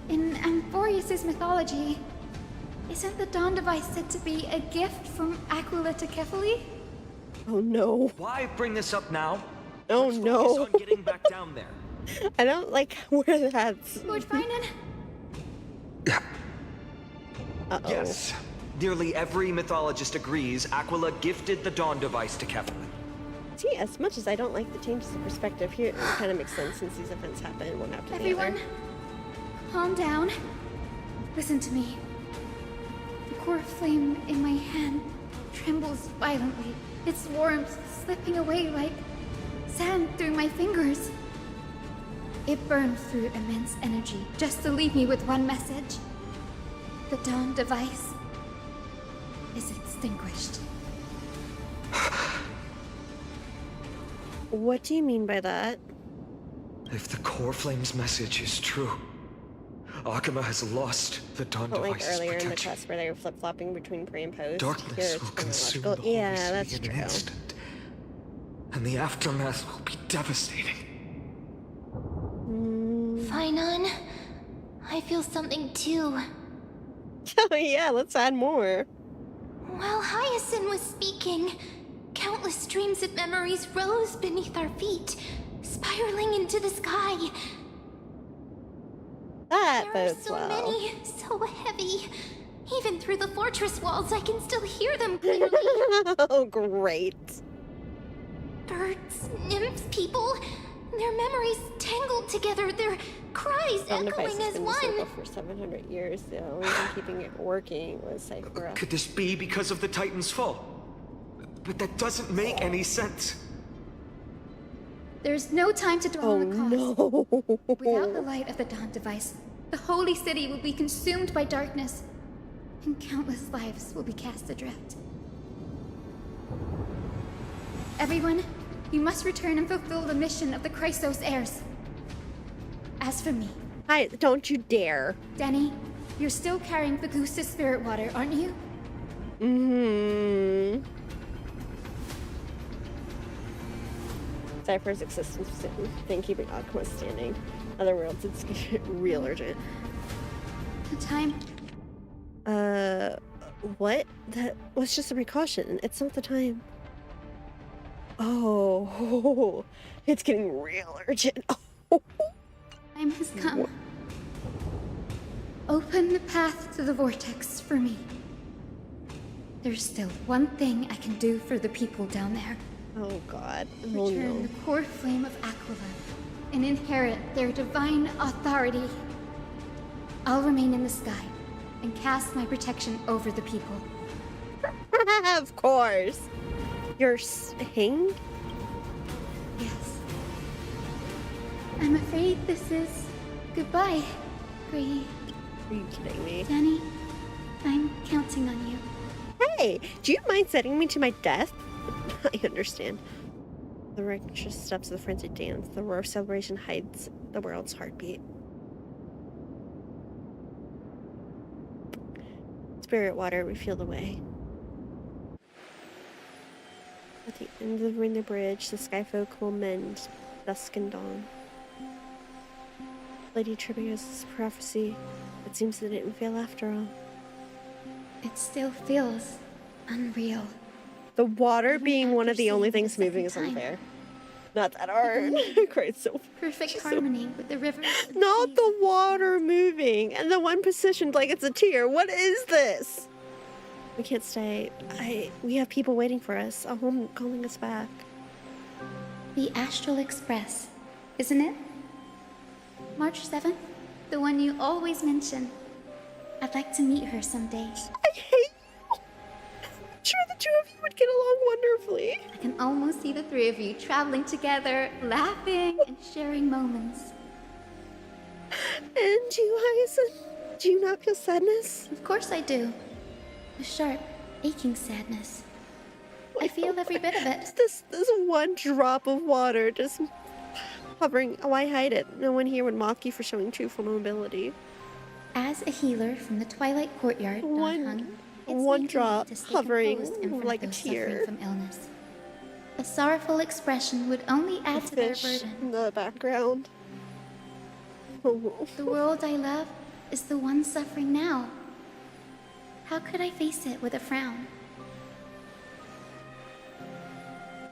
in Amphorius' mythology, isn't the Dawn device said to be a gift from Aquila to Kefali? Oh no. Why bring this up now? Oh Let's no. focus on getting back down there. I don't like where that's. Lord Finan? Uh-oh. Yes. Nearly every mythologist agrees Aquila gifted the Dawn device to Kefali. See, as much as I don't like the changes of perspective here, it kind of makes sense since these events happen one after the Everyone, other. calm down. Listen to me. The core flame in my hand trembles violently. Its warmth slipping away like sand through my fingers. It burns through immense energy just to leave me with one message. The Dawn device is extinguished. What do you mean by that? If the core flame's message is true, Akuma has lost the Dawn But like device's earlier in the protection. quest where they were flip-flopping between pre and post. Darkness Here will it's consume chronological. the Yeah, holy that's city in true. an instant, and the aftermath will be devastating. Finan, I feel something too. Oh yeah, let's add more. While Hyacinth was speaking, countless streams of memories rose beneath our feet, spiraling into the sky. That There are bodes so well. many, so heavy. Even through the fortress walls, I can still hear them clearly. Oh, great. Birds, nymphs, people, their memories tangled together, their cries Dawn device echoing has as been one. disabled for 700 years. The only thing keeping it working was Cypher. Could this be because of the Titan's fall? But that doesn't make any sense. There's no time to dwell on the cost. No. Without the light of the Dawn device, the holy city will be consumed by darkness, and countless lives will be cast adrift. Everyone, you must return and fulfill the mission of the Chrysos heirs. As for me... Don't you dare. Denny, you're still carrying the Goose's spirit water, aren't you? Mm-hmm. Cypher's existence was the only thing keeping Akuma standing. Other worlds, it's real urgent. The time... What? That was just a precaution. It's not the time. Oh, it's getting real urgent. Time has come. Open the path to the vortex for me. There's still one thing I can do for the people down there. Oh god. Oh Return no. the core flame of Aquila and inherit their divine authority. I'll remain in the sky and cast my protection over the people. Of course. You're hanged? Yes. I'm afraid this is goodbye, Gree. Are you kidding me? Danny, I'm counting on you. Hey, do you mind sending me to my death? I understand. The righteous steps of the frenzied dance. The roar of celebration hides the world's heartbeat. Spirit water, we feel the way. At the end of the bridge, the sky folk will mend dusk and dawn. Lady Tribia's prophecy. It seems it didn't fail after all. It still feels unreal. The water being one of the only things moving is unfair. Not that hard. Quite so perfect harmony with the river. Not the water moving and the one positioned like it's a tear. What is this? We can't stay. We have people waiting for us. A home calling us back. The Astral Express, isn't it? March 7th? The one you always mention. I'd like to meet her someday. I hate you. I'm sure the two of you would get along wonderfully. I can almost see the three of you traveling together, laughing and sharing moments. And you, Hyacinth? Do you not feel sadness? Of course I do. A sharp, aching sadness. I feel every bit of it. This one drop of water just hovering. Why hide it? No one here would mock you for showing true vulnerability. As a healer from the Twilight Courtyard, One drop hovering like a tear. From illness. A sorrowful expression would only add to their burden. In the background. The world I love is the one suffering now. How could I face it with a frown?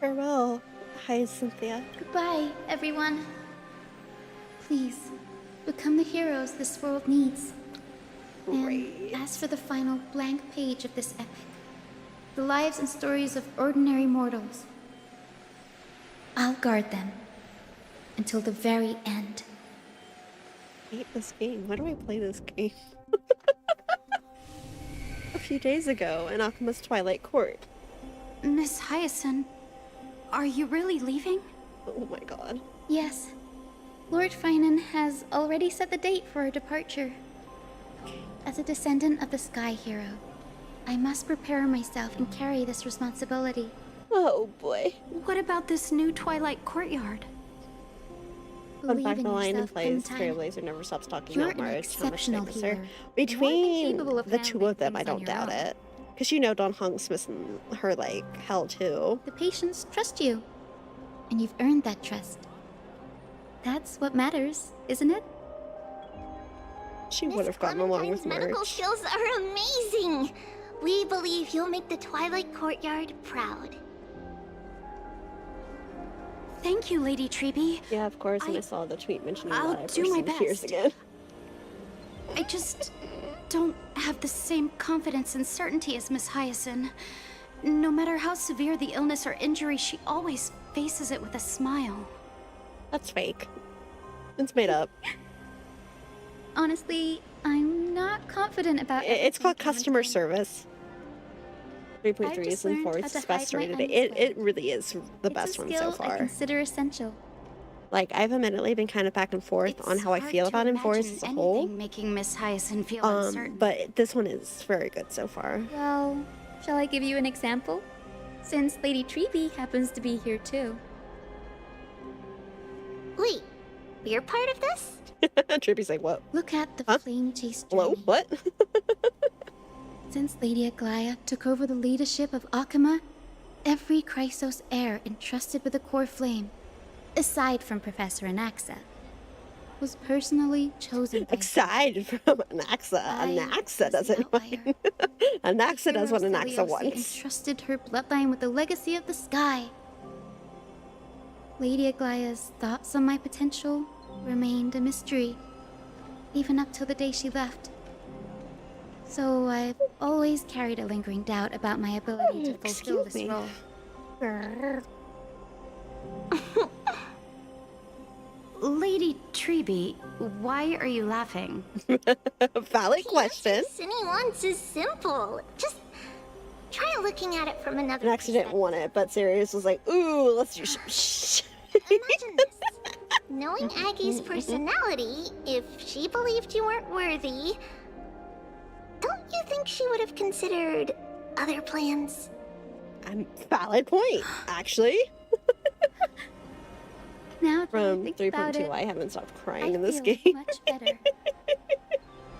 Farewell, Hyacinthia. Goodbye, everyone. Please, become the heroes this world needs. And as for the final blank page of this epic, the lives and stories of ordinary mortals, I'll guard them until the very end. I hate this game. Why do I play this game? A few days ago in Akima's Twilight Court. Miss Hyacinth, are you really leaving? Oh my god. Yes. Lord Finan has already set the date for our departure. As a descendant of the Sky Hero, I must prepare myself and carry this responsibility. Oh boy. What about this new Twilight Courtyard? Fun fact, the line in plays Trailblazer never stops talking about Mars. How much they miss her. Between the two of them, I don't doubt it. Because you know Don Hong's missing her like hell too. The patients trust you. And you've earned that trust. That's what matters, isn't it? She would have gotten along with March. Medical skills are amazing. We believe you'll make the Twilight Courtyard proud. Thank you, Lady Treby. Yeah, of course, and I saw the tweet mentioning that I'll do my best. Again. I just don't have the same confidence and certainty as Miss Hyacinth. No matter how severe the illness or injury, she always faces it with a smile. That's fake. It's made up. Honestly, I'm not confident about it. It's called customer service. 3.3 is enforced. It's best rated. It really is the best one so far. I consider essential. Like, I've admittedly been kind of back and forth on how I feel about Enforced as a whole. Making Miss Hyacinth feel uncertain. But this one is very good so far. Well, shall I give you an example? Since Lady Treby happens to be here too. Wait, you're part of this? Treby's like, what? Look at the flame chase journey. Hello? What? Since Lady Aglaya took over the leadership of Akima, every Chrysos heir entrusted with the core flame, aside from Professor Anaxa, was personally chosen by aside from Anaxa. Anaxa doesn't mind. Anaxa does what Anaxa wants. Entrusted her bloodline with the legacy of the sky. Lady Aglaya's thoughts on my potential remained a mystery, even up till the day she left. So I've always carried a lingering doubt about my ability to fulfill this role. Lady Treby, why are you laughing? Valid question. Cinny wants is simple. Just try looking at it from another Anaxa didn't want it, but Sirius was like, ooh, let's do shh. Imagine this. Knowing Aggie's personality, if she believed you weren't worthy, don't you think she would have considered other plans? Valid point, actually. Now from 3.2, I haven't stopped crying in this game. Much better.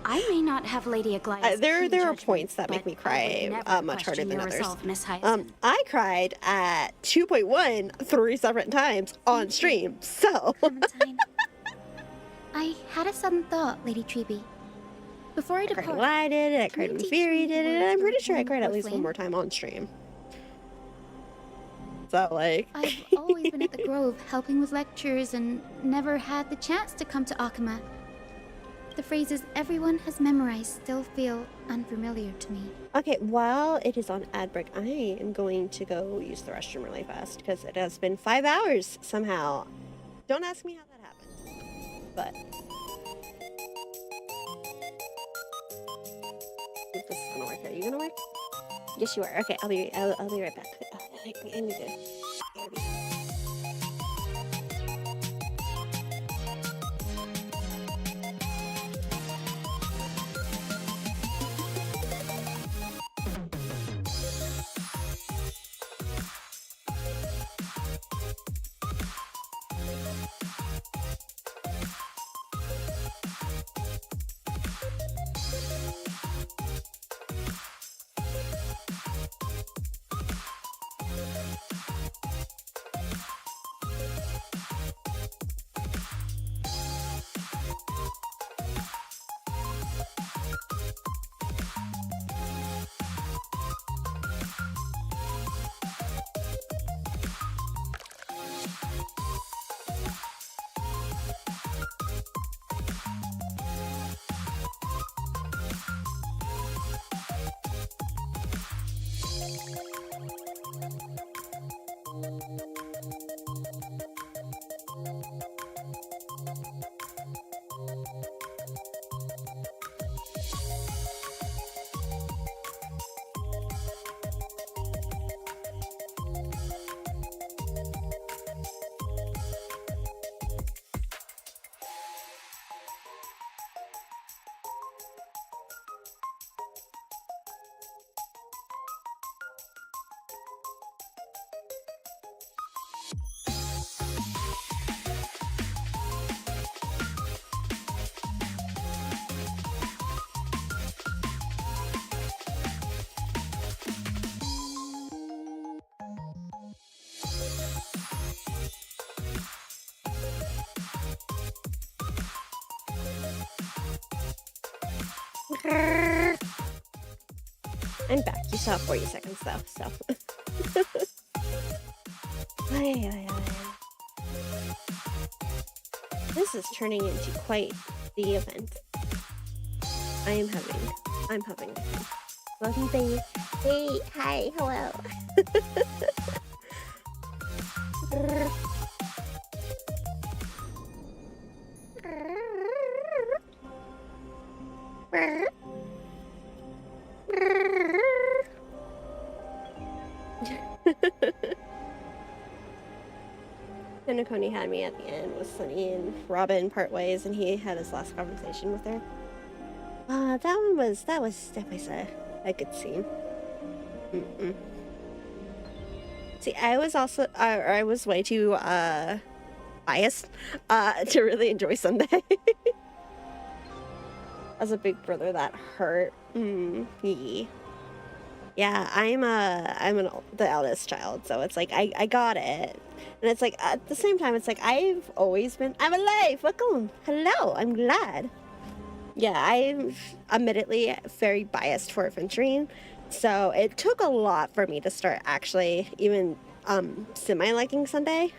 I may not have Lady Aglaya's there are points that make me cry much harder than others. I cried at 2.1 3 separate times on stream, so. I had a sudden thought, Lady Treby. Before I depart, when I did it, I cried when Fury did it, and I'm pretty sure I cried at least one more time on stream. So, like... I've always been at the Grove helping with lectures and never had the chance to come to Akima. The phrases everyone has memorized still feel unfamiliar to me. Okay, while it is on ad break, I am going to go use the restroom really fast because it has been 5 hours somehow. Don't ask me how that happened, but... This is gonna work. Are you gonna work? Yes, you are. Okay, I'll be right back. I need to. I'm back. You saw 40 seconds though, so. Ay, ay, ay. This is turning into quite the event. I'm having fun. Welcome, baby. Hey, hi, hello. Penacony had me at the end with Sunny and Robin part ways, and he had his last conversation with her. That was definitely a good scene. See, I was also I was way too biased to really enjoy Sunday. As a big brother, that hurt. Yeah, I'm the eldest child, so it's like I got it. And it's like, at the same time, it's like, I'm alive, welcome, hello, I'm glad. Yeah, I'm admittedly very biased for adventuring, so it took a lot for me to start actually even semi-liking Sunday.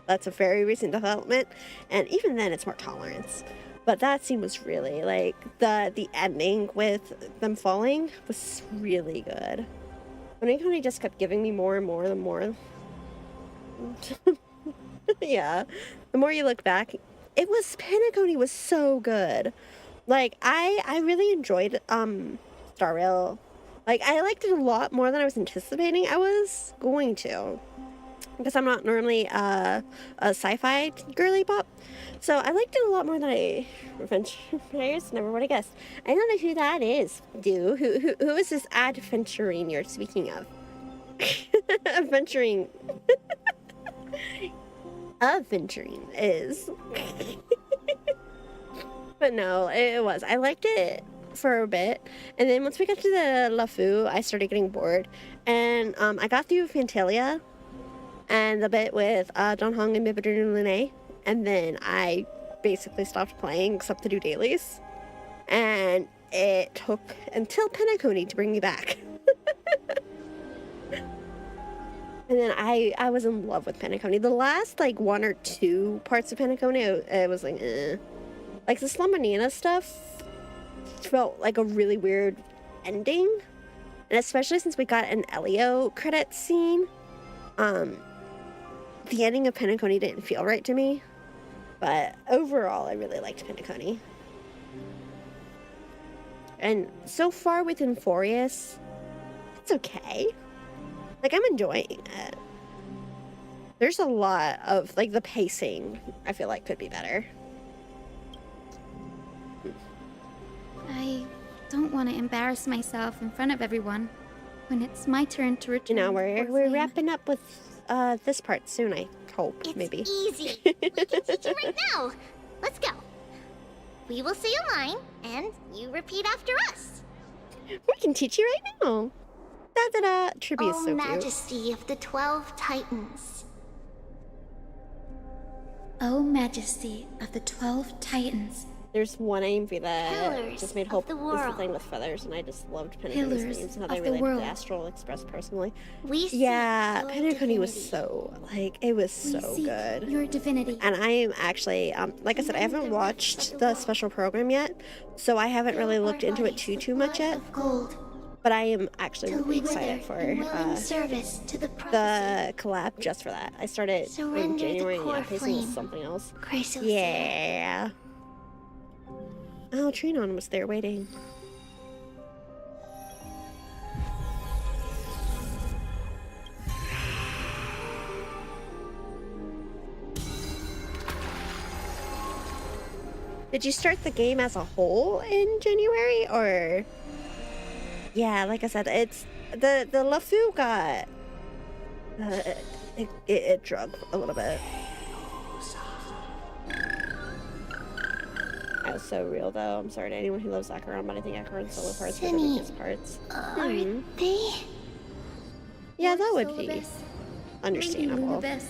That's a very recent development, and even then it's more tolerance. But that scene was really, like, the ending with them falling was really good. When it just kept giving me more and more and more. Yeah, the more you look back, Penacony was so good. Like, I really enjoyed Star Rail. Like, I liked it a lot more than I was anticipating I was going to, because I'm not normally a sci-fi girly pop, so I liked it a lot more than Adventurers. Never would have guessed. I don't know who that is, dude. Who is this adventuring you're speaking of? Adventuring. Adventuring is. But no, it was. I liked it for a bit, and then once we got to the LeFou, I started getting bored, and I got through Fantalia and the bit with Don Hong and Mibidun Lune, and then I basically stopped playing except to do dailies, and it took until Penacony to bring me back. And then I was in love with Penacony. The last, like, 1 or 2 parts of Penacony, it was like, eh. Like, the Slumbernina stuff felt like a really weird ending. And especially since we got an Elio credit scene, the ending of Penacony didn't feel right to me. But overall, I really liked Penacony. And so far with Euphorius, it's okay. Like, I'm enjoying it. There's a lot of, like, the pacing, I feel like, could be better. I don't want to embarrass myself in front of everyone when it's my turn to return. You know, we're wrapping up with this part soon, I hope, maybe. It's easy. We can teach you right now. Let's go. We will say a line, and you repeat after us. We can teach you right now. Da-da-da. Tribute is so cute. Majesty of the 12 Titans. O Majesty of the 12 Titans. There's one AMV that Pillars just made Hope is the thing with feathers, and I just loved Penacony's names and how they related to Astral Express personally. Yeah, Penacony was so, like, it was so good. Your divinity. And I am actually, like I said, I haven't watched the special program yet, so I haven't really looked into it too much yet. But I am actually till really we wither excited for in willing service to the the prophecy. collab just for that. I started in Surrender the January and core yeah, facing flame. something else. Grace Yeah. Oh, Trinon was there waiting. Did you start the game as a whole in January, or? Yeah, like I said, it's the LeFou got it drug a little bit. That was so real, though. I'm sorry to anyone who loves Acheron, but I think Acheron's solo parts are the weakest parts. Are they? Yeah, that would Soul be Abyss, understandable. Lady Abyss.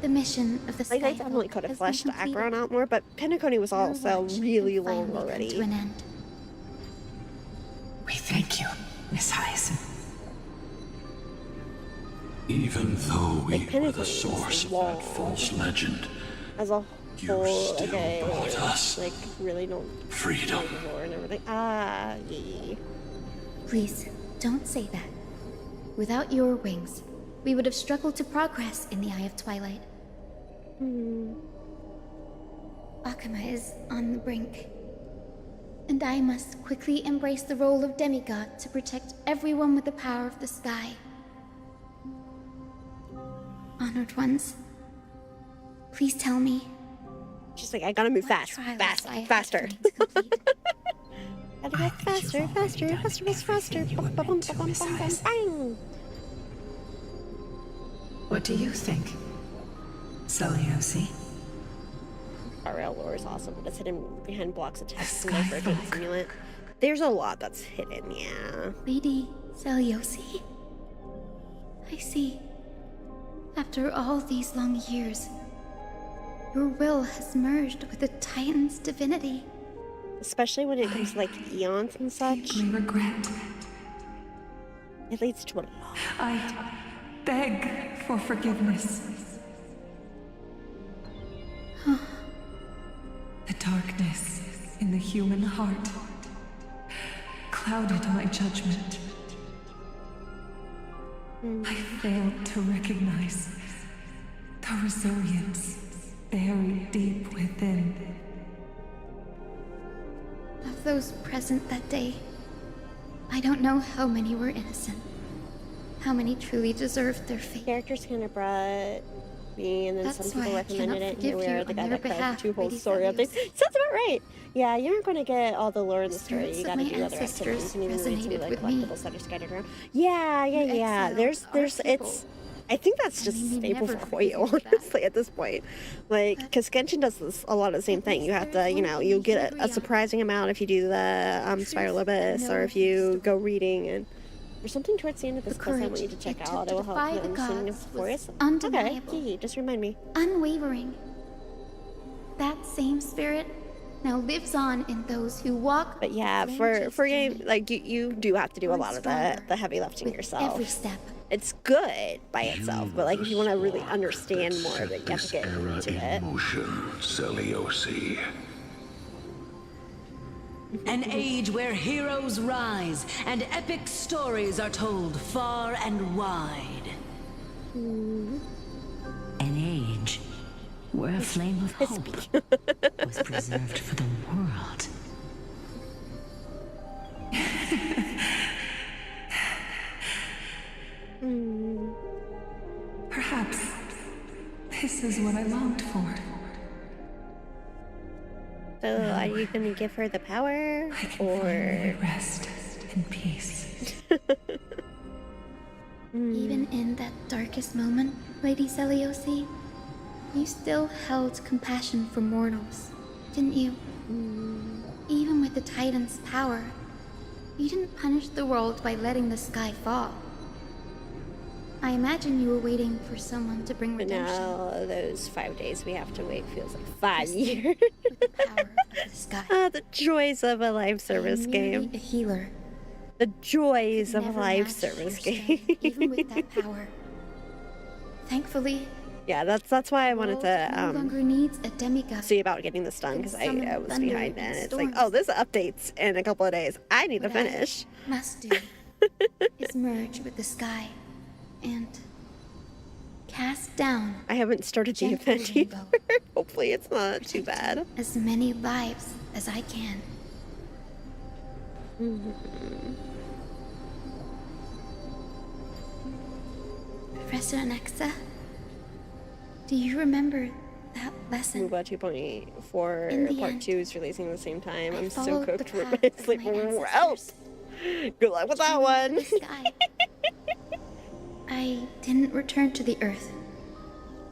The mission of the Like, I Skyfall definitely could have has been fleshed completed. Acheron out more, but Penacony was also watch really can long finally come already. to an end. We thank you, Miss Hyacinth. Even though we Like, were the Penacony source was of long that false legend, as a you whole, still okay, brought us like really don't freedom. know the lore and everything. Ah, yeah. Please, don't say that. Without your wings, we would have struggled to progress in the Eye of Twilight. Akama is on the brink. And I must quickly embrace the role of demigod to protect everyone with the power of the sky. Honored ones, please tell me. She's like, I gotta move fast, faster. Gotta go faster, faster. Bum, bum, bum, bum, bum, bum, bang. What do you think, Seliosi? RL lore is awesome, but it's hidden behind blocks of text and no version simulant. There's a lot that's hidden, yeah. Lady Seliosi. I see. After all these long years, your will has merged with the Titan's divinity. Especially when it comes to like eons and such. I regret. It leads to a lot. I beg for forgiveness. The darkness in the human heart clouded my judgment. I failed to recognize the resilience buried deep within. Of those present that day, I don't know how many were innocent. How many truly deserved their fate. Characters kind of brought me, and then That's some people why I recommended cannot it. And forgive here we you are, the on guy your that cut behalf, two whole Lady story updates. Celios. Sounds about right. Yeah, you aren't going to get all the lore and the story. spirits You of got to my do other ancestors activities and even read some resonated like with me. collectibles that are scattered around. Yeah. exiled There's our people. it's. I think that's just And a we staple never for Hoyo, forget that. honestly, at this point. Like, because Genshin does this, a lot of the same thing. You have to, you know, you'll get a surprising amount if you do the Spiral Abyss, or if you go reading, and there's something towards the end of this quest I want you to check out. It will help you understand the forest. Okay, undeniable. Kiki, just remind me. Unwavering. That same spirit now lives on in those who walk. But yeah, for game, like you do have to do a lot of the heavy lifting yourself. Every step. It's good by itself, but like if you want to really understand more of it, you have to This get era into in it. motion, Seliosi. An age where heroes rise and epic stories are told far and wide. An age where a flame of hope was preserved for the world. Perhaps this is what I longed for. So, are you gonna give her the power, or rest in peace? Even in that darkest moment, Lady Seliosi, you still held compassion for mortals, didn't you? Even with the Titan's power, you didn't punish the world by letting the sky fall. I imagine you were waiting for someone to bring But redemption. now those 5 days we have to wait feels like 5 years. The joys of a live service game. A healer. The joys of a Never live match service your game. strength, even with that power. Thankfully, Yeah, that's why I wanted No to longer needs a demigod. see about getting this done, because I was Summon behind thunder and and it's like, storms. oh, this updates in a couple of days. I need to What I finish. must do is merge with the sky and cast down. I haven't started the gentle event either. rainbow. Hopefully it's not too bad. As many lives as I can. Professor Anexa, do you remember that lesson? Move 2.4 In the part end, 2 is releasing at the same time. I'm so followed the cooked for path my of sleep. my Help! Good luck with that one. The sky. I didn't return to the earth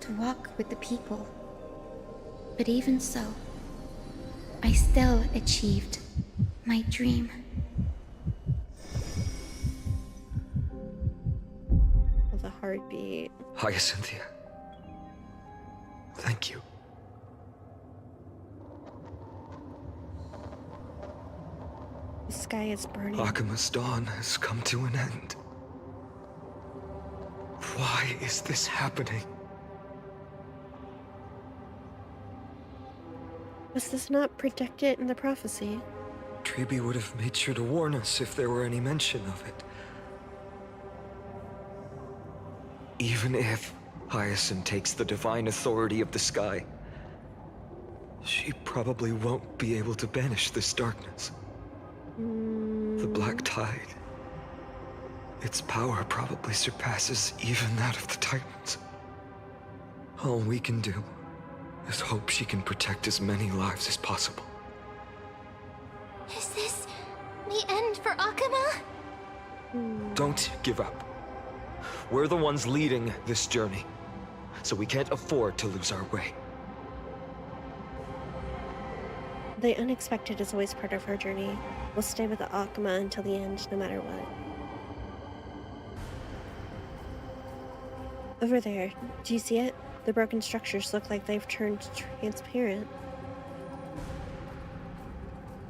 to walk with the people. But even so, I still achieved my dream. With a heartbeat. Hyacinthia. Thank you. The sky is burning. Akima's dawn has come to an end. Why is this happening? Was this not predicted in the prophecy? Treeby would have made sure to warn us if there were any mention of it. Even if Hyacinth takes the divine authority of the sky, she probably won't be able to banish this darkness. The Black Tide. Its power probably surpasses even that of the Titans. All we can do is hope she can protect as many lives as possible. Is this the end for Akuma? Don't give up. We're the ones leading this journey, so we can't afford to lose our way. The unexpected is always part of our journey. We'll stay with the Akuma until the end, no matter what. Over there, do you see it? The broken structures look like they've turned transparent.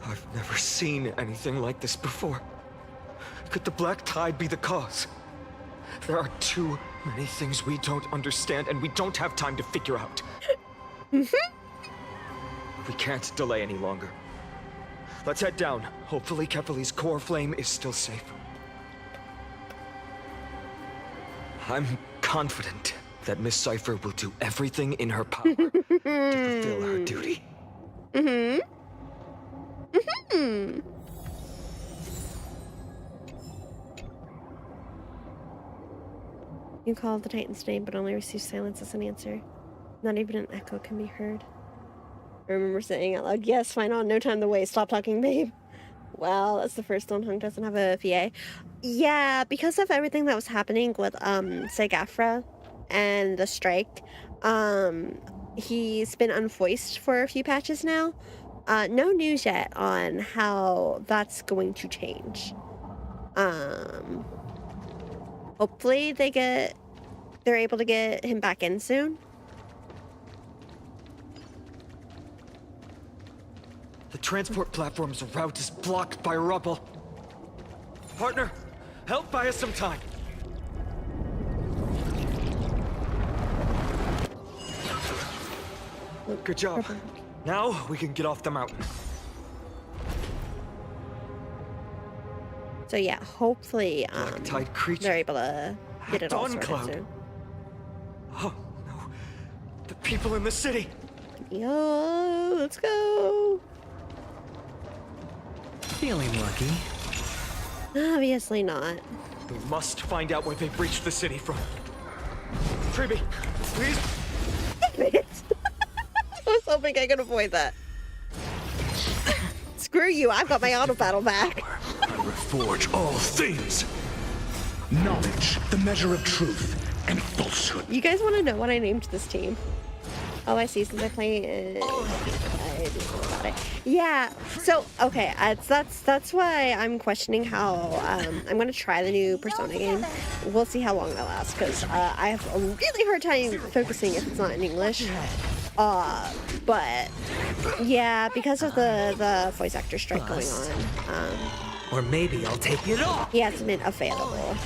I've never seen anything like this before. Could the Black Tide be the cause? There are too many things we don't understand, and we don't have time to figure out. We can't delay any longer. Let's head down. Hopefully Kefali's core flame is still safe. I'm confident that Miss Cypher will do everything in her power to fulfill her duty. You call the Titan's name, but only receive silence as an answer. Not even an echo can be heard. I remember saying out loud, yes, fine on, no time to waste, stop talking, babe. Well, that's the first one. Hung doesn't have a VA. Yeah, because of everything that was happening with SAG-AFTRA and the strike, he's been unvoiced for a few patches now. No news yet on how that's going to change. Hopefully they're able to get him back in soon. The transport platform's route is blocked by rubble. Partner, help buy us some time. Good job. Now we can get off the mountain. So yeah, hopefully Tide creature. they're able to get it all Dawn sorted Cloud. soon. Oh no, the people in the city. Yo, let's go. Feeling lucky? Obviously not. We must find out where they've reached the city from. Treeby, please. Damn it. I was hoping I could avoid that. Screw you, I've got my auto battle back. I reforge all things. Knowledge, the measure of truth, and falsehood. You guys want to know what I named this team? Oh, I see, since I play I didn't know about it. Yeah, so, okay, that's why I'm questioning how, I'm gonna try the new Persona game. We'll see how long that lasts, because I have a really hard time focusing if it's not in English. But, yeah, because of the voice actor strike going on, Or maybe I'll take it off. he hasn't been available.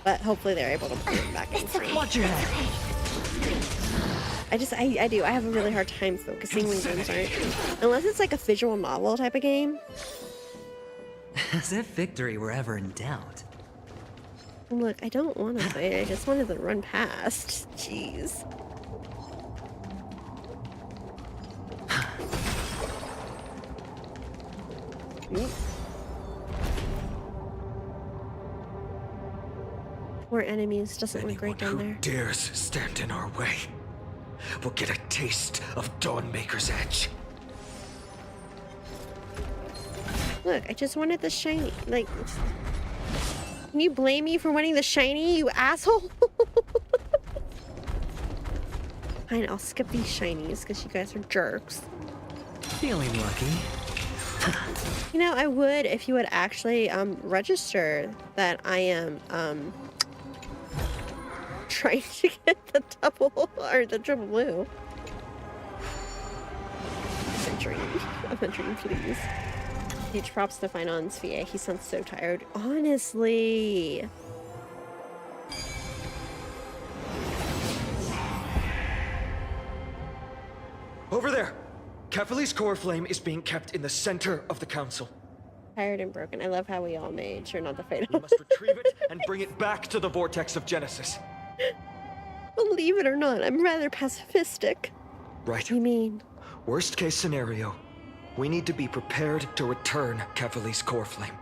But hopefully they're able to bring him back in soon. Watch your head. I do. I have a really hard time focusing when games aren't. Unless it's like a visual novel type of game. As if victory were ever in doubt. Look, I don't want to fight. I just wanted to run past. Jeez. More enemies doesn't look great down there. Who dares stand in our way will get a taste of Dawnmaker's edge. Look, I just wanted the shiny. Like, can you blame me for wanting the shiny, you asshole? Fine, I'll skip these shinies because you guys are jerks. Feeling lucky. You know, I would if you would actually register that I am trying to get the double or the triple blue. I'm entering, please. Huge props to Finance VA. He sounds so tired. Honestly. Over there! Kefali's core flame is being kept in the center of the council. Tired and broken. I love how we all made sure not to fight. We must retrieve it and bring it back to the vortex of Genesis. Believe it or not, I'm rather pacifistic. Right. You mean? Worst case scenario, we need to be prepared to return Kefali's core flame.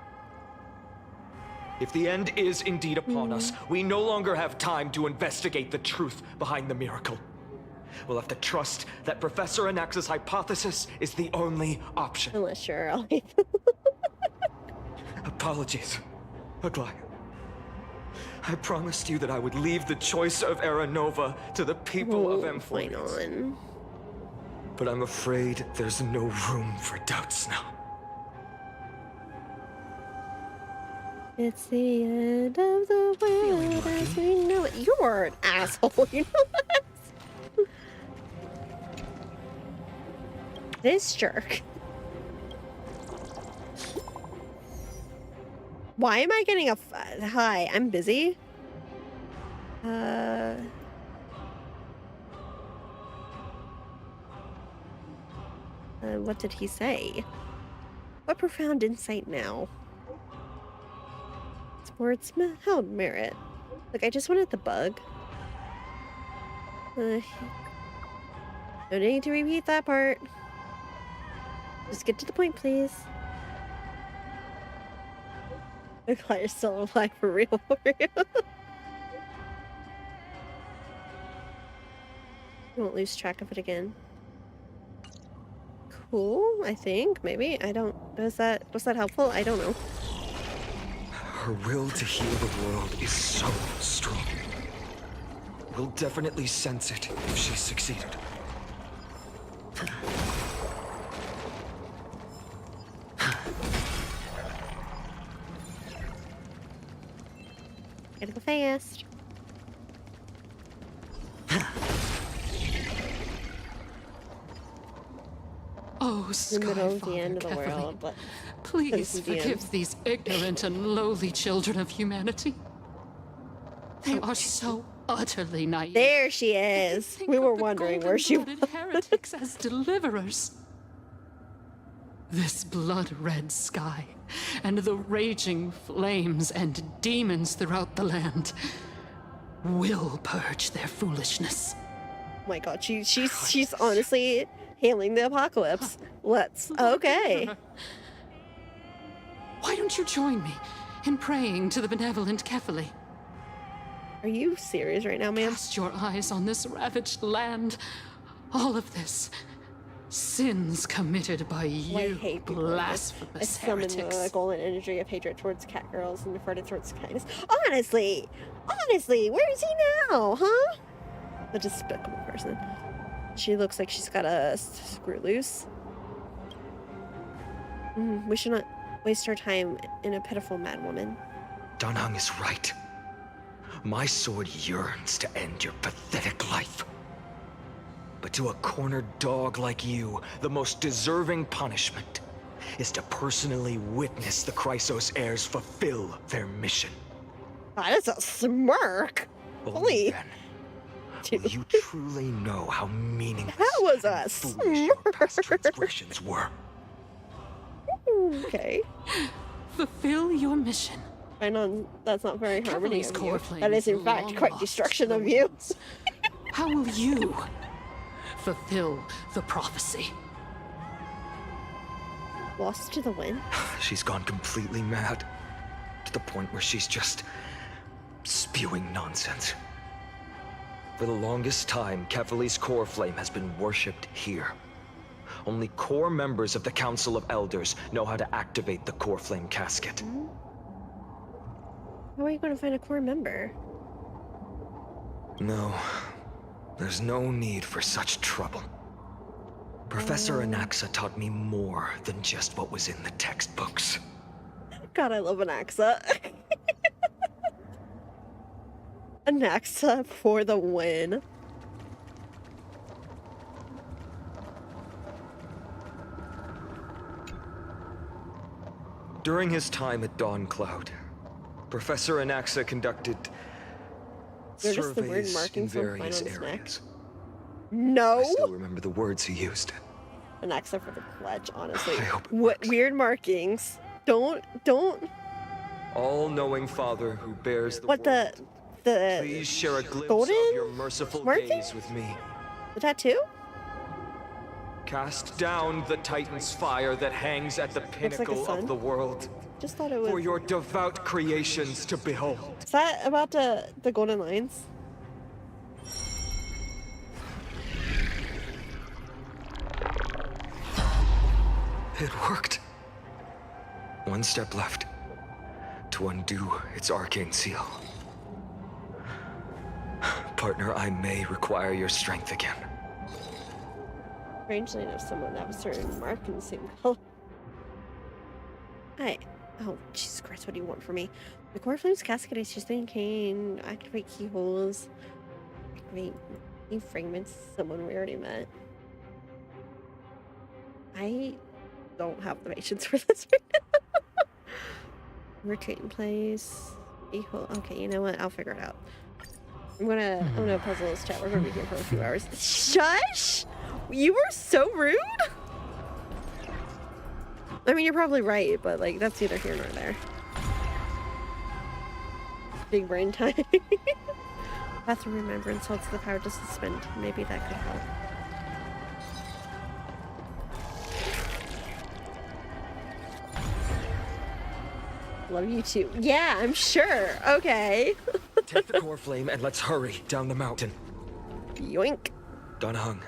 If the end is indeed upon us, we no longer have time to investigate the truth behind the miracle. We'll have to trust that Professor Anax's hypothesis is the only option. Unless you're Ellie. Apologies, Aglaia. I promised you that I would leave the choice of Era Nova to the people of M4. But I'm afraid there's no room for doubts now. It's the end of the world as we know it. You're an asshole, you know that? This jerk. Why am I getting a hi? I'm busy. What did he say? What profound insight now? Sports held merit. Look, I just wanted the bug. No need to repeat that part. Just get to the point, please. The Claire's still alive for real, for you. You won't lose track of it again. Cool, I think. Maybe. I don't... Was that helpful? I don't know. Her will to heal the world is so strong. We'll definitely sense it if she succeeded. Gotta go fast. Oh, the middle of the end of the world, but please forgive these ignorant and lowly children of humanity. They are so utterly naive. There she is. We were wondering where she was. Heretics as deliverers. This blood-red sky and the raging flames and demons throughout the land will purge their foolishness. Oh my god, she's honestly hailing the apocalypse. Okay. Why don't you join me in praying to the benevolent Kefali? Are you serious right now, ma'am? Cast your eyes on this ravaged land. All of this. Sins committed by you, blasphemous heretics. I summon the golden energy of hatred towards cat girls and deferred towards kindness. Honestly, where is he now, huh? A despicable person. She looks like she's got a screw loose. We should not waste our time in a pitiful madwoman. Danheng is right. My sword yearns to end your pathetic life. But to a cornered dog like you, the most deserving punishment is to personally witness the Chrysos heirs fulfill their mission. That is a smirk. Only then too. Will you truly know how meaningless That was and us. foolish your past transgressions were? Okay. Fulfill your mission. I know that's not very harmony Cavali's of core you. flame That is in long fact quite lost destruction to of the you. winds. How will you fulfill the prophecy? Lost to the wind? She's gone completely mad. To the point where she's just spewing nonsense. For the longest time, Kefali's core flame has been worshipped here. Only core members of the Council of Elders know how to activate the core flame casket. How are you going to find a core member? No, there's no need for such trouble. Professor Anaxa taught me more than just what was in the textbooks. God, I love Anaxa. Anaxa for the win. During his time at Dawn Cloud, Professor Anaxa conducted Notice the word surveys in markings on various Finon's neck? areas. No. I still remember the words he used. Anaxa for the pledge, honestly. I hope it What weird markings. Don't. All-knowing Father who bears the What world, the please share a glimpse golden of your merciful marking? gaze with me. The tattoo? Cast down the Titan's fire that hangs at the like a pinnacle sun. of the world. Just thought it was. For your devout creations to behold. Is that about the golden lines? It worked. One step left. To undo its arcane seal. Partner, I may require your strength again. Strangely enough, someone have a certain mark in the same color. Oh, Jesus Christ, what do you want from me? The core flames casket is just thinking. Activate keyholes. Activate new fragments. Someone we already met. I don't have the patience for this right now. Retreat in place. Keyhole. Okay, you know what? I'll figure it out. I'm gonna puzzle this chat. We're gonna be here for a few hours. Shush! You were so rude! I mean, you're probably right, but like, that's neither here nor there. Big brain time. Path of remembrance holds the power to suspend. Maybe that could help. Love you too. Yeah, I'm sure. Okay. Take the core flame and let's hurry down the mountain. Yoink. Donahung,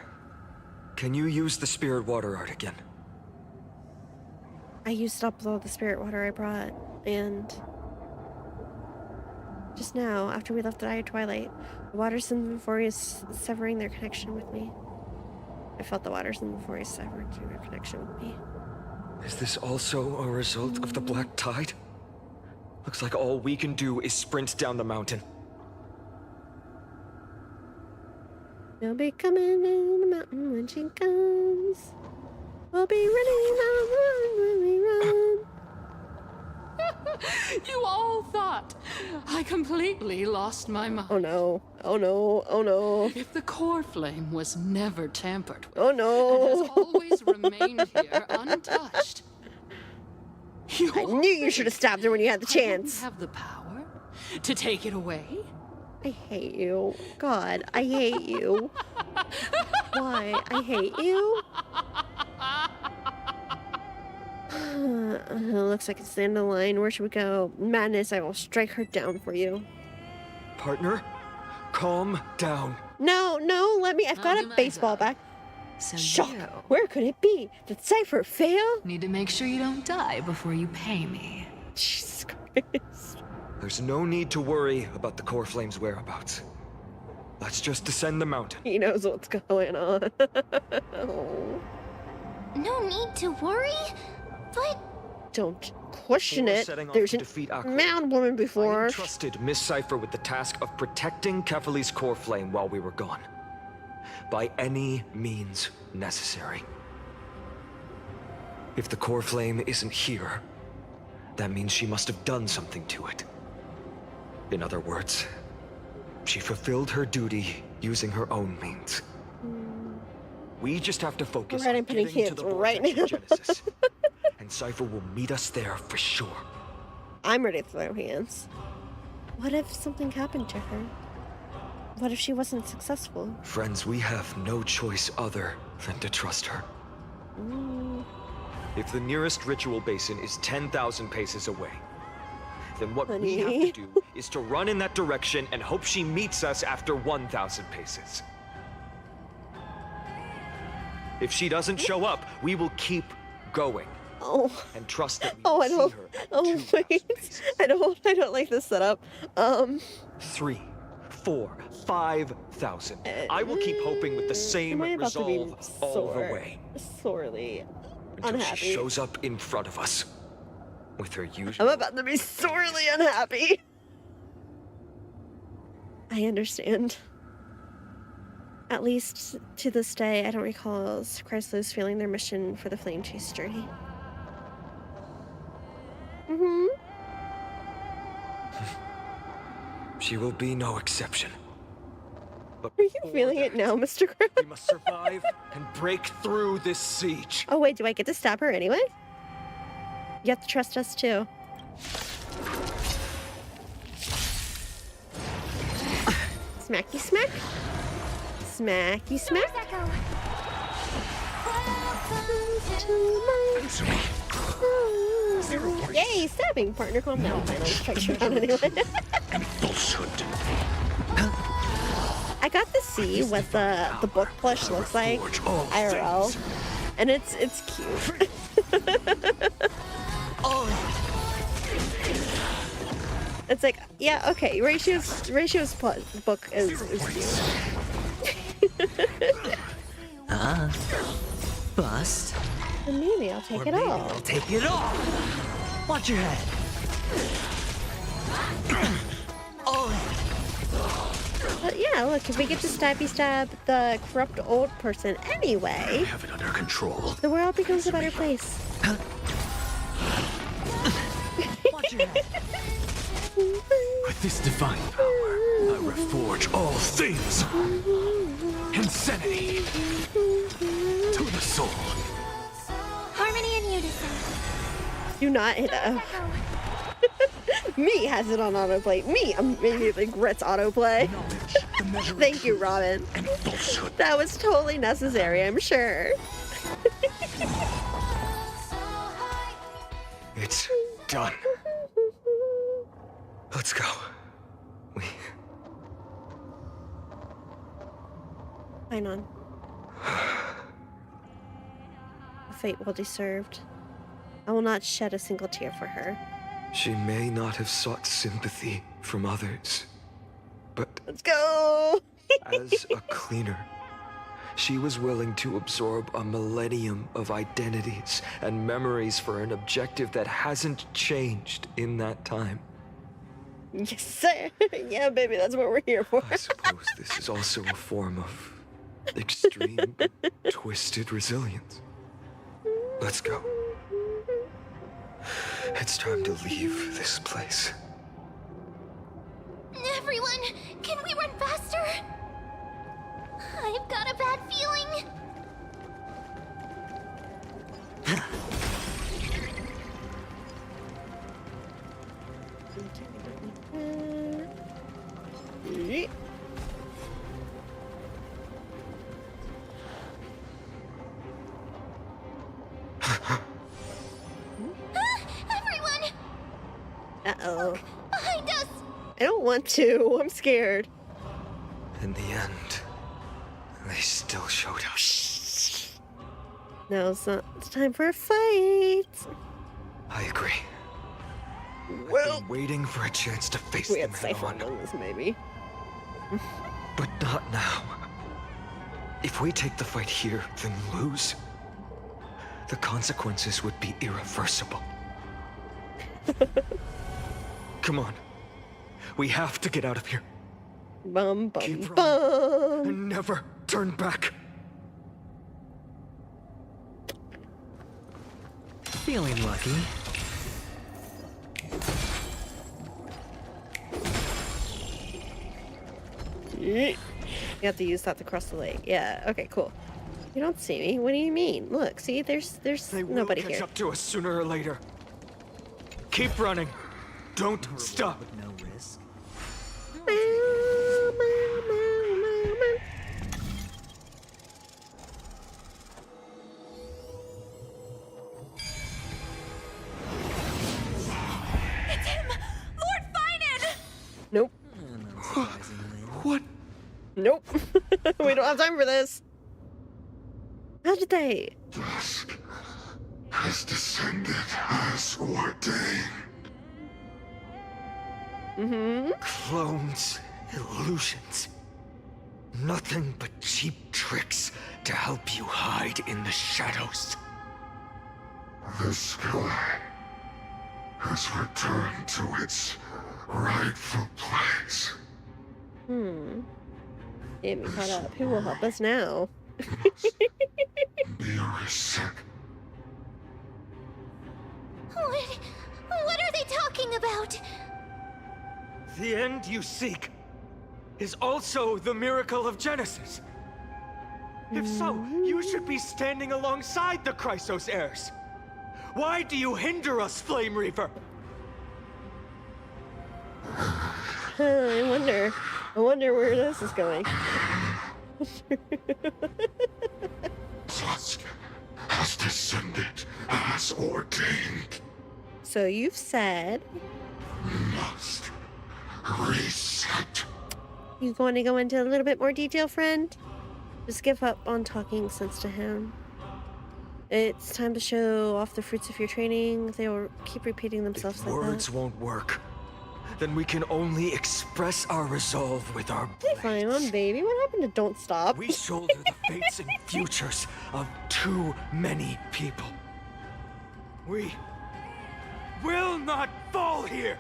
can you use the spirit water art again? I used up all the spirit water I brought, and just now, after we left the Dire Twilight, the waters in the Euphorius severing their connection with me. I felt the waters in the Euphorius severing their connection with me. Is this also a result of the black tide? Looks like all we can do is sprint down the mountain. They'll be coming in the mountain when she comes. We'll be running on the run when we run. You all thought I completely lost my mind. Oh no. Oh no. Oh no. If the core flame was never tampered with, oh no, and has always remained here untouched. I knew you should have stopped her when you had the chance. I have the power to take it away. I hate you. God, I hate you. Why? I hate you. Looks like it's the end of the line. Where should we go? Madness, I will strike her down for you. Partner, calm down. No, let me. I've got a baseball bat. So Shock. you Where could it be? Did Cypher fail? need to make sure you don't die before you pay me. Jesus Christ. There's no need to worry about the core flame's whereabouts. Let's just descend the mountain. He knows what's going on. Oh. No need to worry, but Don't question Before it. setting off There's to a defeat Aqua, mound woman before. I entrusted Miss Cypher with the task of protecting Kefali's core flame while we were gone. By any means necessary. If the core flame isn't here, that means she must have done something to it. In other words, she fulfilled her duty using her own means. We just have to focus Alright, on I'm putting getting to hands the right vortex now. of Genesis, and Cypher will meet us there for sure. I'm ready to throw hands. What if something happened to her? What if she wasn't successful? Friends, we have no choice other than to trust her. If the nearest ritual basin is 10,000 paces away, then what we have to do is to run in that direction and hope she meets us after 1,000 paces. If she doesn't show up, we will keep going. Oh. And trust that we Oh, will I don't. see her. Oh, wait. I don't like this setup. 3, 4, 5,000. I will keep hoping with the same Am I about to be resolve all the way. Sorely Until unhappy. she shows up in front of us. With her usual... I'm about to be sorely unhappy. I understand. At least to this day, I don't recall Chrysler's feeling their mission for the Flame Chase journey. She will be no exception. But are you feeling it now, Mr. Crow? We must survive and break through this siege. Oh wait, do I get to stab her anyway? You have to trust us too. Smacky smack. Smacky smack. Yay, stabbing partner, calm down. Finally strikes you down anyway. I got to see what the book plush looks like IRL, and it's cute. It's like, yeah, okay, Ratio's book is cute. Bust. And maybe I'll take it all. I'll take it all. Watch your head. But yeah, look, if we get to stabby stab the corrupt old person anyway, I have it under control. the world becomes a better place. Watch your head. With this divine power, I reforge all things. Insanity to the soul. Harmony and unison. Do not hit that. Me has it on autoplay. Me immediately regrets autoplay. Thank you, Robin. That was totally necessary, I'm sure. It's done. Let's go. Hang on. Fate will be served. I will not shed a single tear for her. She may not have sought sympathy from others, but let's go. As a cleaner, she was willing to absorb a millennium of identities and memories for an objective that hasn't changed in that time. Yes, sir. Yeah, baby, that's what we're here for. I suppose this is also a form of extreme, but twisted resilience. Let's go. It's time to leave this place. Everyone, can we run faster? I've got a bad feeling. Everyone! Uh-oh. Behind us! I don't want to. I'm scared. In the end, they still showed up. No, it's time for a fight. I agree. Well, I've been waiting for a chance to face we them had head Cypher on. on this, maybe. But not now. If we take the fight here, then lose, the consequences would be irreversible. Come on. We have to get out of here. Bum, bum, Keep running bum. and never turn back. Feeling lucky. You have to use that to cross the lake. Yeah, okay, cool. You don't see me. What do you mean? Look, see, there's nobody catch here. up to us sooner or later. Keep running. Don't stop. With no risk. It's him! Lord Finan! Nope. What? Nope. We don't have time for this. How did they? Dusk has descended as ordained. Mm-hmm. Clones, illusions. Nothing but cheap tricks to help you hide in the shadows. The sky has returned to its rightful place. Get me caught up. Who will help us now? Be reset. What are they talking about? The end you seek is also the miracle of Genesis. If so, you should be standing alongside the Chrysos heirs. Why do you hinder us, Flame Reaver? I wonder where this is going. Dusk has descended as ordained. So you've said Must reset. you want to go into a little bit more detail, friend? Just give up on talking sense to him. It's time to show off the fruits of your training. They will keep repeating themselves like that. Words won't work. Then we can only express our resolve with our blades. Fine on, baby. What happened to Don't Stop? We shoulder the fates and futures of too many people. We will not fall here.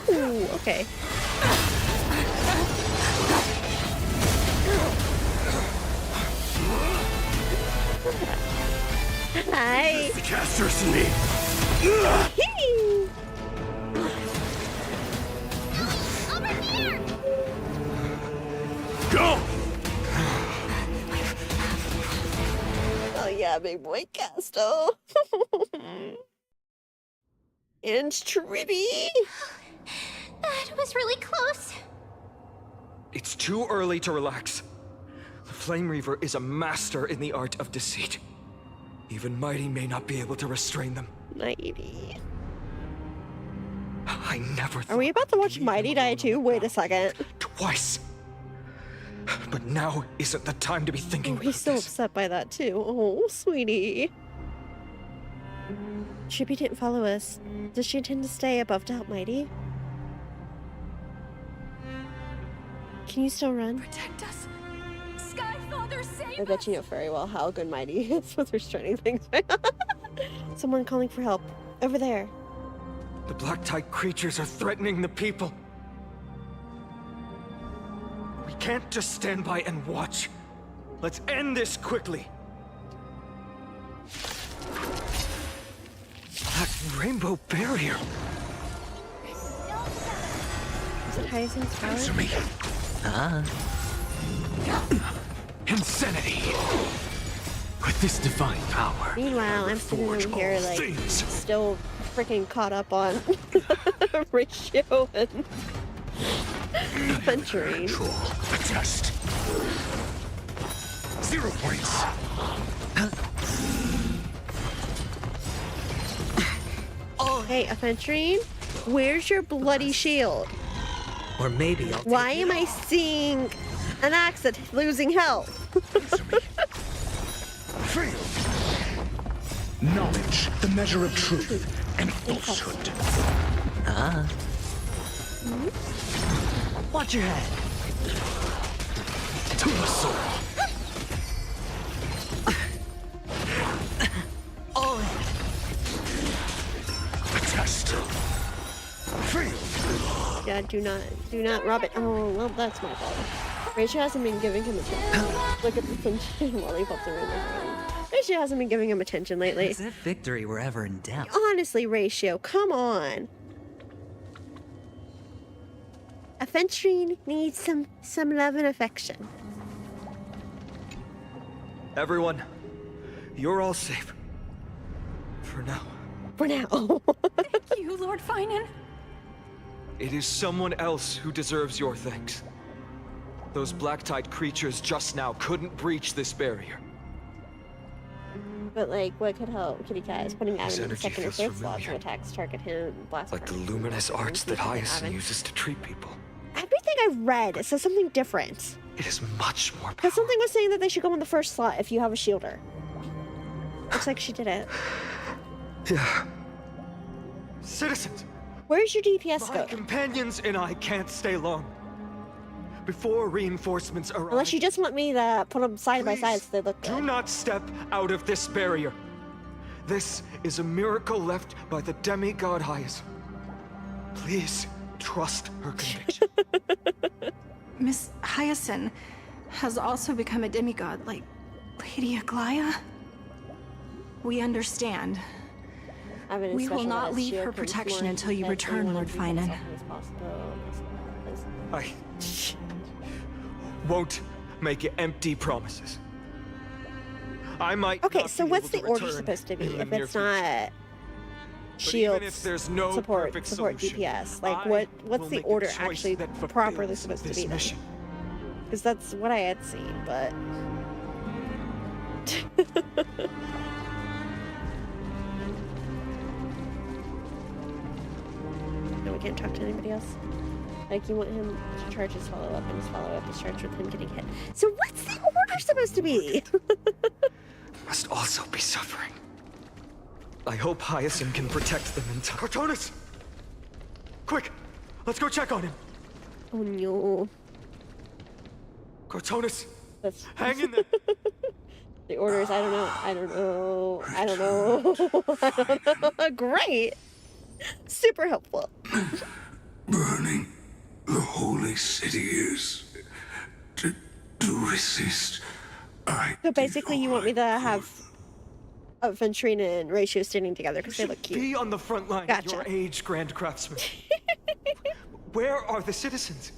Ooh, okay. Hi. The casters in me. Over here! Go! Oh yeah, big boy Casto. And Tribby. That was really close. It's too early to relax. The Flame Reaver is a master in the art of deceit. Even Mighty may not be able to restrain them. Mighty. I never thought Are we about to watch Mighty die too? Wait a second. twice. But now isn't the time to be thinking He's so upset by that too. Oh, sweetie. Chippy didn't follow us. Does she intend to stay above to help Mighty? Can you still run? Protect us. Sky Father, save I bet you know very well how good Mighty is with restraining things. Someone calling for help. Over there. The black tide creatures are threatening the people. We can't just stand by and watch. Let's end this quickly. That rainbow barrier. Is it Hyacinth's power? Answer me. Insanity. With this divine power. Meanwhile, I'm sitting over here like still freaking caught up on ratio and adventuring. A test. 0 points. Hey, Aventurine, where's your bloody shield? Or maybe I'll Why am I seeing an axe that's losing health? Knowledge, the measure of truth and falsehood. Watch your head. To the soul. All in. A test. Fail. Yeah, do not rob it. Oh, well, that's my fault. Rachel hasn't been giving him attention. Look at the sunshine lollipops around the room. Ratio hasn't been giving him attention lately. As if victory were ever in doubt. Honestly, Ratio, come on. Aventurine needs some love and affection. Everyone, you're all safe. For now. For now. Thank you, Lord Finan. It is someone else who deserves your thanks. Those black-tide creatures just now couldn't breach this barrier. But like, what could help Kitty Cat is putting His Adam in the energy second or feels third slot familiar. so attacks target him. Blast Like the target luminous him, arts that and Hyacinth Adam. uses to treat people. Everything I've read says something different. It is much more Because something was saying that they should go in the first slot if you have a shielder. Looks like she did it. Yeah. Citizens! Where's your DPS My go? companions and I can't stay long. Before reinforcements arrive... Unless you just want me to put them side by side so they look do good. not step out of this barrier. This is a miracle left by the demigod Hyacinth. Please trust her conviction. Miss Hyacinth has also become a demigod, like Lady Aglaya. We understand. We will not leave her protection until you return, Lord Finan. I won't make empty promises. I might. Okay, not so be what's able the to order return supposed to be in the if near it's future. not But shields, even if there's no support perfect DPS? solution, Like, I what's will the make a order choice actually that properly fulfills supposed to this be then? mission. Because that's what I had seen, but... No, we can't talk to anybody else. Like, you want him to charge his follow-up, and his follow-up is charged with him getting hit. So what's the order supposed to be? Must also be suffering. I hope Hyacinth can protect them in time. Cartonis! Quick! Let's go check on him! Oh no. Cartonis! That's... Hang in there! The orders, I don't know. I don't know. Great! Super helpful. Burning the holy city is to resist. So basically you want me to have Ventrina and Ratio standing together because they look cute. Be on the front line Gotcha. of your age, Grand Craftsman. Where are the citizens?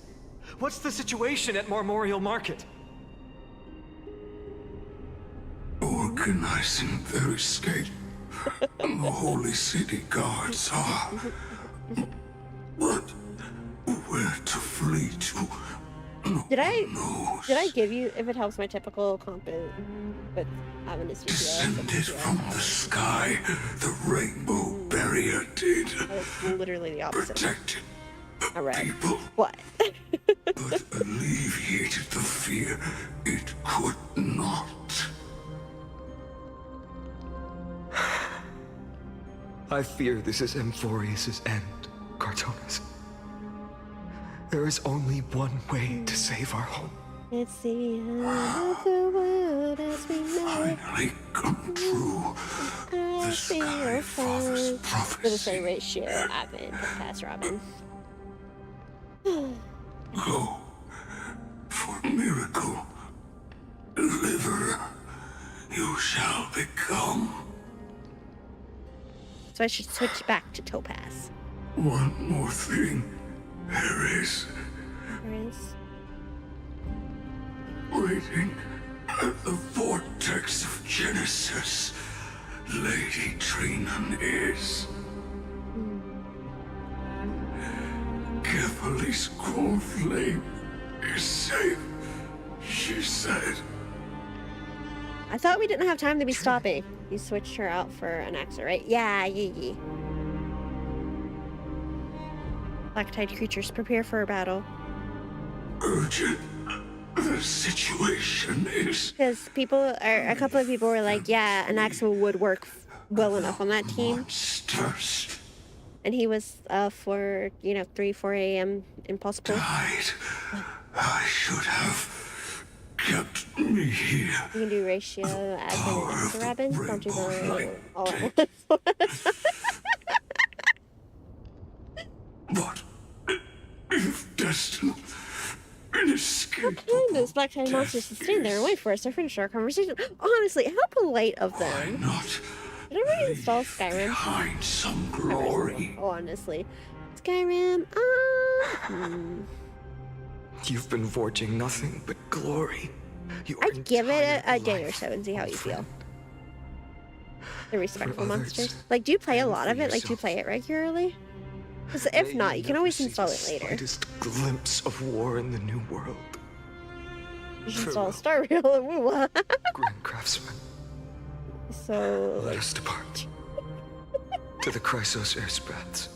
What's the situation at Marmorial Market? Organizing their escape. The holy city guards are. But where to flee to? Did I give you, if it helps, my typical comp with having this Descended from the sky, the rainbow barrier did. It's literally the opposite. Protected Alright. people. What? But alleviated the fear it could not. I fear this is Amphorius' end, Cartonis. There is only one way to save our home. It's the end of the world as we know it. Finally come true. The Sky Father's prophecy. Gonna say Ratio, Advent, past Robin. Go for miracle. Deliver. You shall become. So I should switch back to Topaz. One more thing. There is. Waiting at the vortex of Genesis, Lady Trinan is. Kephalie's core flame is safe, she said. I thought we didn't have time to be stopping. You switched her out for an Axa, right? Yeah. Black-tide creatures, prepare for a battle. Urgent. The situation is. Because a couple of people were like, yeah, an Axa would work well enough on that team. Monsters. And he was for 3-4 a.m. impossible. Died. I should have kept me here. You can do Ratio as an Axa Robin. Don't do the all at once. But if destined an escape. How kind those black-tide monsters to stand there and wait for us to finish our conversation? Honestly, how polite of them. Why not? Did I already install Skyrim? Behind some glory. Honestly. Skyrim, You've been forging nothing but glory. I'd give it a day or so and see how you feel. The respectful monsters. Like, do you play a lot of it? Like, do you play it regularly? Because if not, you can always install it later. Slightest glimpse of war in the new world. You should install Star Rail. Grand Craftsman. So... Let us depart. To the Chrysos air spats.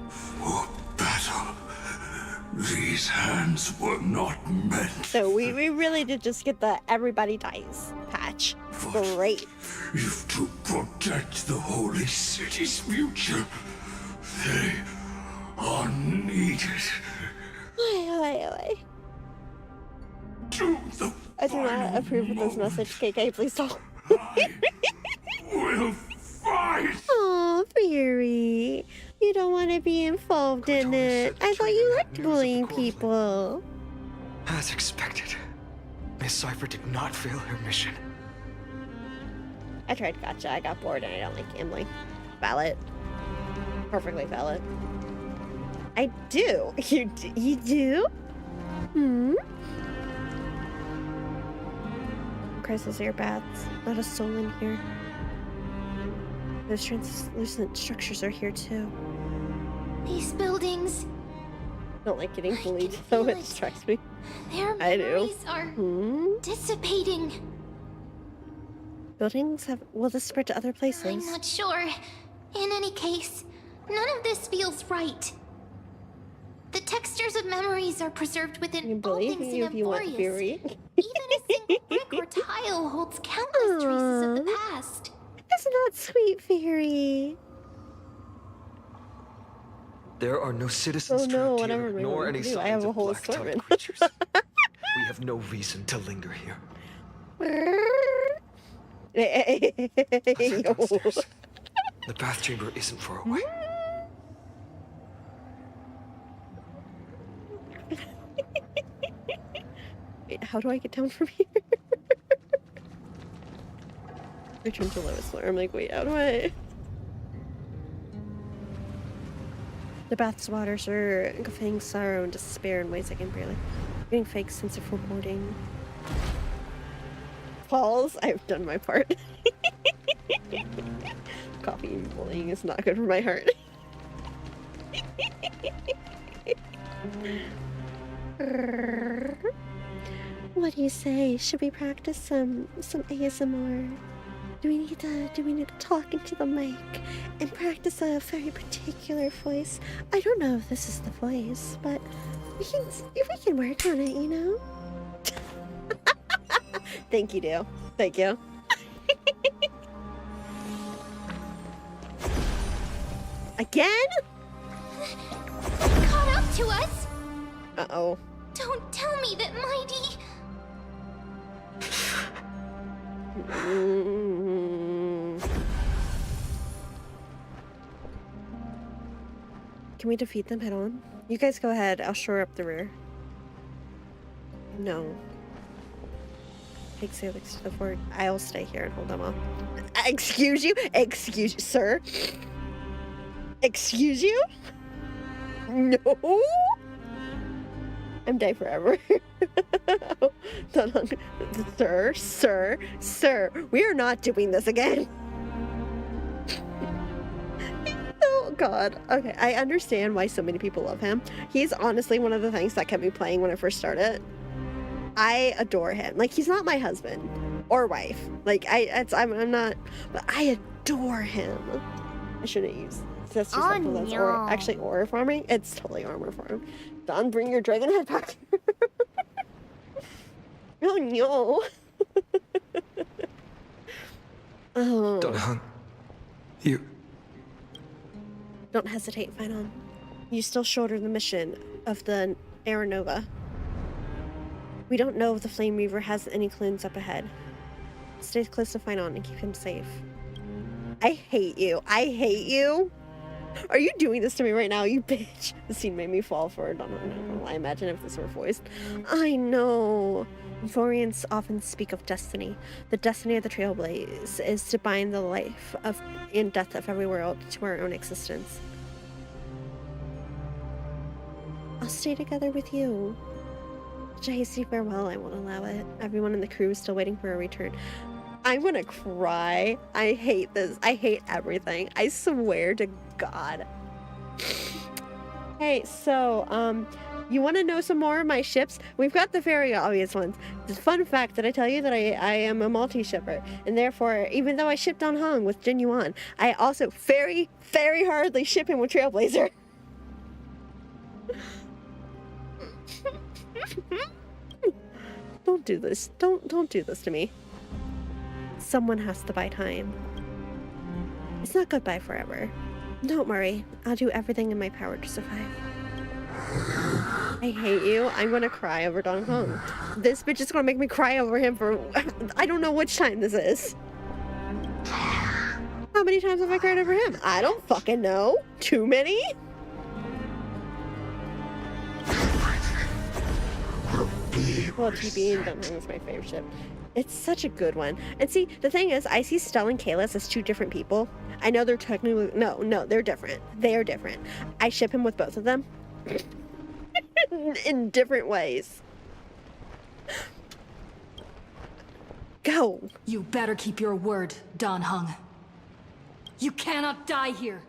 For battle. These hands were not meant. So we really did just get the everybody dies patch. Great. If to protect the holy city's future, they are needed. To the I do not approve of this message, KK. Please don't. will fight. Oh, Fury. You don't want to be involved in it. I thought you liked bullying people. As expected, Miss Cipher did not fail her mission. I tried gotcha. I got bored and I don't like gambling. Valid. Perfectly valid. I do. You do? Hmm? Chrysos air baths. Not a soul in here. Those translucent structures are here too. These buildings. Don't like getting bullied, so it distracts me. Their memories are dissipating. Buildings have this spread to other places. I'm not sure. In any case, none of this feels right. The textures of memories are preserved within all things in Emporius. Even a single brick or tile holds countless traces of the past. Isn't that sweet, Fury? There are no citizens trapped here, nor any signs of black-tongued creatures. We have no reason to linger here. The bath chamber isn't far away. Wait, how do I get down from here? Return to lowest floor. I'm like, wait, how do I? The bath's waters are conveying sorrow and despair in ways I can barely. Getting fake sense of foreboding. Falls, I've done my part. Coffee and bullying is not good for my heart. What do you say? Should we practice some ASMR? Do we need to talk into the mic and practice a very particular voice? I don't know if this is the voice, but we can work on it, you know? Thank you, Dale. Thank you. Again? Caught up to us? Uh-oh. Don't tell me that Mighty... Can we defeat them head on? You guys go ahead. I'll shore up the rear. No. Take Salix to the fort. I'll stay here and hold them off. Excuse you? Excuse you, sir? Excuse you? No? I'm dead forever. Sir, we are not doing this again. Oh God. Okay, I understand why so many people love him. He's honestly one of the things that kept me playing when I first started. I adore him. Like, he's not my husband or wife. Like, I'm not, but I adore him. I shouldn't use. That's too simple. That's actually aura farming. It's totally armor farm. Don, bring your dragon head back. Oh no. Oh. Don, you. Don't hesitate, Finon. You still shoulder the mission of the Aeronova. We don't know if the Flame Reaver has any clues up ahead. Stay close to Finon and keep him safe. I hate you. I hate you. Are you doing this to me right now, you bitch? The scene made me fall for it. I imagine if this were voiced. I know. Vorians often speak of destiny. The destiny of the Trailblaze is to bind the life and death of every world to our own existence. I'll stay together with you. Such a hasty farewell, I won't allow it. Everyone in the crew is still waiting for a return. I'm gonna cry. I hate this. I hate everything. I swear to God. Hey, so, you want to know some more of my ships? We've got the very obvious ones. The fun fact that I tell you that I am a multi-shipper, and therefore, even though I ship Dan Heng with Jin Yuan, I also very, very hardly ship him with Trailblazer. Don't do this. Don't do this to me. Someone has to buy time. It's not goodbye forever. Don't worry. I'll do everything in my power to survive. I hate you. I'm gonna cry over Dan Heng. This bitch is gonna make me cry over him for... I don't know which time this is. How many times have I cried over him? I don't fucking know. Too many? Well, TB and Dan Heng is my favorite ship. It's such a good one. And see, the thing is, I see Stell and Kalis as two different people. I know they're technically... No, they're different. They are different. I ship him with both of them. In different ways. Go. You better keep your word, Dan Heng. You cannot die here.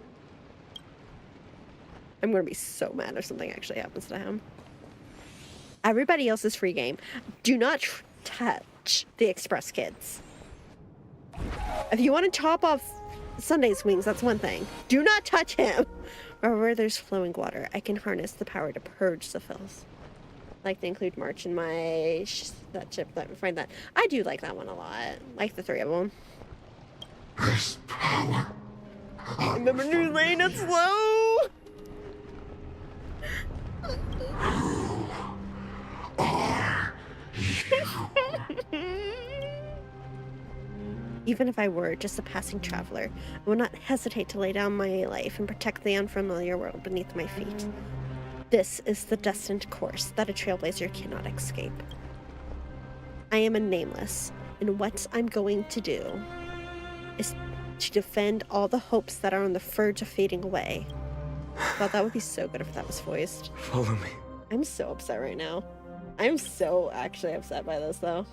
I'm gonna be so mad if something actually happens to him. Everybody else is free game. Do not touch the Express kids. If you want to chop off Sunday's wings, that's one thing. Do not touch him. Wherever there's flowing water, I can harness the power to purge the filth. I like to include March in my that chip. Find that. I do like that one a lot. Like the three of them. This power. Remember New Lane, it's slow. Even if I were just a passing traveler, I would not hesitate to lay down my life and protect the unfamiliar world beneath my feet. This is the destined course that a trailblazer cannot escape. I am a nameless, and what I'm going to do is to defend all the hopes that are on the verge of fading away. God, that would be so good if that was voiced. Follow me. I'm so upset right now. I'm so actually upset by this, though.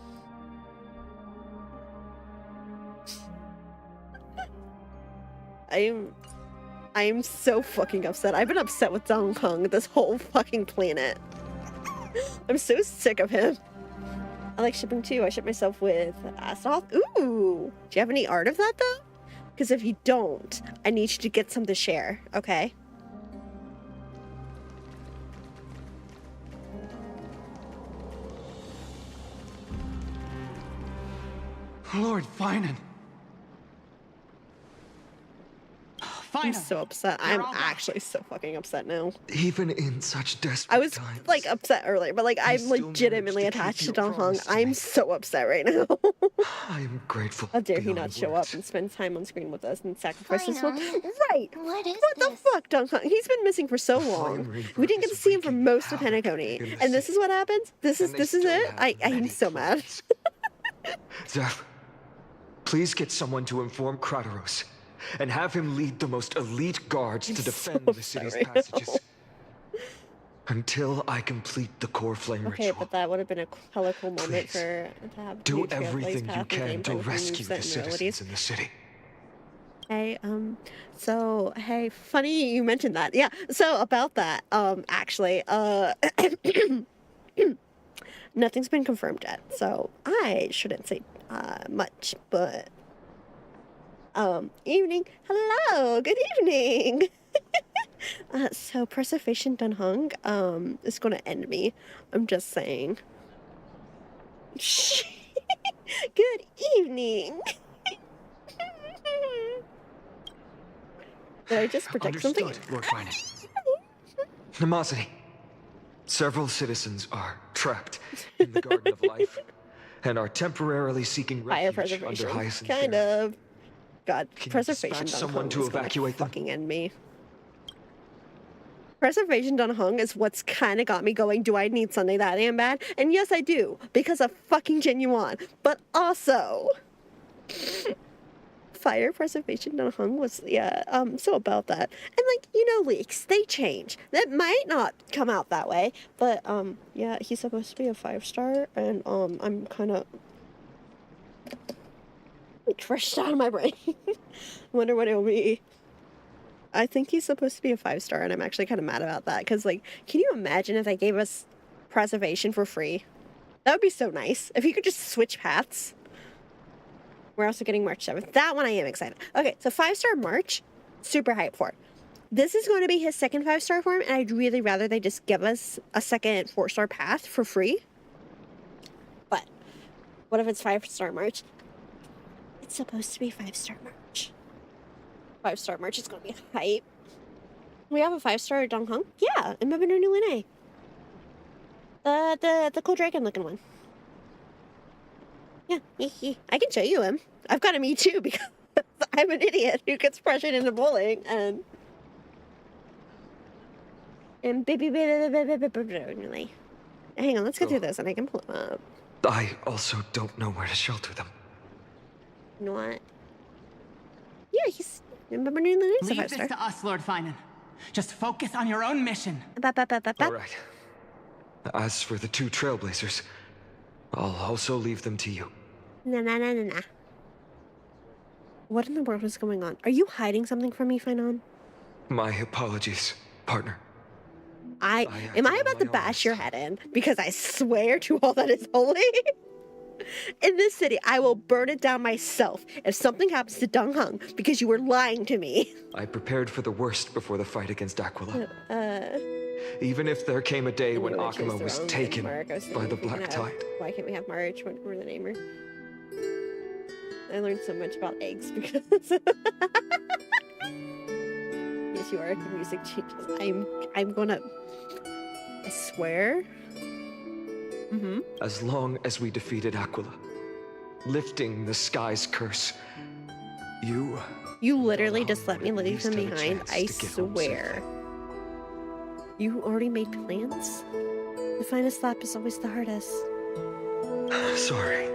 I'm so fucking upset. I've been upset with Dan Heng this whole fucking planet. I'm so sick of him. I like shipping too. I ship myself with Astaroth. Ooh! Do you have any art of that though? Because if you don't, I need you to get some to share, okay? Lord Finan. I'm so upset. I'm actually so fucking upset now. Even in such desperate I was times, like upset earlier, but like I'm legitimately attached to Dan Heng. I'm so upset right now. I am grateful. How dare he not show up and spend time on screen with us and sacrifice his Finan. Right. What the fuck, Dan Heng? He's been missing for so long. We didn't get to see him for most of Penacony. And this is what happens? This is it? I'm so mad. Zeph, please get someone to inform Kratos and have him lead the most elite guards to defend the city's passages. Until I complete the core flame Okay, ritual. but that would have been a hella cool moment to have Do new Trailblaze everything you path can and to gameplay with new rescue moveset the and citizens abilities. in the city. Hey, so, hey, funny you mentioned that. Yeah, so about that, actually, nothing's been confirmed yet, so I shouldn't say, much, but, evening, hello, good evening! So Preservation Dan Heng, is gonna end me, I'm just saying. Good evening! Did I just protect something? Understood, Lord Finan. Nemosity. Several citizens are trapped in the Garden of Life and are temporarily seeking Fire refuge under preservation, Hyacinth. kind of. God, Can you Preservation dispatch Dan someone Heng to is gonna evacuate them? fucking end me. Preservation Dan Heng is what's kind of got me going, do I need Sunday that damn bad? And yes, I do, because of fucking Jin Yuan. But also, fire preservation Dong Hung was, so about that. And like, you know, leaks, they change. That might not come out that way, but yeah, he's supposed to be a 5-star, and I'm kind of like fresh out of my brain. Wonder what it'll be. I think he's supposed to be a 5-star, and I'm actually kind of mad about that, because like, can you imagine if they gave us preservation for free? That would be so nice. If you could just switch paths. We're also getting March 7th. That one I am excited. Okay, so 5-star March, super hyped for. This is going to be his second 5-star form, and I'd really rather they just give us a second 4-star path for free. But what if it's 5-star March? It's supposed to be 5-star March. 5-star March is going to be hype. We have a 5-star Dong Hung? Yeah, in Mabino New Lene. The cool dragon looking one. Yeah, I can show you him. I've got him too because I'm an idiot who gets pressured into bullying and baby. Hang on, let's go through this and I can pull him up. I also don't know where to shelter them. You know what? Yeah, he's Leave this to us, Lord Finan. Just focus on your own mission. All right. As for the 2 Trailblazers, I'll also leave them to you. Nah. What in the world is going on? Are you hiding something from me, Finan? My apologies, partner. Am I about to bash your head in? Because I swear to all that is holy. In this city, I will burn it down myself if something happens to Dong Hung because you were lying to me. I prepared for the worst before the fight against Aquila. Even if there came a day when Akuma was taken by the Black Tide. Why can't we have March? What were the namer? I learned so much about eggs because... Yes, you are. The music changes. I'm gonna... I swear... As long as we defeated Aquila, lifting the sky's curse, you literally just let me leave them behind, I swear. You already made plans? The finest lap is always the hardest. Sorry.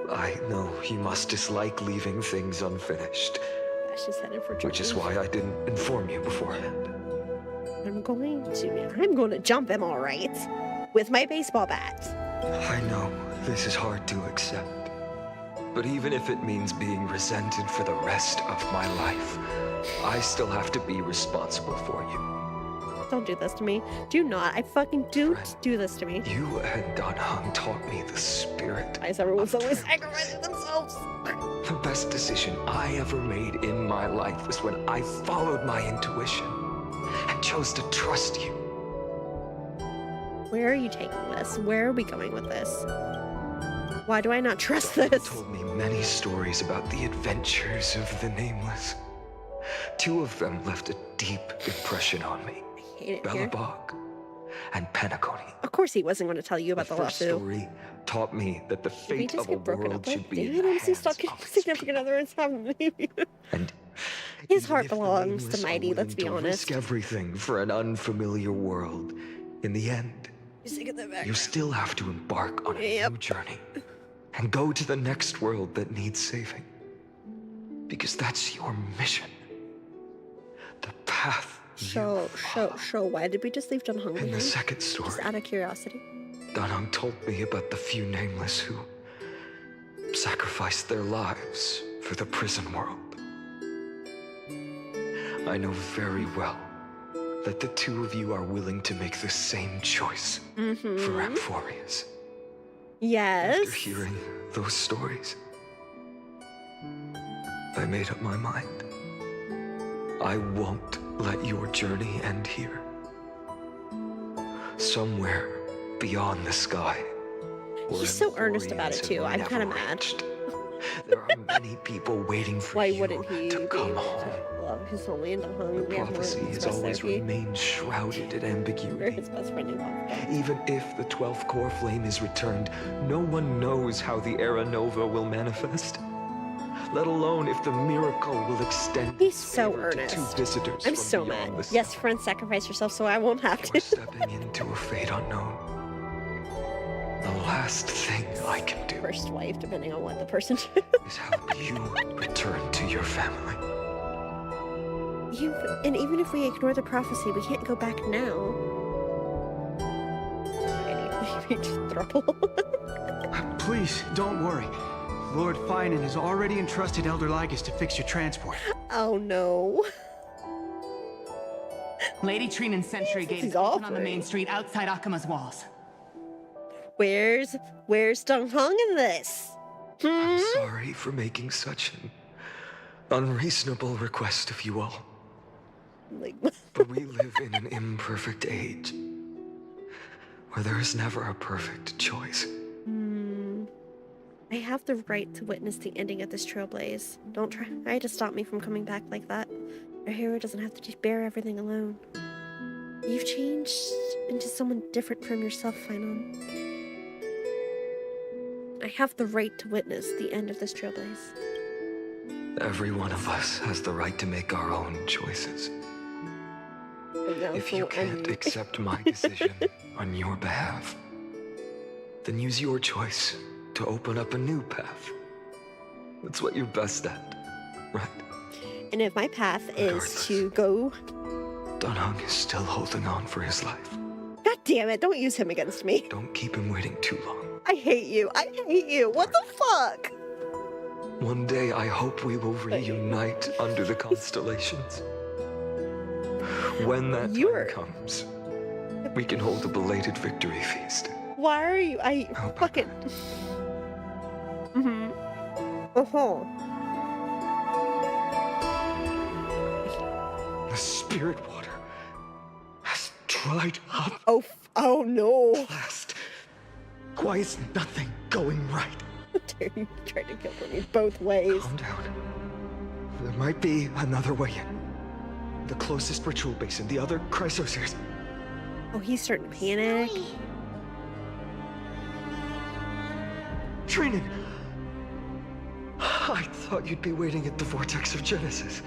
I know you must dislike leaving things unfinished. Ash is headed for trouble. Which is why I didn't inform you beforehand. I'm going to jump him, all right. With my baseball bat. I know this is hard to accept. But even if it means being resented for the rest of my life, I still have to be responsible for you. Don't do this to me. Do not. I fucking do this to me. You and Dong Hung taught me the spirit. Everyone's always sacrificing themselves. The best decision I ever made in my life was when I followed my intuition and chose to trust you. Where are you taking this? Where are we going with this? Why do I not trust this? You told me many stories about the adventures of the Nameless. 2 of them left a deep impression on me. I hate it Bellabog and Penacony. Of course he wasn't going to tell you about the first lawsuit. Story taught me that the fate of a world should be in the Damn it, hands stuck in significant other and have a baby. And his heart belongs to Mighty, let's be honest. Risk everything for an unfamiliar world. In the end, you still have to embark on a new journey and go to the next world that needs saving. Because that's your mission. The path. Show. Why did we just leave Dong Hung? In the second story, just out of curiosity. Dong Hung told me about the few Nameless who sacrificed their lives for the prison world. I know very well that the 2 of you are willing to make the same choice for Amphorius. Yes. After hearing those stories, I made up my mind. I won't let your journey end here. Somewhere beyond the sky. He's so earnest about it too. I'm kind of mad. There are many people waiting for you to come home. Love his only and The prophecy has always remained shrouded in ambiguity. His best friend Even if the 12th core flame is returned, no one knows how the Era Nova will manifest. Let alone if the miracle will extend. He's so earnest. To 2 visitors. I'm so mad. Yes, friend, sacrifice yourself so I won't have to. We're stepping into a fate unknown. The last thing I can do First wife, depending on what the person is help you return to your family. And even if we ignore the prophecy, we can't go back now. Please, don't worry. Lord Finan has already entrusted Elder Lygus to fix your transport. Oh no. Lady Trinan's sentry gate is open on the main street outside Akuma's walls. Where's Dong Hong in this? I'm sorry for making such an unreasonable request of you all. But we live in an imperfect age, where there is never a perfect choice. I have the right to witness the ending of this Trailblaze. Don't try to stop me from coming back like that. Our hero doesn't have to just bear everything alone. You've changed into someone different from yourself, Finan. I have the right to witness the end of this Trailblaze. Every one of us has the right to make our own choices. If you can't accept my decision on your behalf, then use your choice to open up a new path. That's what you're best at, right? And if my path is to go... Dong Hong is still holding on for his life. God damn it, don't use him against me. Don't keep him waiting too long. I hate you. I hate you. What the fuck? One day I hope we will reunite under the constellations. When that time comes, we can hold a belated victory feast. Why are you... fucking... The spirit water has dried up. Oh no. Last. Why is nothing going right? You tried to kill me both ways. Calm down. There might be another way in. The closest ritual basin, the other chrysociers. Oh, he's starting to panic. Trinan! I thought you'd be waiting at the vortex of Genesis.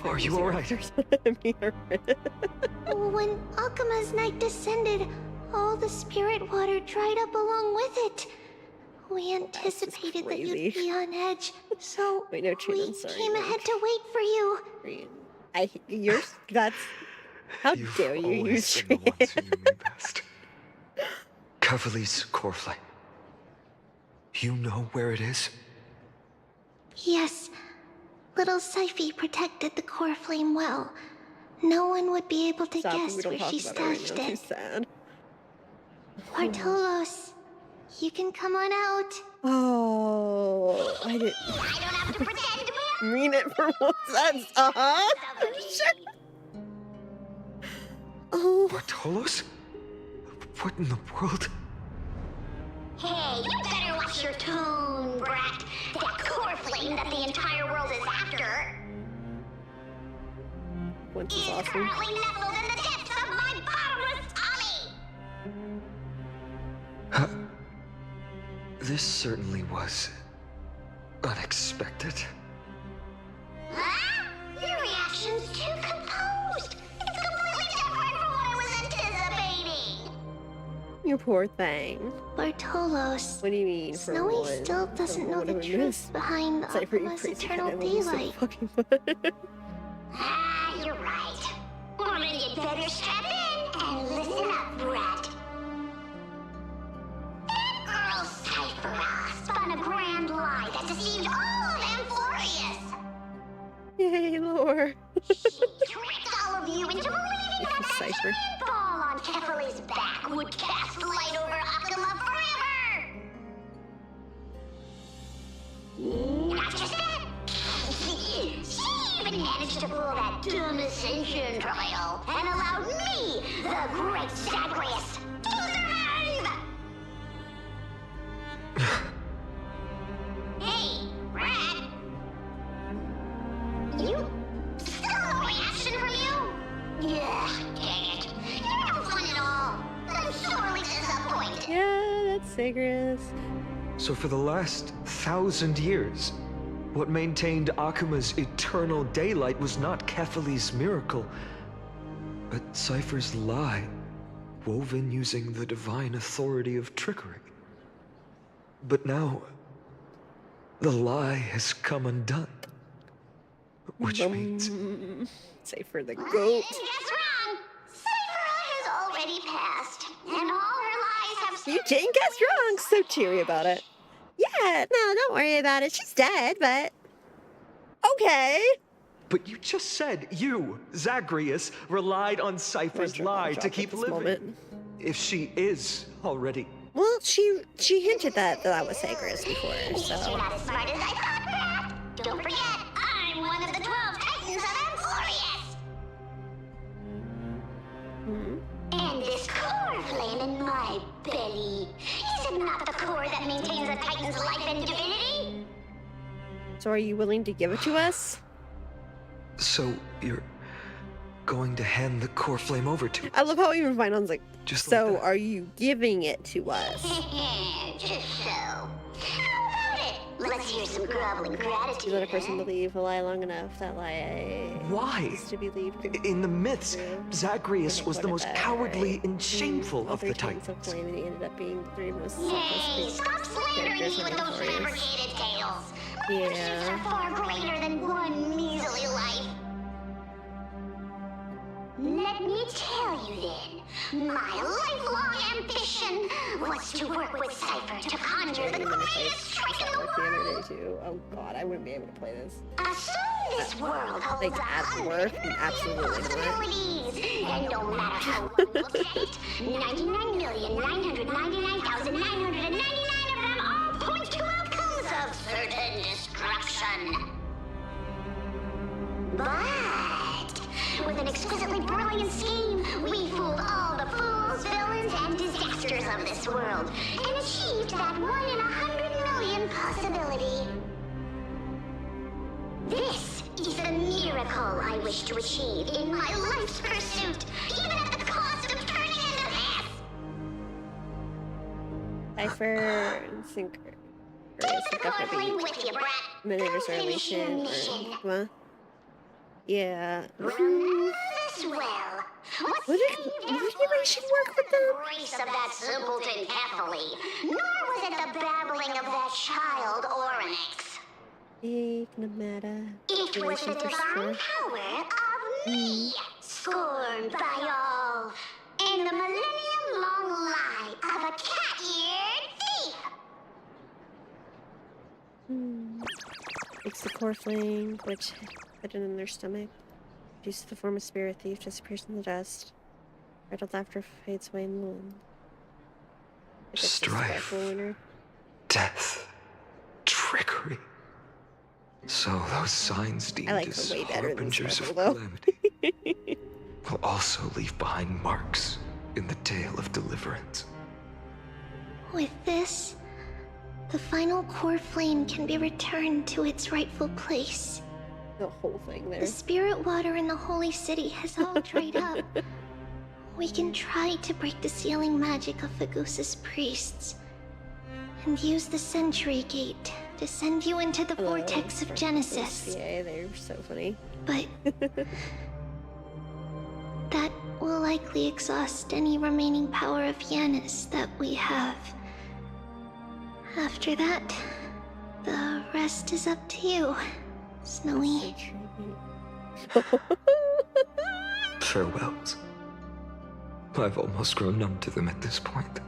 Are you alright? When Akuma's night descended, all the spirit water dried up along with it. We anticipated that you'd be on edge, so we came ahead to wait for you. How dare you use best. Kavali's core flame. You know where it is? Yes. Little Syphie protected the core flame well. No one would be able to guess where she stashed it. Bartolos, you can come on out. Oh, I didn't. I don't have to pretend to be. Mean it for one sense. Oh. Bartolos? What in the world? Hey, you better watch your tone, brat. That core flame that the entire world is after is awesome. Currently nestled in the depths of my bottomless tummy. This certainly was unexpected. Huh? Your reaction's too composed. It's completely different from what I was anticipating. You poor thing. Bartolos. What do you mean? Snowy still doesn't know the truth behind Akuma's eternal daylight. You're right. Well, then you'd better strap in and listen up, brat. That girl Cypher spun a grand lie that deceived all of Amphorius. Yay, lore. She tricked all of you into believing that Cypher. ball on Kefali's back would cast light over Akuma forever. Not just that. She even managed to pull that dumb ascension trial and allowed me, the great Zagreus, to survive! Hey, Brad. You... Still no reaction from you? Yeah, dang it. You're no fun at all. I'm sorely disappointed. Yeah, that's Zagreus. So for the last 1,000 years, what maintained Akuma's eternal daylight was not Kefali's miracle, but Cypher's lie. woven using the divine authority of trickery. But now, the lie has come undone. Which means... Cypher the goat. Guess wrong. Cypher has already passed, and all her lies have... You didn't guess wrong. So cheery about it. Yeah, no, don't worry about it. She's dead, but... Okay. But you just said you, Zagreus, relied on Cypher's lie to keep living. Moment. If she is already... Well, she hinted that was Zagreus before, so... You're not as smart as I thought, Pat. Don't forget, I'm one of the 12 Titans of Amphorius. And this core flame in my belly, is it not the core that maintains a Titan's life and divinity? So are you willing to give it to us? So, you're going to hand the core flame over to us? I love how even Vinon's like, just so like are you giving it to us? Just so. How about it? Let's hear some groveling gratitude. You let a person believe a lie long enough, that lie Why? is to be believed. In the myths, Zagreus was the most cowardly and shameful of the Titans. Titans. And he ended up being the three most Hey, stop slandering me with those fabricated tales. My pursuits are far greater than one measly life. Let me tell you then, my lifelong ambition was to work with Cypher to conjure the greatest trick in the world. Oh god, I wouldn't be able to play this. Assume this world holds Like, at work, absolutely not. possibilities, and no matter how one looks at it, 99,999,999 of them all point to outcomes of certain destruction. But with an exquisitely brilliant scheme, we fooled all the fools, villains, and disasters of this world, and achieved that 1 in 100 million possibility. This is the miracle I wish to achieve in my life's pursuit, even at the cost of turning into this. Cypher, Sync. With you, brat. Miniverse relation. What? Yeah. This well. Would relation work with them? Grace of that simpleton Catherly, nor was it the babbling of that child Oryx. Ignomata. It was the divine power of me, scorned by all, and the millennium-long lie of a cat-eared thief. It's the core flame, which hidden in their stomach. Reduces the form of spirit thief, disappears in the dust. Rattled laughter fades away in the wind. Strife, death, trickery. So those signs deemed as harbingers of calamity will also leave behind marks in the tale of deliverance. With this, the final core flame can be returned to its rightful place. The whole thing there. The spirit water in the holy city has all dried up. We can try to break the sealing magic of Fagusa's priests and use the Century Gate to send you into the vortex of Genesis. Yeah, they're so funny. But that will likely exhaust any remaining power of Yanis that we have. After that, the rest is up to you, Snowy. Farewells. I've almost grown numb to them at this point.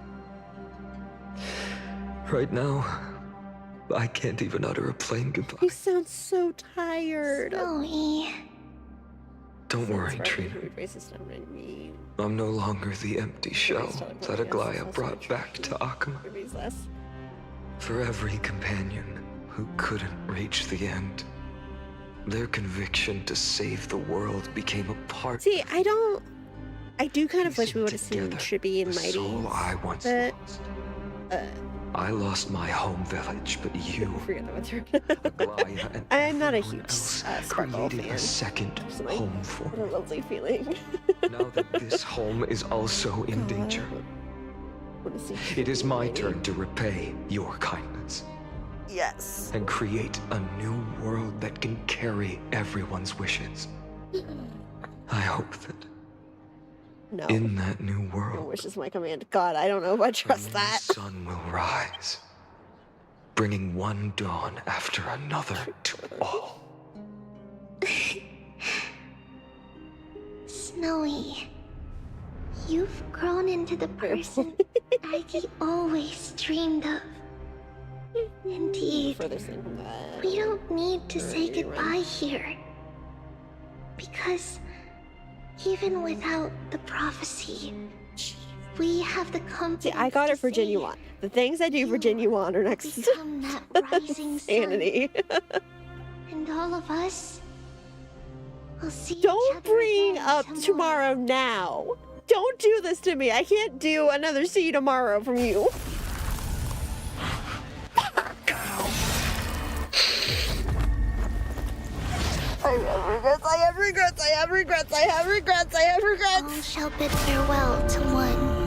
Right now, I can't even utter a plain goodbye. You sound so tired. Snowy. Don't worry, Trina. I'm no longer the empty shell that Aglaya brought back to Akama. For every companion who couldn't reach the end, their conviction to save the world became a part. See, I do kind of wish we would have seen Trippy and Mighty. Soul I once lost. I lost my home village, but you, Aglaya, and I'm not a huge Sparkle created fan. a second home for What a lovely feeling. Now that this home is also in danger, it is my turn to repay your kindness. Yes. And create a new world that can carry everyone's wishes. I hope that No. In that new world, Which is my command. God, I don't know if I trust that. The sun will rise, bringing one dawn after another to all. Snowy, you've grown into the person Aggie always dreamed of. Indeed, we don't need to say goodbye here. Because even without the prophecy, we have the comfort. See, I got it for Genuine. The things I do for Genuine are next to that rising sanity. And all of us will see. Don't bring up tomorrow now. Don't do this to me. I can't do another see you tomorrow from you. I have regrets, I have regrets, I have regrets, I have regrets, I have regrets. All shall bid farewell to one.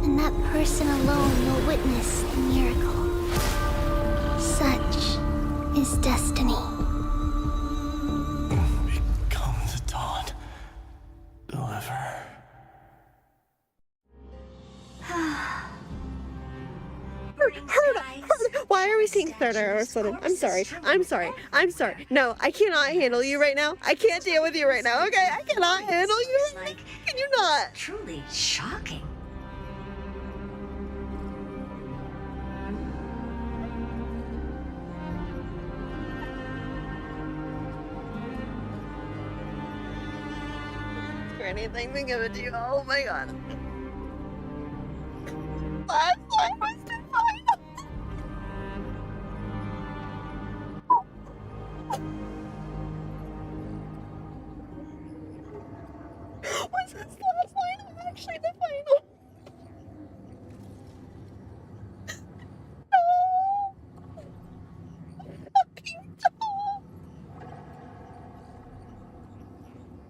And that person alone will witness the miracle. Such is destiny. Become the dawn. Deliver. Why are we seeing third hour sudden? I'm sorry. No, I cannot handle you right now. I can't deal with you right now, okay? I cannot handle you. Can you not? Truly shocking. Or anything to give it to you. Oh my god. Last time was the final. Was this last line actually the final? No! Fucking dog!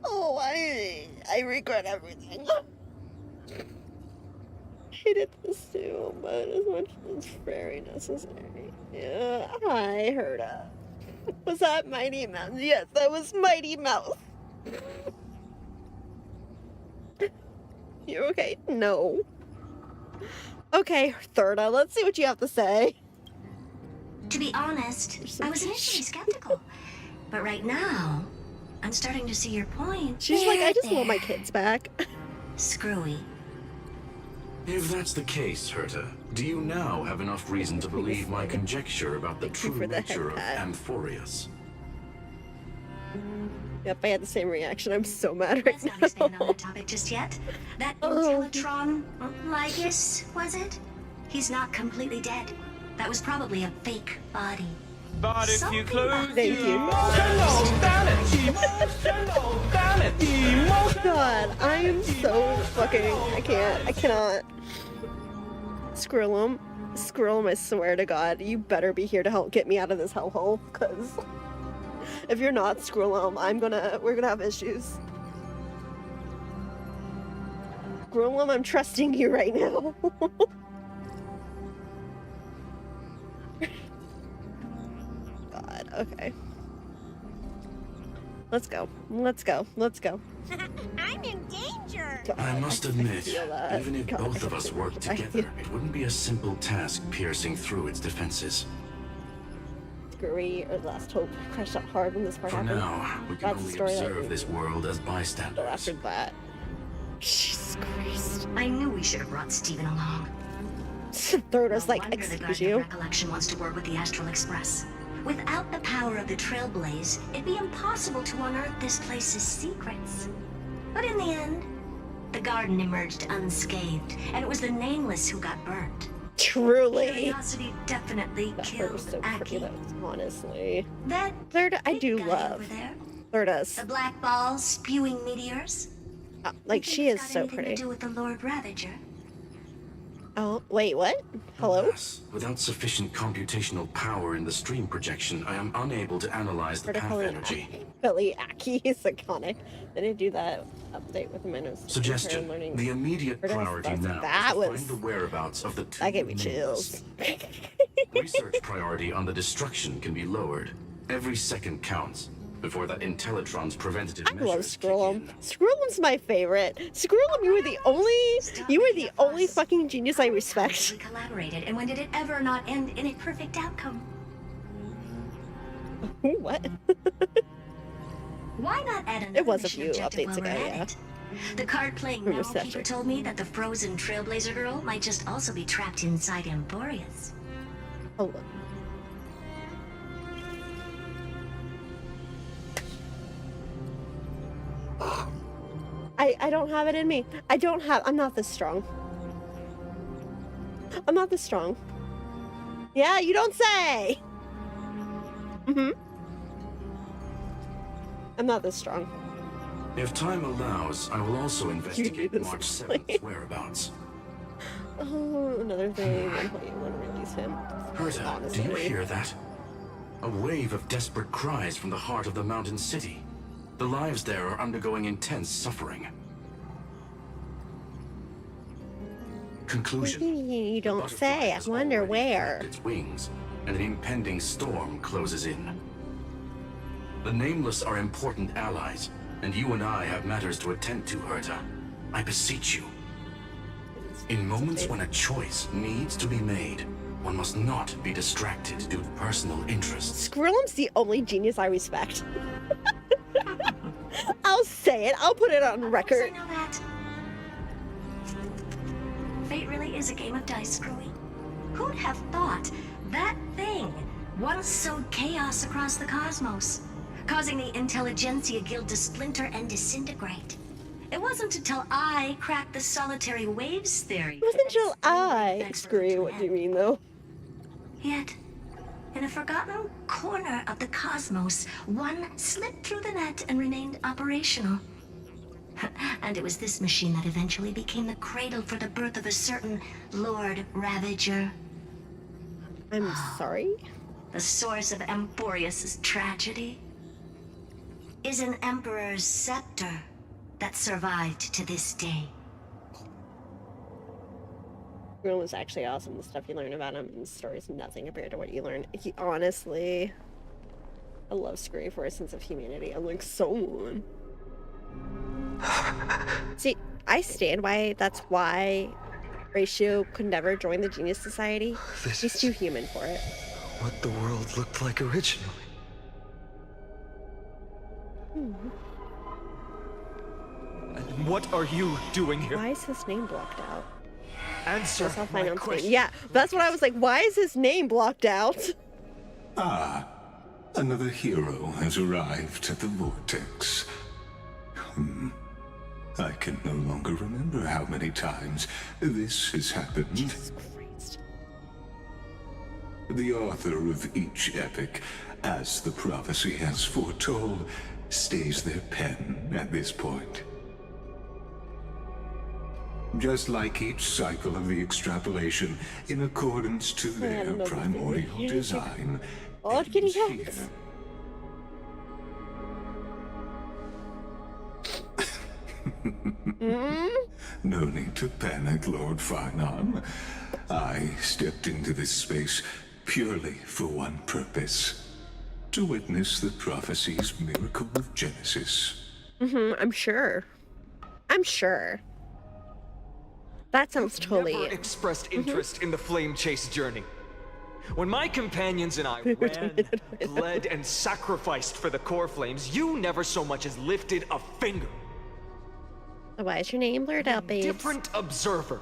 Oh, I regret everything. I did this too, but as much as it's very necessary. Yeah, I heard it. Was that Mighty Mouse? Yes, that was Mighty Mouse. You okay? No. Okay, Thirda, let's see what you have to say. To be honest, I was initially skeptical. But right now, I'm starting to see your point. She's like, I just want my kids back. Screwy. If that's the case, Herta, do you now have enough reason to believe my conjecture about the true nature of Amphorius? Yep, I had the same reaction. I'm so mad right Let's not expand on that topic just yet. That Intellatron, Lygus, was it? He's not completely dead. That was probably a fake body. But if you close Thank you. God, I am so fucking. I cannot. Skrillum, I swear to God, you better be here to help get me out of this hellhole. Cause if you're not Skrillum, we're gonna have issues. Skrillum, I'm trusting you right now. God, okay. Let's go. I'm in danger. God, I must admit, even if both of us worked together, it wouldn't be a simple task piercing through its defenses. Screwy or Last Hope crashed out hard when this part For happened. now, we can only observe this world as bystanders. After that. Jesus Christ. I knew we should have brought Steven along. Thirda's like, The excuse Guardian you. of Recollection wants to work with the Astral Express. Without the power of the Trailblaze, it'd be impossible to unearth this place's secrets. But in the end, the garden emerged unscathed, and it was the Nameless who got burnt. Truly. Curiosity definitely killed so Aki. Honestly. That Thirda, I do love. Thirda's. The black balls spewing meteors. Like, she is Got so anything pretty. to do with the Lord Ravager? Oh, wait, what? Hello? Alas, without sufficient computational power in the stream projection, I am unable to analyze the path energy. Billy Aki is iconic. They didn't do that update with Minus. Suggestion: the immediate priority now is to find the whereabouts of the two That gave me Nameless. chills. Research priority on the destruction can be lowered. Every second counts. before that Intellitron's preventative I love measures kick Skrullum. in. Skrullum's my favorite. Skrullum, you were the only fucking genius I respect. We collaborated, and when did it ever not end in a perfect outcome? What? Why not add another It was a mission few objective updates while ago, we're at yeah. it? The card-playing Who novel was that keeper chick? told me that the frozen Trailblazer girl might just also be trapped inside Emporius. Oh, look. I don't have it in me. I'm not this strong. I'm not this strong. Yeah, you don't say! I'm not this strong. If time allows, I will also investigate March 7th's whereabouts. Oh, another thing. I thought you want to release him. Herta, do you hear that? A wave of desperate cries from the heart of the mountain city. The lives there are undergoing intense suffering. Conclusion. You don't say. I wonder where. Its wings, and an impending storm closes in. The Nameless are important allies, and you and I have matters to attend to, Herta. I beseech you. In moments when a choice needs to be made, one must not be distracted due to personal interests. Skrullum's the only genius I respect. I'll say it. I'll put it on record. I know that. Fate really is a game of dice, Screwy. Who'd have thought that thing once sowed chaos across the cosmos, causing the Intelligentsia Guild to splinter and disintegrate? It wasn't until I cracked the solitary waves theory. It wasn't until I. Screw. What do you mean, though? Yet, in a forgotten corner of the cosmos, one slipped through the net and remained operational. And it was this machine that eventually became the cradle for the birth of a certain Lord Ravager. I'm sorry? The source of Emporius' tragedy is an Emperor's scepter that survived to this day. Skrullum was actually awesome. The stuff you learn about him in the story is nothing compared to what you learn. Honestly, I love Screwy for his sense of humanity. I'm like, someone. See, I stand by. That's why Ratio could never join the Genius Society. He's too human for it. What the world looked like originally. And what are you doing here? Why is his name blocked out? Answer I'll find my on question. screen. Yeah, that's what I was like. Why is his name blocked out? Ah, another hero has arrived at the vortex. I can no longer remember how many times this has happened. Jesus Christ. The author of each epic, as the prophecy has foretold, stays their pen at this point. Just like each cycle of the extrapolation, in accordance to their primordial design. Oh, it's getting hacks. No need to panic, Lord Finearm. I stepped into this space purely for one purpose. To witness the prophecy's miracle of Genesis. I'm sure. I'm sure. That sounds totally... Never expressed interest in the flame chase journey. When my companions and I ran, bled, and sacrificed for the core flames, you never so much as lifted a finger. Why is your name blurred out, babes? Different observer.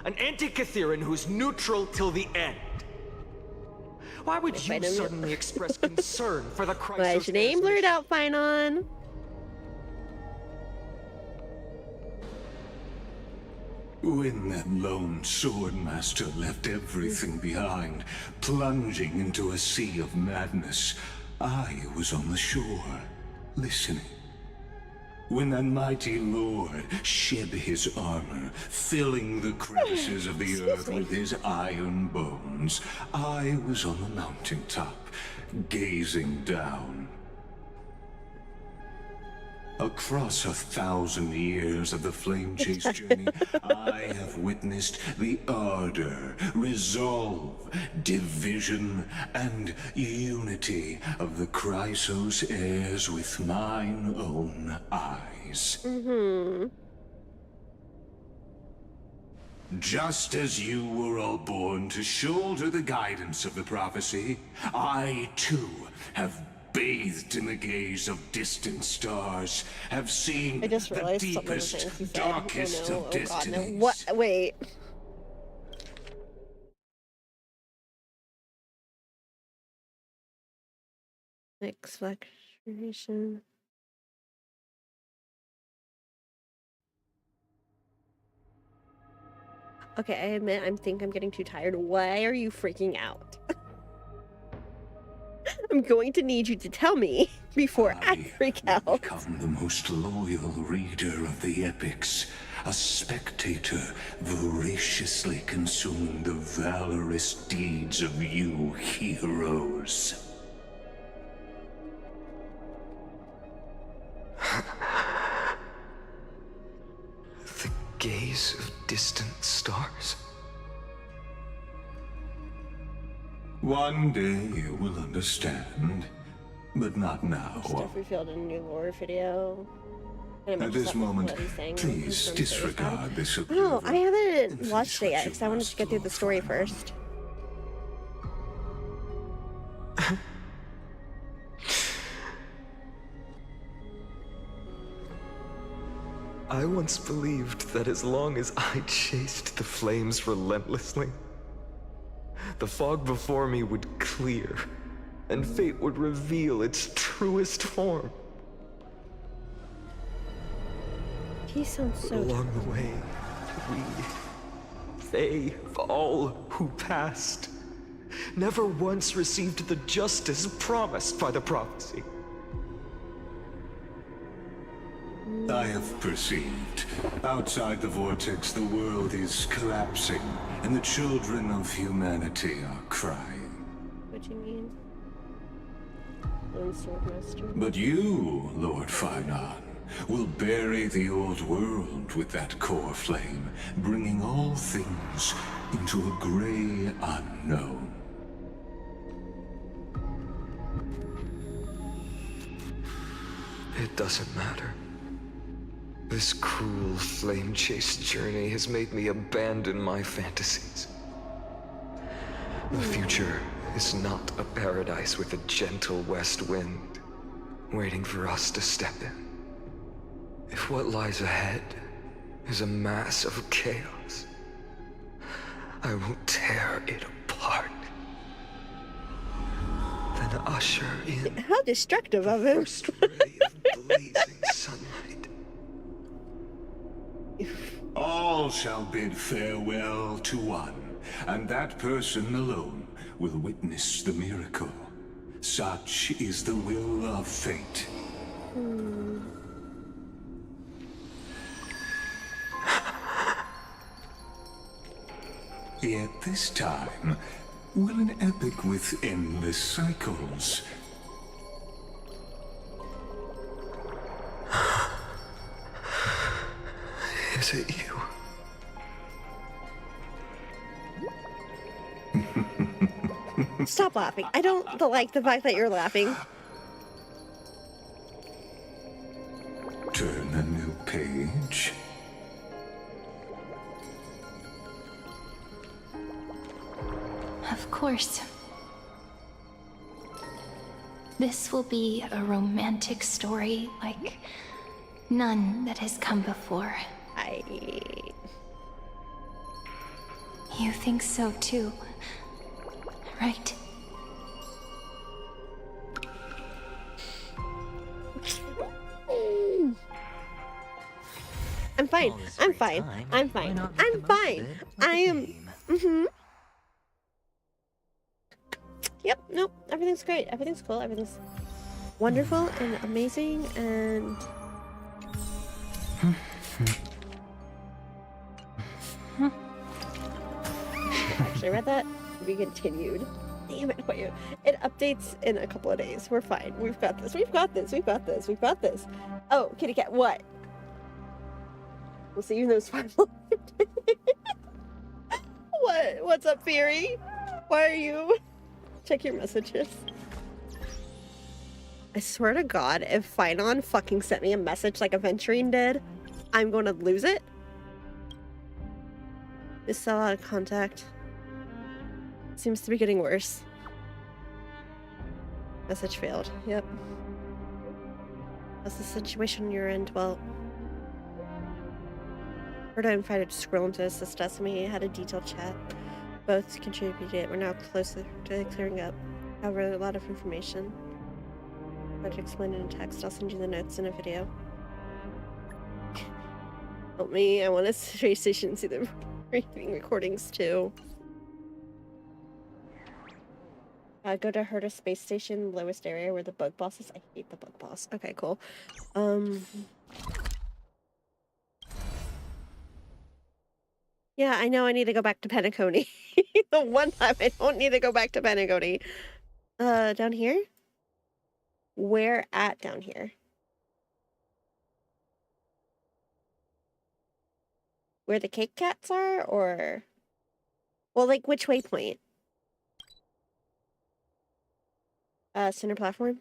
An anti-Catheran who's neutral till the end. Why would you suddenly express concern for the Chrysos? Why is your name blurred out, Finon? When that lone swordmaster left everything behind, plunging into a sea of madness, I was on the shore, listening. When that mighty lord shed his armor, filling the crevices of the earth with his iron bones, I was on the mountaintop, gazing down. Across 1,000 years of the flame chase journey, I have witnessed the ardor, resolve, division, and unity of the Chrysos heirs with mine own eyes. Just as you were all born to shoulder the guidance of the prophecy, I too have bathed in the gaze of distant stars, have seen I just the realized some of the deepest, things he said. darkest Oh no, of oh god, no. destinies. What? Wait. Mix fluctuation. Okay, I admit I think I'm getting too tired. Why are you freaking out? I'm going to need you to tell me before I freak out. Become the most loyal reader of the epics, a spectator voraciously consuming the valorous deeds of you heroes. The gaze of distant stars. One day you will understand, but not now. Stuff revealed in a new lore video. And it At matches this up with moment, what he's saying, please confirmed disregard this. No, I haven't watched it yet because I wanted to get through the story first. I once believed that as long as I chased the flames relentlessly, the fog before me would clear, and fate would reveal its truest form. He sounds so Along the way, they, all who passed, never once received the justice promised by the prophecy. I have perceived. Outside the vortex, the world is collapsing, and the children of humanity are crying. What do you mean? Swordmaster. But you, Lord Finon, will bury the old world with that core flame, bringing all things into a gray unknown. It doesn't matter. This cruel flame chase journey has made me abandon my fantasies. The future is not a paradise with a gentle west wind, waiting for us to step in. If what lies ahead is a mass of chaos, I will tear it apart. Then usher in How destructive of him. blazing sunlight. All shall bid farewell to one, and that person alone will witness the miracle. Such is the will of fate. Yet this time, will an epic with endless cycles Is it you? Stop laughing. I don't like the fact that you're laughing. turn a new page? Of course. This will be a romantic story like none that has come before. You think so too, right? I'm fine. I'm fine. I'm fine. I'm fine. I am. Yep. Nope. Everything's great. Everything's cool. Everything's wonderful and amazing and. I actually read that. To be continued. Damn it, Hoyu. It updates in a couple of days. We're fine. We've got this. We've got this. We've got this. We've got this. Oh, kitty cat, what? We'll see you in those 5 months. What? What's up, Fury? Why are you? Check your messages. I swear to God, if Finon fucking sent me a message like Aventurine did, I'm going to lose it. Is still out of contact. Seems to be getting worse. Message failed. Yep. How's the situation you're in? Well, Herta invited Skrillin to assist us, and we had a detailed chat. Both contributed. We're now closer to clearing up. However, a lot of information. I'll explain it in text. I'll send you the notes in a video. Help me. I want a space station to see the briefing recordings too. Go to Herta space station, lowest area where the bug boss is. I hate the bug boss. Okay, cool. Yeah, I know I need to go back to Penacony. The one time I don't need to go back to Penacony. Down here? Where at down here? Where the cake cats are, or... Well, like, which waypoint? Center platform?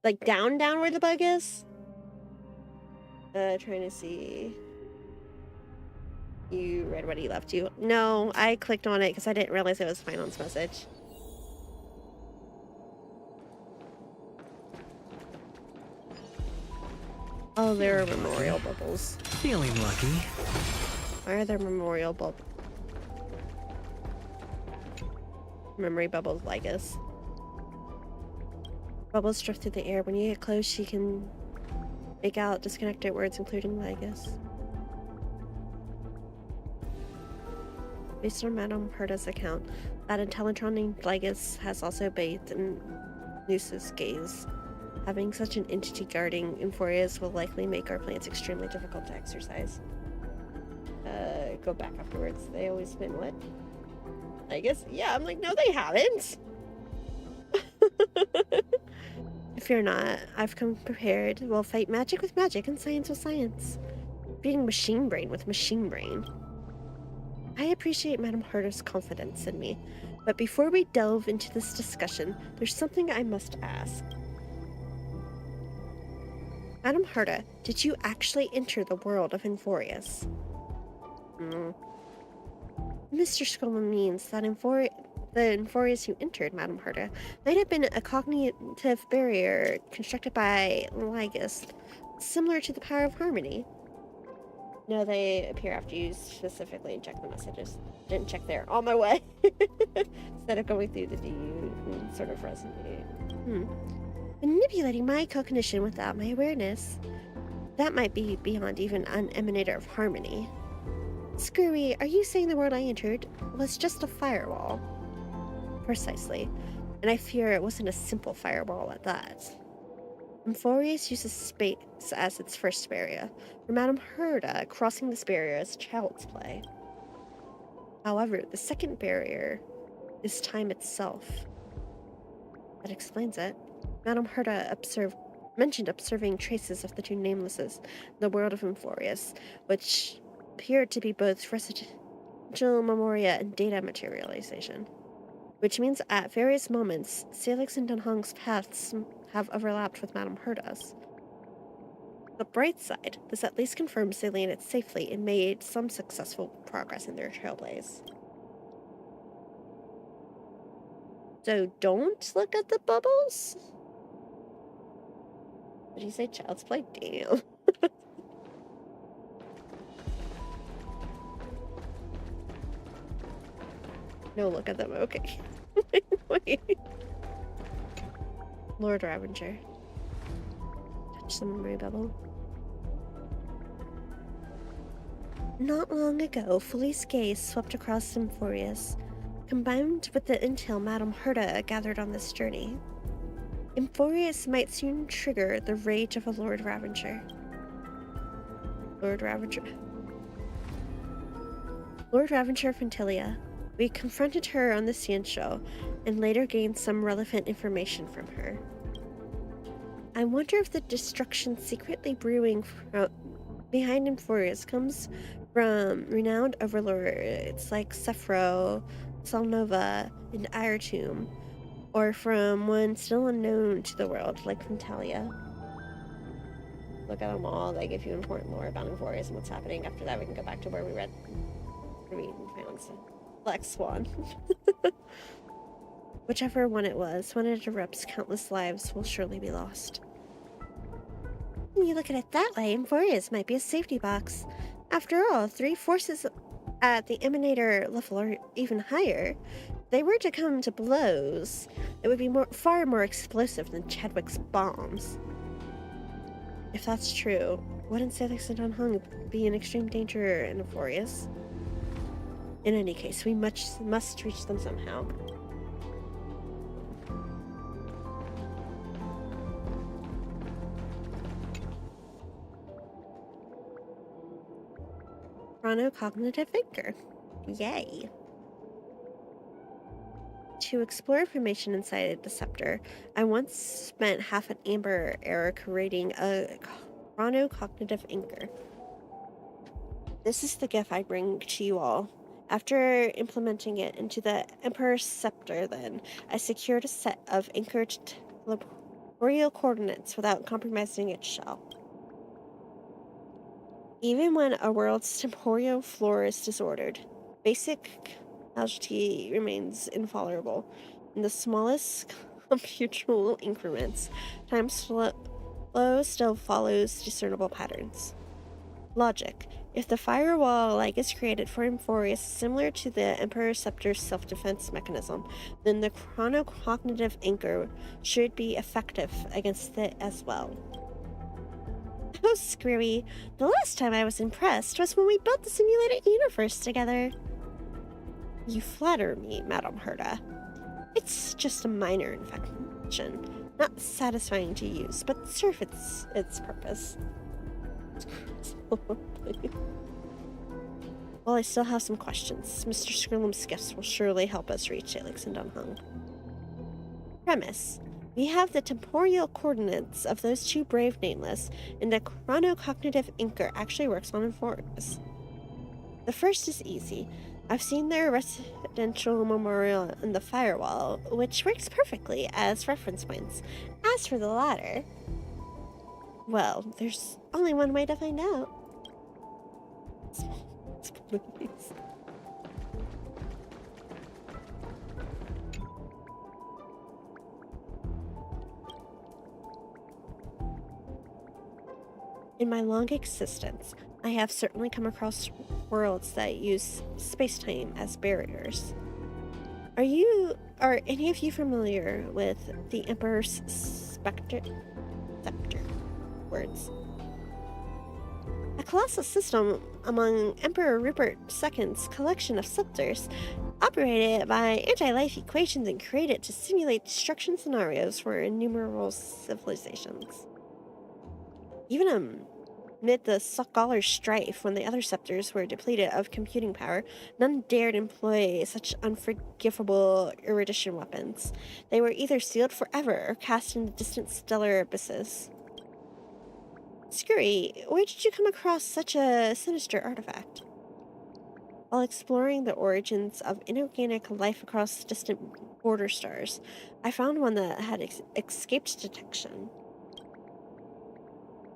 Like, down where the bug is? Trying to see... You read what he left you. No, I clicked on it because I didn't realize it was Finon's message. Oh, there are memorial bubbles. Feeling lucky. Why are there memorial bubbles? Memory bubbles like us. Bubbles drift through the air. When you get close, she can make out disconnected words, including Ligus. Based on Madame Herta's account, that intelligent named Ligus has also bathed in Noose's gaze. Having such an entity guarding Emphorius will likely make our plans extremely difficult to exercise. Go back afterwards. They always been what? I guess, yeah, I'm like, no, they haven't. Fear not, I've come prepared. We'll fight magic with magic and science with science. Beating machine brain with machine brain. I appreciate Madame Herta's confidence in me, but before we delve into this discussion, there's something I must ask. Madame Herta, did you actually enter the world of Emphorius? Mr. Skrillin means that the Emphorius you entered, Madame Herta, might have been a cognitive barrier constructed by Ligus, similar to the power of harmony. No, they appear after you specifically check the messages. Didn't check there. On my way. Instead of going through the DU and sort of resonate. Manipulating my cognition without my awareness. That might be beyond even an emanator of harmony. Screwy, are you saying the world I entered was just a firewall? Precisely. And I fear it wasn't a simple firewall at that. Emphorius uses space as its first barrier. For Madame Herta, crossing this barrier is child's play. However, the second barrier is time itself. That explains it. Madame Herta mentioned observing traces of the two namelesses in the world of Emphorius, which appeared to be both residual memoria and data materialization. Which means at various moments, Salix and Dunhong's paths have overlapped with Madame Herta's. The bright side, this at least confirms they landed safely and made some successful progress in their Trailblaze. So don't look at the bubbles? Did you say child's play? Damn. No, look at them. Okay. Wait. Lord Ravager. Touch the memory bubble. Not long ago, Felice gaze swept across Emphorius, combined with the intel Madame Herta gathered on this journey. Emphorius might soon trigger the rage of a Lord Ravager. Lord Ravager of Antilia, We confronted her on the sand show and later gained some relevant information from her. I wonder if the destruction secretly brewing behind Emphorius comes from renowned overlords like Sephro, Salnova, and Iratum, or from one still unknown to the world like Fentalia. Look at them all. They give you important lore about Emphorius and what's happening. After that, we can go back to where we found Black Swan. Whichever one it was, when it erupts, countless lives will surely be lost. When you look at it that way, Emphorius might be a safety box. After all, 3 forces at the Emanator level or even higher. If they were to come to blows, it would be far more explosive than Chadwick's bombs. If that's true, wouldn't Salix and Dunhung be in extreme danger in Emphorius? In any case, we must reach them somehow. Chronocognitive anchor. Yay. To explore information inside the scepter, I once spent half an amber era creating a chronocognitive anchor. This is the gift I bring to you all. After implementing it into the Emperor's scepter, then, I secured a set of anchored temporal coordinates without compromising its shell. Even when a world's temporal floor is disordered, basic causality remains infallible. In the smallest computational increments, time's flow still follows discernible patterns. Logic. If the firewall like is created for Emphorius is similar to the Emperor's Scepter's self-defense mechanism, then the chronocognitive anchor should be effective against it as well. Oh, screwy. The last time I was impressed was when we built the simulated universe together. You flatter me, Madame Herta. It's just a minor infection, not satisfying to use, but serves its purpose. Well, I still have some questions. Mr. Skrillam's gifts will surely help us reach Salix and Dunhung. Premise. We have the temporal coordinates of those 2 brave nameless, and the chronocognitive anchor actually works on Emphorius. The first is easy. I've seen their residential memorial in the firewall, which works perfectly as reference points. As for the latter, well, there's only one way to find out. Please. In my long existence, I have certainly come across worlds that use space-time as barriers. Are any of you familiar with the Emperor's scepter? Words. A colossal system among Emperor Rupert II's collection of scepters, operated by anti-life equations and created to simulate destruction scenarios for innumerable civilizations. Even amid the scholar's strife, when the other scepters were depleted of computing power, none dared employ such unforgivable erudition weapons. They were either sealed forever or cast into distant stellar abysses. Scurry, where did you come across such a sinister artifact? While exploring the origins of inorganic life across distant border stars, I found one that had escaped detection.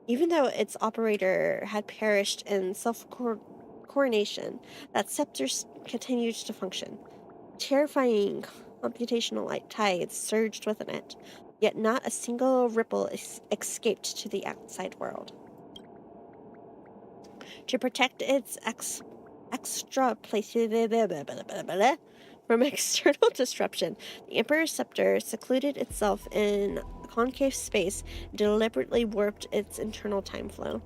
Even though its operator had perished in self-coronation, that scepter continued to function. Terrifying computational light tides surged within it, yet not a single ripple escaped to the outside world. To protect its from external disruption, the Emperor's Scepter secluded itself in concave space and deliberately warped its internal time flow.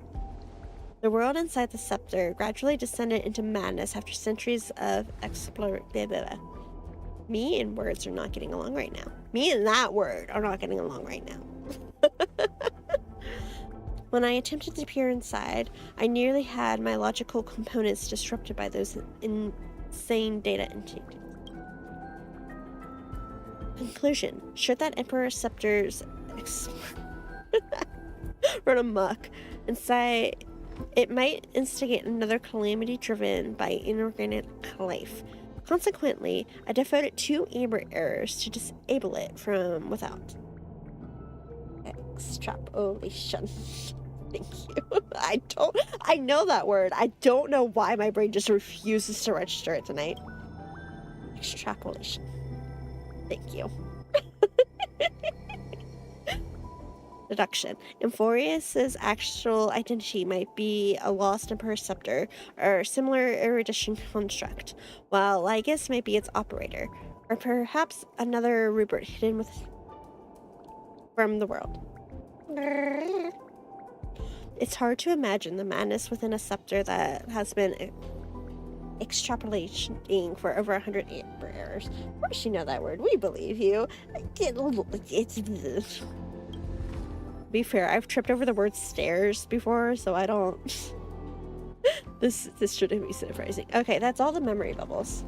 The world inside the scepter gradually descended into madness after centuries of exploration. Me and words are not getting along right now. Me and that word are not getting along right now. When I attempted to peer inside, I nearly had my logical components disrupted by those insane data intakes. Conclusion. Should that Emperor Scepter's run amok inside, it might instigate another calamity driven by inorganic life. Consequently, I devoted 2 Amber Errors to disable it from without. Extrapolation. Thank you. I know that word. I don't know why my brain just refuses to register it tonight. Extrapolation. Thank you. Deduction. Emphorius's actual identity might be a lost Emperor Scepter or similar erudition construct, while Lygus may be its operator, or perhaps another Rupert hidden from the world. It's hard to imagine the madness within a scepter that has been extrapolating for over 100 Amber Errors. Of course you know that word. We believe you. It's... Be fair, I've tripped over the word stairs before, so I don't... this shouldn't be surprising. Okay, that's all the memory bubbles.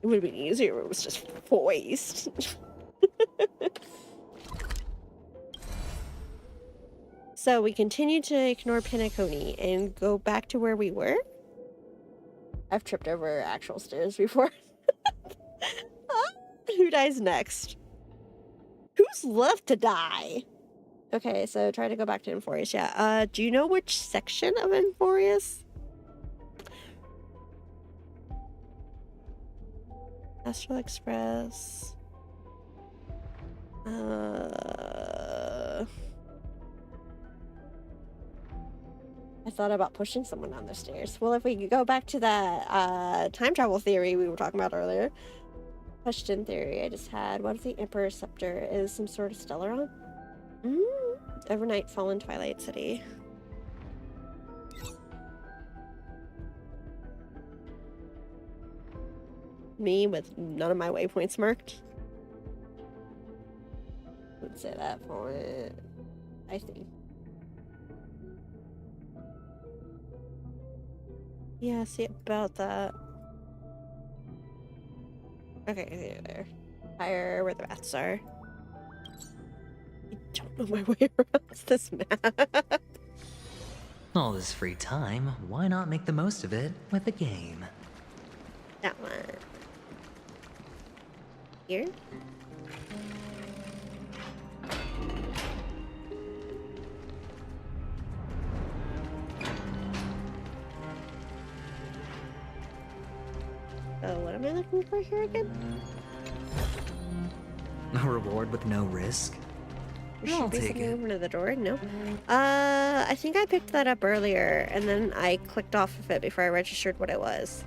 It would have been easier if it was just voiced. So we continue to ignore Pinaconi and go back to where we were. I've tripped over actual stairs before. Who dies next? Who's left to die? Okay, so try to go back to Enforius. Yeah. Do you know which section of Enforius? Astral Express. I thought about pushing someone down the stairs. Well, if we could go back to that time travel theory we were talking about earlier. Question theory I just had. What if the Emperor Scepter is some sort of Stellaron? Overnight Fallen Twilight City. Me with none of my waypoints marked. Let's say that for it. I think. Yeah, see about that. Okay, there. Higher where the baths are. I don't know my way around this map. All this free time, why not make the most of it with a game? That one. Here? Oh, what am I looking for here again? A reward with no risk? I'll take it. Over to the door? No. I think I picked that up earlier, and then I clicked off of it before I registered what it was.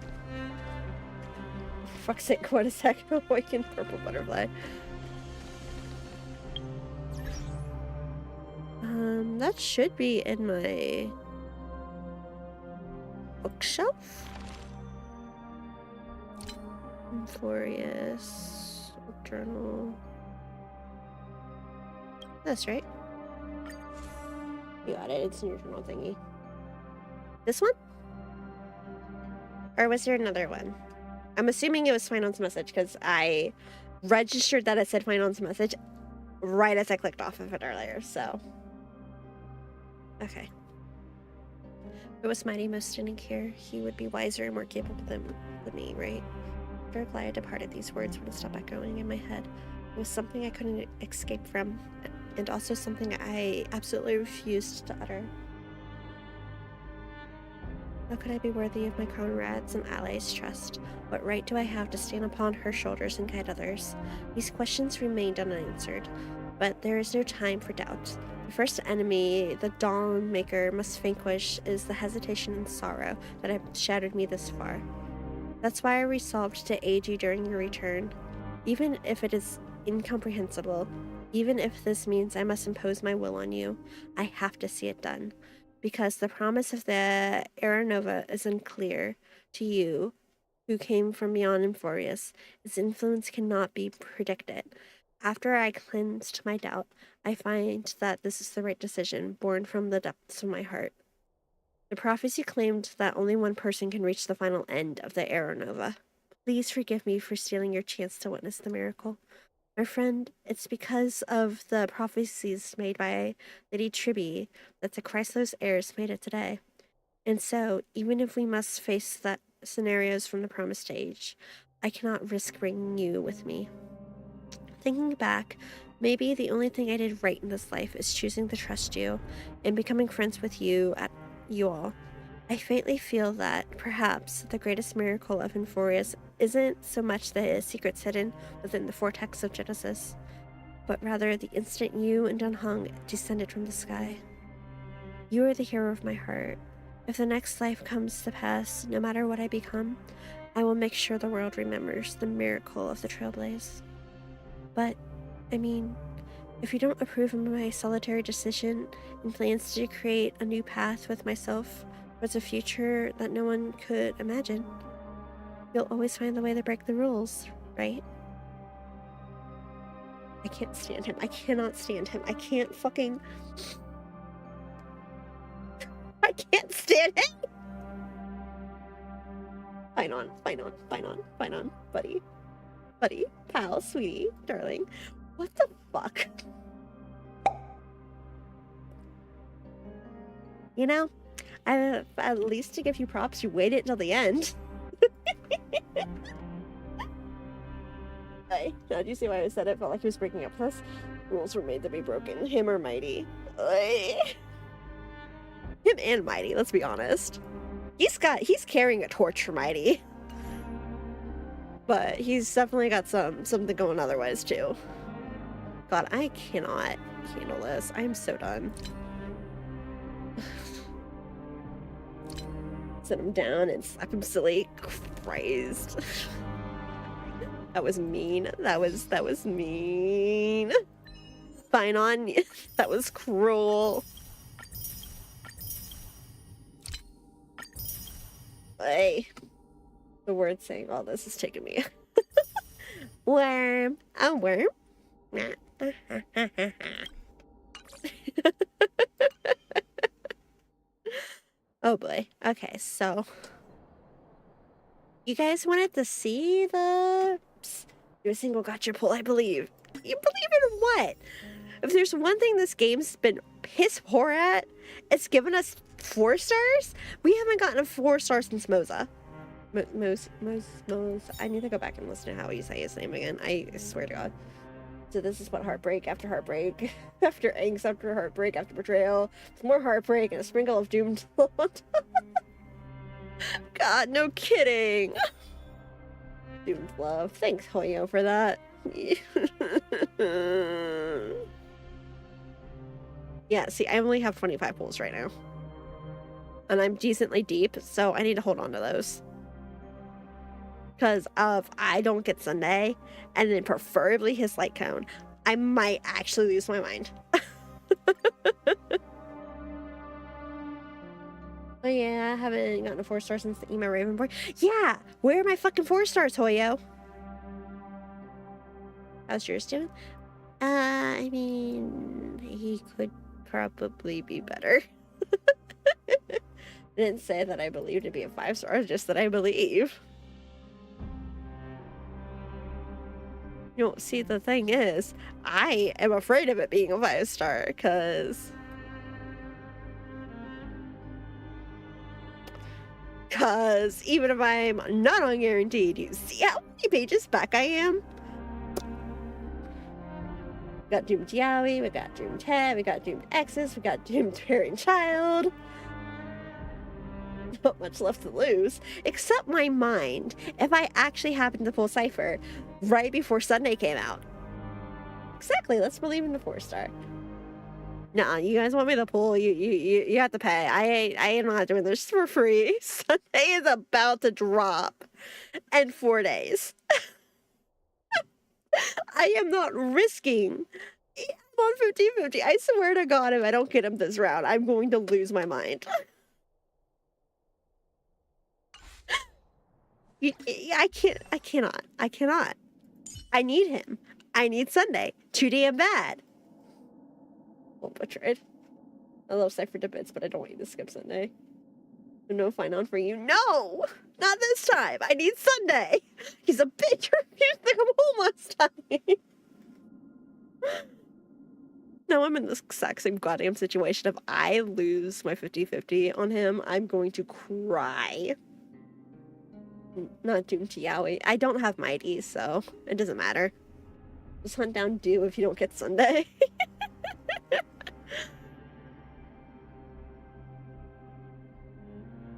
For fuck's sake, what is that? Awakened purple butterfly. That should be in my bookshelf. Enforius journal. That's right. You got it. It's in your journal thingy. This one? Or was there another one? I'm assuming it was Finon's message because I registered that it said Finon's message right as I clicked off of it earlier, so. Okay. If it was Mighty most standing here, he would be wiser and more capable than me, right? After Glaya departed, these words would stop echoing in my head. It was something I couldn't escape from, and also something I absolutely refused to utter. How could I be worthy of my comrades' and allies' trust? What right do I have to stand upon her shoulders and guide others? These questions remained unanswered, but there is no time for doubt. The first enemy the Dawnmaker must vanquish is the hesitation and sorrow that have shadowed me this far. That's why I resolved to aid you during your return, even if it is incomprehensible. Even if this means I must impose my will on you, I have to see it done. Because the promise of the Era Nova is unclear to you, who came from beyond Enforius. Its influence cannot be predicted. After I cleansed my doubt, I find that this is the right decision, born from the depths of my heart. The prophecy claimed that only one person can reach the final end of the Era Nova. Please forgive me for stealing your chance to witness the miracle. My friend, it's because of the prophecies made by Lady Tribby that the Chrysler's heirs made it today. And so, even if we must face that scenarios from the promised age, I cannot risk bringing you with me. Thinking back, maybe the only thing I did right in this life is choosing to trust you and becoming friends with you all. I faintly feel that perhaps the greatest miracle of Inforius isn't so much the secrets hidden within the vortex of Genesis, but rather the instant you and Dunhung descended from the sky. You are the hero of my heart. If the next life comes to pass, no matter what I become, I will make sure the world remembers the miracle of the Trailblaze. But, I mean, if you don't approve of my solitary decision and plans to create a new path with myself towards a future that no one could imagine, you'll always find the way to break the rules, right? I can't stand him. I cannot stand him. I can't fucking... I can't stand him! Fine on, buddy. Buddy, pal, sweetie, darling. What the fuck? You know, at least to give you props, you waited until the end. Hey, now do you see why I said it? Felt like he was breaking up with us. Rules were made to be broken. Him or Mighty. Him and Mighty, let's be honest. He's carrying a torch for Mighty. But he's definitely got something going otherwise too. God, I cannot handle this. I'm so done. Sit him down and slap him silly. Christ. That was mean. That was mean. Fine on. That was cruel. Hey. The word saying all this is taking me. Worm. A worm. Oh boy. Okay, so you guys wanted to see the your single gotcha pull, I believe. You believe in what? If there's one thing this game's been piss poor at, it's given us 4 stars. We haven't gotten a 4 star since Moza. I need to go back and listen to how you say his name again. I swear to God. So this is what heartbreak after heartbreak, after angst after heartbreak after betrayal, with more heartbreak and a sprinkle of doomed love. God, no kidding. Doomed love. Thanks, Hoyo, for that. Yeah, see, I only have 25 pulls right now. And I'm decently deep, so I need to hold on to those. Because if I don't get Sunday, and then preferably his light cone, I might actually lose my mind. Oh yeah, I haven't gotten a 4 star since the emo Raven Boy. Yeah! Where are my fucking 4 stars, Hoyo? How's yours doing? I mean, he could probably be better. I didn't say that I believe to be a 5 star, just that I believe. You know, see, the thing is, I am afraid of it being a 5 star, because even if I'm not on guaranteed, you see how many pages back I am? We got Doomed Yowie, we got Doomed Ted, we got Doomed Exes, we got Doomed Parent Child. Not much left to lose, except my mind, if I actually happened to pull Cypher right before Sunday came out. Exactly, let's believe in the 4 star. Nah, you guys want me to pull, you have to pay. I am not doing this for free. Sunday is about to drop in 4 days. I am not risking. I'm on 50-50. I swear to God, if I don't get him this round, I'm going to lose my mind. I cannot. I need him. I need Sunday. Too damn bad. Well, butchered. I love Cypher to bits, but I don't want you to skip Sunday. No fine on for you. No! Not this time. I need Sunday. He's a bitch. Refused to come home last time. Now I'm in this exact same goddamn situation. If I lose my 50-50 on him, I'm going to cry. Not doomed to yaoi. I don't have mighty, so it doesn't matter. Just hunt down Dew if you don't get Sunday.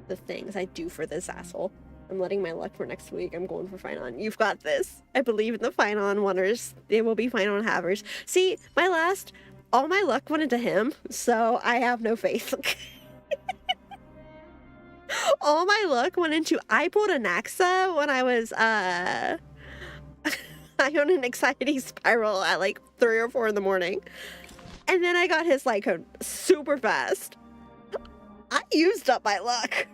The things I do for this asshole. I'm letting my luck for next week. I'm going for Finon. You've got this. I believe in the Finon wonders. They will be Finon havers. See, all my luck went into him, so I have no faith. All my luck went into, I pulled a Naxa when I was, I own an anxiety spiral at like 3 or 4 in the morning. And then I got his light cone super fast. I used up my luck.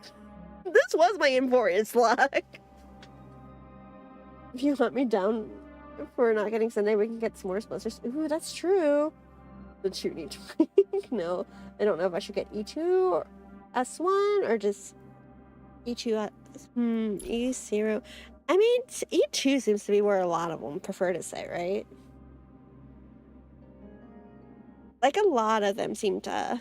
This was my Emphorius luck. If you let me down for not getting Sunday, we can get some more sponsors. Ooh, that's true. The two need to no, I don't know if I should get E2 or S1 or just E2 E0. I mean, E2 seems to be where a lot of them prefer to say, right? Like a lot of them seem to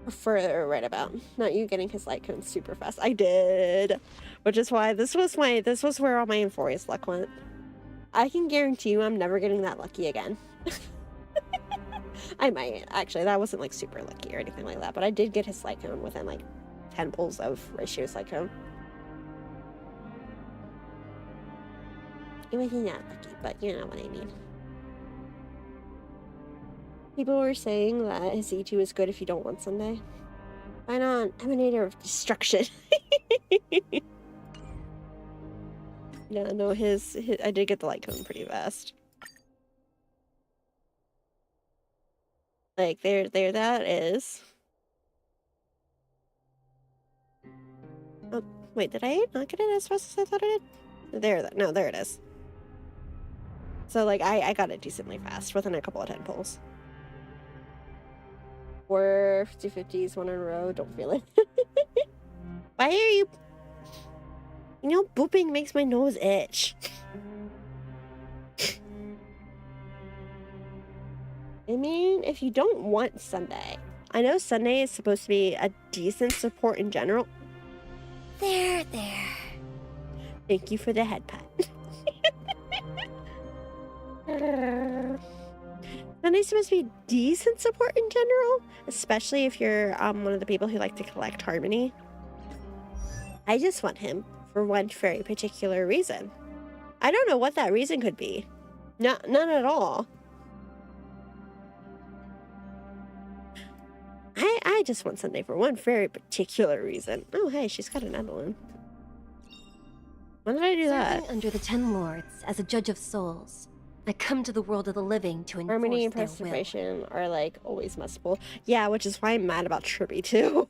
prefer right about. Not you getting his light cone super fast. I did. Which is why this was where all my Emphorius luck went. I can guarantee you I'm never getting that lucky again. I might. Actually, that wasn't like super lucky or anything like that, but I did get his light cone within like 10 pulls of Ratio's light cone. It wasn't that lucky, but you know what I mean. People were saying that his E2 is good if you don't want Sunday. Why not? Emanator of Destruction. Yeah, no, his I did get the light cone pretty fast. Like, there that is. Oh, wait, did I not get it as fast as I thought I did? There it is. So, like, I got it decently fast within a couple of 10 pulls. 4 50-50s, 1 in a row, don't feel it. Why are you... You know, booping makes my nose itch. I mean, if you don't want Sunday, I know Sunday is supposed to be a decent support in general. There. Thank you for the head pat. Sunday's supposed to be decent support in general, especially if you're one of the people who like to collect harmony. I just want him for one very particular reason. I don't know what that reason could be. None at all. I just want Sunday for one very particular reason. Oh, hey, she's got an Edelin. When did I do that? Serving under the 10 Lords as a judge of souls, I come to the world of the living to enforce Harmony and their preservation are like always mustable. Yeah, which is why I'm mad about Tribby too.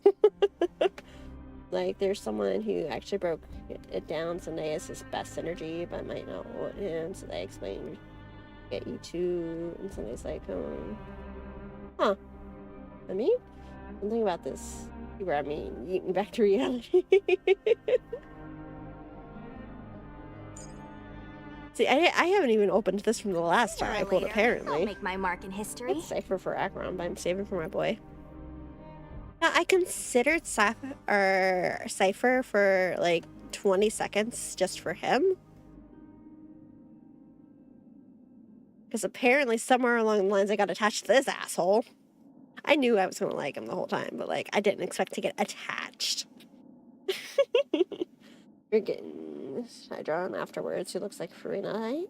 Like, there's someone who actually broke it down. Sunday is his best energy, but might not want him. So they explained, get you two, and Sunday's like, huh. I mean, something about this brought me back to reality. See, I haven't even opened this from the last time I pulled, apparently. I'll make my mark in history. It's Cypher for Acheron, but I'm saving for my boy. Now, I considered Cypher for like 20 seconds just for him. Because apparently somewhere along the lines I got attached to this asshole. I knew I was going to like him the whole time, but like I didn't expect to get attached. You're getting Hydron afterwards, who looks like Farina.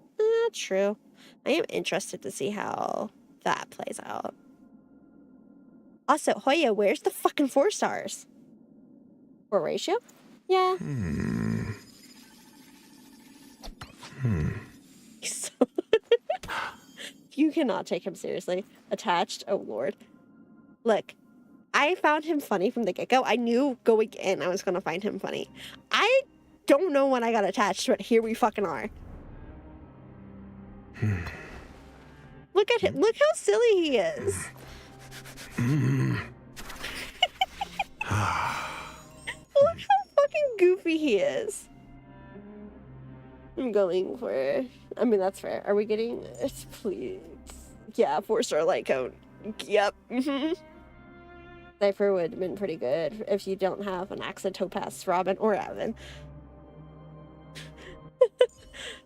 True. I am interested to see how that plays out. Also, Hoya, where's the fucking 4 stars? 4 ratio? Yeah. You cannot take him seriously. Attached? Oh, Lord. Look, I found him funny from the get-go. I knew going in I was going to find him funny. I don't know when I got attached, but here we fucking are. Look at him. Look how silly he is. happy he is. I'm going for... I mean, that's fair. Are we getting... Please. Yeah, 4-star light cone. Yep. Cypher would have been pretty good if you don't have an Axa, Topaz, Robin, or Evan.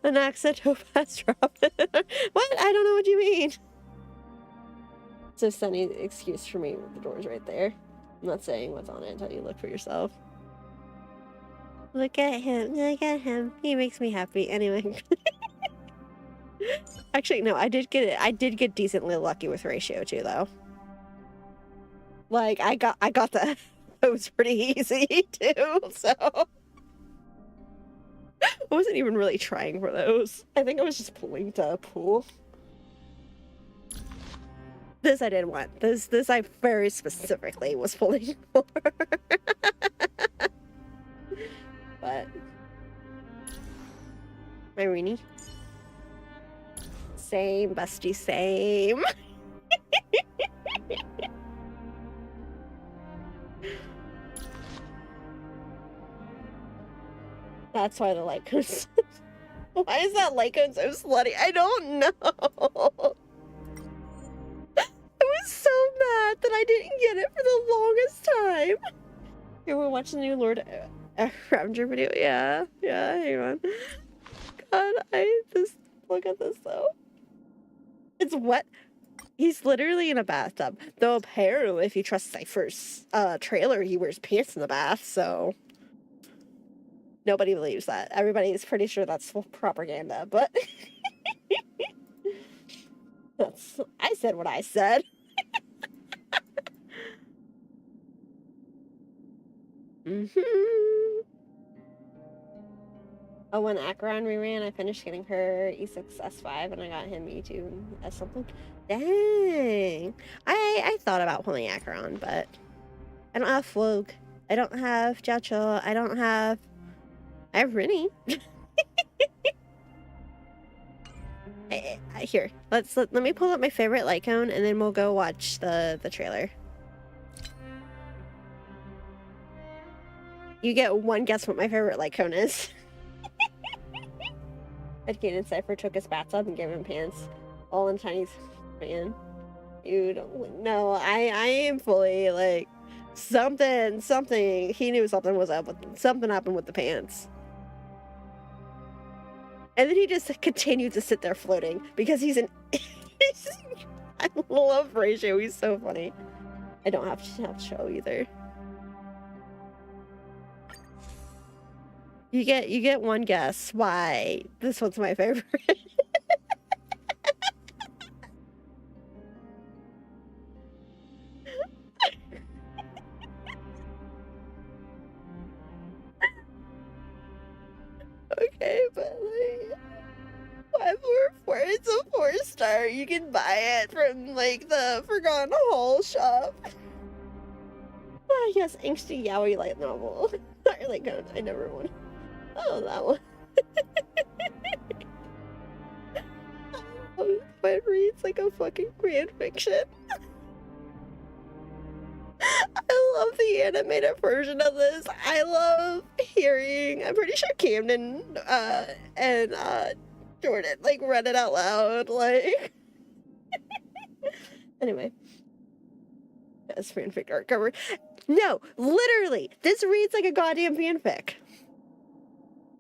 An Axa, Topaz, Robin. What? I don't know what you mean. So Sunny's excuse for me with the doors right there. I'm not saying what's on it until you look for yourself. Look at him. Look at him. He makes me happy. Anyway. Actually, no, I did get decently lucky with ratio too, though. Like, I got the those pretty easy too, so I wasn't even really trying for those. I think I was just pulling to pool. This I didn't want. This I very specifically was pulling for. But Irene. Same, bestie, same. That's why the light cone's... Why is that light cone so slutty? I don't know. I was so mad that I didn't get it for the longest time. Here, we're watching the new Lord Ravager video. Yeah, hang on. God, look at this though. It's wet. He's literally in a bathtub. Though apparently, if you trust Cypher's trailer, he wears pants in the bath, so... Nobody believes that. Everybody is pretty sure that's propaganda, but... I said what I said. Oh, when Acheron reran, I finished getting her E6 S5, and I got him E2 S something. Dang! I thought about pulling Acheron, but... I don't have Flog. I don't have Jacho. I have Rinny. Here, let me pull up my favorite light cone, and then we'll go watch the trailer. You get one guess what my favorite light cone is. Educated Cypher took his bathtub and gave him pants. All in Chinese. Man, you don't know. I am fully like something. He knew something was up. Something happened with the pants. And then he just continued to sit there floating because he's an... I love Ratio. He's so funny. I don't have to show either. You get one guess why this one's my favorite. Okay, but like, it's a 4-star. You can buy it from like the Forgotten Hall shop. Ah, yes, angsty yaoi light novel. Or like, I never won. Oh, that one. But it reads like a fucking fan fiction. I love the animated version of this. I love hearing, I'm pretty sure Camden and Jordan like read it out loud, like. Anyway. That's fanfic art cover. No, literally, this reads like a goddamn fanfic.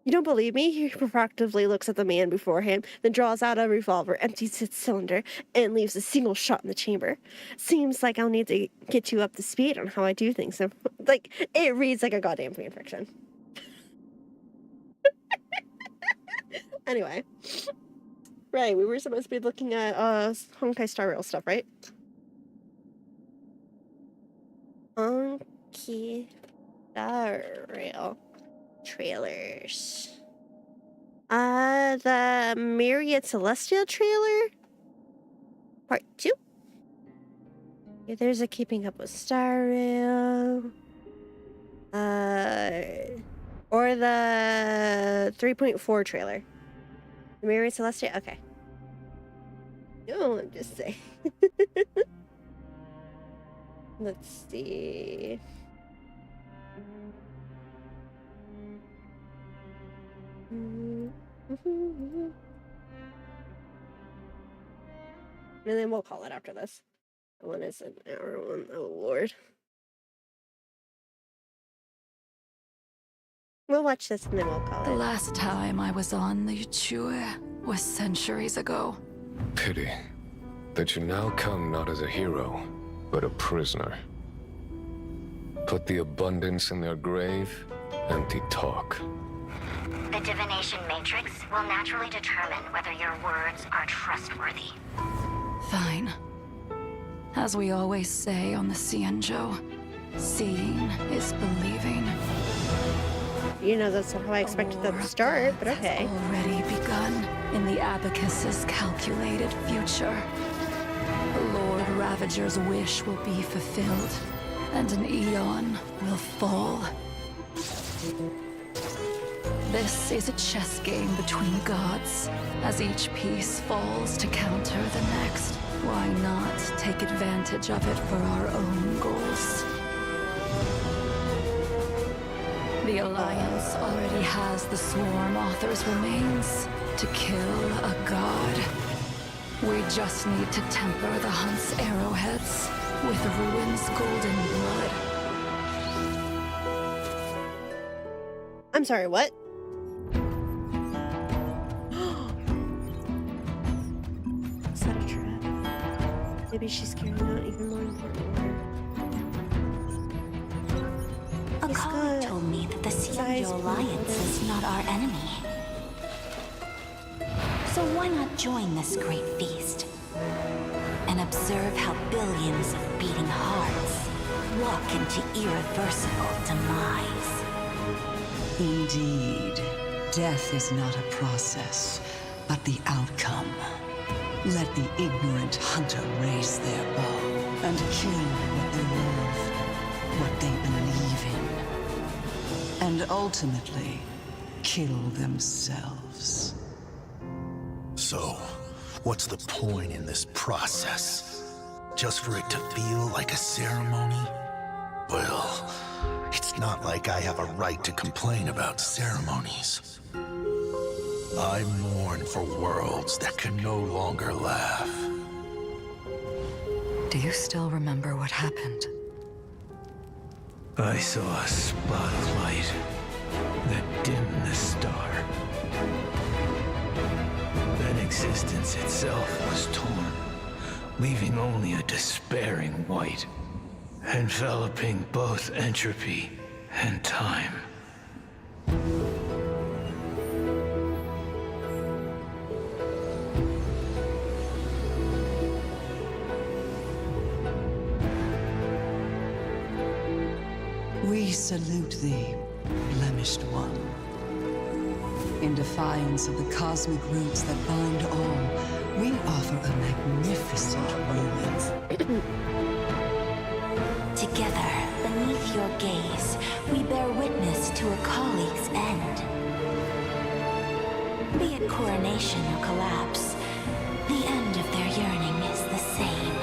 You don't believe me? He proactively looks at the man before him, then draws out a revolver, empties its cylinder, and leaves a single shot in the chamber. Seems like I'll need to get you up to speed on how I do things. So, like, it reads like a goddamn fanfiction. Anyway. Right, we were supposed to be looking at Honkai Star Rail stuff, right? Honkai Star Rail trailers. The Myriad Celestial trailer? Part 2? Yeah, there's a Keeping Up with Star Rail. Or the 3.4 trailer. The Myriad Celestial? Okay. No, I'm just saying. Let's see. And then we'll call it after this. That one is an hour one. Oh, Lord. We'll watch this and then we'll call it. The last time I was on the vtuber was centuries ago. Pity that you now come not as a hero, but a prisoner. Put the abundance in their grave, empty talk. The divination matrix will naturally determine whether your words are trustworthy. Fine. As we always say on the Cienjo, seeing is believing. You know, that's how I expected them to start, but okay. Already begun in the Abacus's calculated future. The Lord Ravager's wish will be fulfilled, and an eon will fall. This is a chess game between gods. As each piece falls to counter the next, why not take advantage of it for our own goals? The Alliance already has the Swarm Author's remains to kill a god. We just need to temper the Hunt's arrowheads with Ruin's golden blood. I'm sorry, what? Is that a trap? Maybe she's carrying out even more important order. A caller told me that the Cienjo Alliance is not our enemy. So why not join this great feast? And observe how billions of beating hearts walk into irreversible demise. Indeed, death is not a process, but the outcome. Let the ignorant hunter raise their bow and kill what they love, what they believe in, and ultimately kill themselves. So, what's the point in this process? Just for it to feel like a ceremony? Well, it's not like I have a right to complain about ceremonies. I mourn for worlds that can no longer laugh. Do you still remember what happened? I saw a spot of light that dimmed the star. Then existence itself was torn, leaving only a despairing white, enveloping both entropy and time. We salute thee, blemished one. In defiance of the cosmic roots that bind all, we offer a magnificent ruin. Together, beneath your gaze, we bear witness to a colleague's end. Be it coronation or collapse, the end of their yearning is the same.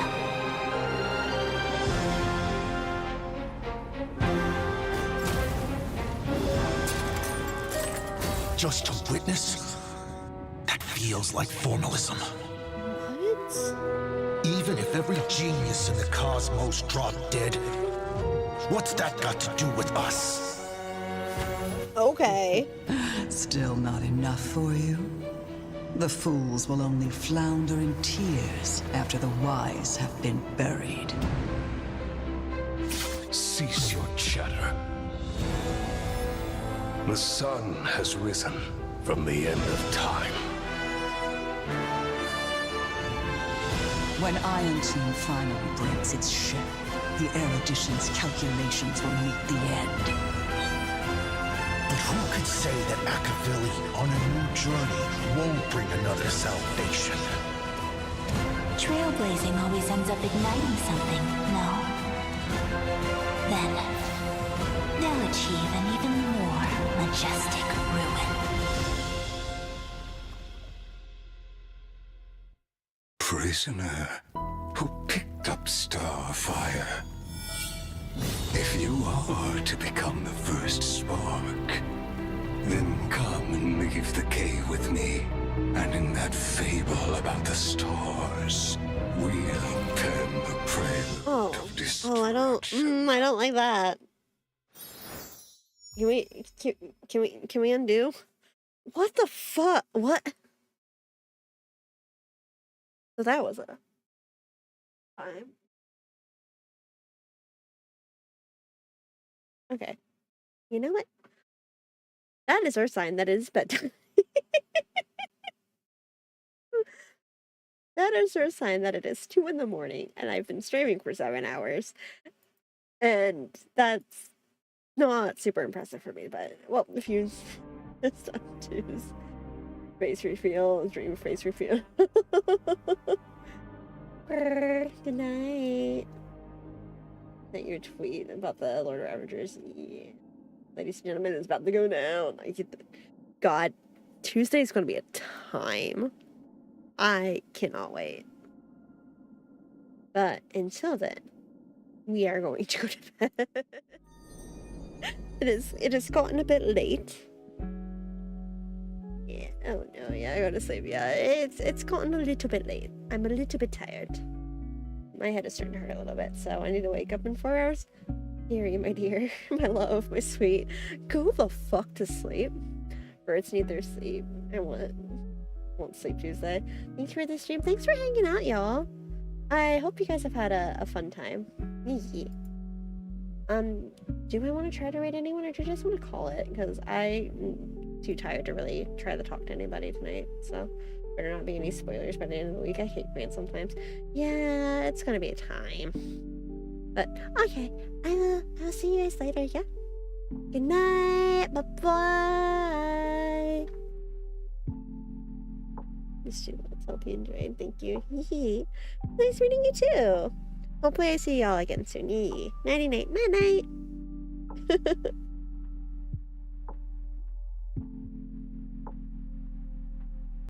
Just to witness? That feels like formalism. What? Even if every genius in the cosmos dropped dead, what's that got to do with us? Okay. Still not enough for you? The fools will only flounder in tears after the wise have been buried. Cease your chatter. The sun has risen from the end of time. When Iron Tomb finally breaks its ship, the erudition's calculations will meet the end. But who could say that Akavili on a new journey won't bring another salvation? Trailblazing always ends up igniting something, no? Then, they'll achieve an even more majestic ruin. Prisoner who picked up Starfire. If you are to become the first spark, Then come and leave the cave with me. And in that fable about the stars, we'll pen the prelude of destruction. Oh, I don't like that. Can we undo? What the fuck? What? So that was a time. Okay. You know what? That is our sign that it is bedtime. That is our sign that it is 2 in the morning and I've been streaming for 7 hours. And that's not super impressive for me, but well, if you stop to face reveal, dream face reveal. Good night. That your tweet about the Lord of Avengers. Yeah. Ladies and gentlemen, it's about to go down. God, Tuesday's gonna be a time. I cannot wait. But until then, we are going to go to bed. It has gotten a bit late. Yeah, oh no, yeah, I gotta sleep. Yeah, it's gotten a little bit late. I'm a little bit tired. My head is starting to hurt a little bit, so I need to wake up in 4 hours. Dearie, my dear, my love, my sweet. Go the fuck to sleep. Birds need their sleep. I won't sleep Tuesday. Thanks for the stream. Thanks for hanging out, y'all. I hope you guys have had a fun time. Do I want to try to rate anyone, or do I just want to call it? Because I'm too tired to really try to talk to anybody tonight, so better not be any spoilers by the end of the week. I hate fans sometimes. Yeah, it's gonna be a time. But okay, I'll see you guys later, yeah? Good night, bye-bye. Miss you, let's hope you enjoyed. Thank you. Nice meeting you too. Hopefully I see y'all again soon. Nighty night, night night.